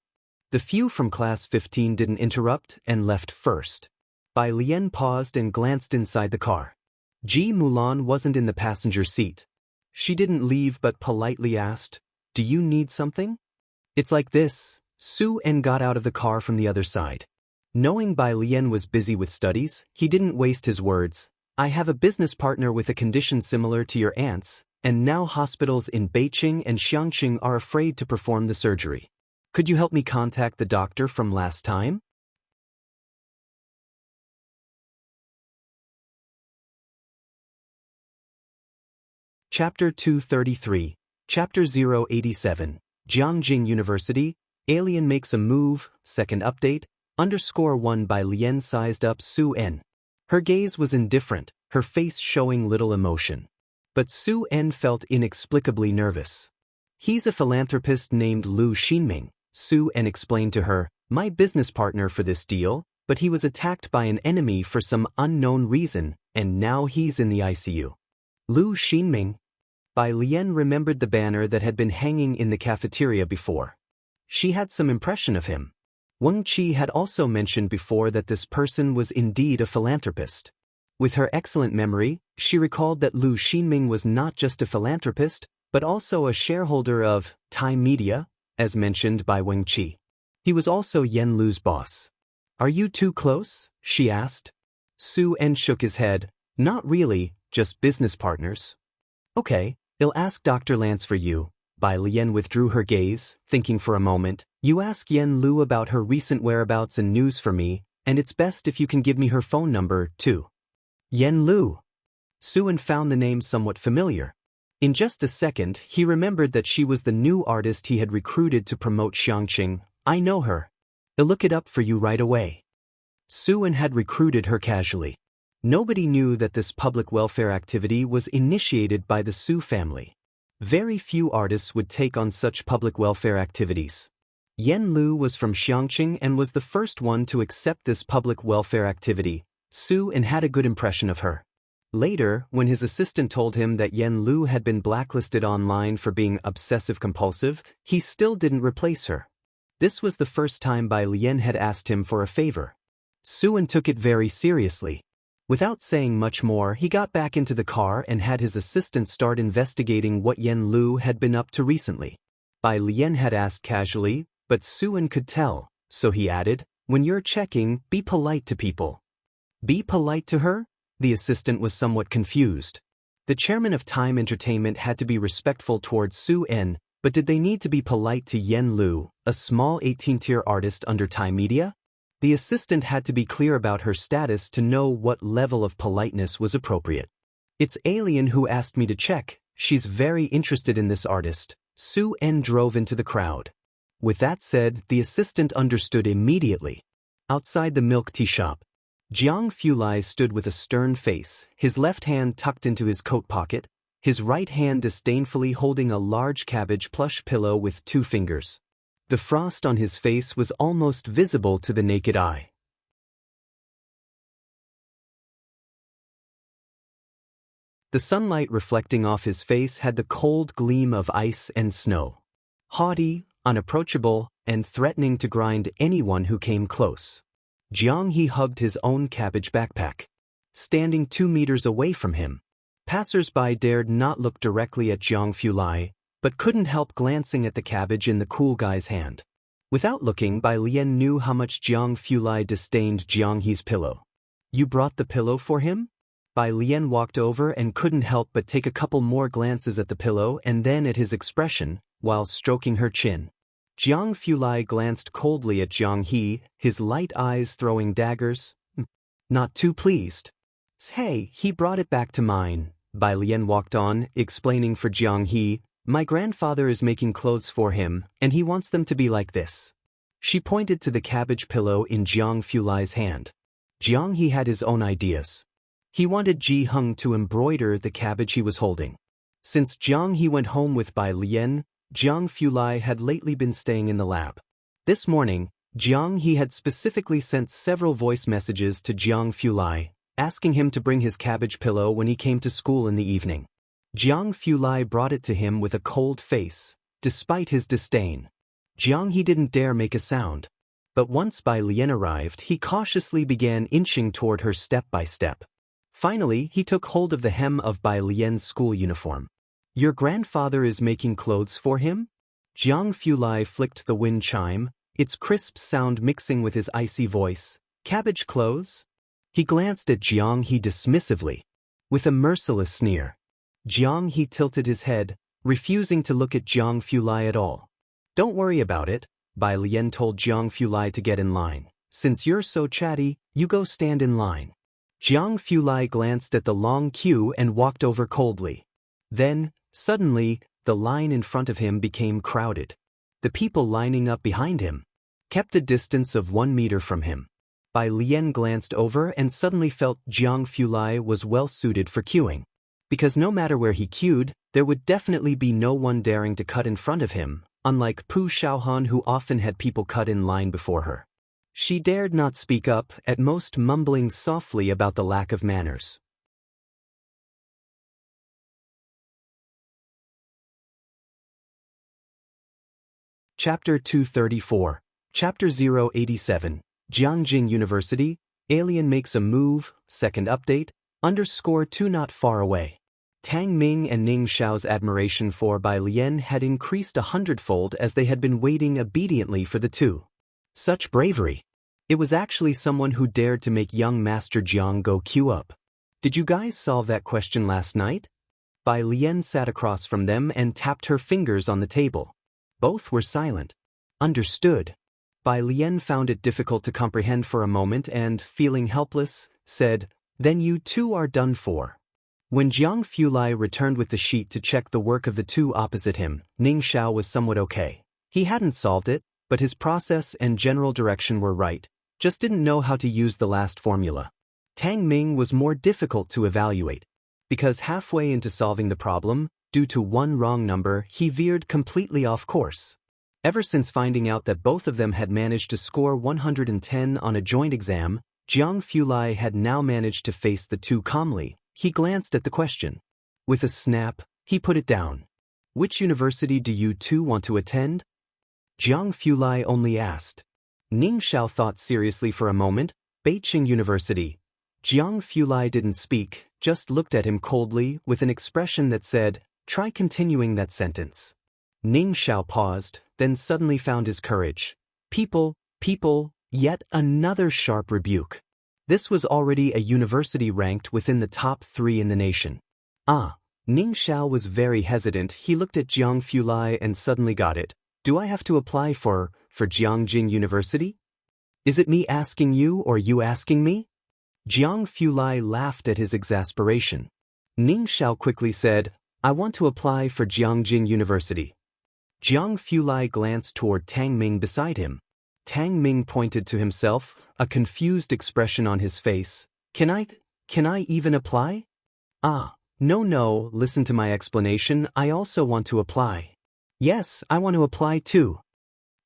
The few from class 15 didn't interrupt and left first. Bai Lian paused and glanced inside the car. Ji Mulan wasn't in the passenger seat. She didn't leave but politely asked, do you need something? It's like this. Su En got out of the car from the other side. Knowing Bai Lian was busy with studies, he didn't waste his words. I have a business partner with a condition similar to your aunt's, and now hospitals in Beijing and Xiangqing are afraid to perform the surgery. Could you help me contact the doctor from last time? Chapter 233, Chapter 087, Jiangjing University, Alien makes a move, second update, _1 Bai Lian sized up Su En. Her gaze was indifferent, her face showing little emotion. But Su En felt inexplicably nervous. He's a philanthropist named Lu Xinming, Su En explained to her, my business partner for this deal, but he was attacked by an enemy for some unknown reason, and now he's in the ICU. Lu Xinming? Bai Lian remembered the banner that had been hanging in the cafeteria before. She had some impression of him. Wang Qi had also mentioned before that this person was indeed a philanthropist. With her excellent memory, she recalled that Lu Xinming was not just a philanthropist, but also a shareholder of Time Media, as mentioned by Wang Qi. He was also Yan Lu's boss. Are you too close? She asked. Su En shook his head. Not really, just business partners. Okay, I'll ask Dr. Lance for you. Bai Lian withdrew her gaze, thinking for a moment. You ask Yan Lu about her recent whereabouts and news for me, and it's best if you can give me her phone number, too. Yan Lu. Su En found the name somewhat familiar. In just a second, he remembered that she was the new artist he had recruited to promote Xiangqing. I know her. I'll look it up for you right away. Su En had recruited her casually. Nobody knew that this public welfare activity was initiated by the Su family. Very few artists would take on such public welfare activities. Yan Lu was from Xiangqing and was the first one to accept this public welfare activity. Su En had a good impression of her. Later, when his assistant told him that Yan Lu had been blacklisted online for being obsessive-compulsive, he still didn't replace her. This was the first time Bai Lian had asked him for a favor. Su En took it very seriously. Without saying much more, he got back into the car and had his assistant start investigating what Yan Lu had been up to recently. Bai Lian had asked casually, but Su En could tell, so he added, when you're checking, be polite to people. Be polite to her? The assistant was somewhat confused. The chairman of Time Entertainment had to be respectful towards Su En, but did they need to be polite to Yan Lu, a small 18-tier artist under Time Media? The assistant had to be clear about her status to know what level of politeness was appropriate. It's Alien who asked me to check. She's very interested in this artist. Su En drove into the crowd. With that said, the assistant understood immediately. Outside the milk tea shop, Jiang Fulai stood with a stern face, his left hand tucked into his coat pocket, his right hand disdainfully holding a large cabbage plush pillow with 2 fingers. The frost on his face was almost visible to the naked eye. The sunlight reflecting off his face had the cold gleam of ice and snow. Haughty, unapproachable, and threatening to grind anyone who came close. Jiang He hugged his own cabbage backpack. Standing 2 meters away from him, Passers-by dared not look directly at Jiang Fulai, but couldn't help glancing at the cabbage in the cool guy's hand. Without looking, Bai Lian knew how much Jiang Fulai disdained Jiang He's pillow. You brought the pillow for him? Bai Lian walked over and couldn't help but take a couple more glances at the pillow and then at his expression, while stroking her chin. Jiang Fulai glanced coldly at Jiang He, his light eyes throwing daggers. Not too pleased. Hey, he brought it back to mine. Bai Lian walked on, explaining for Jiang He, my grandfather is making clothes for him, and he wants them to be like this. She pointed to the cabbage pillow in Jiang Fulai's hand. Jiang He had his own ideas. He wanted Ji Heng to embroider the cabbage he was holding. Since Jiang He went home with Bai Lian, Jiang Fulai had lately been staying in the lab. This morning, Jiang He had specifically sent several voice messages to Jiang Fulai, asking him to bring his cabbage pillow when he came to school in the evening. Jiang Fulai brought it to him with a cold face, despite his disdain. Jiang He didn't dare make a sound. But once Bai Lian arrived, he cautiously began inching toward her step by step. Finally, he took hold of the hem of Bai Lian's school uniform. Your grandfather is making clothes for him? Jiang Fulai flicked the wind chime, its crisp sound mixing with his icy voice. Cabbage clothes? He glanced at Jiang He dismissively. With a merciless sneer. Jiang He tilted his head, refusing to look at Jiang Fulai at all. Don't worry about it, Bai Lian told Jiang Fulai to get in line. Since you're so chatty, you go stand in line. Jiang Fulai glanced at the long queue and walked over coldly. Then, suddenly, the line in front of him became crowded. The people lining up behind him kept a distance of 1 meter from him. Bai Lian glanced over and suddenly felt Jiang Fulai was well suited for queuing. Because no matter where he queued, there would definitely be no one daring to cut in front of him, unlike Pu Xiaohan who often had people cut in line before her. She dared not speak up, at most mumbling softly about the lack of manners. Chapter 234. Chapter 087. Jiangjing University, Alien makes a move, second update, _2 not far away. Tang Ming and Ning Xiao's admiration for Bai Lian had increased 100-fold as they had been waiting obediently for the two. Such bravery! It was actually someone who dared to make young Master Jiang go queue up. Did you guys solve that question last night? Bai Lian sat across from them and tapped her fingers on the table. Both were silent. Understood. Bai Lian found it difficult to comprehend for a moment and, feeling helpless, said, Then you two are done for. When Jiang Fulai returned with the sheet to check the work of the two opposite him, Ning Xiao was somewhat okay. He hadn't solved it, but his process and general direction were right, just didn't know how to use the last formula. Tang Ming was more difficult to evaluate. Because halfway into solving the problem, due to one wrong number, he veered completely off course. Ever since finding out that both of them had managed to score 110 on a joint exam, Jiang Fulai had now managed to face the two calmly. He glanced at the question. With a snap, he put it down. Which university do you two want to attend? Jiang Fulai only asked. Ning Xiao thought seriously for a moment. Beijing University. Jiang Fulai didn't speak, just looked at him coldly with an expression that said, Try continuing that sentence. Ning Xiao paused, then suddenly found his courage. People, yet another sharp rebuke. This was already a university ranked within the top 3 in the nation. Ning Xiao was very hesitant. He looked at Jiang Fulai and suddenly got it. Do I have to apply for Jiangjing University? Is it me asking you or you asking me? Jiang Fulai laughed at his exasperation. Ning Xiao quickly said, I want to apply for Jiangjing University. Jiang Fulai glanced toward Tang Ming beside him. Tang Ming pointed to himself, a confused expression on his face. Can I even apply? No, listen to my explanation. I also want to apply. Yes, I want to apply too.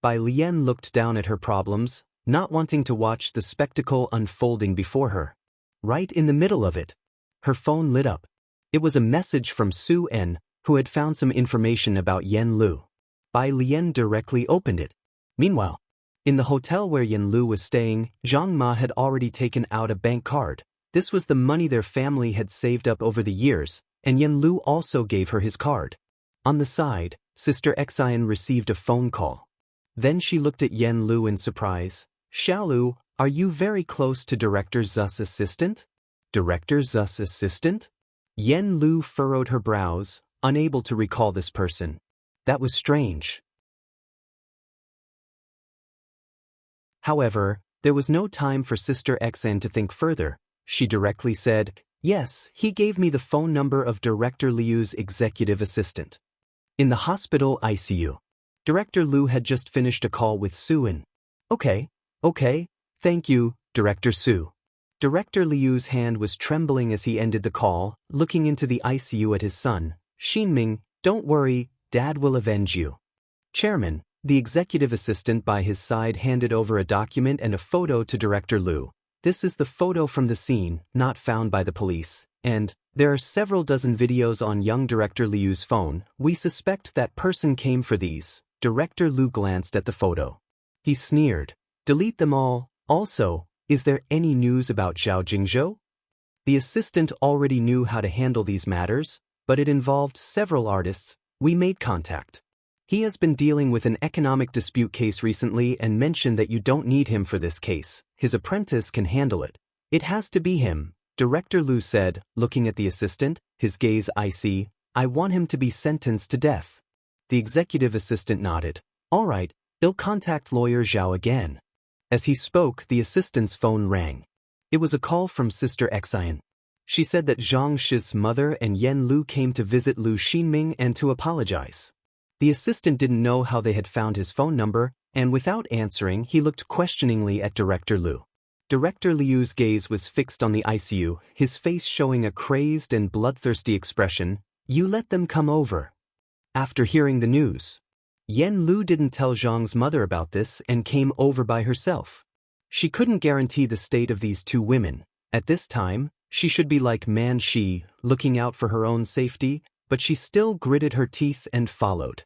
Bai Lian looked down at her problems, not wanting to watch the spectacle unfolding before her. Right in the middle of it, her phone lit up. It was a message from Su En, who had found some information about Yen Lu. Bai Lian directly opened it. Meanwhile, in the hotel where Yen Lu was staying, Zhang Ma had already taken out a bank card. This was the money their family had saved up over the years, and Yen Lu also gave her his card. On the side, Sister Xian received a phone call. Then she looked at Yen Lu in surprise. Xiaolu, are you very close to Director Zu's assistant? Director Zu's assistant? Yen Lu furrowed her brows, unable to recall this person. That was strange. However, there was no time for Sister Xian to think further. She directly said, yes, he gave me the phone number of Director Liu's executive assistant. In the hospital ICU. Director Liu had just finished a call with Su-in. Okay, thank you, Director Su. Director Liu's hand was trembling as he ended the call, looking into the ICU at his son. Xinming, don't worry, Dad will avenge you. Chairman, the executive assistant by his side handed over a document and a photo to Director Liu. This is the photo from the scene, not found by the police, and there are several dozen videos on young Director Liu's phone. We suspect that person came for these. Director Liu glanced at the photo. He sneered. Delete them all. Also, is there any news about Zhao Jingzhou? The assistant already knew how to handle these matters, but it involved several artists. We made contact. He has been dealing with an economic dispute case recently and mentioned that you don't need him for this case. His apprentice can handle it. It has to be him, Director Liu said, looking at the assistant, his gaze icy. I want him to be sentenced to death. The executive assistant nodded. All right, he'll contact lawyer Zhao again. As he spoke, the assistant's phone rang. It was a call from Sister Xian. She said that Zhang Shi's mother and Yen Lu came to visit Lu Xinming and to apologize. The assistant didn't know how they had found his phone number, and without answering, he looked questioningly at Director Liu. Director Liu's gaze was fixed on the ICU, his face showing a crazed and bloodthirsty expression. You let them come over. After hearing the news, Yen Lu didn't tell Zhang's mother about this and came over by herself. She couldn't guarantee the state of these two women. At this time, she should be like Man Shi, looking out for her own safety, but she still gritted her teeth and followed.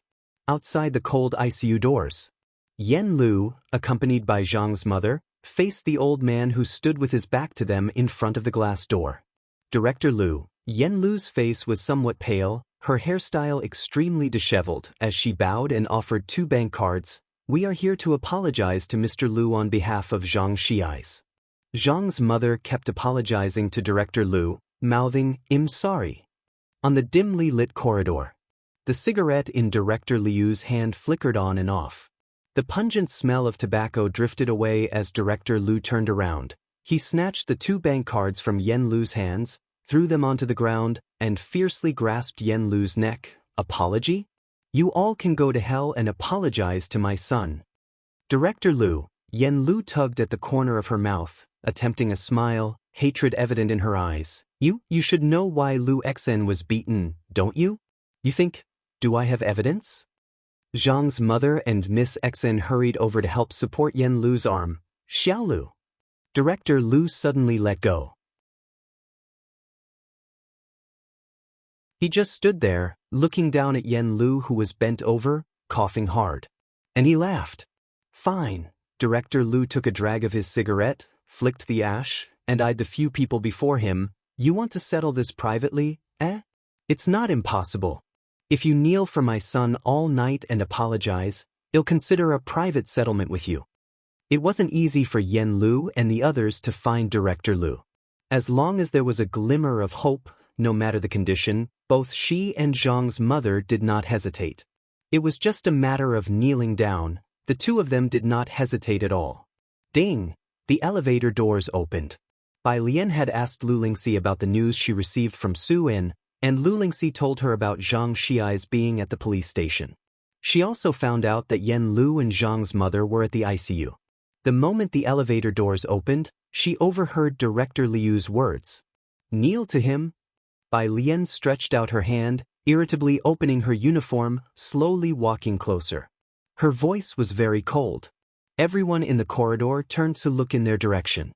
Outside the cold ICU doors, Yen Lu, accompanied by Zhang's mother, faced the old man who stood with his back to them in front of the glass door. Director Liu. Yen Lu's face was somewhat pale, her hairstyle extremely disheveled, as she bowed and offered 2 bank cards. We are here to apologize to Mr. Liu on behalf of Zhang Xi's. Zhang's mother kept apologizing to Director Liu, mouthing, I'm sorry. On the dimly lit corridor, the cigarette in Director Liu's hand flickered on and off. The pungent smell of tobacco drifted away as Director Liu turned around. He snatched the 2 bank cards from Yen Lu's hands, threw them onto the ground, and fiercely grasped Yen Lu's neck. Apology? You all can go to hell and apologize to my son. Director Liu. Yen Lu tugged at the corner of her mouth, attempting a smile, hatred evident in her eyes. You should know why Lu Xen was beaten, don't you? You think, do I have evidence? Zhang's mother and Miss Xen hurried over to help support Yen Lu's arm. Xiaolu. Director Liu suddenly let go. He just stood there, looking down at Yen Lu who was bent over, coughing hard. And he laughed. Fine. Director Liu took a drag of his cigarette, flicked the ash, and eyed the few people before him. You want to settle this privately, eh? It's not impossible. If you kneel for my son all night and apologize, he'll consider a private settlement with you. It wasn't easy for Yen Lu and the others to find Director Liu. As long as there was a glimmer of hope, no matter the condition, both she and Zhang's mother did not hesitate. It was just a matter of kneeling down. The two of them did not hesitate at all. Ding! The elevator doors opened. Bai Lian had asked Lu Lingxi about the news she received from Su-in, and Lu Lingxi told her about Zhang Xi's being at the police station. She also found out that Yen Lu and Zhang's mother were at the ICU. The moment the elevator doors opened, she overheard Director Liu's words. Kneel to him? Bai Lian stretched out her hand, irritably opening her uniform, slowly walking closer. Her voice was very cold. Everyone in the corridor turned to look in their direction.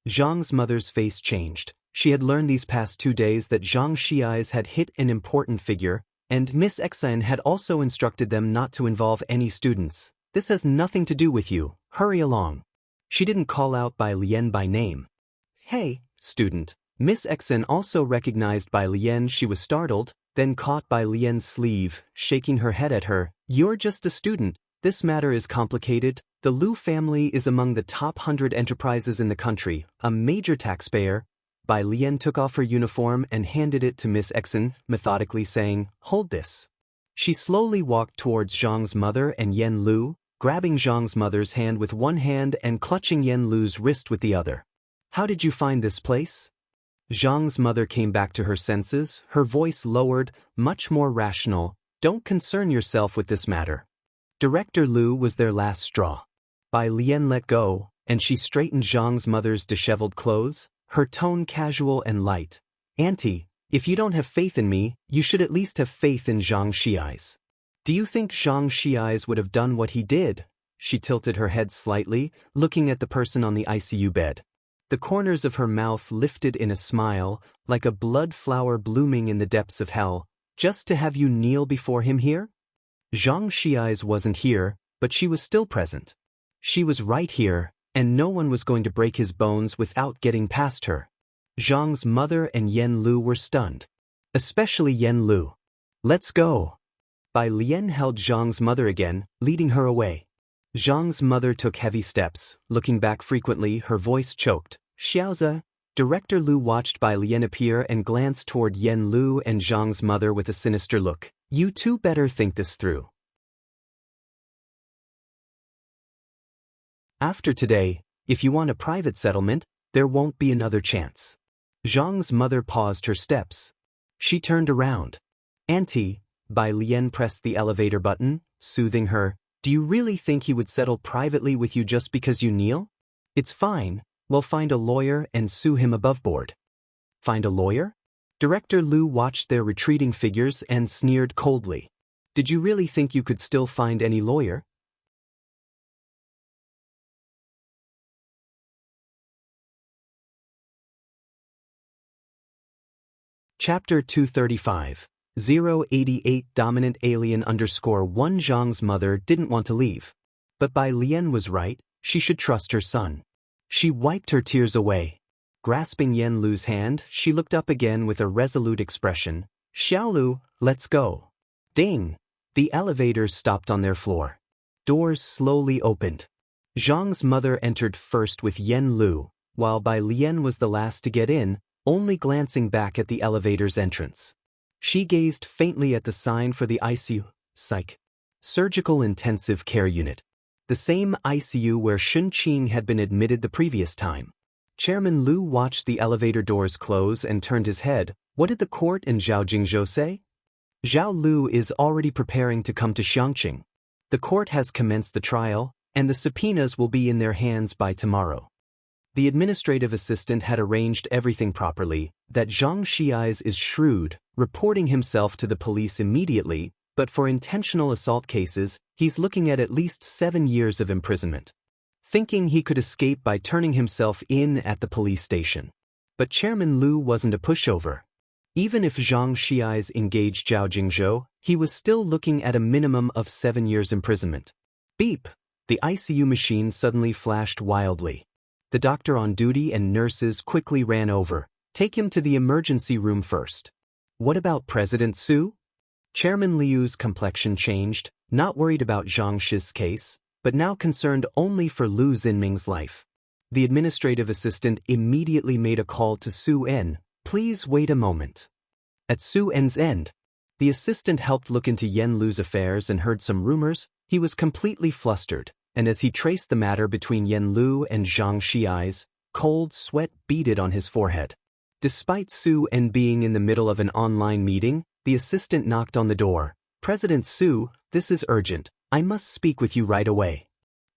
Zhang's mother's face changed. She had learned these past 2 days that Zhang Xi's had hit an important figure, and Miss Xen had also instructed them not to involve any students. This has nothing to do with you. Hurry along. She didn't call out Bai Lian by name. Hey, student, Miss Exon also recognized Bai Lian. She was startled, then caught Bai Lian's sleeve, shaking her head at her. "You're just a student. This matter is complicated. The Liu family is among the top 100 enterprises in the country, a major taxpayer." Bai Lian took off her uniform and handed it to Miss Exon, methodically saying, "Hold this." She slowly walked towards Zhang's mother and Yen Lu, grabbing Zhang's mother's hand with one hand and clutching Yen Lu's wrist with the other. "How did you find this place?" Zhang's mother came back to her senses, her voice lowered, much more rational. "Don't concern yourself with this matter. Director Liu was their last straw." Bai Lian let go, and she straightened Zhang's mother's disheveled clothes, her tone casual and light. "Auntie, if you don't have faith in me, you should at least have faith in Zhang Xiai's. Do you think Zhang Xiai's would have done what he did?" She tilted her head slightly, looking at the person on the ICU bed. The corners of her mouth lifted in a smile, like a blood flower blooming in the depths of hell. "Just to have you kneel before him here?" Zhang Xiai's wasn't here, but she was still present. She was right here, and no one was going to break his bones without getting past her. Zhang's mother and Yen Lu were stunned. Especially Yen Lu. "Let's go." Bai Lian held Zhang's mother again, leading her away. Zhang's mother took heavy steps, looking back frequently, her voice choked. "Xiaoza." Director Liu watched Bai Lian appear and glanced toward Yen Lu and Zhang's mother with a sinister look. "You two better think this through. After today, if you want a private settlement, there won't be another chance." Zhang's mother paused her steps. She turned around. "Auntie," Bai Lian pressed the elevator button, soothing her. "Do you really think he would settle privately with you just because you kneel? It's fine. We'll find a lawyer and sue him above board." "Find a lawyer?" Director Liu watched their retreating figures and sneered coldly. "Did you really think you could still find any lawyer?" Chapter 235. 088 Dominant Alien _1 Zhang's mother didn't want to leave. But Bai Lian was right, she should trust her son. She wiped her tears away. Grasping Yen Lu's hand, she looked up again with a resolute expression. "Xiaolu, let's go." Ding! The elevators stopped on their floor. Doors slowly opened. Zhang's mother entered first with Yen Lu, while Bai Lian was the last to get in, only glancing back at the elevator's entrance. She gazed faintly at the sign for the ICU, Psych. Surgical Intensive Care Unit. The same ICU where Shun Qing had been admitted the previous time. Chairman Liu watched the elevator doors close and turned his head. "What did the court and Zhao Jingzhou say?" "Zhao Lu is already preparing to come to Xiangqing. The court has commenced the trial, and the subpoenas will be in their hands by tomorrow." The administrative assistant had arranged everything properly, that Zhang Xiai's is shrewd, reporting himself to the police immediately, but for intentional assault cases, he's looking at least 7 years of imprisonment. Thinking he could escape by turning himself in at the police station. But Chairman Liu wasn't a pushover. Even if Zhang Xiai's engaged Zhao Jingzhou, he was still looking at a minimum of 7 years imprisonment. Beep! The ICU machine suddenly flashed wildly. The doctor on duty and nurses quickly ran over. "Take him to the emergency room first." "What about President Su?" Chairman Liu's complexion changed, not worried about Zhang Shi's case, but now concerned only for Lu Xinming's life. The administrative assistant immediately made a call to Su En. "Please wait a moment." At Su En's end, the assistant helped look into Yen Lu's affairs and heard some rumors. He was completely flustered, and as he traced the matter between Yen Lu and Zhang Xiai's, cold sweat beaded on his forehead. Despite Su En being in the middle of an online meeting, the assistant knocked on the door. "President Su, this is urgent. I must speak with you right away."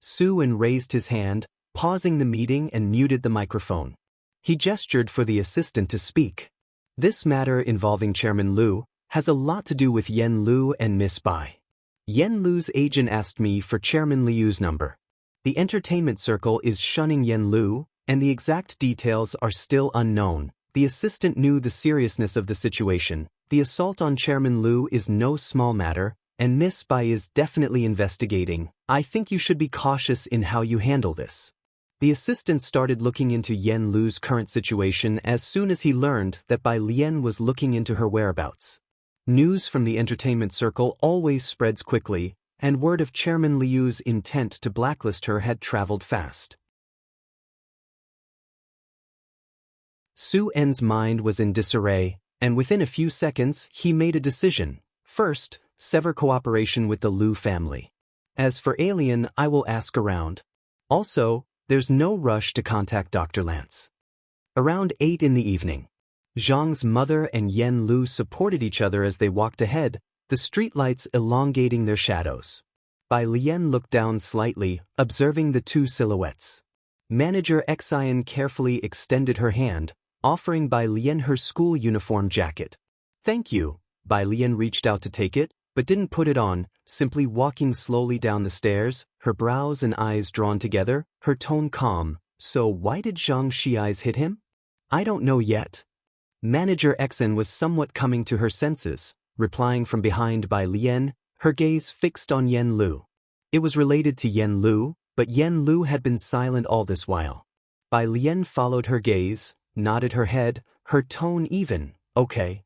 Su En raised his hand, pausing the meeting and muted the microphone. He gestured for the assistant to speak. "This matter involving Chairman Liu has a lot to do with Yen Lu and Miss Bai. Yen Lu's agent asked me for Chairman Liu's number. The entertainment circle is shunning Yen Lu, and the exact details are still unknown." The assistant knew the seriousness of the situation. The assault on Chairman Liu is no small matter, and Miss Bai is definitely investigating. "I think you should be cautious in how you handle this." The assistant started looking into Yen Lu's current situation as soon as he learned that Bai Lian was looking into her whereabouts. News from the entertainment circle always spreads quickly, and word of Chairman Liu's intent to blacklist her had traveled fast. Su En's mind was in disarray, and within a few seconds he made a decision. First, sever cooperation with the Liu family. As for Alien, I will ask around. Also, there's no rush to contact Dr. Lance. Around 8 in the evening, Zhang's mother and Yen Lu supported each other as they walked ahead, the streetlights elongating their shadows. Bai Lian looked down slightly, observing the two silhouettes. Manager Xian carefully extended her hand, offering Bai Lian her school uniform jacket. Thank you. Bai Lian reached out to take it, but didn't put it on, simply walking slowly down the stairs, her brows and eyes drawn together, her tone calm. So why did Zhang Xi's hit him? I don't know yet. Manager Xian was somewhat coming to her senses, replying from behind Bai Lian, her gaze fixed on Yen Lu. It was related to Yen Lu, but Yen Lu had been silent all this while. Bai Lian followed her gaze, nodded her head, her tone even. Okay.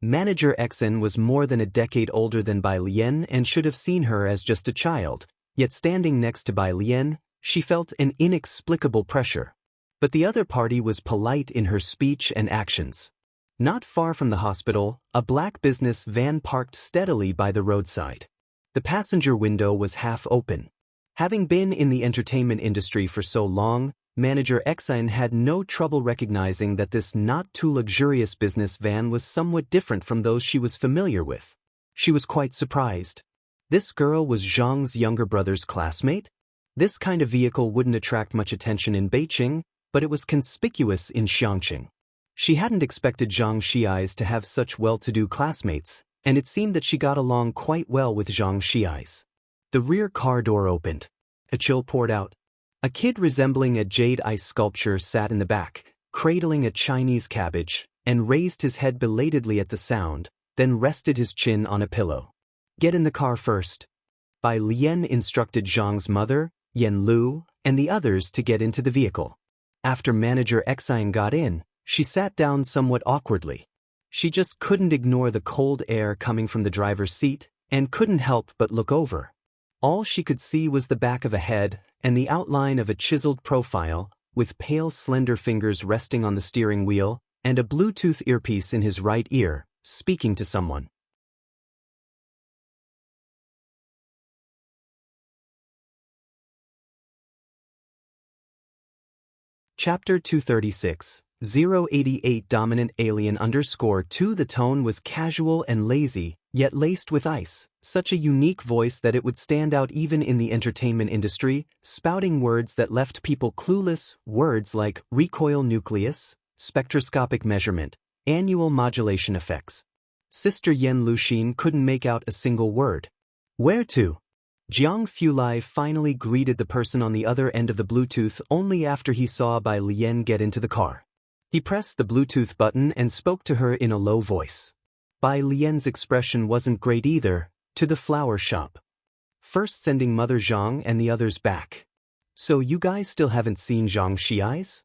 Manager Xian was more than a decade older than Bai Lian and should have seen her as just a child, yet standing next to Bai Lian, she felt an inexplicable pressure. But the other party was polite in her speech and actions. Not far from the hospital, a black business van parked steadily by the roadside. The passenger window was half open. Having been in the entertainment industry for so long, Manager Xian had no trouble recognizing that this not too luxurious business van was somewhat different from those she was familiar with. She was quite surprised. This girl was Zhang's younger brother's classmate? This kind of vehicle wouldn't attract much attention in Beijing, but it was conspicuous in Xiangqing. She hadn't expected Zhang Xi's to have such well-to-do classmates, and it seemed that she got along quite well with Zhang Xi's. The rear car door opened. A chill poured out. A kid resembling a jade ice sculpture sat in the back, cradling a Chinese cabbage, and raised his head belatedly at the sound, then rested his chin on a pillow. Get in the car first. Bai Lian instructed Zhang's mother, Yen Lu, and the others to get into the vehicle. After Manager Xian got in, she sat down somewhat awkwardly. She just couldn't ignore the cold air coming from the driver's seat, and couldn't help but look over. All she could see was the back of a head and the outline of a chiseled profile, with pale slender fingers resting on the steering wheel, and a Bluetooth earpiece in his right ear, speaking to someone. Chapter 236, 088 Dominant Alien _2 The tone was casual and lazy, yet laced with ice, such a unique voice that it would stand out even in the entertainment industry, spouting words that left people clueless, words like recoil nucleus, spectroscopic measurement, annual modulation effects. Sister Yen Luxin couldn't make out a single word. Where to? Jiang Fulai finally greeted the person on the other end of the Bluetooth only after he saw Bai Lian get into the car. He pressed the Bluetooth button and spoke to her in a low voice. Bai Lian's expression wasn't great either. To the flower shop. First sending Mother Zhang and the others back. So you guys still haven't seen Zhang Xi's?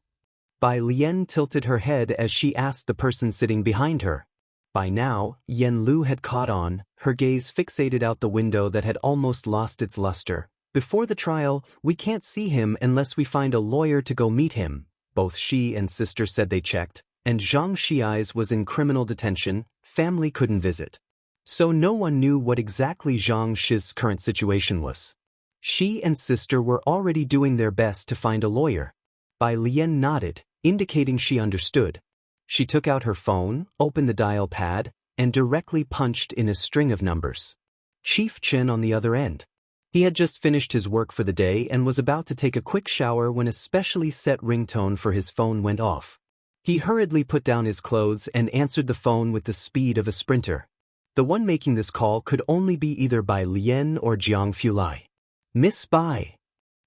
Bai Lian tilted her head as she asked the person sitting behind her. By now, Yen Lu had caught on, her gaze fixated out the window that had almost lost its luster. Before the trial, we can't see him unless we find a lawyer to go meet him. Both she and sister said they checked, and Zhang Xi's was in criminal detention, family couldn't visit. So no one knew what exactly Zhang Xi's current situation was. She and sister were already doing their best to find a lawyer. Bai Lian nodded, indicating she understood. She took out her phone, opened the dial pad, and directly punched in a string of numbers. Chief Chen on the other end. He had just finished his work for the day and was about to take a quick shower when a specially set ringtone for his phone went off. He hurriedly put down his clothes and answered the phone with the speed of a sprinter. The one making this call could only be either Bai Lian or Jiang Fulai. Miss Bai.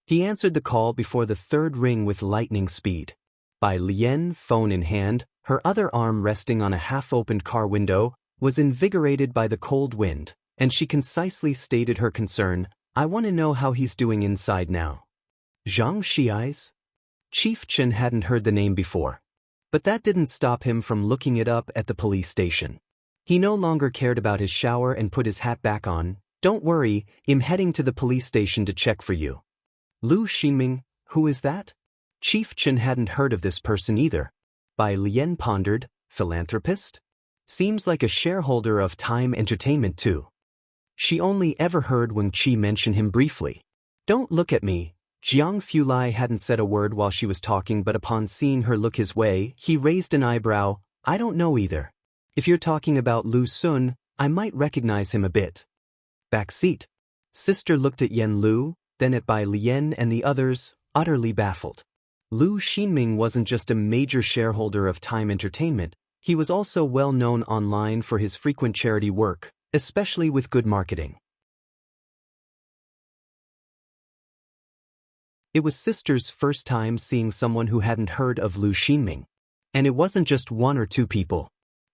He answered the call before the third ring with lightning speed. Bai Lian, phone in hand, her other arm resting on a half-opened car window, was invigorated by the cold wind, and she concisely stated her concern. I want to know how he's doing inside now. Zhang Xi's? Chief Chen hadn't heard the name before. But that didn't stop him from looking it up at the police station. He no longer cared about his shower and put his hat back on. Don't worry, I'm heading to the police station to check for you. Lu Xinming, who is that? Chief Chen hadn't heard of this person either. Bai Lian pondered, philanthropist? Seems like a shareholder of Time Entertainment too. She only ever heard Wang Qi mention him briefly. Don't look at me. Jiang Fulai hadn't said a word while she was talking, but upon seeing her look his way, he raised an eyebrow. I don't know either. If you're talking about Lu Sun, I might recognize him a bit. Back seat. Sister looked at Yen Lu, then at Bai Lian and the others, utterly baffled. Lu Xinming wasn't just a major shareholder of Time Entertainment, he was also well known online for his frequent charity work, especially with good marketing. It was Sister's first time seeing someone who hadn't heard of Lu Xinming. And it wasn't just one or two people.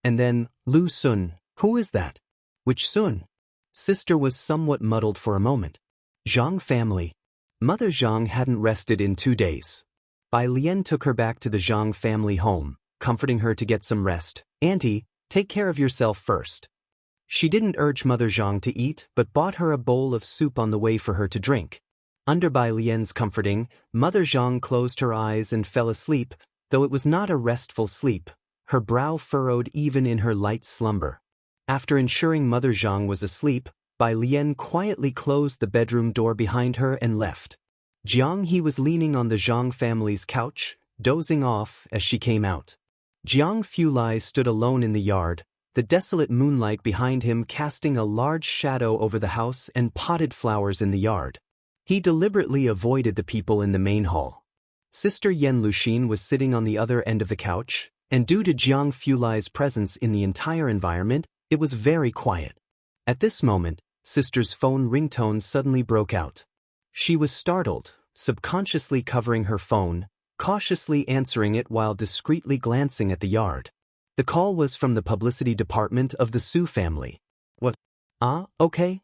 And then, Lu Sun, who is that? Which Sun? Sister was somewhat muddled for a moment. Zhang family. Mother Zhang hadn't rested in 2 days. Bai Lian took her back to the Zhang family home, comforting her to get some rest. Auntie, take care of yourself first. She didn't urge Mother Zhang to eat, but bought her a bowl of soup on the way for her to drink. Under Bai Lian's comforting, Mother Zhang closed her eyes and fell asleep, though it was not a restful sleep, her brow furrowed even in her light slumber. After ensuring Mother Zhang was asleep, Bai Lian quietly closed the bedroom door behind her and left. Jiang He was leaning on the Zhang family's couch, dozing off as she came out. Jiang Fulai stood alone in the yard, the desolate moonlight behind him casting a large shadow over the house and potted flowers in the yard. He deliberately avoided the people in the main hall. Sister Yen Luxin was sitting on the other end of the couch, and due to Jiang Fulai's presence in the entire environment, it was very quiet. At this moment, Sister's phone ringtone suddenly broke out. She was startled, subconsciously covering her phone, cautiously answering it while discreetly glancing at the yard. The call was from the publicity department of the Su family. What? Okay,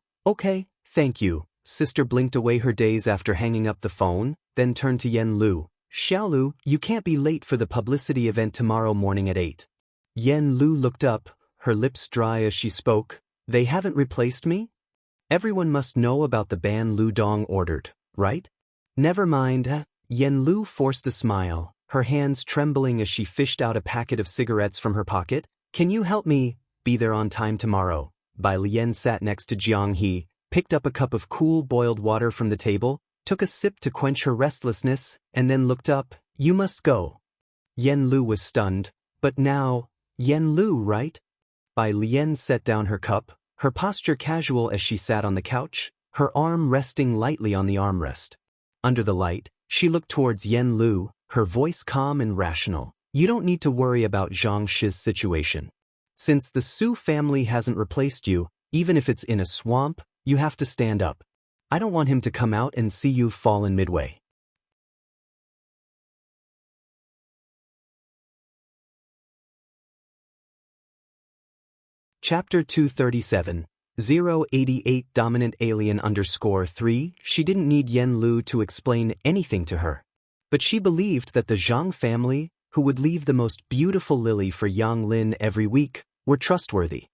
thank you. Sister blinked away her daze after hanging up the phone, then turned to Yen Lu. Xiaolu, you can't be late for the publicity event tomorrow morning at 8. Yen Lu looked up, her lips dry as she spoke. They haven't replaced me? Everyone must know about the ban Lu Dong ordered, right? Never mind. Yen Lu forced a smile, her hands trembling as she fished out a packet of cigarettes from her pocket. Can you help me be there on time tomorrow? Bai Lian sat next to Jiang He, picked up a cup of cool boiled water from the table, took a sip to quench her restlessness, and then looked up. You must go. Yen Lu was stunned. But now, Yen Lu, right? Bai Lian set down her cup, her posture casual as she sat on the couch, her arm resting lightly on the armrest. Under the light, she looked towards Yen Lu, her voice calm and rational. You don't need to worry about Zhang Shi's situation. Since the Su family hasn't replaced you, even if it's in a swamp, you have to stand up. I don't want him to come out and see you fallen midway. Chapter 237, 088 Dominant Alien _3. She didn't need Yen Lu to explain anything to her. But she believed that the Zhang family, who would leave the most beautiful lily for Yang Lin every week, were trustworthy.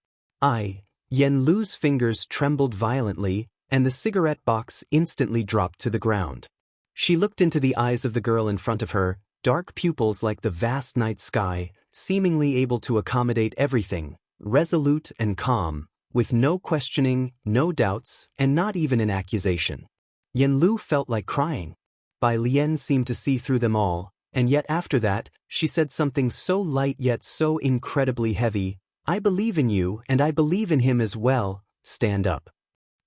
Yen Lu's fingers trembled violently, and the cigarette box instantly dropped to the ground. She looked into the eyes of the girl in front of her, dark pupils like the vast night sky, seemingly able to accommodate everything, resolute and calm, with no questioning, no doubts, and not even an accusation. Yen Lu felt like crying. Bai Lian seemed to see through them all, and yet after that, she said something so light yet so incredibly heavy. I believe in you and I believe in him as well, stand up.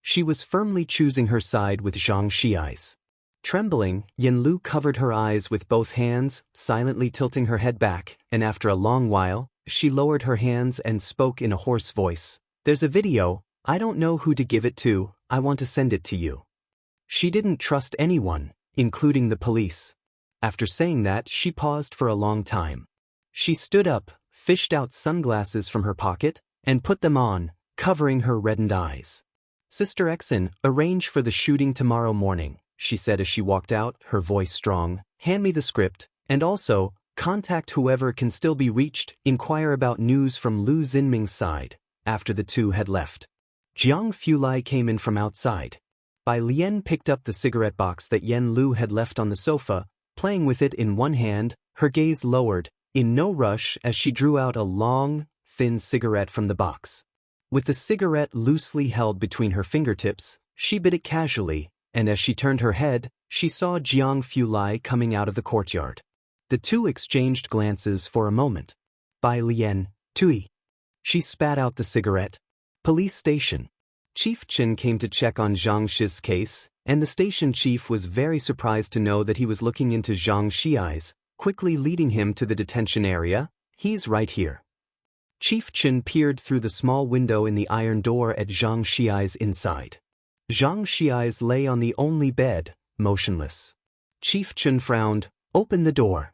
She was firmly choosing her side with Zhang Shi eyes. Trembling, Yen Lu covered her eyes with both hands, silently tilting her head back, and after a long while, she lowered her hands and spoke in a hoarse voice. There's a video, I don't know who to give it to, I want to send it to you. She didn't trust anyone, including the police. After saying that, she paused for a long time. She stood up, fished out sunglasses from her pocket, and put them on, covering her reddened eyes. Sister Exon, arrange for the shooting tomorrow morning. she said as she walked out, her voice strong. Hand me the script, and also, contact whoever can still be reached, inquire about news from Lu Xinming's side. After the two had left, Jiang Fulai came in from outside. Bai Lian picked up the cigarette box that Yen Lu had left on the sofa, playing with it in one hand, her gaze lowered, in no rush as she drew out a long, thin cigarette from the box. With the cigarette loosely held between her fingertips, she bit it casually, and as she turned her head, she saw Jiang Fulai coming out of the courtyard. The two exchanged glances for a moment. Bai Lian, Tui. She spat out the cigarette. Police station. Chief Chen came to check on Zhang Shi's case, and the station chief was very surprised to know that he was looking into Zhang Shi's, quickly leading him to the detention area. He's right here. Chief Chen peered through the small window in the iron door at Zhang Shi's inside. Zhang Shi's lay on the only bed, motionless. Chief Chen frowned. Open the door.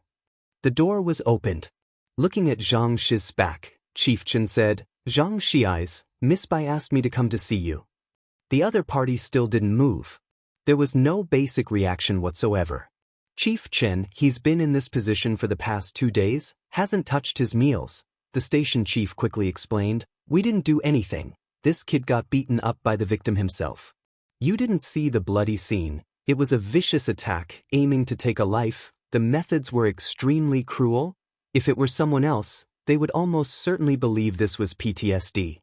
The door was opened. Looking at Zhang Shi's back, Chief Chen said, Zhang Shi's, Miss Bai asked me to come to see you. The other party still didn't move. There was no basic reaction whatsoever. Chief Chen, he's been in this position for the past 2 days, hasn't touched his meals. The station chief quickly explained, we didn't do anything. This kid got beaten up by the victim himself. You didn't see the bloody scene. It was a vicious attack, aiming to take a life. The methods were extremely cruel. If it were someone else, they would almost certainly believe this was PTSD.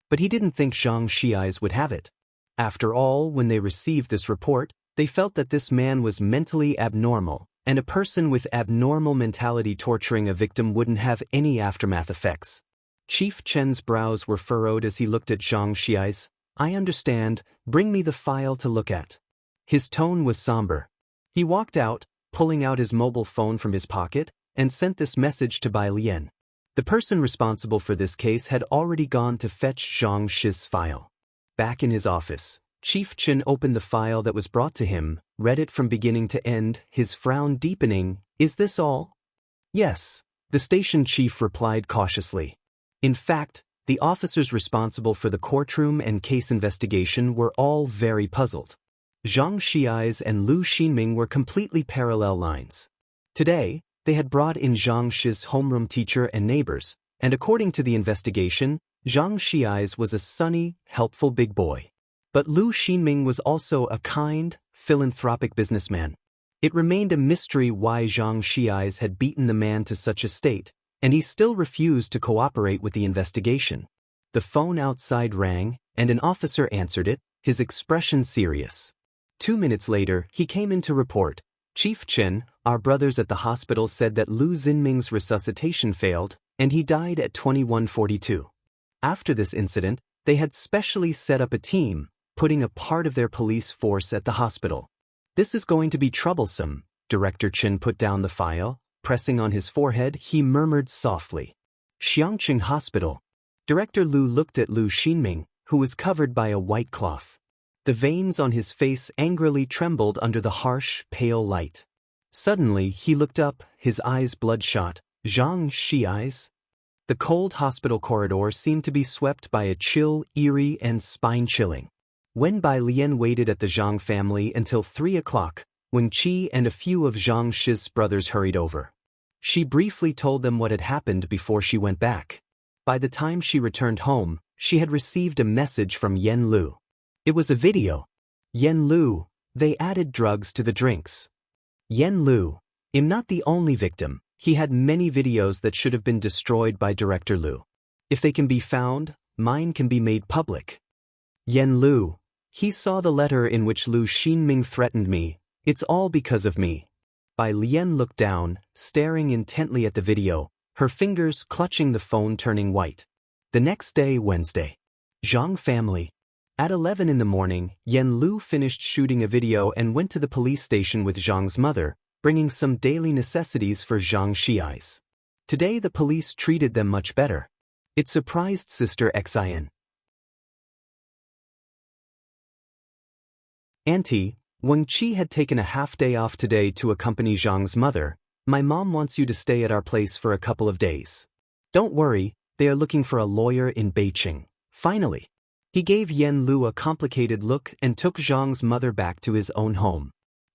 But he didn't think Zhang Shi's would have it. After all, when they received this report, they felt that this man was mentally abnormal, and a person with abnormal mentality torturing a victim wouldn't have any aftermath effects. Chief Chen's brows were furrowed as he looked at Zhang Shi's. I understand, bring me the file to look at. His tone was somber. He walked out, pulling out his mobile phone from his pocket, and sent this message to Bai Lian. The person responsible for this case had already gone to fetch Zhang Shi's file. Back in his office, Chief Chen opened the file that was brought to him, read it from beginning to end, his frown deepening. Is this all? Yes, the station chief replied cautiously. In fact, the officers responsible for the courtroom and case investigation were all very puzzled. Zhang Shi's and Lu Xinming were completely parallel lines. Today, they had brought in Zhang Shi's homeroom teacher and neighbors, and according to the investigation, Zhang Shi's was a sunny, helpful big boy. But Lu Xinming was also a kind, philanthropic businessman. It remained a mystery why Zhang Shi's had beaten the man to such a state, and he still refused to cooperate with the investigation. The phone outside rang, and an officer answered it, his expression serious. 2 minutes later, he came in to report, Chief Chen, our brothers at the hospital said that Lu Xinming's resuscitation failed, and he died at 21:42. After this incident, they had specially set up a team, putting a part of their police force at the hospital. This is going to be troublesome. Director Chen put down the file. Pressing on his forehead, he murmured softly. Xiangqing Hospital. Director Lu looked at Lu Xinming, who was covered by a white cloth. The veins on his face angrily trembled under the harsh, pale light. Suddenly, he looked up, his eyes bloodshot. Zhang Shi's? The cold hospital corridor seemed to be swept by a chill, eerie, and spine-chilling. Wen Bai Lian waited at the Zhang family until 3 o'clock, when Qi and a few of Zhang Shi's brothers hurried over. She briefly told them what had happened before she went back. By the time she returned home, she had received a message from Yen Lu. It was a video. Yen Lu, they added drugs to the drinks. Yen Lu, I'm not the only victim. He had many videos that should have been destroyed by Director Lu. If they can be found, mine can be made public. Yen Lu, he saw the letter in which Lu Xinming threatened me. It's all because of me. Bai Lian looked down, staring intently at the video, her fingers clutching the phone turning white. The next day, Wednesday. Zhang family. At 11 in the morning, Yen Lu finished shooting a video and went to the police station with Zhang's mother, bringing some daily necessities for Zhang Shi's. Today the police treated them much better. It surprised Sister Xin. Auntie, Wang Qi had taken a half-day off today to accompany Zhang's mother. My mom wants you to stay at our place for a couple of days. Don't worry, they are looking for a lawyer in Beijing. Finally. He gave Yen Lu a complicated look and took Zhang's mother back to his own home.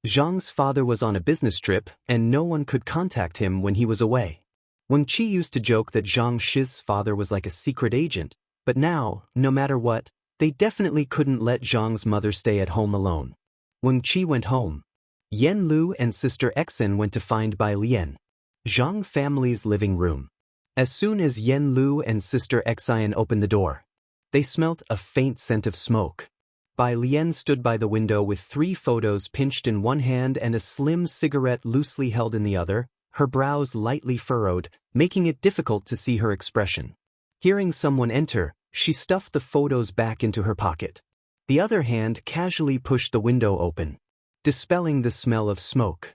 Zhang's father was on a business trip, and no one could contact him when he was away. Wang Qi used to joke that Zhang Shi's father was like a secret agent, but now, no matter what, they definitely couldn't let Zhang's mother stay at home alone. Wang Qi went home. Yen Lu and Sister Exin went to find Bai Lian. Zhang family's living room. As soon as Yen Lu and Sister Exin opened the door, they smelt a faint scent of smoke. Bai Lian stood by the window with 3 photos pinched in one hand and a slim cigarette loosely held in the other, her brows lightly furrowed, making it difficult to see her expression. Hearing someone enter, she stuffed the photos back into her pocket. The other hand casually pushed the window open, dispelling the smell of smoke.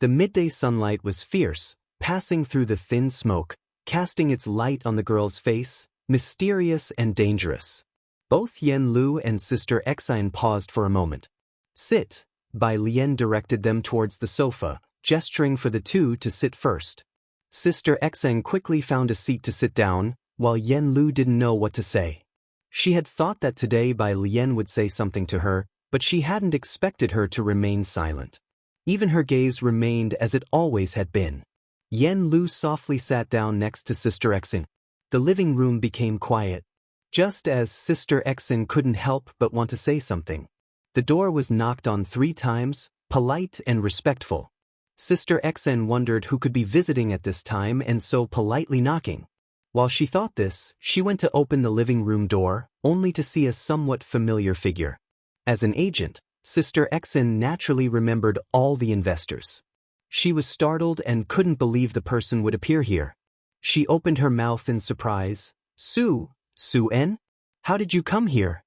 The midday sunlight was fierce, passing through the thin smoke, casting its light on the girl's face, mysterious and dangerous. Both Yen Lu and Sister Exin paused for a moment. Sit, Bai Lian directed them towards the sofa, gesturing for the two to sit first. Sister Exin quickly found a seat to sit down, while Yen Lu didn't know what to say. She had thought that today Bai Lian would say something to her, but she hadn't expected her to remain silent. Even her gaze remained as it always had been. Yen Lu softly sat down next to Sister Exin. The living room became quiet. Just as Sister Exin couldn't help but want to say something. The door was knocked on 3 times, polite and respectful. Sister Exin wondered who could be visiting at this time and so politely knocking. While she thought this, she went to open the living room door, only to see a somewhat familiar figure. As an agent, Sister Exin naturally remembered all the investors. She was startled and couldn't believe the person would appear here. She opened her mouth in surprise. Su-En? How did you come here?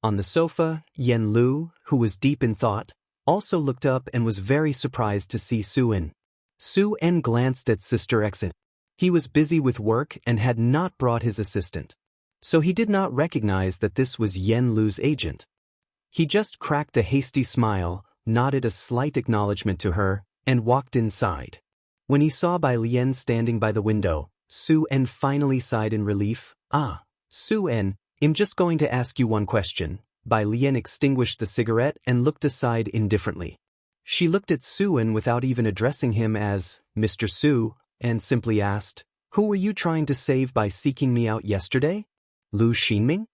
On the sofa, Yen Lu, who was deep in thought, also looked up and was very surprised to see Su-En. Su-En glanced at Sister Exin. He was busy with work and had not brought his assistant. So he did not recognize that this was Yen Lu's agent. He just cracked a hasty smile, nodded a slight acknowledgement to her, and walked inside. When he saw Bai Lian standing by the window, Su-En finally sighed in relief. Ah, Su-En, I'm just going to ask you one question. Bai Lian extinguished the cigarette and looked aside indifferently. She looked at Su-En without even addressing him as Mr. Su, and simply asked, "Who were you trying to save by seeking me out yesterday? Lu Xinming?"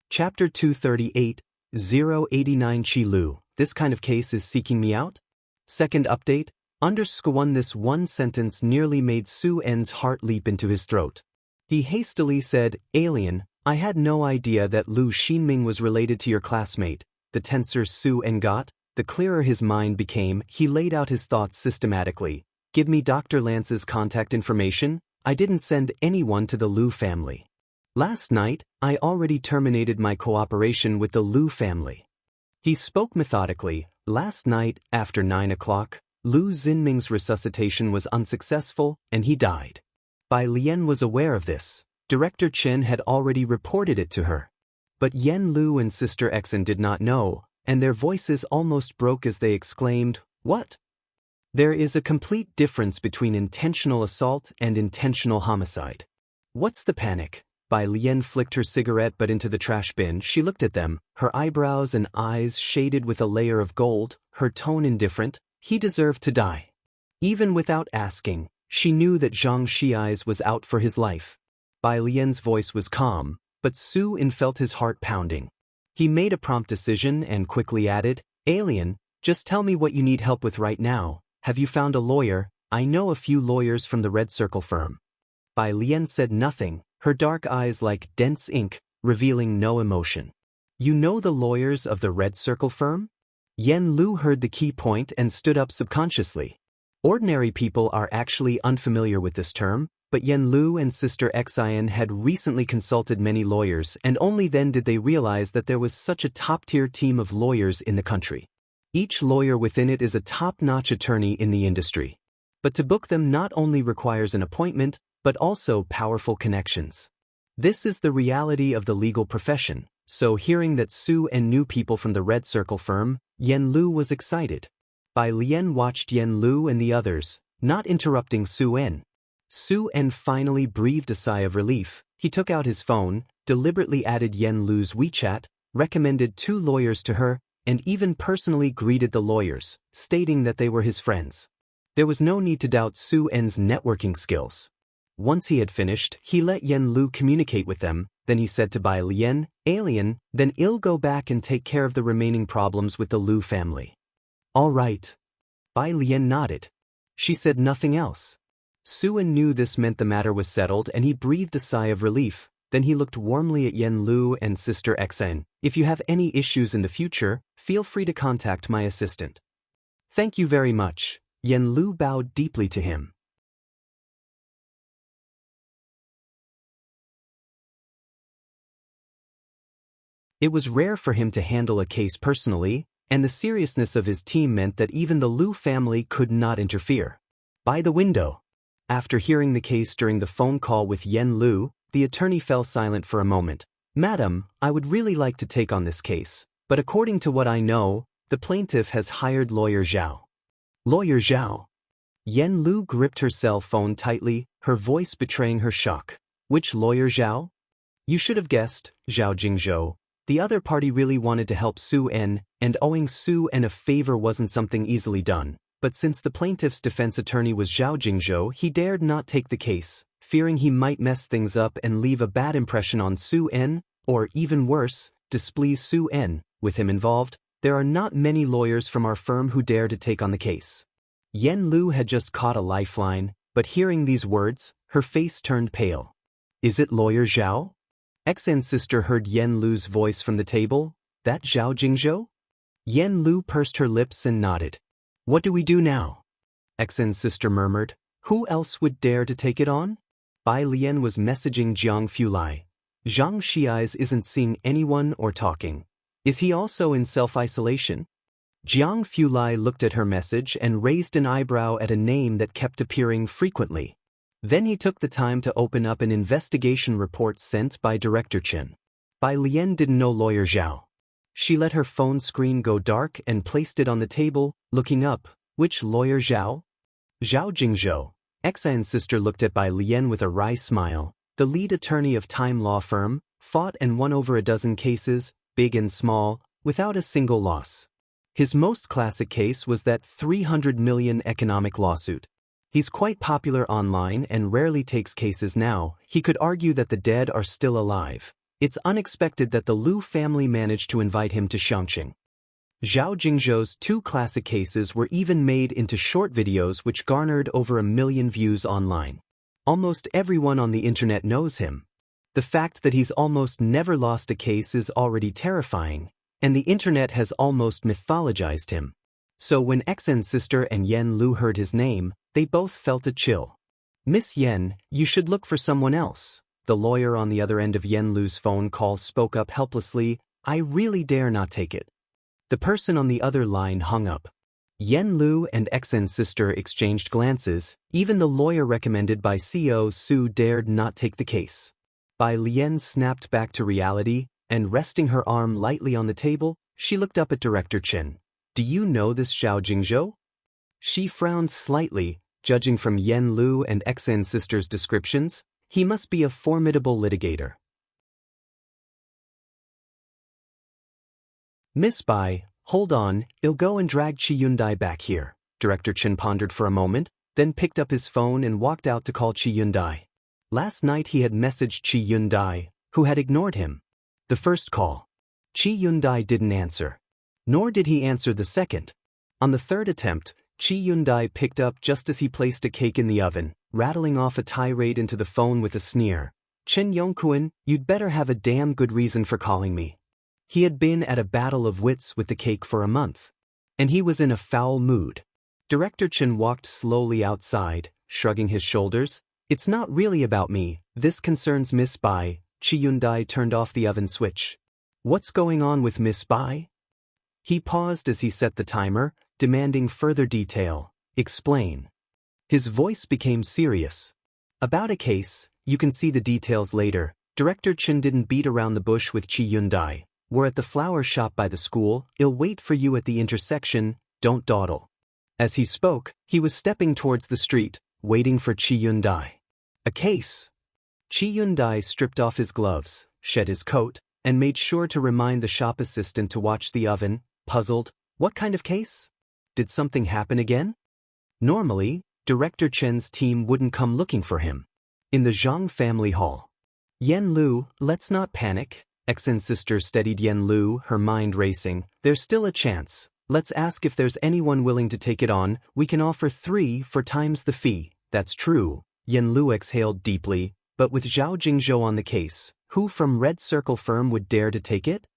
Chapter 238, 089 Qi Lu. This kind of case is seeking me out? Second update, _1. This one sentence nearly made Su-En's heart leap into his throat. He hastily said, "Alien, I had no idea that Lu Xinming was related to your classmate." The tenser Su-En got, the clearer his mind became. He laid out his thoughts systematically. "Give me Dr. Lance's contact information. I didn't send anyone to the Lu family. Last night, I already terminated my cooperation with the Lu family." He spoke methodically. Last night, after 9 o'clock, Lu Xinming's resuscitation was unsuccessful, and he died. Bai Lian was aware of this. Director Chen had already reported it to her. But Yen Lu and Sister Exin did not know, and their voices almost broke as they exclaimed, "What?" There is a complete difference between intentional assault and intentional homicide. What's the panic? Bai Lian flicked her cigarette butt into the trash bin. She looked at them, her eyebrows and eyes shaded with a layer of gold, her tone indifferent. He deserved to die. Even without asking, she knew that Zhang Shiai's was out for his life. Bai Lian's voice was calm, but Su-En felt his heart pounding. He made a prompt decision and quickly added, "Alien, just tell me what you need help with right now. Have you found a lawyer? I know a few lawyers from the Red Circle firm." Bai Lian said nothing, her dark eyes like dense ink, revealing no emotion. "You know the lawyers of the Red Circle firm?" Yen Lu heard the key point and stood up subconsciously. Ordinary people are actually unfamiliar with this term, but Yen Lu and Sister Exin had recently consulted many lawyers, and only then did they realize that there was such a top-tier team of lawyers in the country. Each lawyer within it is a top-notch attorney in the industry. But to book them not only requires an appointment, but also powerful connections. This is the reality of the legal profession, so hearing that Su-En knew people from the Red Circle firm, Yen Lu was excited. Bai Lian watched Yen Lu and the others, not interrupting Su-en. Su-en finally breathed a sigh of relief. He took out his phone, deliberately added Yen Lu's WeChat, recommended 2 lawyers to her, and even personally greeted the lawyers, stating that they were his friends. There was no need to doubt Su-en's networking skills. Once he had finished, he let Yen Lu communicate with them, then he said to Bai Lian, "Alien, then I'll go back and take care of the remaining problems with the Lu family." "All right." Bai Lian nodded. She said nothing else. Su-en knew this meant the matter was settled and he breathed a sigh of relief. Then he looked warmly at Yen Lu and Sister Xen. "If you have any issues in the future, feel free to contact my assistant." "Thank you very much." Yen Lu bowed deeply to him. It was rare for him to handle a case personally, and the seriousness of his team meant that even the Lu family could not interfere. By the window. After hearing the case during the phone call with Yen Lu, the attorney fell silent for a moment. "Madam, I would really like to take on this case, but according to what I know, the plaintiff has hired lawyer Zhao." "Lawyer Zhao?" Yen Lu gripped her cell phone tightly, her voice betraying her shock. "Which lawyer Zhao?" "You should have guessed, Zhao Jingzhou. The other party really wanted to help Su-en, and owing Su-en a favor wasn't something easily done. But since the plaintiff's defense attorney was Zhao Jingzhou, he dared not take the case, fearing he might mess things up and leave a bad impression on Su-en, or even worse, displease Su-en. With him involved, there are not many lawyers from our firm who dare to take on the case." Yen Lu had just caught a lifeline, but hearing these words, her face turned pale. "Is it lawyer Zhao?" Xen's sister heard Yen Lu's voice from the table. "That Zhao Jingzhou?" Yen Lu pursed her lips and nodded. "What do we do now?" Xen's sister murmured. "Who else would dare to take it on?" Bai Lian was messaging Jiang Fulai. "Zhang Xiais isn't seeing anyone or talking. Is he also in self-isolation?" Jiang Fulai looked at her message and raised an eyebrow at a name that kept appearing frequently. Then he took the time to open up an investigation report sent by Director Chen. Bai Lian didn't know lawyer Zhao. She let her phone screen go dark and placed it on the table, looking up. "Which lawyer Zhao?" "Zhao Jingzhou." Xan's sister looked at Bai Lian with a wry smile. "The lead attorney of Time Law Firm, fought and won over a dozen cases, big and small, without a single loss. His most classic case was that 300 million economic lawsuit. He's quite popular online and rarely takes cases now. He could argue that the dead are still alive. It's unexpected that the Lu family managed to invite him to Shangqing." Zhao Jingzhou's 2 classic cases were even made into short videos which garnered over 1 million views online. Almost everyone on the internet knows him. The fact that he's almost never lost a case is already terrifying, and the internet has almost mythologized him. So when Xen's sister and Yen Lu heard his name, they both felt a chill. "Miss Yen, you should look for someone else." The lawyer on the other end of Yen Lu's phone call spoke up helplessly. "I really dare not take it." The person on the other line hung up. Yen Lu and Xen's sister exchanged glances. Even the lawyer recommended by CO Su dared not take the case. Bai Lian snapped back to reality, and resting her arm lightly on the table, she looked up at Director Chen. "Do you know this Zhao Jingzhou?" She frowned slightly, judging from Yen Lu and Xen's sister's descriptions. He must be a formidable litigator. "Miss Bai, hold on, I'll go and drag Chi Yundai back here." Director Chen pondered for a moment, then picked up his phone and walked out to call Chi Yundai. Last night he had messaged Chi Yundai, who had ignored him. The first call. Chi Yundai didn't answer. Nor did he answer the second. On the third attempt, Chi Yundai picked up just as he placed a cake in the oven, rattling off a tirade into the phone with a sneer. "Chen Yongkuan, you'd better have a damn good reason for calling me." He had been at a battle of wits with the cake for a month. And he was in a foul mood. Director Chen walked slowly outside, shrugging his shoulders. "It's not really about me, this concerns Miss Bai." Chi Yundai turned off the oven switch. "What's going on with Miss Bai?" He paused as he set the timer, demanding further detail. "Explain." His voice became serious. "About a case, you can see the details later." Director Chen didn't beat around the bush with Chi Yundai. "We're at the flower shop by the school, I'll wait for you at the intersection, don't dawdle." As he spoke, he was stepping towards the street, waiting for Chi Yun-dai. A case. Chi Yun-dai stripped off his gloves, shed his coat, and made sure to remind the shop assistant to watch the oven, puzzled. What kind of case? Did something happen again? Normally, Director Chen's team wouldn't come looking for him. In the Zhang family hall. Yen Lu, let's not panic. Exen's sister steadied Yen Lu, her mind racing. There's still a chance. Let's ask if there's anyone willing to take it on. We can offer 3 for times the fee. That's true. Yen Lu exhaled deeply, but with Zhao Jingzhou on the case, who from Red Circle firm would dare to take it?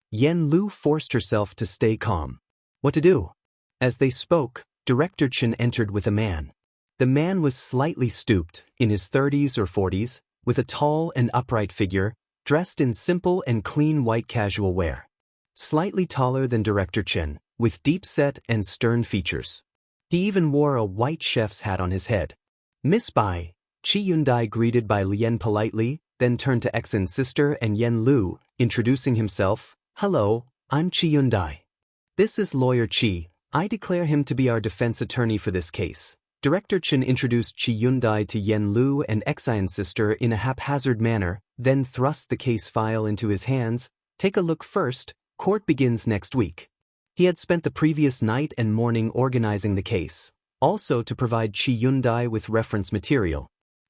Yen Lu forced herself to stay calm. What to do? As they spoke, Director Chen entered with a man. The man was slightly stooped, in his 30s or 40s, with a tall and upright figure, dressed in simple and clean white casual wear. Slightly taller than Director Chen, with deep-set and stern features. He even wore a white chef's hat on his head. Miss Bai, Chi Yun-dai greeted Bai Lian politely, then turned to Exen's sister and Yen Lu, introducing himself. Hello, I'm Chi Yun-dai. This is Lawyer Chi. I declare him to be our defense attorney for this case. Director Chen introduced Chi Yun-dai to Yen Lu and Exen's sister in a haphazard manner, then thrust the case file into his hands. Take a look first, court begins next week. He had spent the previous night and morning organizing the case, also to provide Chi Yun-dai with reference material.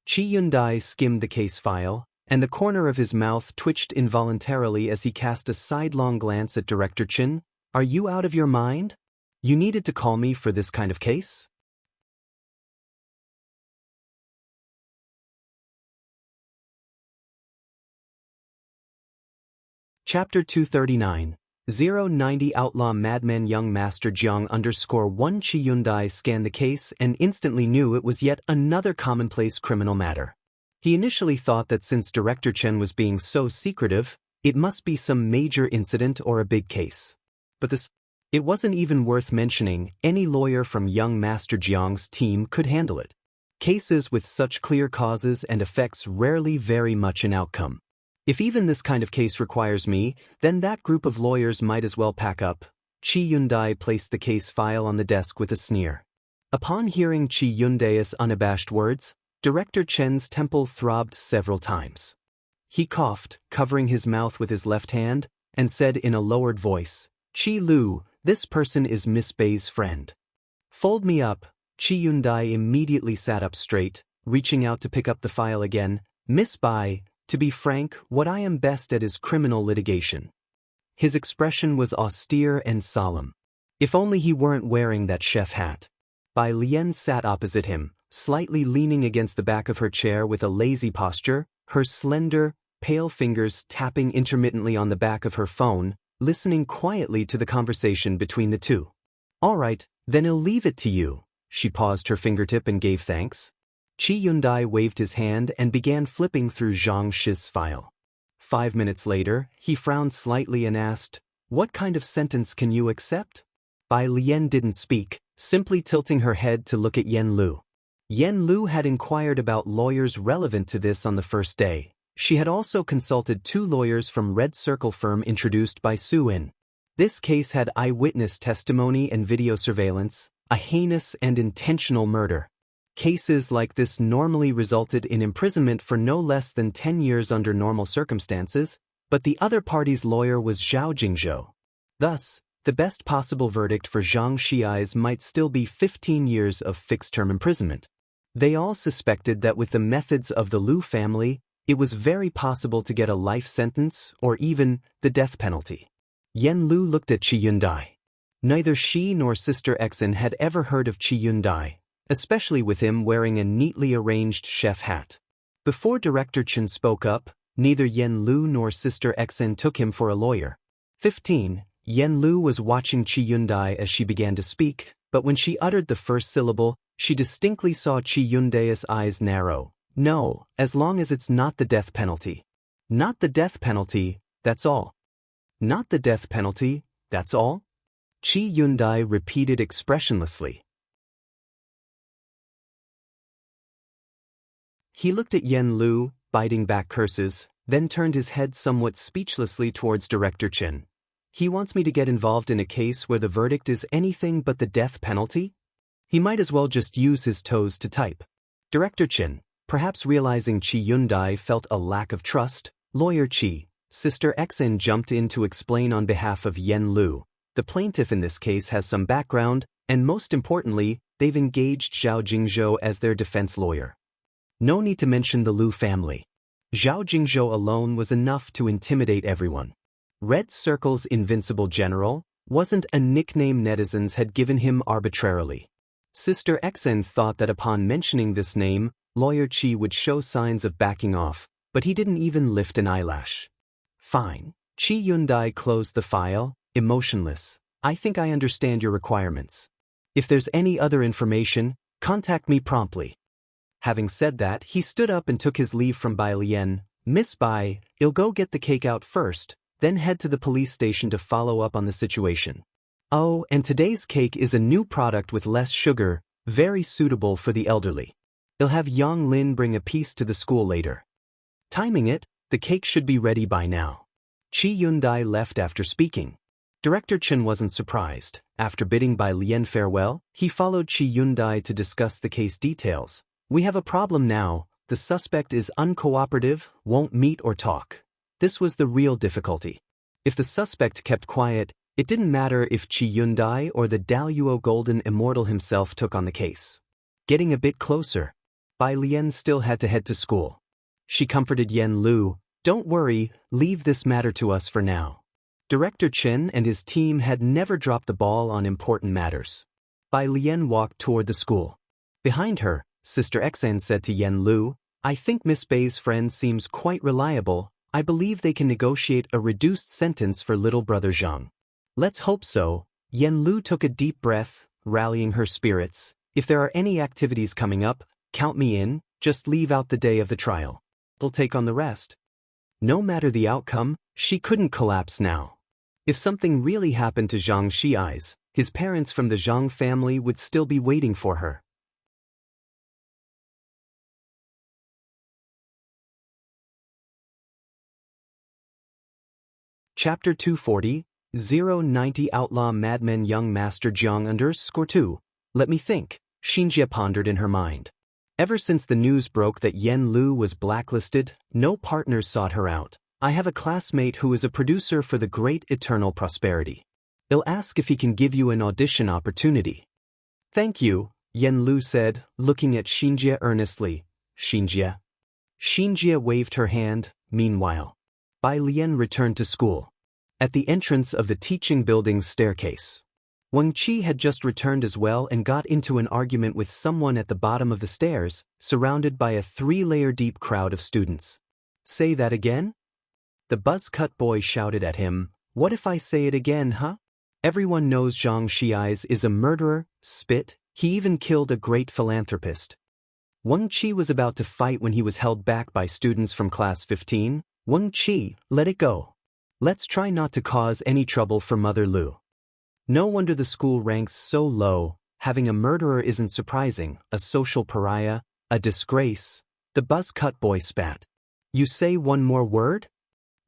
Chi Yun-dai skimmed the case file, and the corner of his mouth twitched involuntarily as he cast a sidelong glance at Director Chen. Are you out of your mind? You needed to call me for this kind of case? Chapter 239. 090 Outlaw Madman Young Master Jiang _1 Chi Yun-dai scanned the case and instantly knew it was yet another commonplace criminal matter. He initially thought that since Director Chen was being so secretive, it must be some major incident or a big case. But it wasn't even worth mentioning. Any lawyer from young Master Jiang's team could handle it. Cases with such clear causes and effects rarely vary much in outcome. If even this kind of case requires me, then that group of lawyers might as well pack up. Chi Yun-dai placed the case file on the desk with a sneer. Upon hearing Chi Yun-dai's unabashed words, Director Chen's temple throbbed several times. He coughed, covering his mouth with his left hand, and said in a lowered voice, Chi Lu, this person is Miss Bai's friend. Fold me up. Chi Yun-dai immediately sat up straight, reaching out to pick up the file again. Miss Bai, to be frank, what I am best at is criminal litigation. His expression was austere and solemn. If only he weren't wearing that chef hat. Bai Lian sat opposite him, slightly leaning against the back of her chair with a lazy posture, her slender, pale fingers tapping intermittently on the back of her phone, listening quietly to the conversation between the two. All right, then I'll leave it to you. She paused her fingertip and gave thanks. Chi Yun-dai waved his hand and began flipping through Zhang Shi's file. 5 minutes later, he frowned slightly and asked, What kind of sentence can you accept? Bai Lian didn't speak, simply tilting her head to look at Yen Lu. Yen Lu had inquired about lawyers relevant to this on the first day. She had also consulted 2 lawyers from Red Circle firm introduced by Su In. This case had eyewitness testimony and video surveillance, a heinous and intentional murder. Cases like this normally resulted in imprisonment for no less than 10 years under normal circumstances, but the other party's lawyer was Zhao Jingzhou. Thus, the best possible verdict for Zhang Shi's might still be 15 years of fixed-term imprisonment. They all suspected that with the methods of the Lu family, it was very possible to get a life sentence or even the death penalty. Yen Lu looked at Chi Yun-dai. Neither she nor Sister Exen had ever heard of Chi Yun-dai, especially with him wearing a neatly arranged chef hat. Before Director Chen spoke up, neither Yen Lu nor Sister Exen took him for a lawyer. 15. Yen Lu was watching Chi Yun-dai as she began to speak, but when she uttered the first syllable, she distinctly saw Chi Yun-dai's eyes narrow. No, as long as it's not the death penalty. Not the death penalty, that's all. Not the death penalty, that's all? Chi Yun-dai repeated expressionlessly. He looked at Yen Lu, biting back curses, then turned his head somewhat speechlessly towards Director Chen. He wants me to get involved in a case where the verdict is anything but the death penalty? He might as well just use his toes to type. Director Chin, perhaps realizing Chi Yundai felt a lack of trust, lawyer Chi, Sister Xen jumped in to explain on behalf of Yen Lu. The plaintiff in this case has some background, and most importantly, they've engaged Zhao Jingzhou as their defense lawyer. No need to mention the Lu family. Zhao Jingzhou alone was enough to intimidate everyone. Red Circle's invincible general wasn't a nickname netizens had given him arbitrarily. Sister Xen thought that upon mentioning this name, Lawyer Chi would show signs of backing off, but he didn't even lift an eyelash. Fine. Chi Yundai closed the file, emotionless. I think I understand your requirements. If there's any other information, contact me promptly. Having said that, he stood up and took his leave from Bai Lian. Miss Bai, I'll go get the cake out first, then head to the police station to follow up on the situation. Oh, and today's cake is a new product with less sugar, very suitable for the elderly. I'll have Yang Lin bring a piece to the school later. Timing it, the cake should be ready by now. Chi Yundai left after speaking. Director Chen wasn't surprised. After bidding Bai Lian farewell, he followed Chi Yundai to discuss the case details. We have a problem now. The suspect is uncooperative, won't meet or talk. This was the real difficulty. If the suspect kept quiet, it didn't matter if Chi Yundai or the Daluo Golden Immortal himself took on the case. Getting a bit closer, Bai Lian still had to head to school. She comforted Yen Lu, "Don't worry, leave this matter to us for now." Director Chen and his team had never dropped the ball on important matters. Bai Lian walked toward the school. Behind her, Sister Xan said to Yen Lu, "I think Miss Bai's friend seems quite reliable. I believe they can negotiate a reduced sentence for little brother Zhang." "Let's hope so." Yen Lu took a deep breath, rallying her spirits. "If there are any activities coming up, count me in, just leave out the day of the trial. I'll take on the rest." No matter the outcome, she couldn't collapse now. If something really happened to Zhang Xiai's, his parents from the Zhang family would still be waiting for her. Chapter 240, 090 Outlaw Madmen Young Master Jiang _2. Let me think, Xinjie pondered in her mind. Ever since the news broke that Yen Lu was blacklisted, no partners sought her out. "I have a classmate who is a producer for the Great Eternal Prosperity. I'll ask if he can give you an audition opportunity." "Thank you," Yen Lu said, looking at Xinjie earnestly. "Xinjie." Xinjie waved her hand. Meanwhile, Bai Lian returned to school. At the entrance of the teaching building's staircase, Wang Qi had just returned as well and got into an argument with someone at the bottom of the stairs, surrounded by a 3-layer-deep crowd of students. "Say that again?" The buzz-cut boy shouted at him. "What if I say it again, huh? Everyone knows Zhang Xiai's is a murderer, spit, he even killed a great philanthropist." Wang Qi was about to fight when he was held back by students from class 15. "Wang Qi, let it go. Let's try not to cause any trouble for Mother Lu." No wonder the school ranks so low. Having a murderer isn't surprising, a social pariah, a disgrace. The buzz-cut boy spat. "You say one more word?"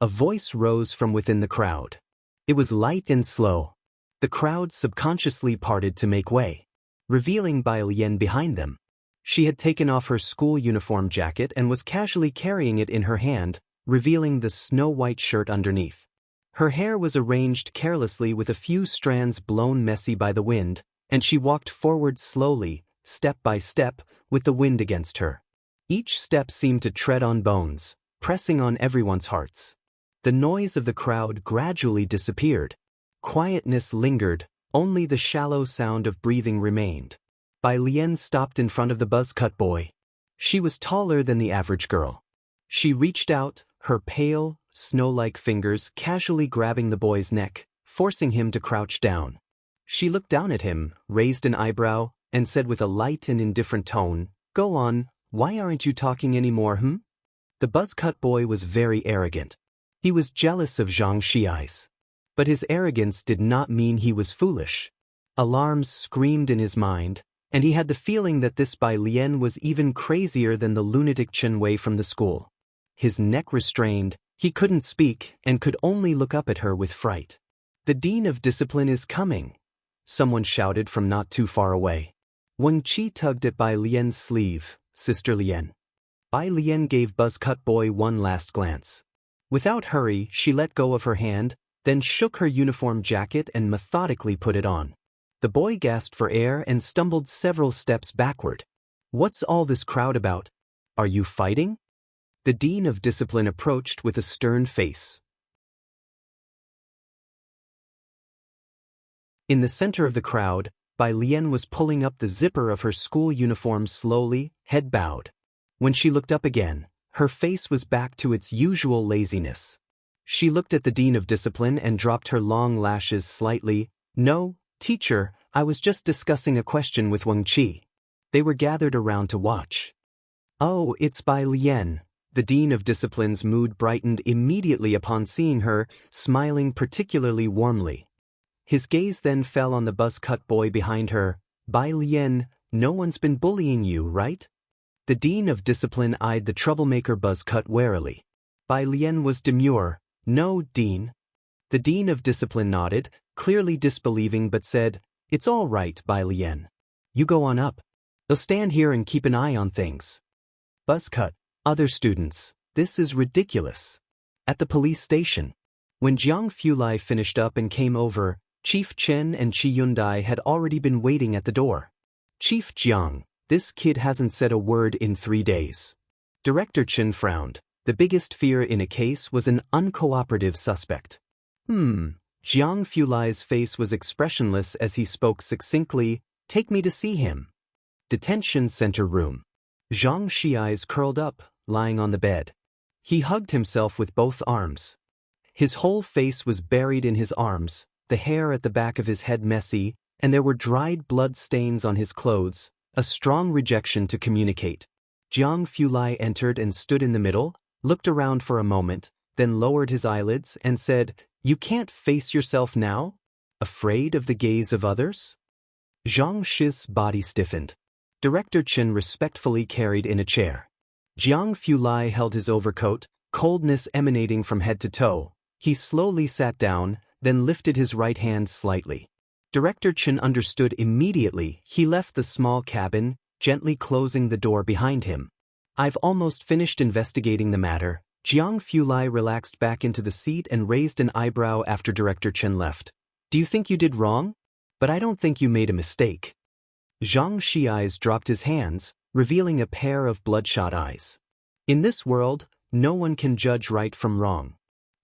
A voice rose from within the crowd. It was light and slow. The crowd subconsciously parted to make way, revealing Bai Lian behind them. She had taken off her school uniform jacket and was casually carrying it in her hand, revealing the snow-white shirt underneath. Her hair was arranged carelessly with a few strands blown messy by the wind, and she walked forward slowly, step by step, with the wind against her. Each step seemed to tread on bones, pressing on everyone's hearts. The noise of the crowd gradually disappeared. Quietness lingered, only the shallow sound of breathing remained. Bai Lian stopped in front of the buzz-cut boy. She was taller than the average girl. She reached out, her pale, snow-like fingers casually grabbing the boy's neck, forcing him to crouch down. She looked down at him, raised an eyebrow, and said with a light and indifferent tone, "Go on, why aren't you talking anymore, hm?" The buzz-cut boy was very arrogant. He was jealous of Zhang Xiai's. But his arrogance did not mean he was foolish. Alarms screamed in his mind, and he had the feeling that this Bai Lian was even crazier than the lunatic Chen Wei from the school. His neck restrained, he couldn't speak and could only look up at her with fright. "The Dean of Discipline is coming," someone shouted from not too far away. Wang Qi tugged at Bai Lian's sleeve. Sister Lian. Bai Lian gave Buzzcut Boy one last glance. Without hurry, she let go of her hand, then shook her uniform jacket and methodically put it on. The boy gasped for air and stumbled several steps backward. What's all this crowd about? Are you fighting? The Dean of Discipline approached with a stern face. In the center of the crowd, Bai Lian was pulling up the zipper of her school uniform slowly, head bowed. When she looked up again, her face was back to its usual laziness. She looked at the Dean of Discipline and dropped her long lashes slightly. No, teacher, I was just discussing a question with Wang Qi. They were gathered around to watch. Oh, it's Bai Lian. The Dean of Discipline's mood brightened immediately upon seeing her, smiling particularly warmly. His gaze then fell on the buzz-cut boy behind her. Bai Lian, no one's been bullying you, right? The Dean of Discipline eyed the troublemaker buzz-cut warily. Bai Lian was demure. No, Dean. The Dean of Discipline nodded, clearly disbelieving, but said, It's all right, Bai Lian. You go on up. They'll stand here and keep an eye on things. Buzzcut. Other students, this is ridiculous. At the police station. When Jiang Fulai finished up and came over, Chief Chen and Chi Yundai had already been waiting at the door. Chief Jiang, this kid hasn't said a word in 3 days. Director Chen frowned. The biggest fear in a case was an uncooperative suspect. Jiang Fulai's face was expressionless as he spoke succinctly, Take me to see him. Detention Center Room. Zhang Xi's curled up, lying on the bed. He hugged himself with both arms. His whole face was buried in his arms, the hair at the back of his head messy, and there were dried blood stains on his clothes, a strong rejection to communicate. Jiang Fulai entered and stood in the middle, looked around for a moment, then lowered his eyelids and said, You can't face yourself now? Afraid of the gaze of others? Zhang Shi's body stiffened. Director Chen respectfully carried in a chair. Jiang Fulai held his overcoat, coldness emanating from head to toe. He slowly sat down, then lifted his right hand slightly. Director Chen understood immediately. He left the small cabin, gently closing the door behind him. I've almost finished investigating the matter. Jiang Fulai relaxed back into the seat and raised an eyebrow after Director Chen left. Do you think you did wrong? But I don't think you made a mistake. Zhang Xi's dropped his hands, revealing a pair of bloodshot eyes. In this world, no one can judge right from wrong.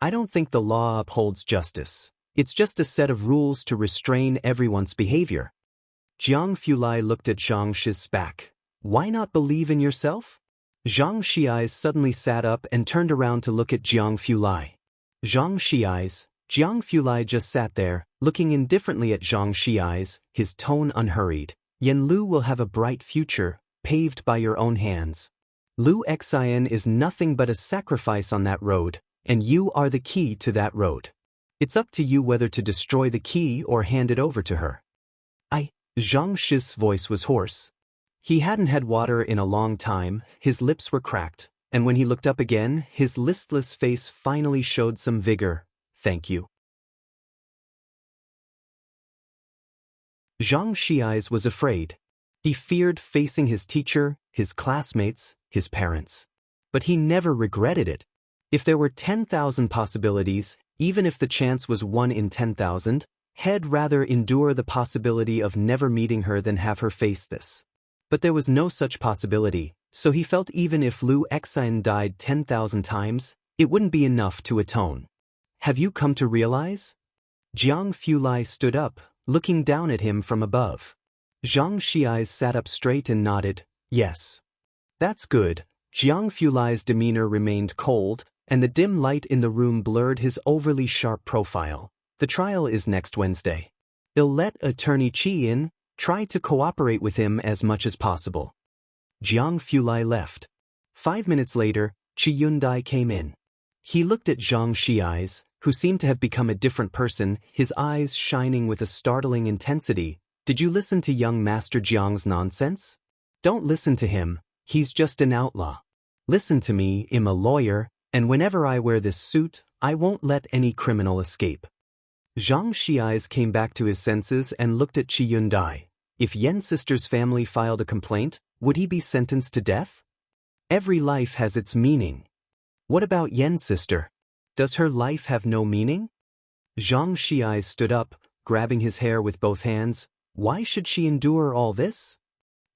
I don't think the law upholds justice. It's just a set of rules to restrain everyone's behavior. Jiang Fulai looked at Zhang Shi's back. Why not believe in yourself? Zhang Xi's suddenly sat up and turned around to look at Jiang Fulai. Jiang Fulai just sat there, looking indifferently at Zhang Xi's, his tone unhurried. Yen Lu will have a bright future, paved by your own hands. Lu Xian is nothing but a sacrifice on that road, and you are the key to that road. It's up to you whether to destroy the key or hand it over to her. Zhang Shi's voice was hoarse. He hadn't had water in a long time, his lips were cracked, and when he looked up again, his listless face finally showed some vigor. Thank you. Zhang Xi's was afraid. He feared facing his teacher, his classmates, his parents. But he never regretted it. If there were 10,000 possibilities, even if the chance was 1 in 10,000, he'd rather endure the possibility of never meeting her than have her face this. But there was no such possibility, so he felt even if Lu Xian died 10,000 times, it wouldn't be enough to atone. Have you come to realize? Jiang Fulai stood up, looking down at him from above. Zhang Xi's sat up straight and nodded, yes. That's good. Jiang Fulai's demeanor remained cold, and the dim light in the room blurred his overly sharp profile. The trial is next Wednesday. I'll let Attorney Qi in, try to cooperate with him as much as possible. Jiang Fulai left. 5 minutes later, Chi Yundai came in. He looked at Zhang Xi's, who seemed to have become a different person, his eyes shining with a startling intensity. Did you listen to young Master Jiang's nonsense? Don't listen to him, he's just an outlaw. Listen to me, I'm a lawyer, and whenever I wear this suit, I won't let any criminal escape. Zhang Xi's came back to his senses and looked at Chi Yundai. If Yen's sister's family filed a complaint, would he be sentenced to death? Every life has its meaning. What about Yen's sister? Does her life have no meaning? Zhang Xiai stood up, grabbing his hair with both hands. Why should she endure all this?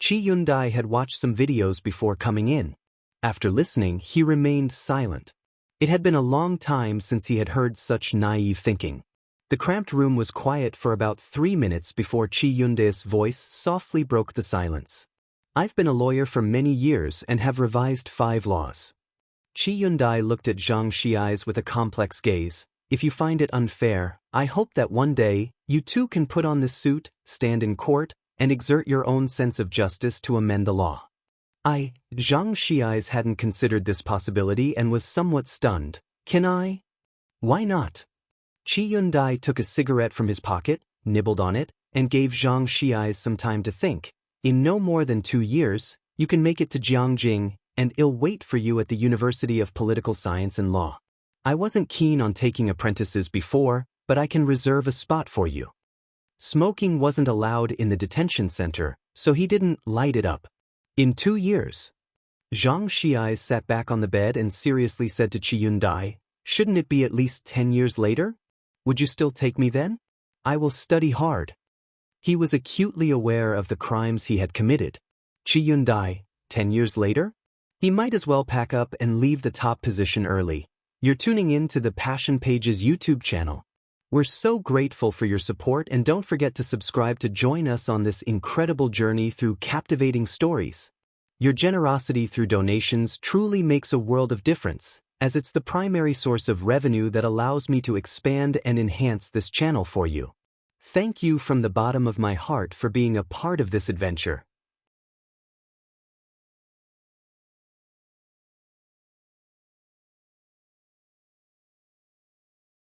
Qi Yundai had watched some videos before coming in. After listening, he remained silent. It had been a long time since he had heard such naive thinking. The cramped room was quiet for about 3 minutes before Qi Yundai's voice softly broke the silence. I've been a lawyer for many years and have revised 5 laws. Qi Yundai looked at Zhang Xiai's with a complex gaze. If you find it unfair, I hope that one day, you too can put on this suit, stand in court, and exert your own sense of justice to amend the law. Zhang Xiai's hadn't considered this possibility and was somewhat stunned. Can I? Why not? Qi Yundai took a cigarette from his pocket, nibbled on it, and gave Zhang Xiai's some time to think. In no more than 2 years, you can make it to Jiangjing, and I'll wait for you at the University of Political Science and Law. I wasn't keen on taking apprentices before, but I can reserve a spot for you. Smoking wasn't allowed in the detention center, so he didn't light it up. In 2 years. Zhang Xiai sat back on the bed and seriously said to Qi Yundai, shouldn't it be at least 10 years later? Would you still take me then? I will study hard. He was acutely aware of the crimes he had committed. Qi Yundai, 10 years later? He might as well pack up and leave the top position early. You're tuning in to the Passion Pages YouTube channel. We're so grateful for your support, and don't forget to subscribe to join us on this incredible journey through captivating stories. Your generosity through donations truly makes a world of difference, as it's the primary source of revenue that allows me to expand and enhance this channel for you. Thank you from the bottom of my heart for being a part of this adventure.